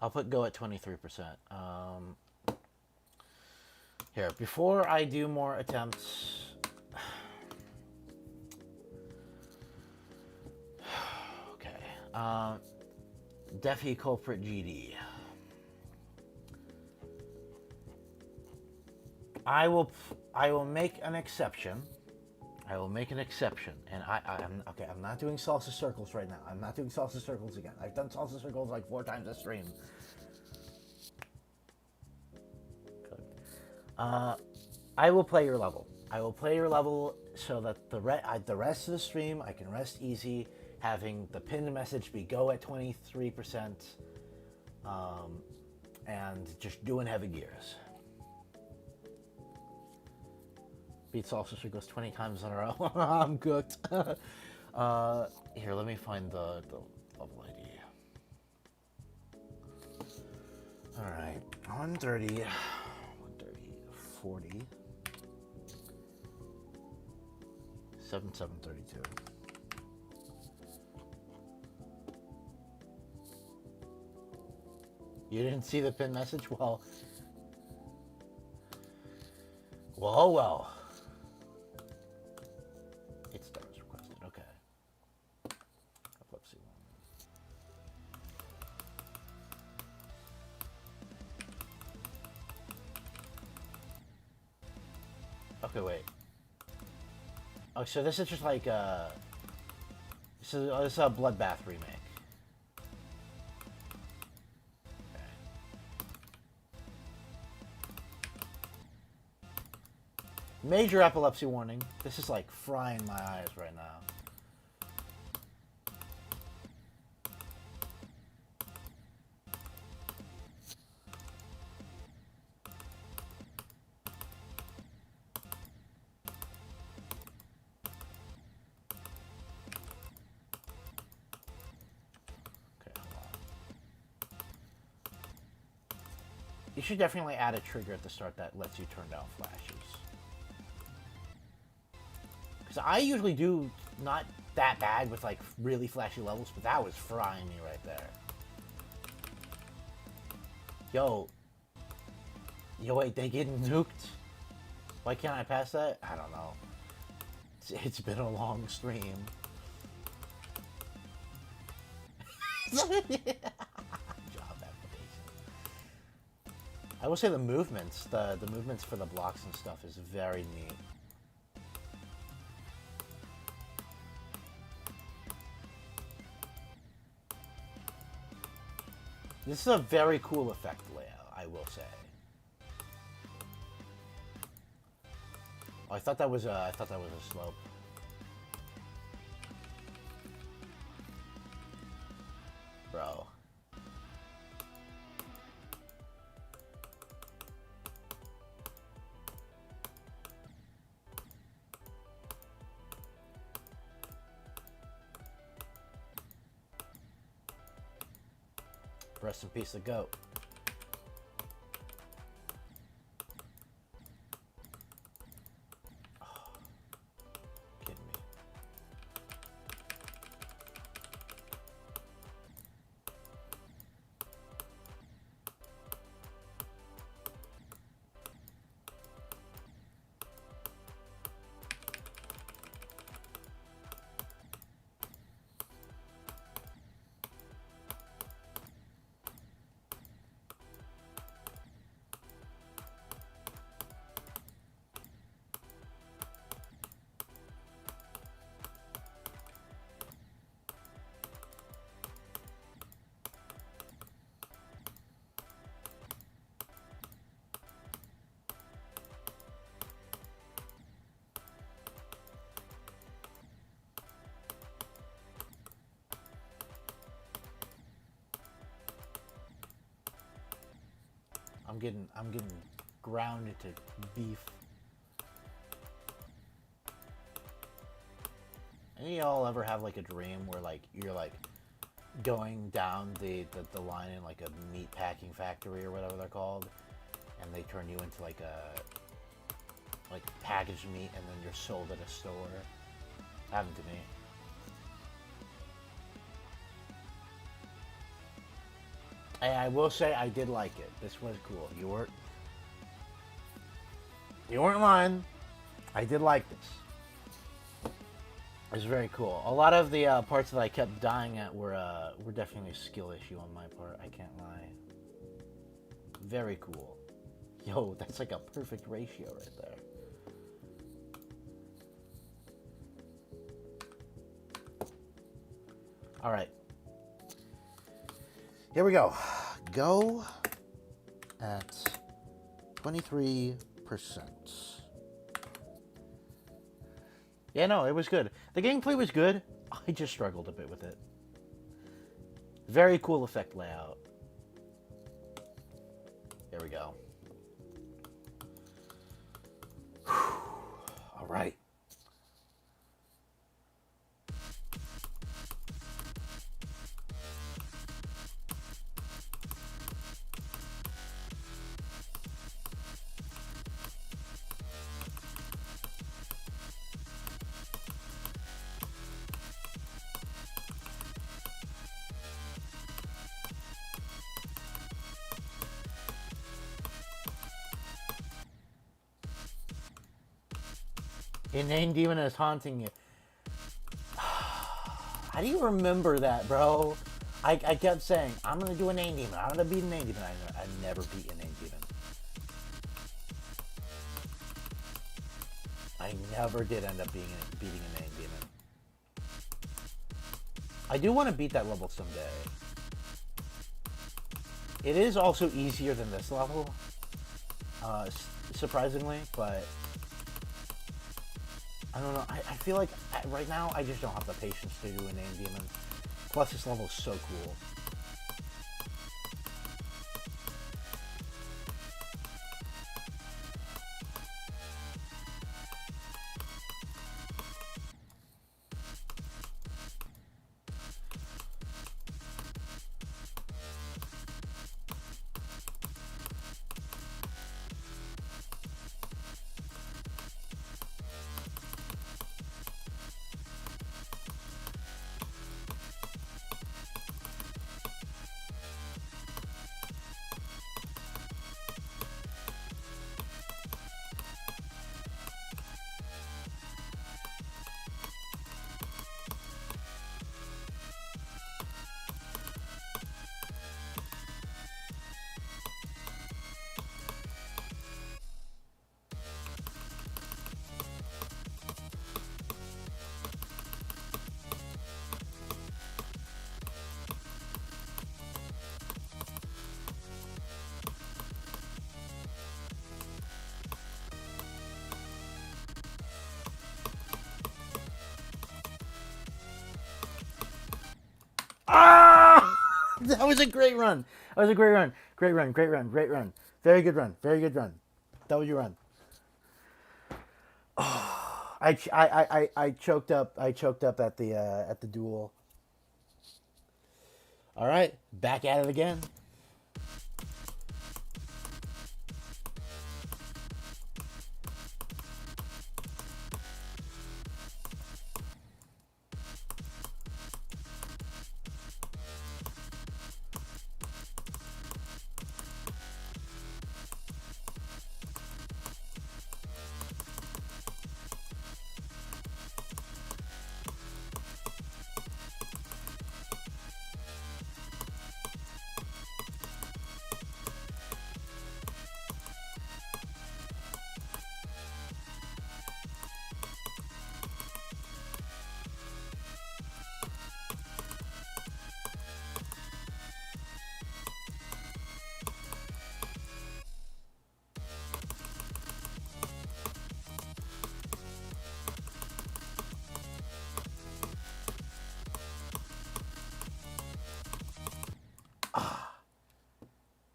I'll put go at 23%. Here, before I do more attempts, Deafy Culprit GD. I will make an exception. I will make an exception, and I'm okay. I'm not doing salsa circles right now. I'm not doing salsa circles again. I've done salsa circles like 4 times a stream. Good. I will play your level. I will play your level so that the rest of the stream I can rest easy, having the pinned message be go at 23%, and just doing heavy gears. Beat salsa circles 20 times in a row. I'm cooked. Here, let me find the level ID. All right, 130, 40, 7732. You didn't see the pin message? Well. It stars requested. Okay. Epilepsy warning. Okay, wait. Oh, so this is just like this is a Bloodbath remake. Okay. Major epilepsy warning. This is like frying my eyes right now. You should definitely add a trigger at the start that lets you turn down flashes. Because I usually do not that bad with like really flashy levels, but that was frying me right there. Yo, wait, they getting nuked? Why can't I pass that? I don't know. It's been a long stream. Job application. I will say the movements for the blocks and stuff is very neat. This is a very cool effect layout, I will say. Oh, I thought that was a slope. Bro. Rest in peace, the goat. Oh, kidding me. I'm getting grounded to beef. Any of y'all ever have like a dream where like you're like going down the line in like a meat packing factory or whatever they're called, and they turn you into like packaged meat, and then you're sold at a store? Happened to me. Hey, I will say I did like it. This was cool. You weren't lying. I did like this. It was very cool. A lot of the parts that I kept dying at were definitely a skill issue on my part. I can't lie. Very cool. Yo, that's like a perfect ratio right there. All right. Here we go. Go at 23%. Yeah, no, it was good. The gameplay was good. I just struggled a bit with it. Very cool effect layout. There we go. All right. Inane demon is haunting you. How do you remember that, bro? I kept saying, I'm going to do an inane demon. I'm going to beat an inane demon. I never beat an inane demon. I never did end up beating an inane demon. I do want to beat that level someday. It is also easier than this level, surprisingly, but I don't know. I feel like right now I just don't have the patience to do a name demon. Plus, this level is so cool. Ah! That was a great run. That was a great run. Great run. Great run. Great run. Very good run. Very good run. W run. Oh, I choked up. I choked up at the duel. All right, back at it again.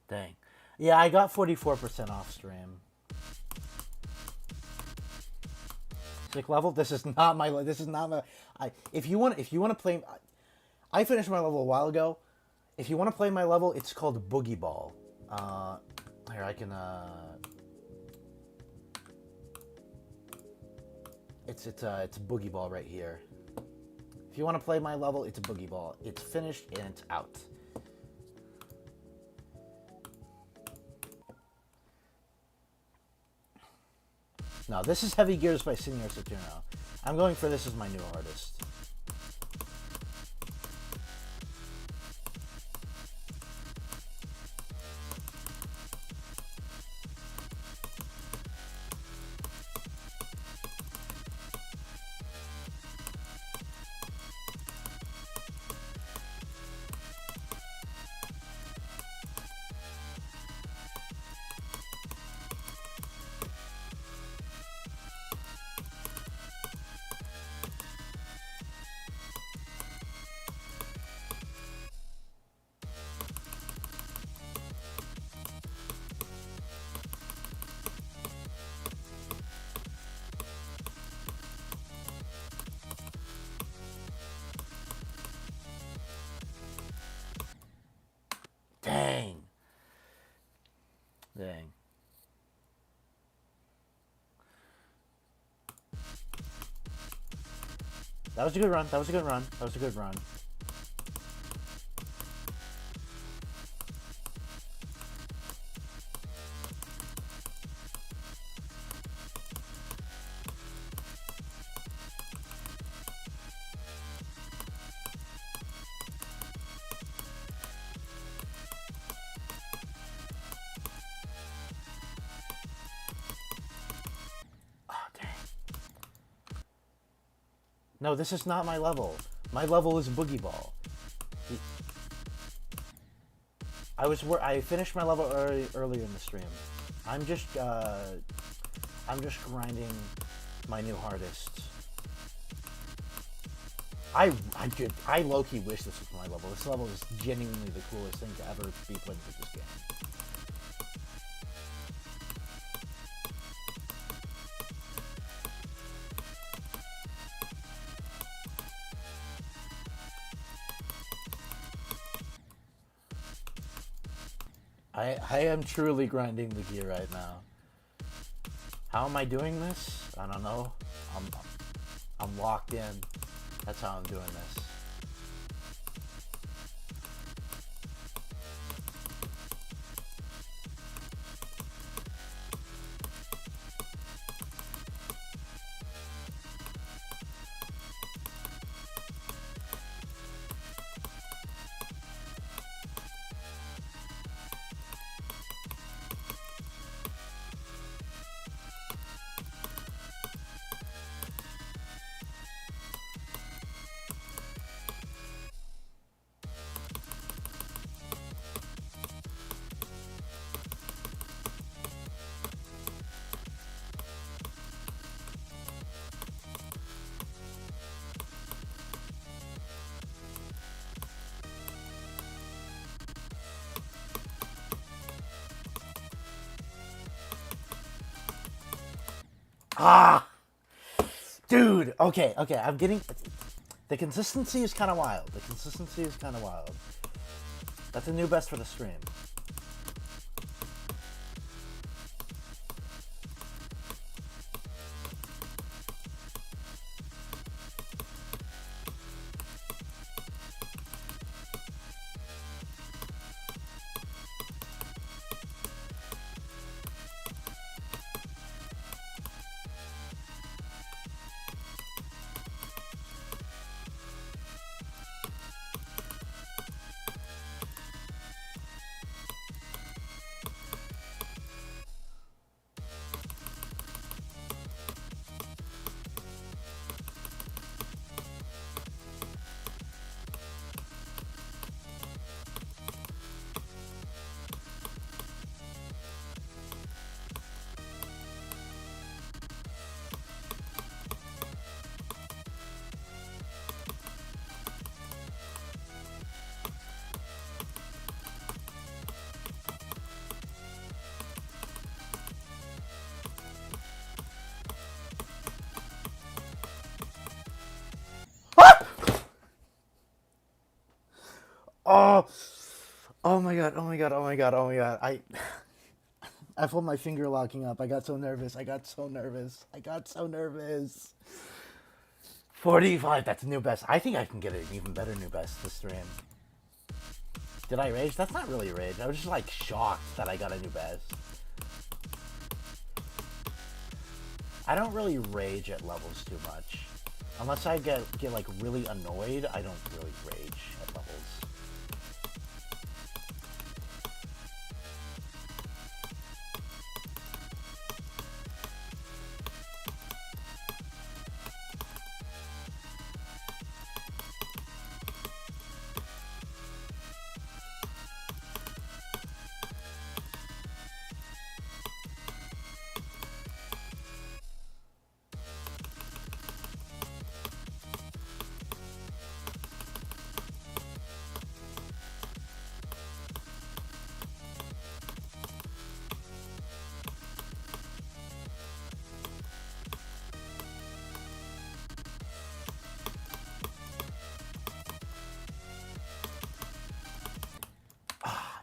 Dang. Yeah, I got 44% off stream. Sick level. This is not my. This is not my. If you want to play, I finished my level a while ago. If you want to play my level, it's called Boogie Ball. Here I can. It's Boogie Ball right here. If you want to play my level, it's a Boogie Ball. It's finished and it's out. No, this is Heavy Gears by Senior Saturno. I'm going for this as my new hardest. Dang. Dang. That was a good run. That was a good run. That was a good run. No, this is not my level. My level is Boogie Ball. I finished my level earlier in the stream. I'm just grinding my new hardest. I low-key wish this was my level. This level is genuinely the coolest thing to ever be put into this game. I am truly grinding the gear right now. How am I doing this? I don't know. I'm locked in. That's how I'm doing this. Ah! Dude, okay, I'm getting... The consistency is kind of wild. That's a new best for the stream. Oh, oh my god, oh my god, oh my god, oh my god. I felt my finger locking up. I got so nervous. 45, that's a new best. I think I can get an even better new best this stream. Did I rage? That's not really rage. I was just like shocked that I got a new best. I don't really rage at levels too much. Unless I get like really annoyed, I don't really rage at levels.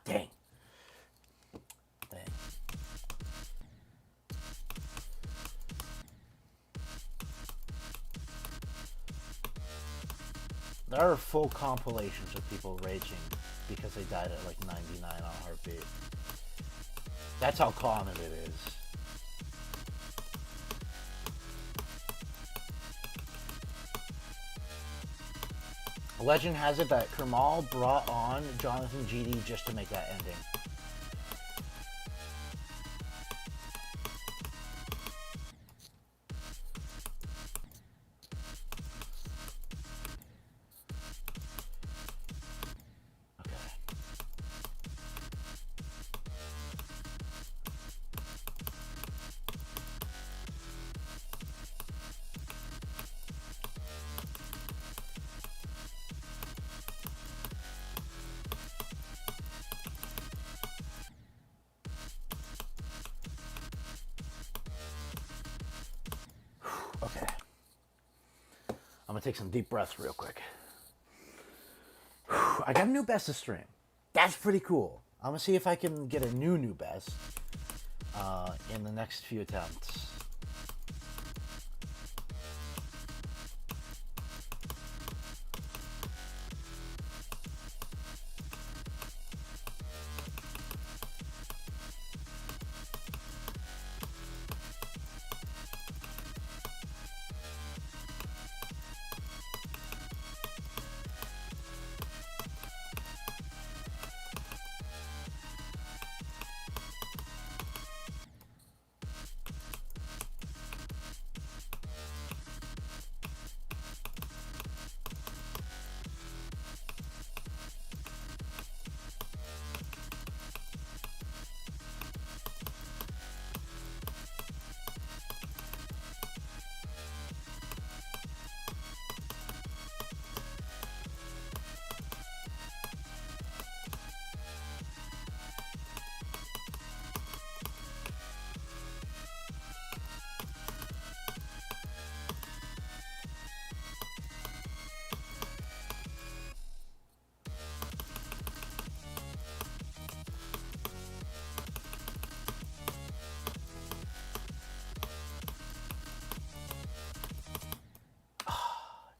Dang. Dang. There are full compilations of people raging because they died at like 99 on heartbeat. That's how common it is. Legend has it that Kermal brought on Jonathan GD just to make that ending. Okay. I'm gonna take some deep breaths real quick. I got a new best to stream. That's pretty cool. I'm gonna see if I can get a new best in the next few attempts.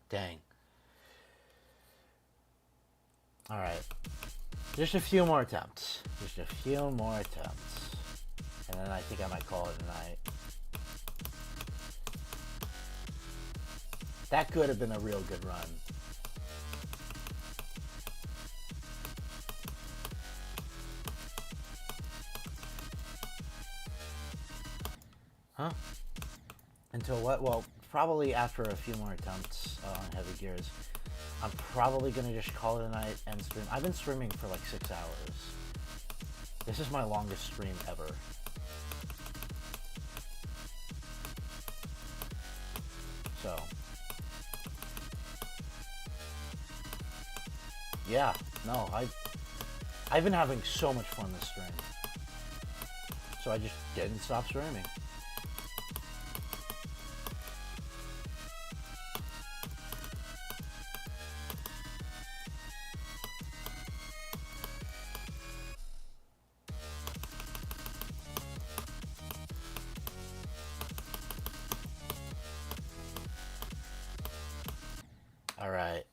Dang. Alright. Just a few more attempts. Just a few more attempts. And then I think I might call it a night. That could have been a real good run. Huh? Until what? Well, probably after a few more attempts on Heavy Gears. I'm probably going to just call it a night and stream. I've been streaming for like 6 hours. This is my longest stream ever. So. Yeah, no, I've been having so much fun this stream. So I just didn't stop streaming. All right.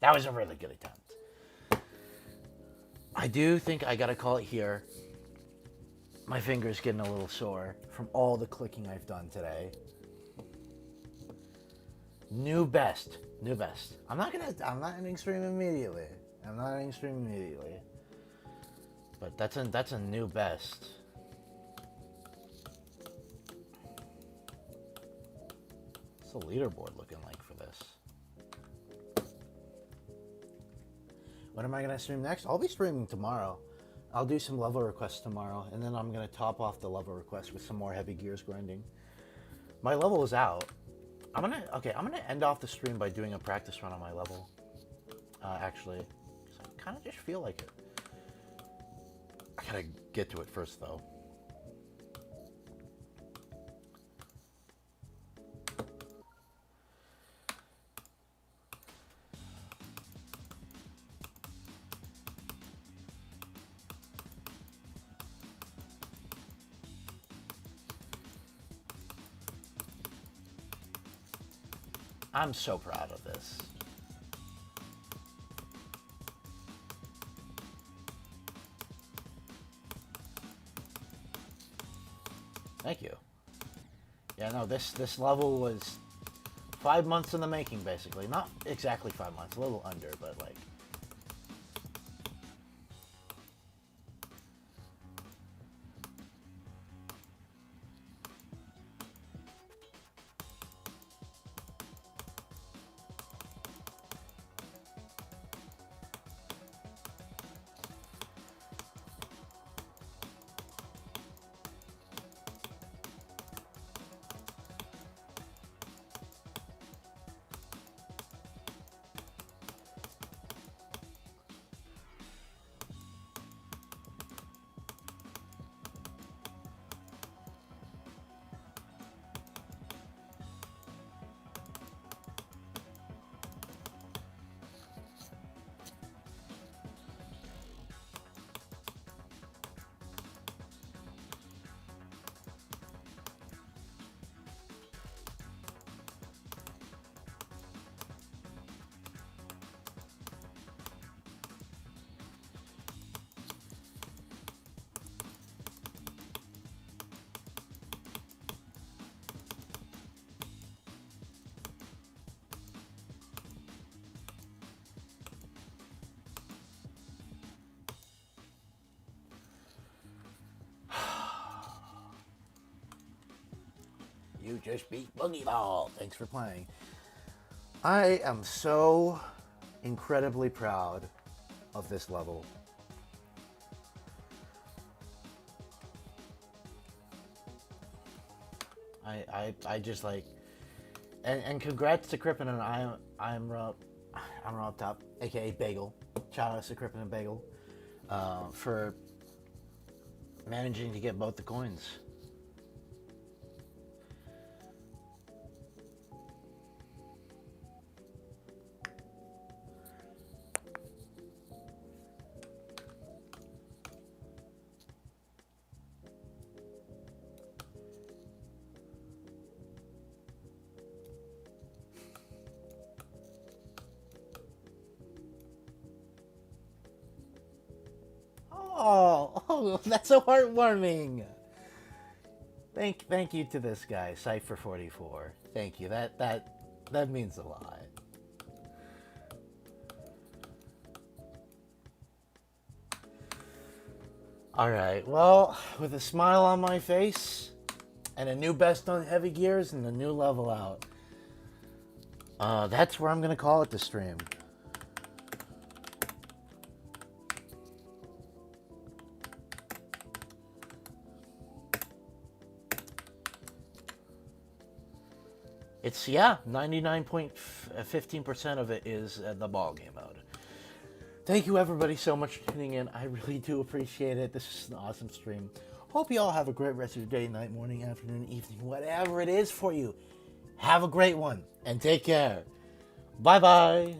That was a really good attempt. I do think I gotta call it here. My finger's getting a little sore from all the clicking I've done today. New best. I'm not ending stream immediately. But that's a new best. What's the leaderboard looking like for this? What am I gonna stream next? I'll be streaming tomorrow. I'll do some level requests tomorrow, and then I'm gonna top off the level request with some more heavy gears grinding. My level is out. I'm gonna end off the stream by doing a practice run on my level. Actually, 'cause I kind of just feel like it. I gotta get to it first, though. I'm so proud of this. Thank you. Yeah, no, this level was 5 months in the making, basically. Not exactly 5 months, a little under, but like. You just beat Boogie Ball. Thanks for playing. I am so incredibly proud of this level. I just like, and congrats to Crippen and I'm up top, aka Bagel. Shout out to Crippen and Bagel for managing to get both the coins. Oh, that's so heartwarming. Thank you to this guy, Cypher44. Thank you. That means a lot. All right. Well, with a smile on my face and a new best on heavy gears and a new level out, that's where I'm gonna call it the stream. It's, yeah, 99.15% of it is the ball game mode. Thank you everybody so much for tuning in. I really do appreciate it. This is an awesome stream. Hope you all have a great rest of your day, night, morning, afternoon, evening, whatever it is for you. Have a great one and take care. Bye-bye.